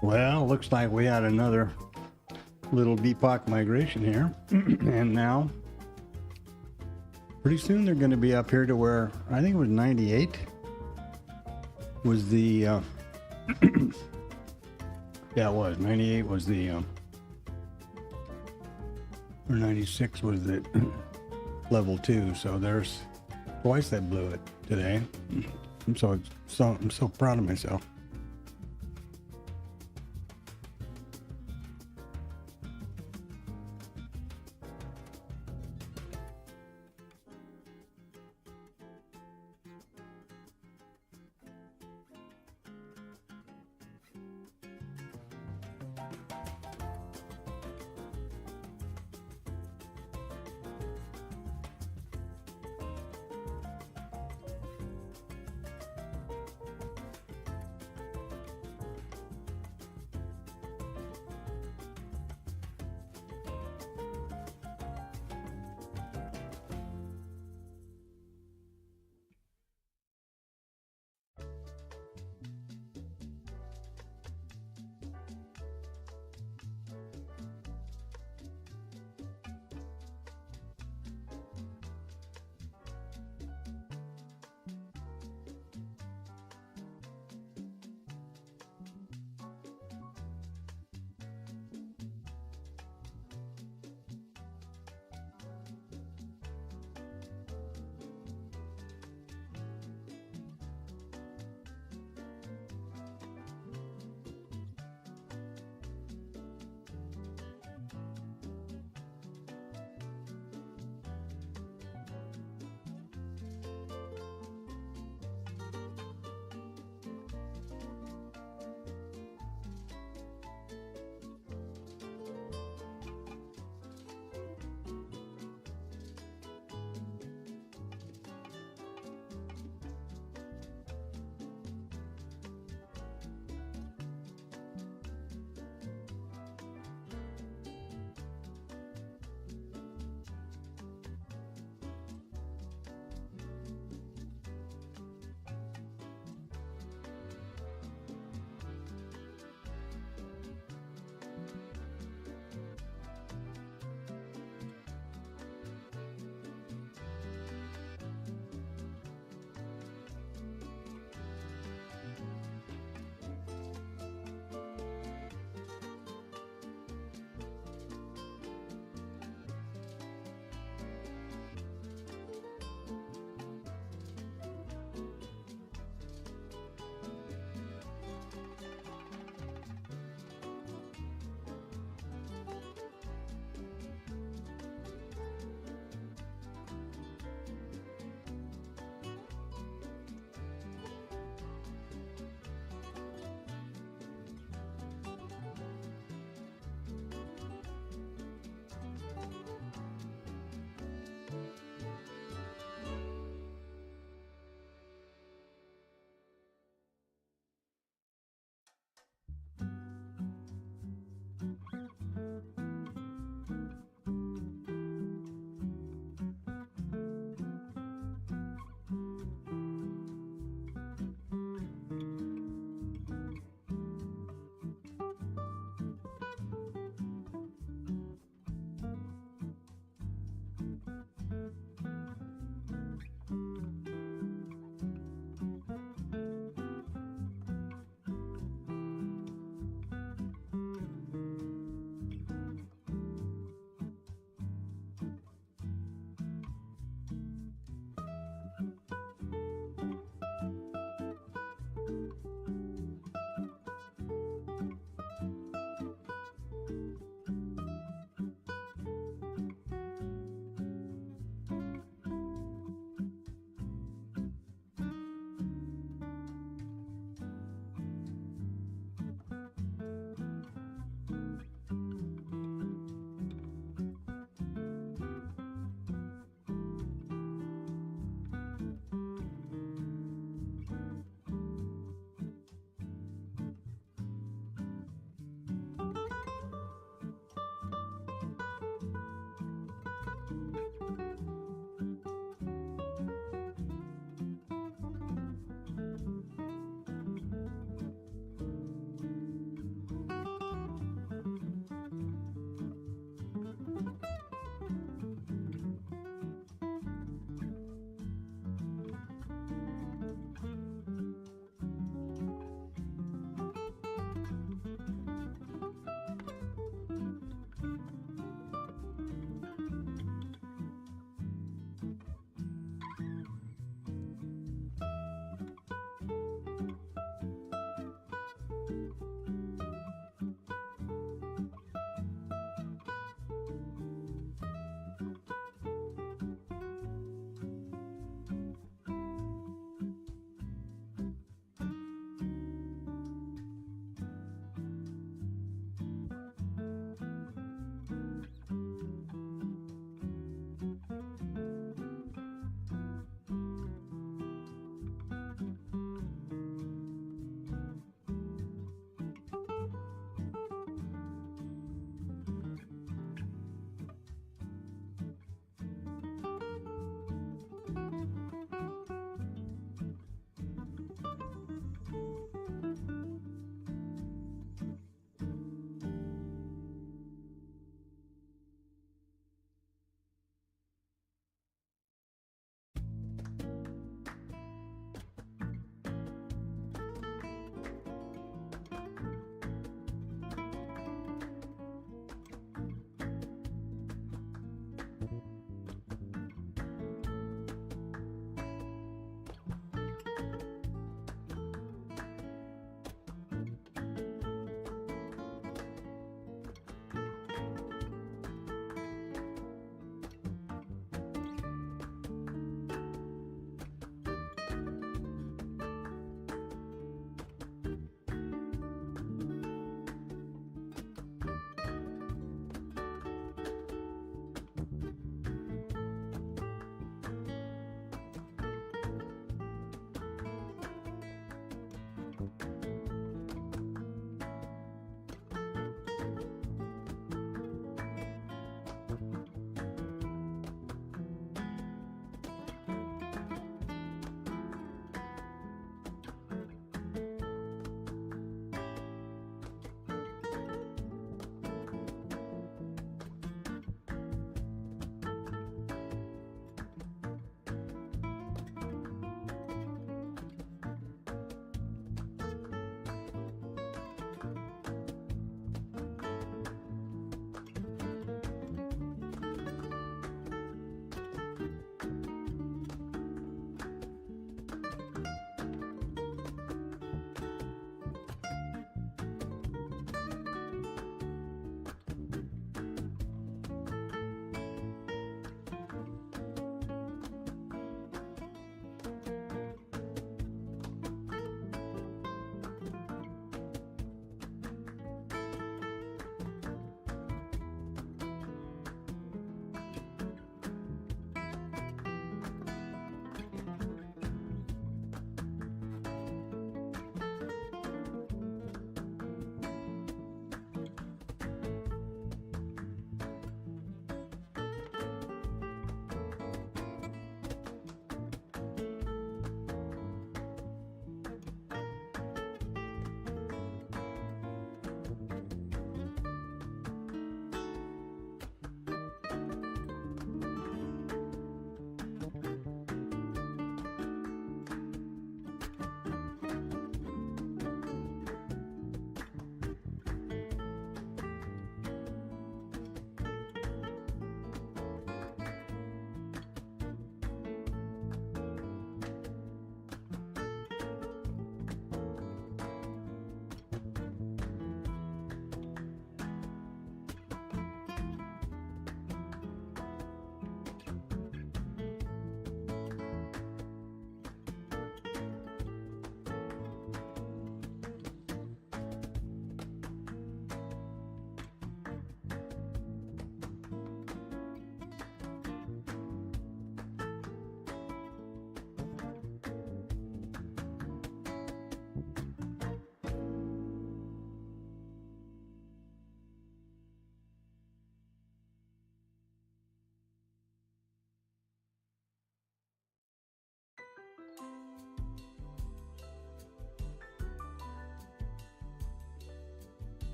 S1: Well, looks like we had another little BPOC migration here. And now, pretty soon they're going to be up here to where, I think it was 98 was the, yeah, it was. 98 was the, or 96 was the level 2. So there's twice that blew it today. I'm so proud of myself.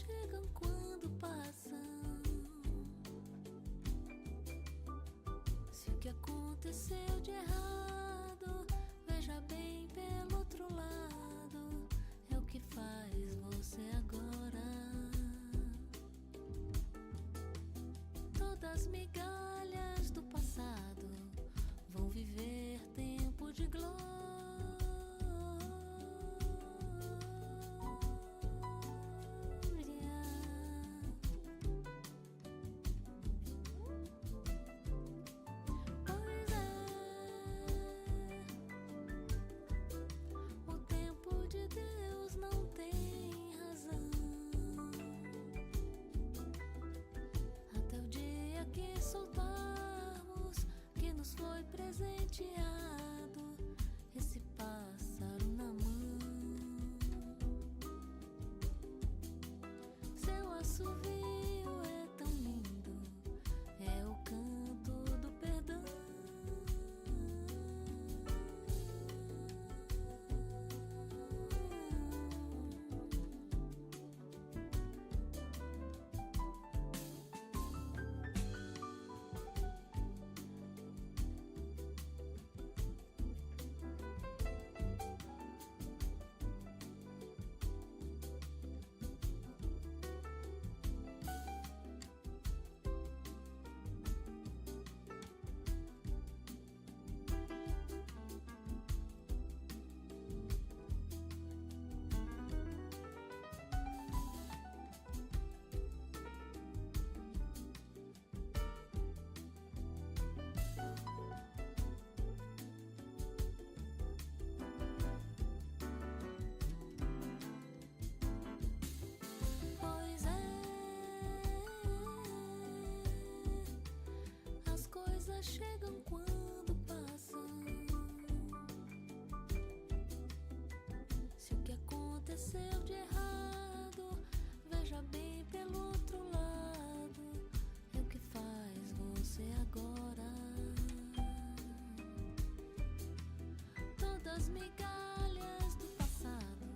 S4: chegam quando passam. Se o que aconteceu de errado, veja bem pelo outro lado, é o que faz você agora. Todas as migalhas do passado vão viver tempo de glória. Pois é, o tempo de Deus não tem razão. Até o dia que soltarmos que nos foi presenteado esse pássaro na mão. Seu assovio é tão lindo, é o canto do perdão. Pois é, as coisas chegam quando passam. Se o que aconteceu de errado, veja bem pelo outro lado, é o que faz você agora. Todas as migalhas do passado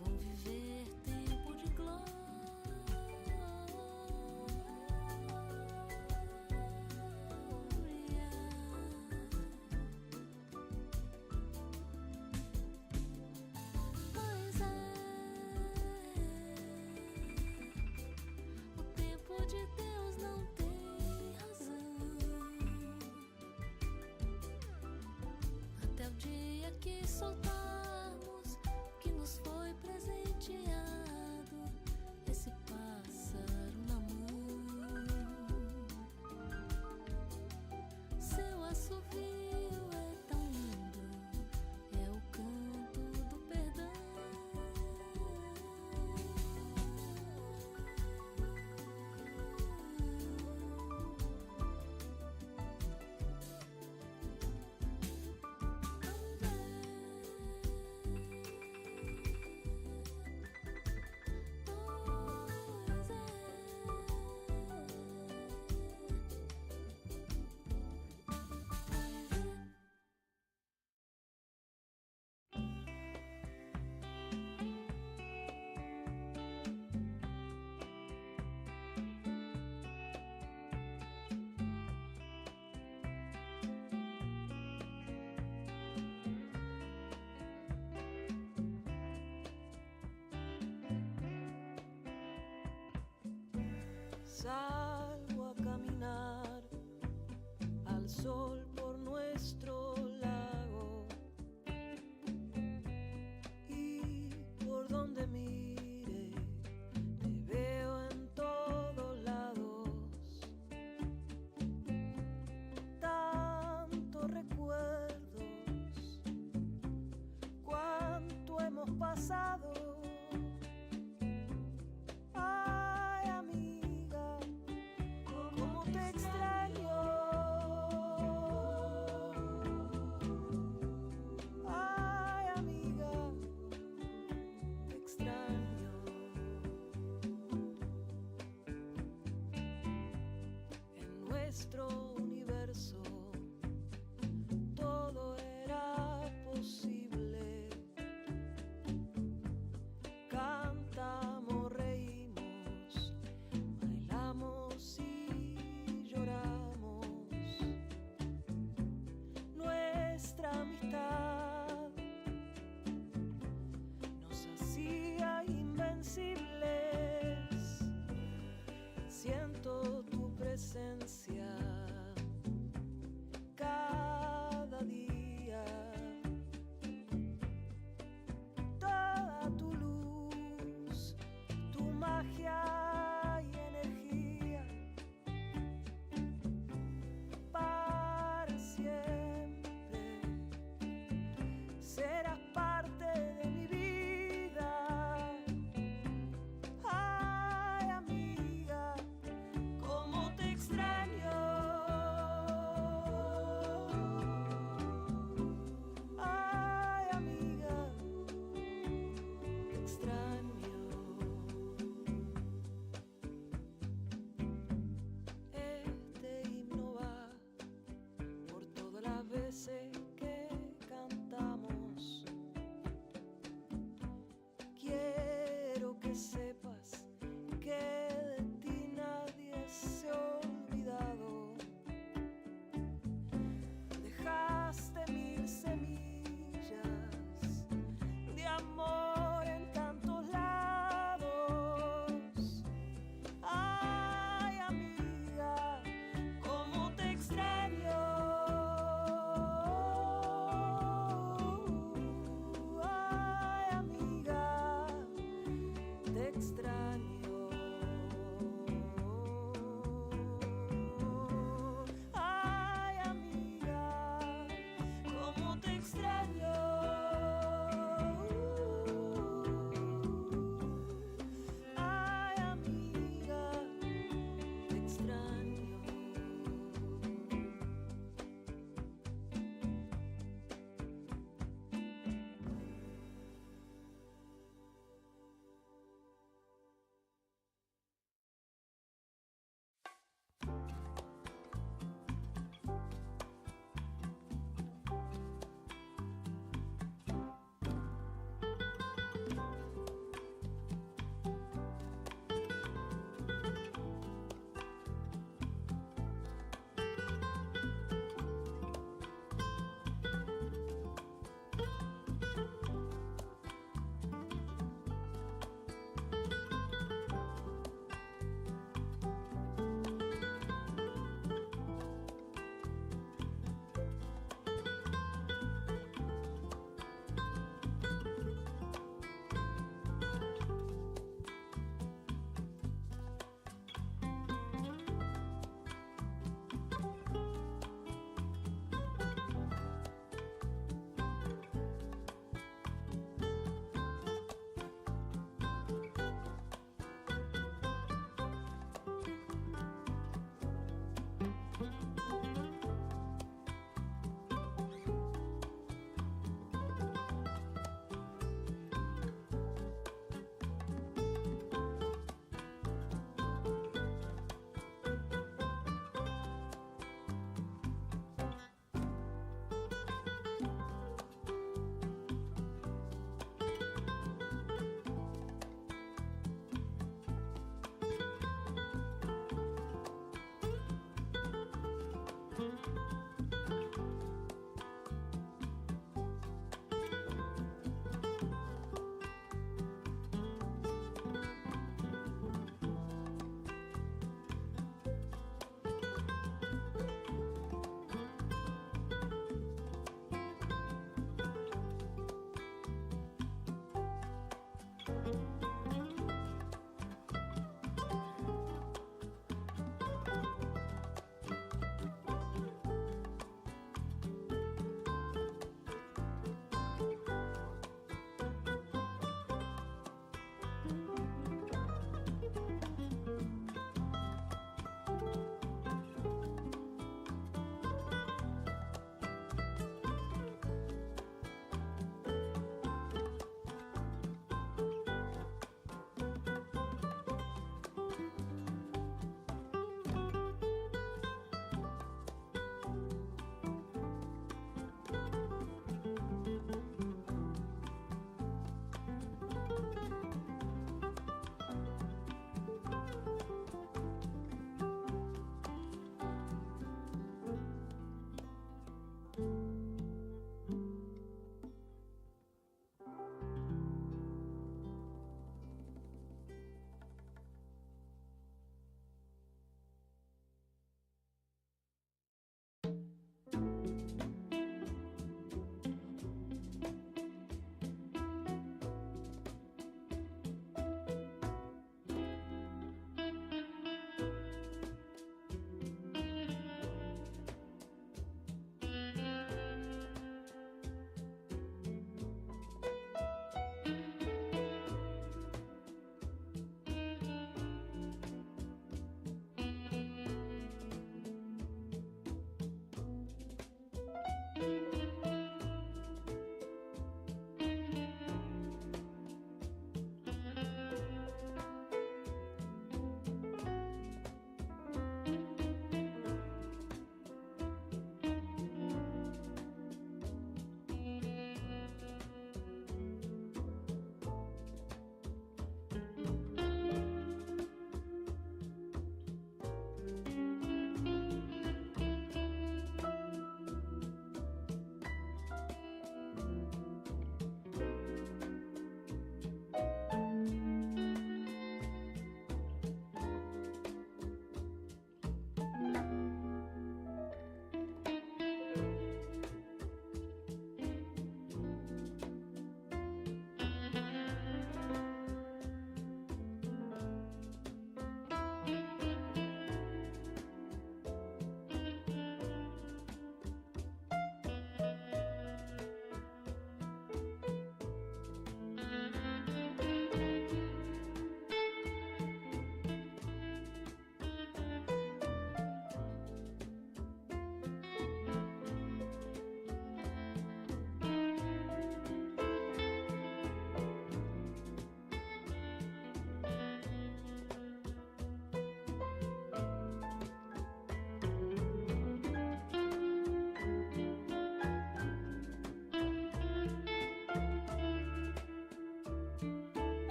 S4: vão viver tempo de glória. Pois é, o tempo de Deus não tem razão. Até o dia que soltarmos que nos foi presenteado esse pássaro na mão. Seu assovio é tão lindo, é o canto do perdão. Pois é.
S3: Salgo a caminar al sol por nuestro lago y por donde mire te veo en todos lados. Tantos recuerdos, cuánto hemos pasado. Ay, amiga, cómo te extraño. Ay, amiga, te extraño. En nuestro universo todo era posible. Cantamos, reímos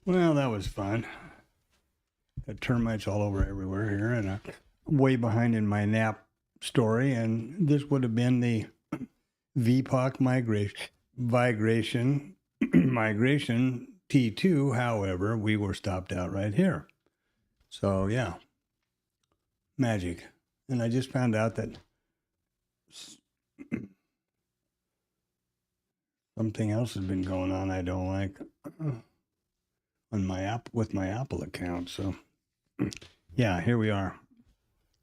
S1: Well, that was fun. Got termites all over everywhere here, and I'm way behind in my nap story. And this would have been the VPOC migration T2. However, we were stopped out right here. So yeah, magic. And I just found out that something else has been going on I don't like on my app with my Apple account. So yeah, here we are.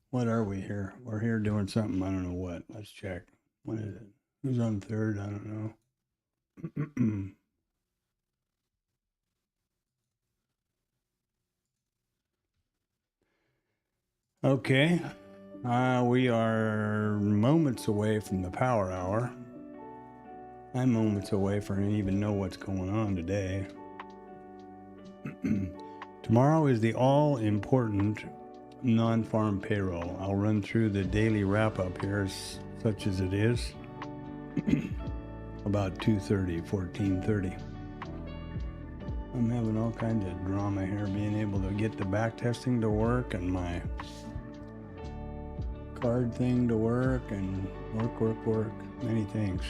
S1: What are we here? We're here doing something. I don't know what. Let's check. What is it? Who's on third? I don't know. Okay. We are moments away from the power hour. I'm moments away from even know what's going on today. Tomorrow is the all-important non-farm payroll. I'll run through the daily wrap-up here, such as it is, about 2:30, 14:30. I'm having all kinds of drama here, being able to get the back testing to work and my card thing to work and work. Many things.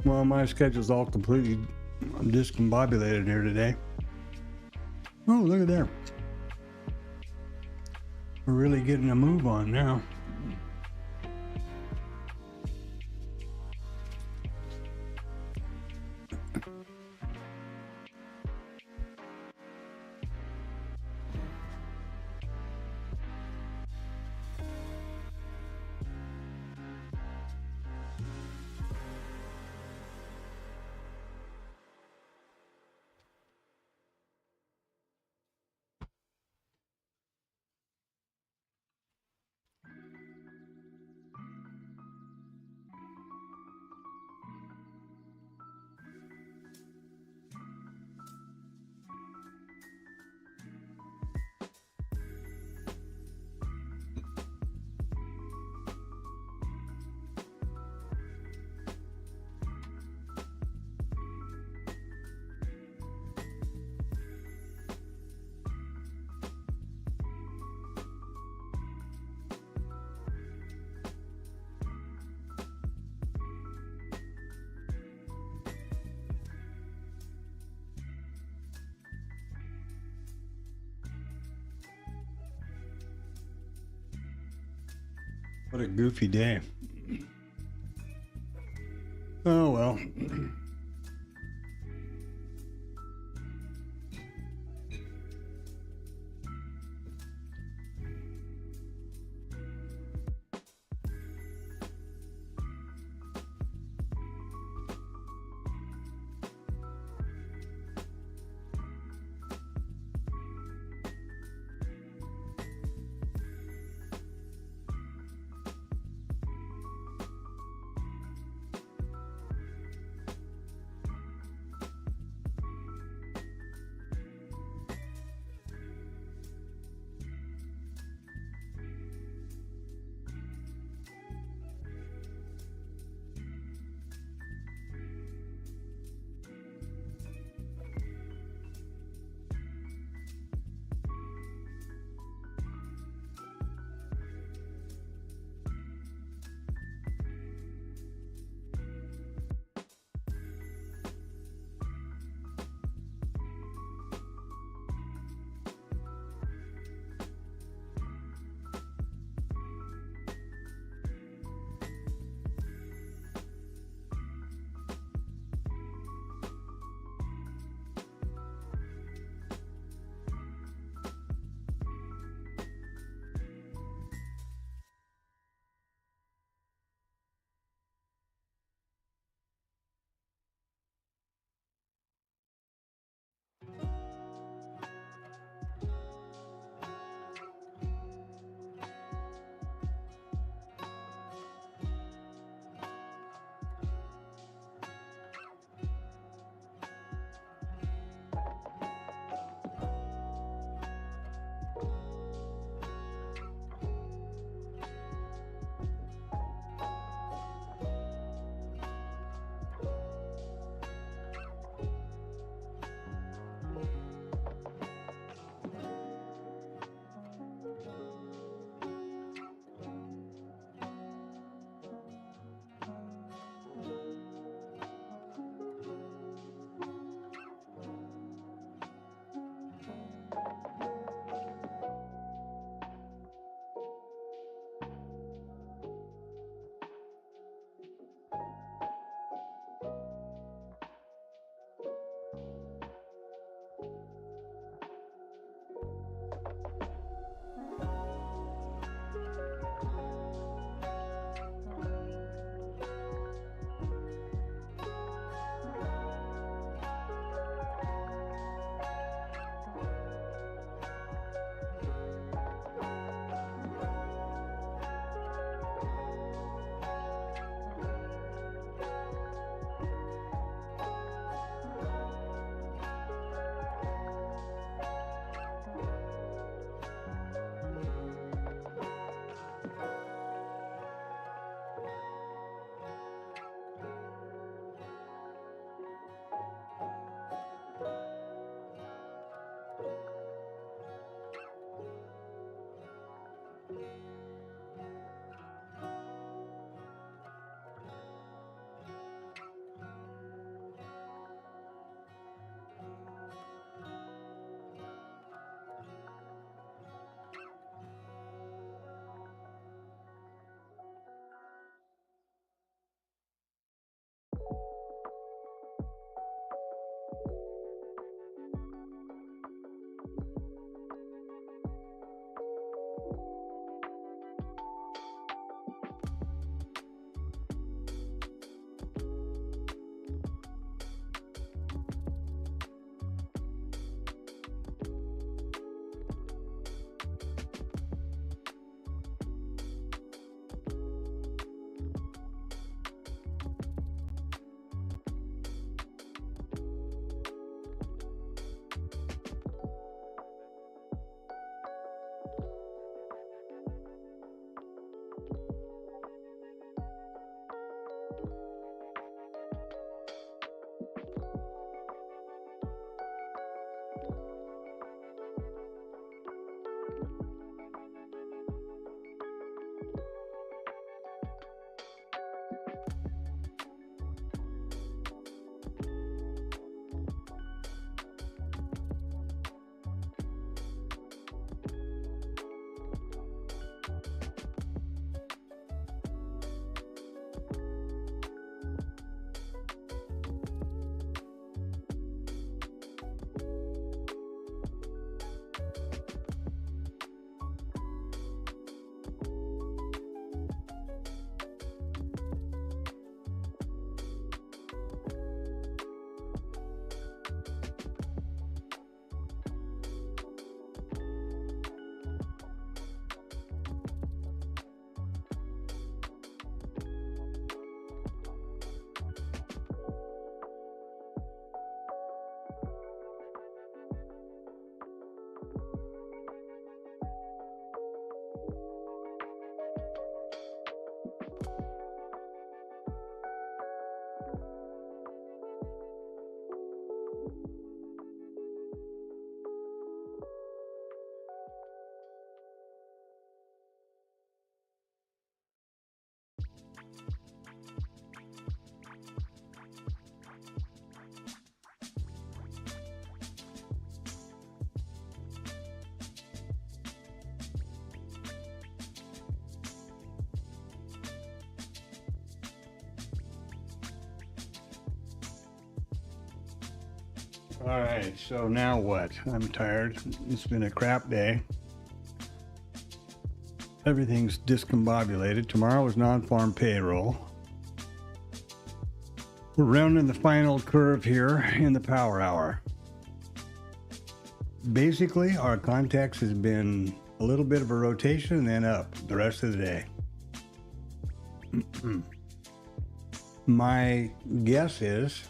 S1: Well, my schedule's all completely discombobulated here today. Oh, look at there. We're really getting a move on now. What a goofy day. Oh well. All right, so now what? I'm tired. It's been a crap day. Everything's discombobulated. Tomorrow is non-farm payroll. We're rounding the final curve here in the power hour. Basically, our context has been a little bit of a rotation and then up the rest of the day. My guess is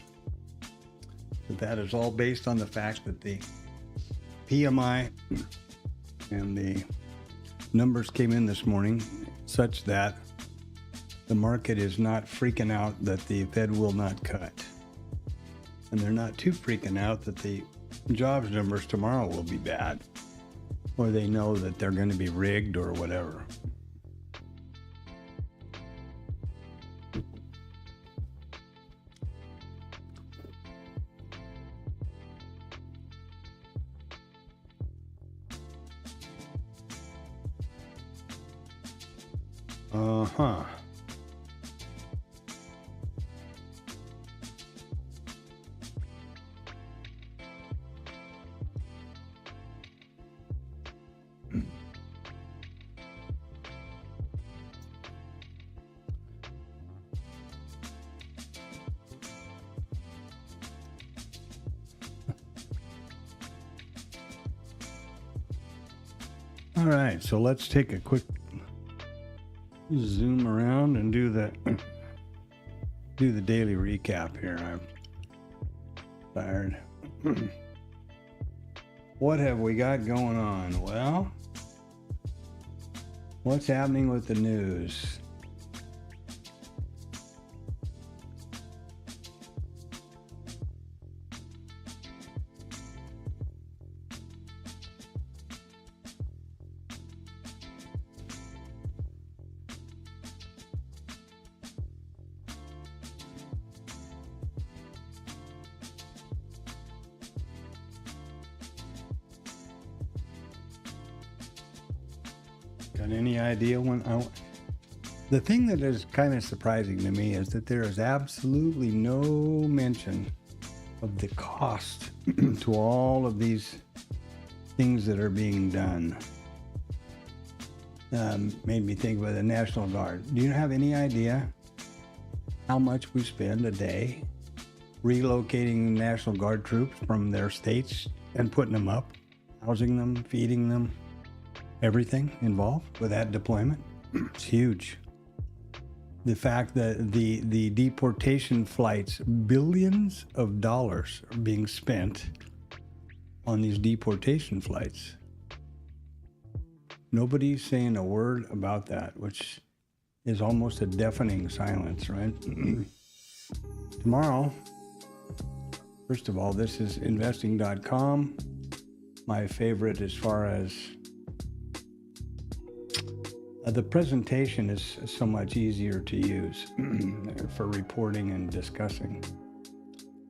S1: that is all based on the fact that the PMI and the numbers came in this morning such that the market is not freaking out that the Fed will not cut. And they're not too freaking out that the jobs numbers tomorrow will be bad, or they know that they're going to be rigged or whatever. Uh-huh. All right, so let's take a quick zoom around and do the daily recap here. I'm tired. What have we got going on? Well, what's happening with the news? Got any idea when the thing that is kind of surprising to me is that there is absolutely no mention of the cost to all of these things that are being done. Made me think about the National Guard. Do you have any idea how much we spend a day relocating National Guard troops from their states and putting them up, housing them, feeding them? Everything involved with that deployment? It's huge. The fact that the deportation flights, billions of dollars are being spent on these deportation flights. Nobody's saying a word about that, which is almost a deafening silence, right? Tomorrow, first of all, this is investing.com. My favorite as far as the presentation is so much easier to use for reporting and discussing.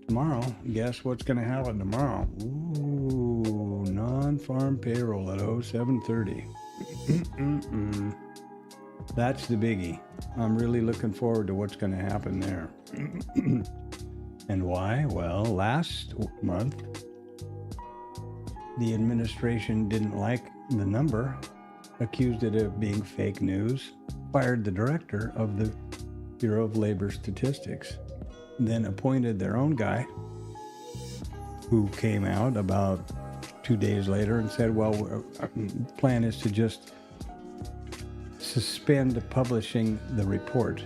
S1: Tomorrow, guess what's going to happen tomorrow? Ooh, non-farm payroll at 0730. That's the biggie. I'm really looking forward to what's going to happen there. And why? Well, last month, the administration didn't like the number, accused it of being fake news, fired the director of the Bureau of Labor Statistics, then appointed their own guy who came out about 2 days later and said, well, our plan is to just suspend publishing the report.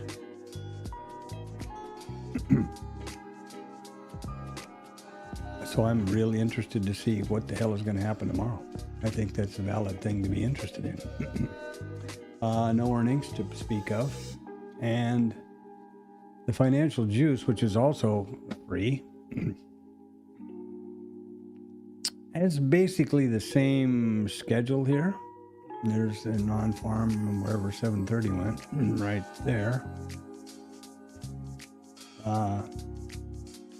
S1: So I'm really interested to see what the hell is going to happen tomorrow. I think that's a valid thing to be interested in. No earnings to speak of. And the financial juice, which is also free, has basically the same schedule here. There's a non-farm wherever 730 went, right there.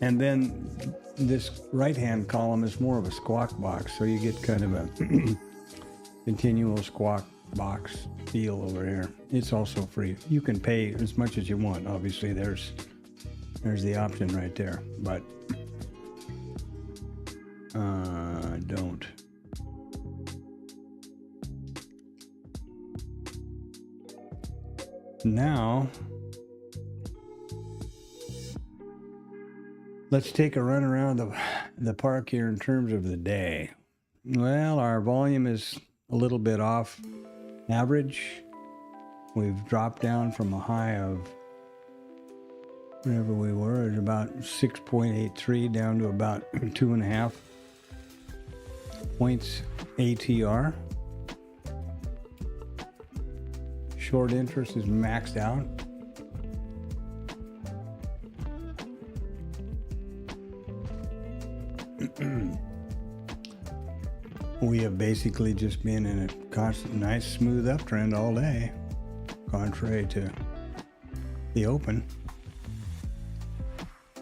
S1: And then this right-hand column is more of a squawk box, so you get kind of a continual squawk box feel over here. It's also free. You can pay as much as you want. Obviously, there's the option right there. But Don't. Now, let's take a run around the park here in terms of the day. Well, our volume is a little bit off average. We've dropped down from a high of whatever we were at about 6.83 down to about 2.5 points ATR. Short interest is maxed out. We have basically just been in a constant, nice, smooth uptrend all day, contrary to the open.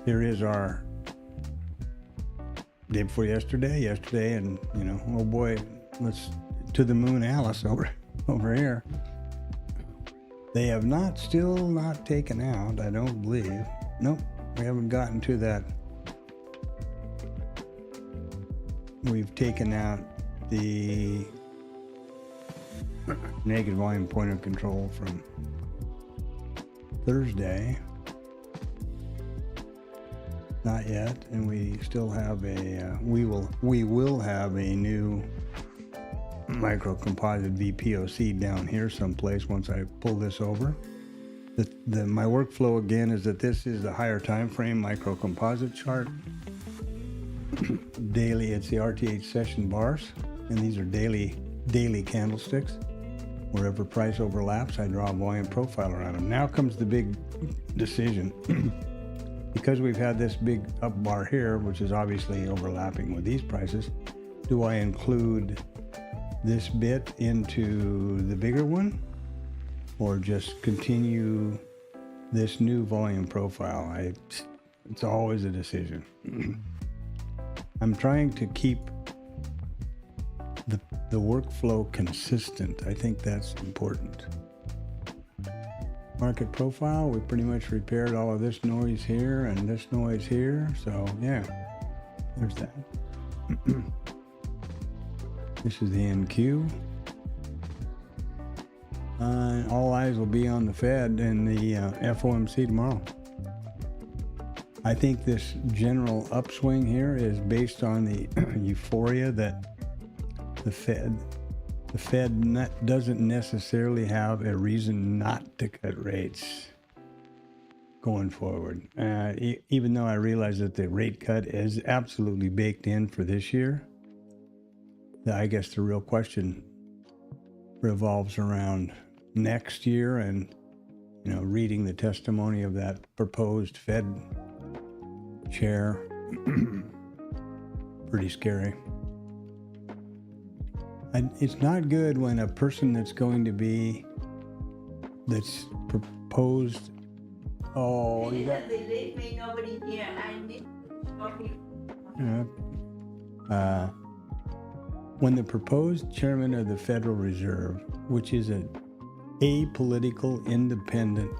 S1: Here is our day before yesterday, and oh boy, let's to the moon, Alice over here. They have still not taken out, I don't believe. Nope, we haven't gotten to that. We've taken out the negative volume point of control from Thursday. Not yet, and we still have we will have a new micro composite VPOC down here someplace once I pull this over. My workflow again is that this is the higher time frame micro composite chart. Daily, it's the RTH session bars, and these are daily candlesticks. Wherever price overlaps, I draw a volume profile around them. Now comes the big decision. Because we've had this big up bar here, which is obviously overlapping with these prices, do I include this bit into the bigger one, or just continue this new volume profile? It's always a decision. I'm trying to keep the workflow consistent. I think that's important. Market profile, we pretty much repaired all of this noise here and this noise here. So yeah, there's that. This is the NQ. All eyes will be on the Fed and the FOMC tomorrow. I think this general upswing here is based on the euphoria that the Fed doesn't necessarily have a reason not to cut rates going forward. Even though I realize that the rate cut is absolutely baked in for this year, I guess the real question revolves around next year and, reading the testimony of that proposed Fed chair. Pretty scary. It's not good when a person that's proposed. Oh,
S6: They leave me nobody here. I need
S1: when the proposed chairman of the Federal Reserve, which is an apolitical, independent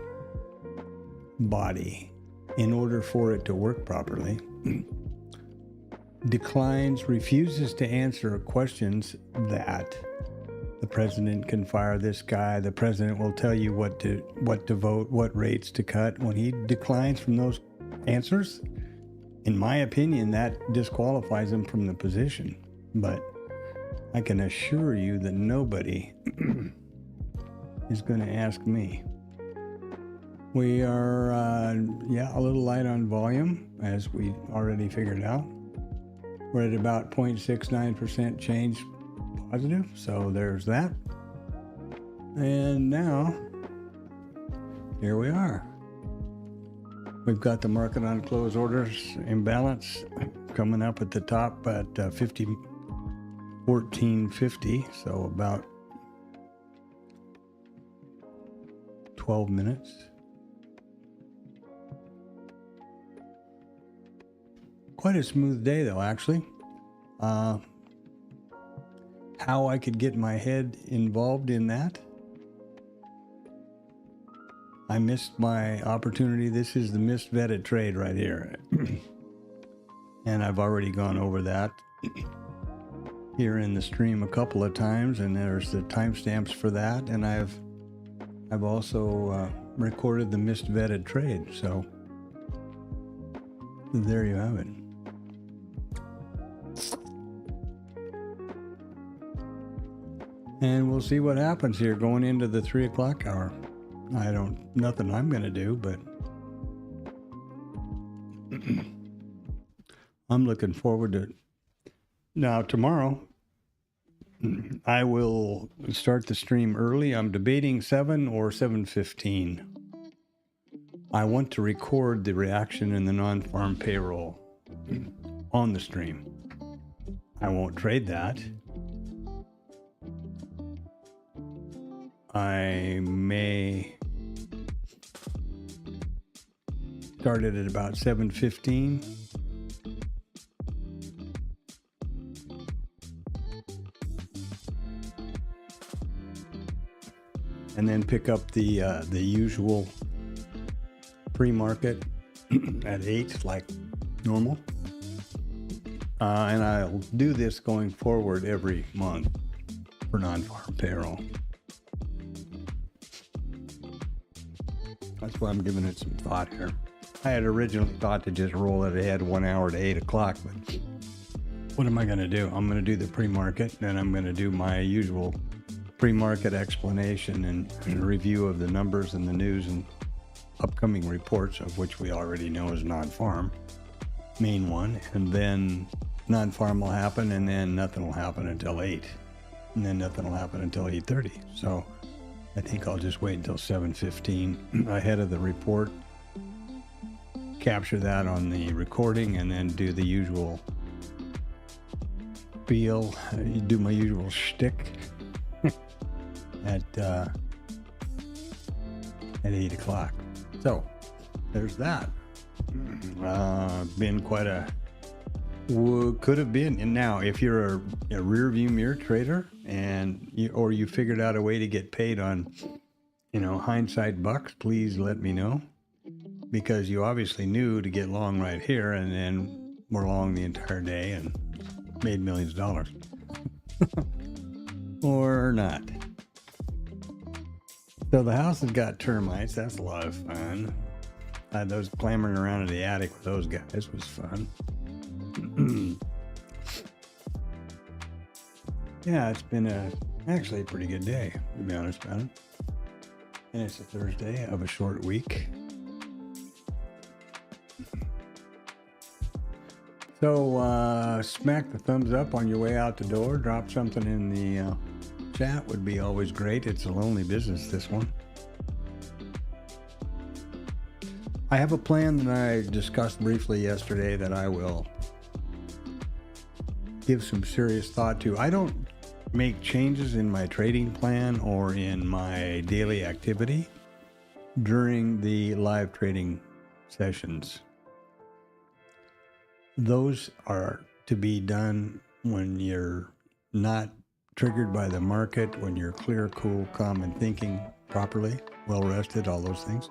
S1: body, in order for it to work properly, refuses to answer questions that the president can fire this guy, the president will tell you what to vote, what rates to cut. When he declines from those answers, in my opinion, that disqualifies him from the position. But I can assure you that nobody is going to ask me. We are, a little light on volume, as we already figured out. We're at about 0.69% change positive, so there's that. And now, here we are. We've got the market on close orders imbalance coming up at the top at 1450, so about 12 minutes. Quite a smooth day, though, actually. How I could get my head involved in that? I missed my opportunity. This is the missed vetted trade right here. And I've already gone over that here in the stream a couple of times, and there's the timestamps for that. And I've also recorded the missed vetted trade. So there you have it. And we'll see what happens here going into the 3 o'clock hour. Nothing I'm going to do, but I'm looking forward to it. Now, tomorrow, I will start the stream early. I'm debating 7 or 7:15. I want to record the reaction in the non-farm payroll on the stream. I won't trade that. I may start it at about 7:15. And then pick up the usual pre-market at 8 like normal. And I'll do this going forward every month for non-farm payroll. That's why I'm giving it some thought here. I had originally thought to just roll it ahead 1 hour to 8 o'clock, but what am I going to do? I'm going to do the pre-market, and I'm going to do my usual pre-market explanation and review of the numbers and the news and upcoming reports, of which we already know is non-farm, main one, and then non-farm will happen, and then nothing will happen until 8, and then nothing will happen until 8:30. So I think I'll just wait until 7:15 ahead of the report, capture that on the recording, and then do the usual spiel, do my usual shtick at 8 o'clock. So there's that. Been quite a could have been. And now, if you're a rear view mirror trader and you figured out a way to get paid on, hindsight bucks, please let me know, because you obviously knew to get long right here, and then were long the entire day and made millions of dollars, or not. So the house has got termites. That's a lot of fun. Those clambering around in the attic with those guys was fun. Yeah, it's been actually a pretty good day, to be honest about it. And it's a Thursday of a short week. So smack the thumbs up on your way out the door. Drop something in the chat would be always great. It's a lonely business, this one. I have a plan that I discussed briefly yesterday that I will give some serious thought to. I don't make changes in my trading plan or in my daily activity during the live trading sessions. Those are to be done when you're not triggered by the market, when you're clear, cool, calm, and thinking properly, well rested, all those things.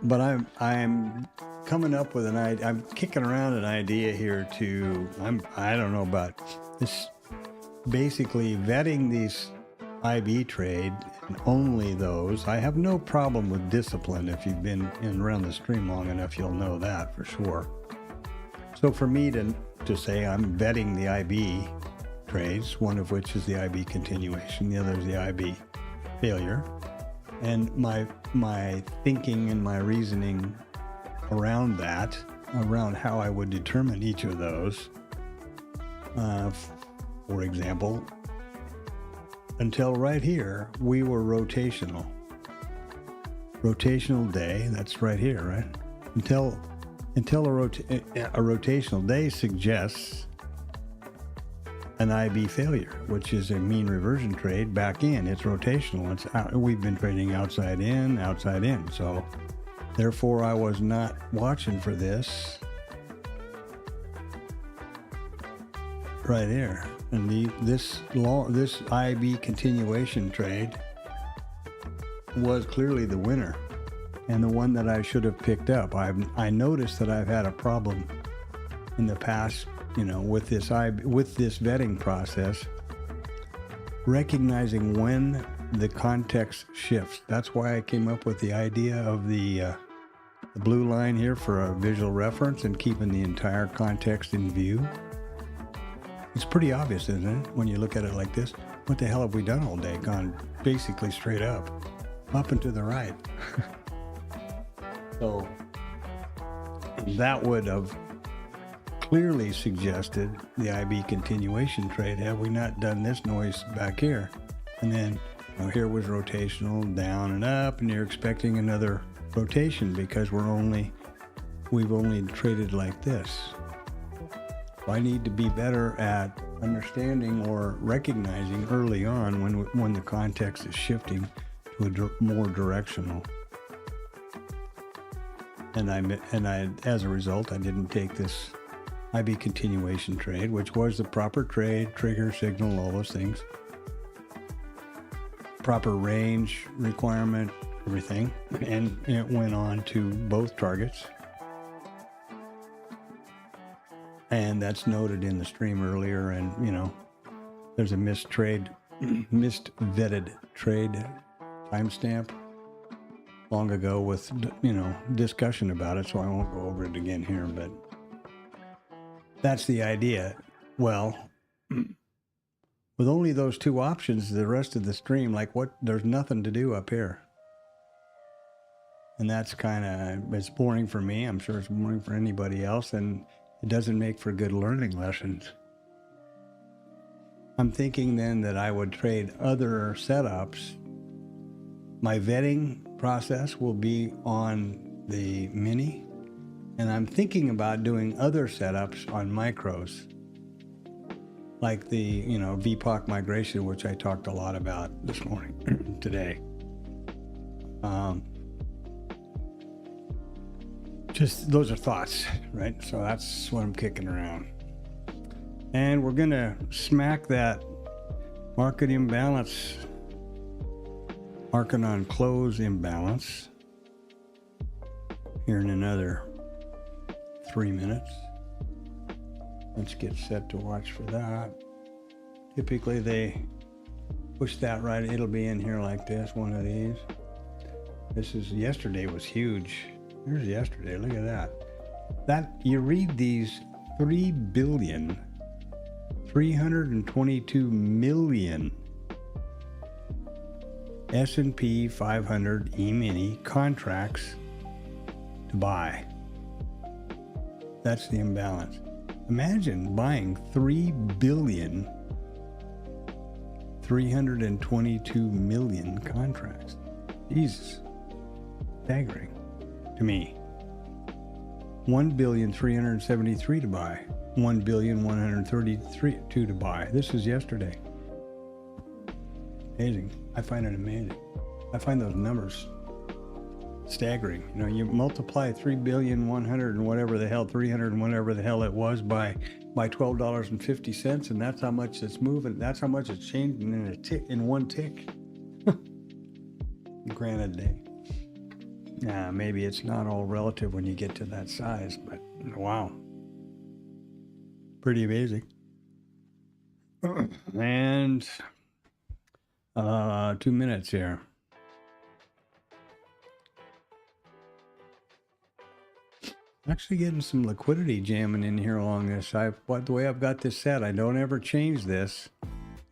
S1: But I'm coming up with an idea. I'm kicking around an idea here I don't know about this, basically vetting these IB trade and only those. I have no problem with discipline. If you've been around the stream long enough, you'll know that for sure. So for me to say I'm vetting the IB trades, one of which is the IB continuation, the other is the IB failure, and my thinking and my reasoning around that, around how I would determine each of those. For example, until right here, we were rotational. Rotational day, that's right here, right? Until a rotational day suggests an IB failure, which is a mean reversion trade back in. It's rotational. It's out. We've been trading outside in. So therefore, I was not watching for this right here. And this IB continuation trade was clearly the winner, and the one that I should have picked up. I noticed that I've had a problem in the past, with this vetting process, recognizing when the context shifts. That's why I came up with the idea of the blue line here for a visual reference and keeping the entire context in view. It's pretty obvious, isn't it, when you look at it like this? What the hell have we done all day? Gone basically straight up and to the right. So that would have clearly suggested the IB continuation trade had we not done this noise back here. And then here was rotational down and up, and you're expecting another rotation because we've only traded like this. So I need to be better at understanding or recognizing early on when the context is shifting to a more directional. And I as a result, I didn't take this IB continuation trade, which was the proper trade, trigger, signal, all those things. Proper range requirement, everything. And it went on to both targets. And that's noted in the stream earlier. And, there's a missed vetted trade timestamp long ago with, discussion about it. So I won't go over it again here, but that's the idea. Well, with only those two options, the rest of the stream, there's nothing to do up here. And that's it's boring for me. I'm sure it's boring for anybody else, and it doesn't make for good learning lessons. I'm thinking then that I would trade other setups. My vetting process will be on the mini, and I'm thinking about doing other setups on micros, like the VPOC migration, which I talked a lot about this morning, today. Just those are thoughts, right? So that's what I'm kicking around. And we're gonna smack that market imbalance, market on close imbalance here in another 3 minutes. Let's get set to watch for that. Typically they push that right. It'll be in here like this, one of these. Yesterday was huge. Here's yesterday, look at that. You read these 322 million S&P 500 E-mini contracts to buy. That's the imbalance. Imagine buying 322 million contracts. Jesus, staggering to me. 1,373 to buy. 1,132 to buy. This is yesterday. Amazing. I find it amazing. I find those numbers staggering. You multiply 3,100 and whatever the hell, 300 and whatever the hell it was by $12.50, and that's how much it's moving. That's how much it's changing in one tick. Granted, maybe it's not all relative when you get to that size, but wow. Pretty amazing. And 2 minutes here. Actually getting some liquidity jamming in here along this. The way I've got this set, I don't ever change this.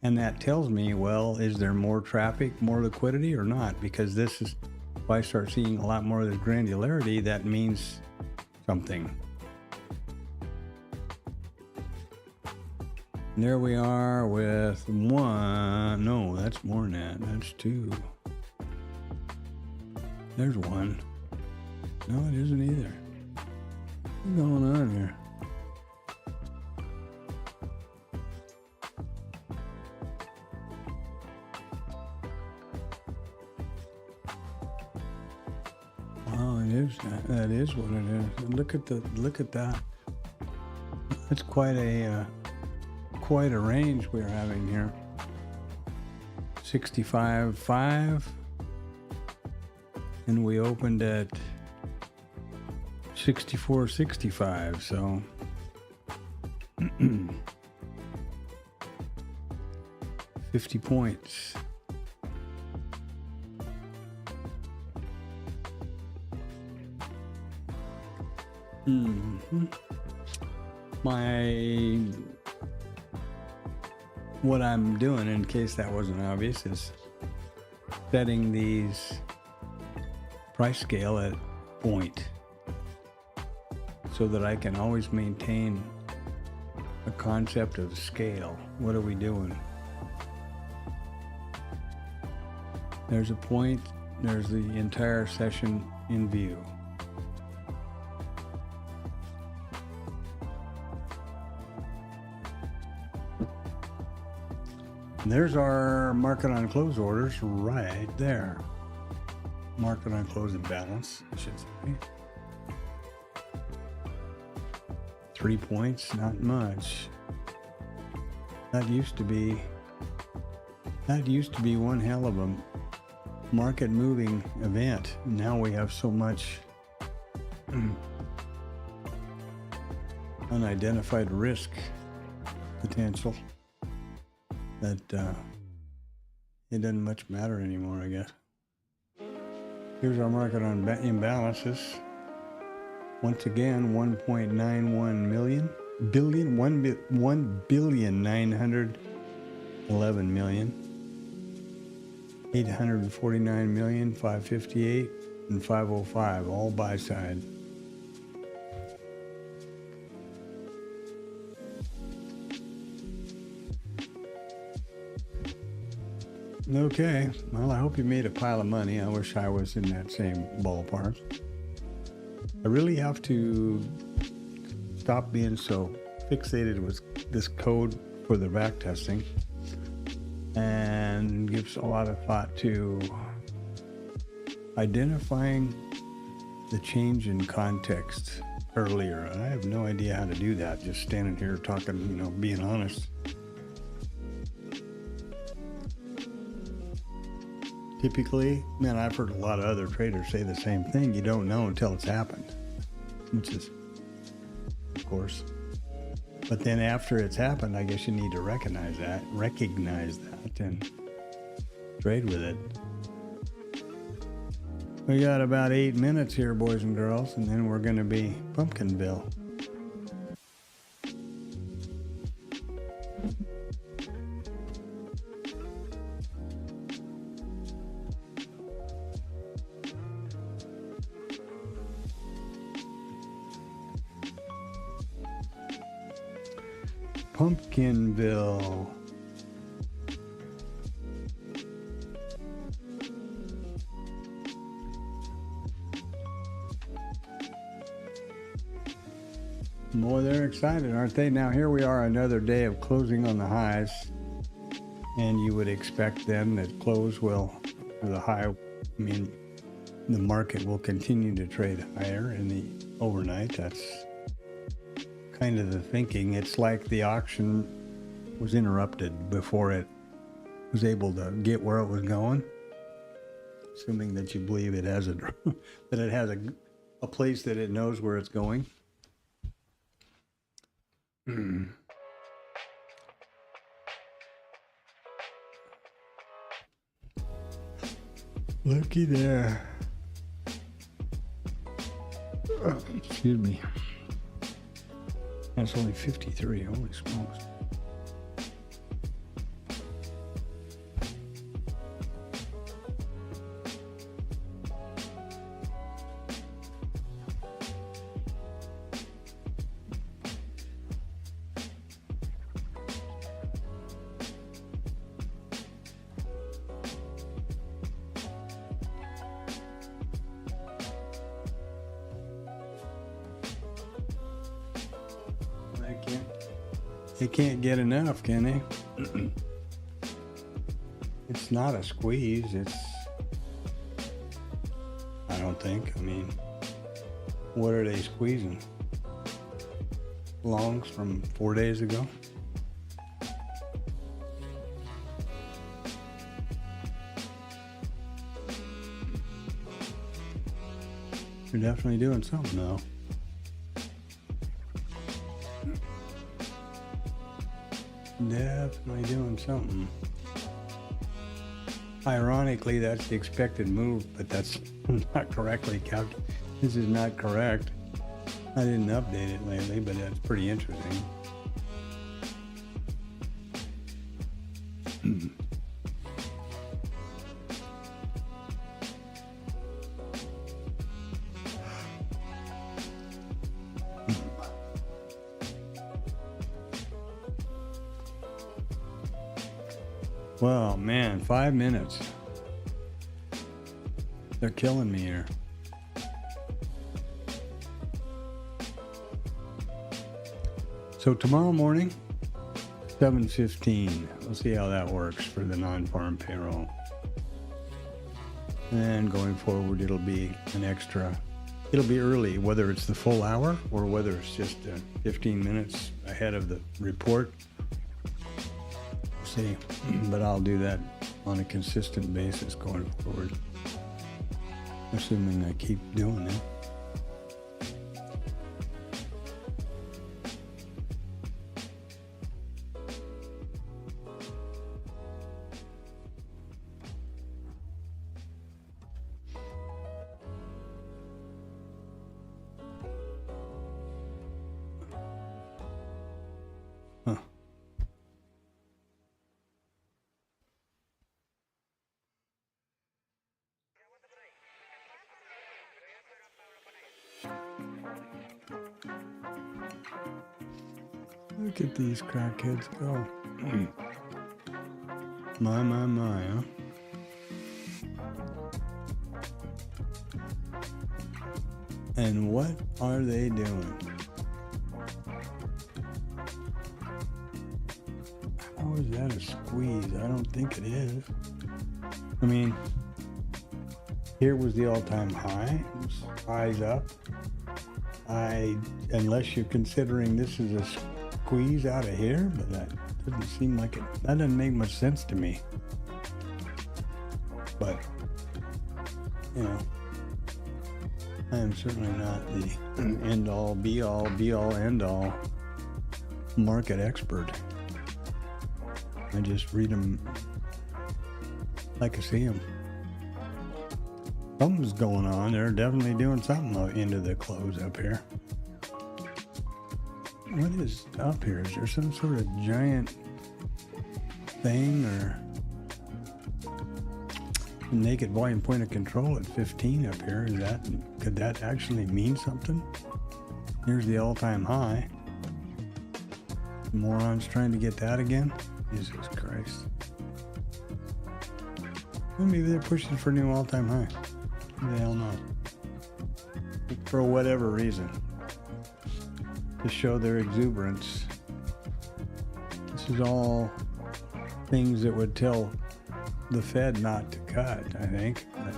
S1: And that tells me, well, is there more traffic, more liquidity or not? Because if I start seeing a lot more of this granularity, that means something. And there we are with one. No, that's more than that. That's two. There's one. No, it isn't either. What's going on here? Oh, it is. That is what it is. Look at that. That's quite a range we're having here. 65.5, and we opened at 64.65. So 50 points. What I'm doing, in case that wasn't obvious, is setting these price scale at point so that I can always maintain a concept of scale. What are we doing? There's a point, there's the entire session in view. There's our market on close orders right there. Market on close imbalance, I should say. 3 points, not much. That used to be one hell of a market moving event. Now we have so much unidentified risk potential that it doesn't much matter anymore, I guess. Here's our market on imbalances. Once again, 1,911,849,558, and 505, all buy side. Okay, well, I hope you made a pile of money. I wish I was in that same ballpark. I really have to stop being so fixated with this code for the back testing and give a lot of thought to identifying the change in context earlier. I have no idea how to do that, just standing here talking, being honest. Typically, man, I've heard a lot of other traders say the same thing. You don't know until it's happened, which is, of course. But then after it's happened, I guess you need to recognize that, and trade with it. We got about 8 minutes here, boys and girls, and then we're going to be Pumpkinville. Pumpkinville. Boy, they're excited, aren't they? Now here we are, another day of closing on the highs, and you would expect then that close will, the market will continue to trade higher in the overnight. That's kind of the thinking. It's like the auction was interrupted before it was able to get where it was going, assuming that you believe it has a place that it knows where it's going. Looky there. Excuse me. That's only 53. Holy smokes. They can't get enough, can they? It's not a squeeze. I don't think. What are they squeezing? Longs from 4 days ago? You're definitely doing something, though. definitely doing something. Ironically, that's the expected move, but that's not correctly calculated. This is not correct. I didn't update it lately, but that's pretty interesting. Well, man, 5 minutes. They're killing me here. So tomorrow morning, 7:15. We'll see how that works for the non-farm payroll. And going forward, it'll be an extra. It'll be early, whether it's the full hour or whether it's just 15 minutes ahead of the report. See, but I'll do that on a consistent basis going forward, assuming I keep doing it. Look at these crackheads go. My, huh? And what are they doing? How is that a squeeze? I don't think it is. I mean, here was the all-time high. It was eyes up. Unless you're considering this is a squeeze out of here, but that doesn't seem like it. That doesn't make much sense to me. But, you know, I am certainly not the end-all, be-all, end-all market expert. I just read them like I see them. Something's going on. They're definitely doing something into the close up here. What is up here? Is there some sort of giant thing or naked volume point of control at 15 up here? Could that actually mean something? Here's the all-time high. Morons trying to get that again? Jesus Christ. Well, maybe they're pushing for a new all-time high. Who the hell knows? For whatever reason. To show their exuberance. This is all things that would tell the Fed not to cut, I think. But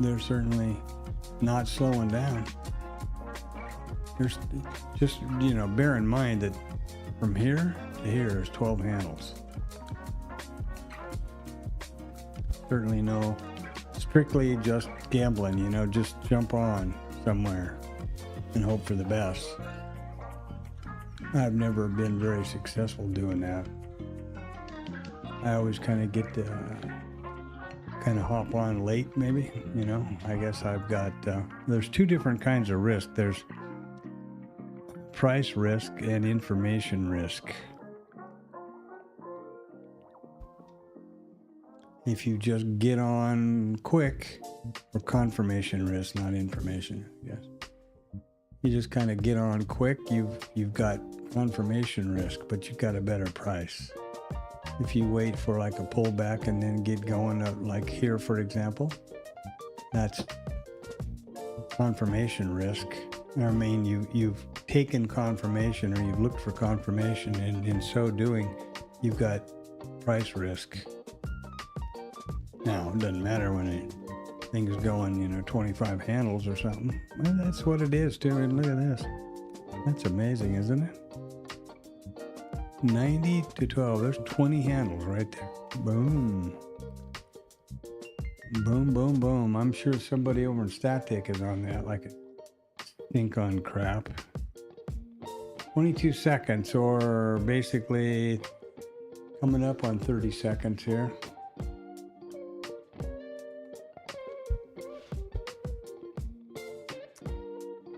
S1: they're certainly not slowing down. There's just, bear in mind that from here to here is 12 handles. Certainly no strictly just gambling, just jump on somewhere and hope for the best. I've never been very successful doing that. I always kind of get to hop on late, maybe, I guess I've got, there's two different kinds of risk. There's price risk and information risk. If you just get on quick, or confirmation risk, not information, yes. You just kind of get on quick, you've got confirmation risk, but you've got a better price. If you wait for like a pullback and then get going, like here, for example, that's confirmation risk. I mean, you've taken confirmation or you've looked for confirmation, and in so doing, you've got price risk. Now, it doesn't matter when thing's going, 25 handles or something. Well, that's what it is, too. And look at this. That's amazing, isn't it? 90 to 12. There's 20 handles right there. Boom. Boom, boom, boom. I'm sure somebody over in Statistic is on that like a stink on crap. 22 seconds, or basically coming up on 30 seconds here.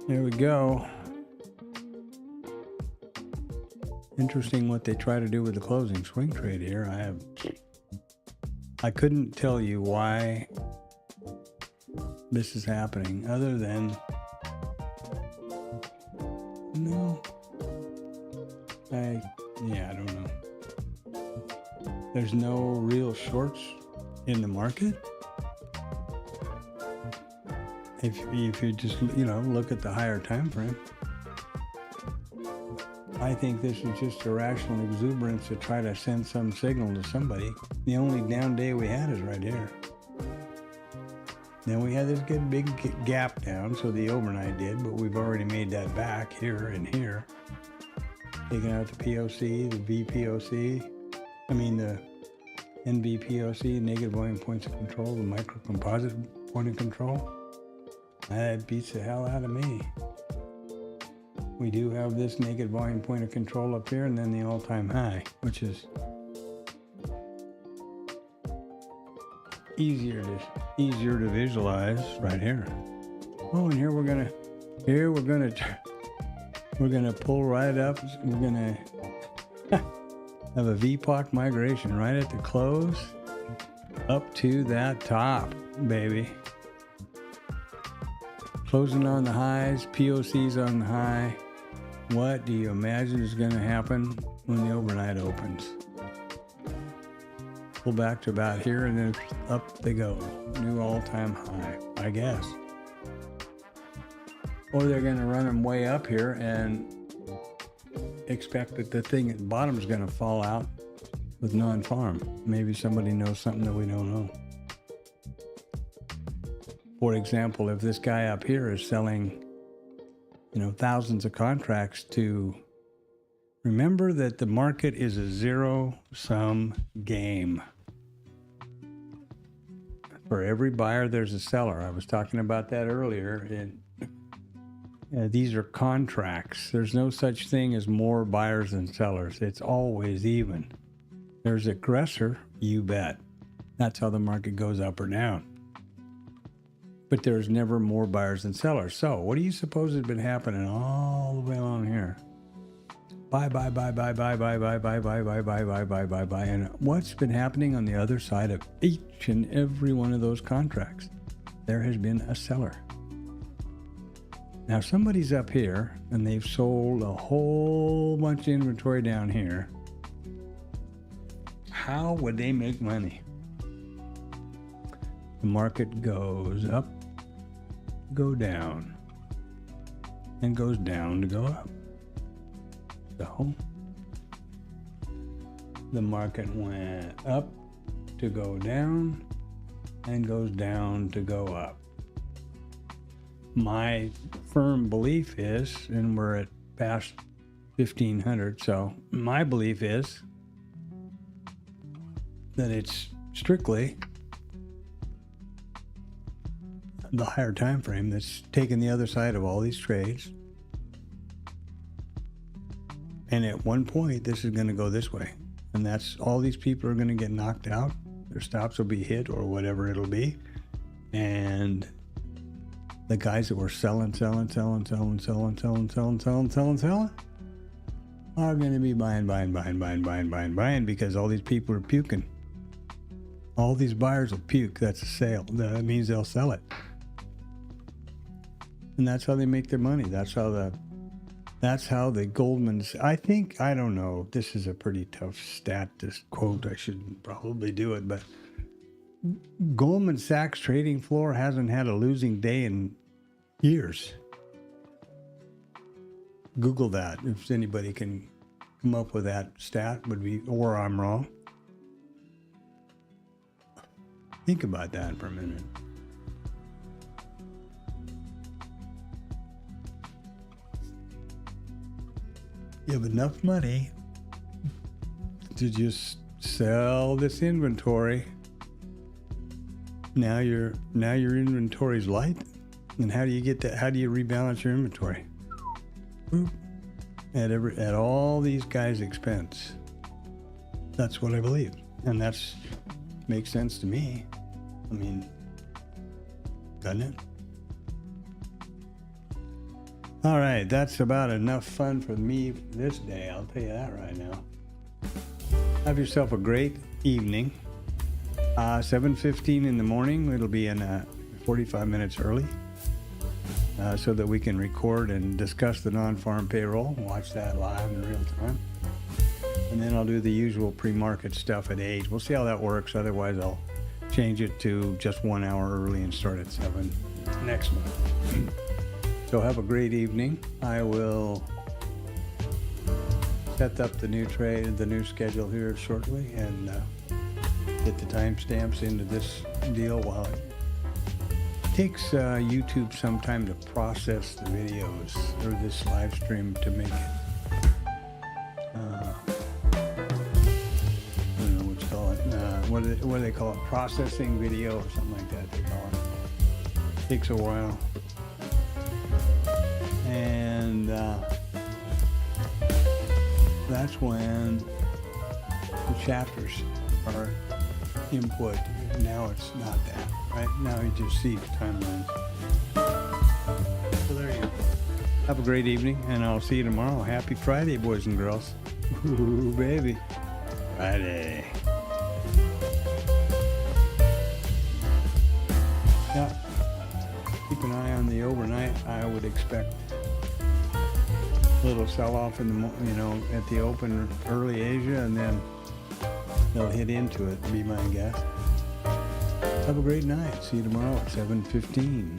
S1: There we go. Interesting what they try to do with the closing swing trade here. I couldn't tell you why this is happening other than I don't know. There's no real shorts in the market. If you just, look at the higher time frame. I think this is just irrational exuberance to try to send some signal to somebody. The only down day we had is right here. Then we had this good big gap down, so the overnight did, but we've already made that back here and here. Taking out the POC, the VPOC, the NVPOC, negative volume points of control, the micro composite point of control. That beats the hell out of me. We do have this naked volume point of control up here, and then the all-time high, which is easier to visualize right here. Oh, and here we're gonna pull right up. We're gonna have a VPOC migration right at the close up to that top, baby. Closing on the highs, POCs on the high. What do you imagine is going to happen when the overnight opens? Pull back to about here and then up they go. New all-time high, I guess. Or they're going to run them way up here and expect that the thing at the bottom is going to fall out with non-farm. Maybe somebody knows something that we don't know. For example, if this guy up here is selling, thousands of contracts to, remember that the market is a zero-sum game. For every buyer, there's a seller. I was talking about that earlier. These are contracts. There's no such thing as more buyers than sellers. It's always even. There's aggressor, you bet. That's how the market goes up or down. But there's never more buyers than sellers. So what do you suppose has been happening all the way along here? Buy. And what's been happening on the other side of each and every one of those contracts? There has been a seller. Now somebody's up here and they've sold a whole bunch of inventory down here. How would they make money? The market goes up, go down, and goes down to go up. So the market went up to go down and goes down to go up. My firm belief is, and we're at past 1500, so my belief is that it's strictly the higher time frame that's taken the other side of all these trades. And at one point, this is going to go this way. And that's all these people are going to get knocked out. Their stops will be hit or whatever it'll be. And the guys that were selling are going to be buying because all these people are puking. All these buyers will puke. That's a sale. That means they'll sell it. And that's how they make their money. That's how the Goldman's, I don't know, this is a pretty tough stat to quote. I should probably do it, but Goldman Sachs trading floor hasn't had a losing day in years. Google that. If anybody can come up with that stat, would be, or I'm wrong. Think about that for a minute. You have enough money to just sell this inventory. Now your inventory's light. And how do you get that? How do you rebalance your inventory? Boop. at all these guys' expense. That's what I believe, and that's makes sense to me. I mean, doesn't it? All right, that's about enough fun for me this day. I'll tell you that right now. Have yourself a great evening. 7:15 in the morning. It'll be in 45 minutes early, so that we can record and discuss the non-farm payroll. Watch that live in real time. And then I'll do the usual pre-market stuff at 8. We'll see how that works. Otherwise, I'll change it to just 1 hour early and start at 7 next month. So have a great evening. I will set up the new schedule here shortly, and get the timestamps into this deal while it takes YouTube some time to process the videos or this live stream to make it. I don't know what you call it. What do they call it? Processing video or something like that. They call it. Takes a while. And that's when the chapters are input. Now it's not that, right? Now you just see timelines. So there you go. Have a great evening, and I'll see you tomorrow. Happy Friday, boys and girls. Ooh, baby. Friday. Yeah. Keep an eye on the overnight. I would expect a little sell-off in the at the open early Asia, and then they'll hit into it, be my guess. Have a great night. See you tomorrow at 7:15.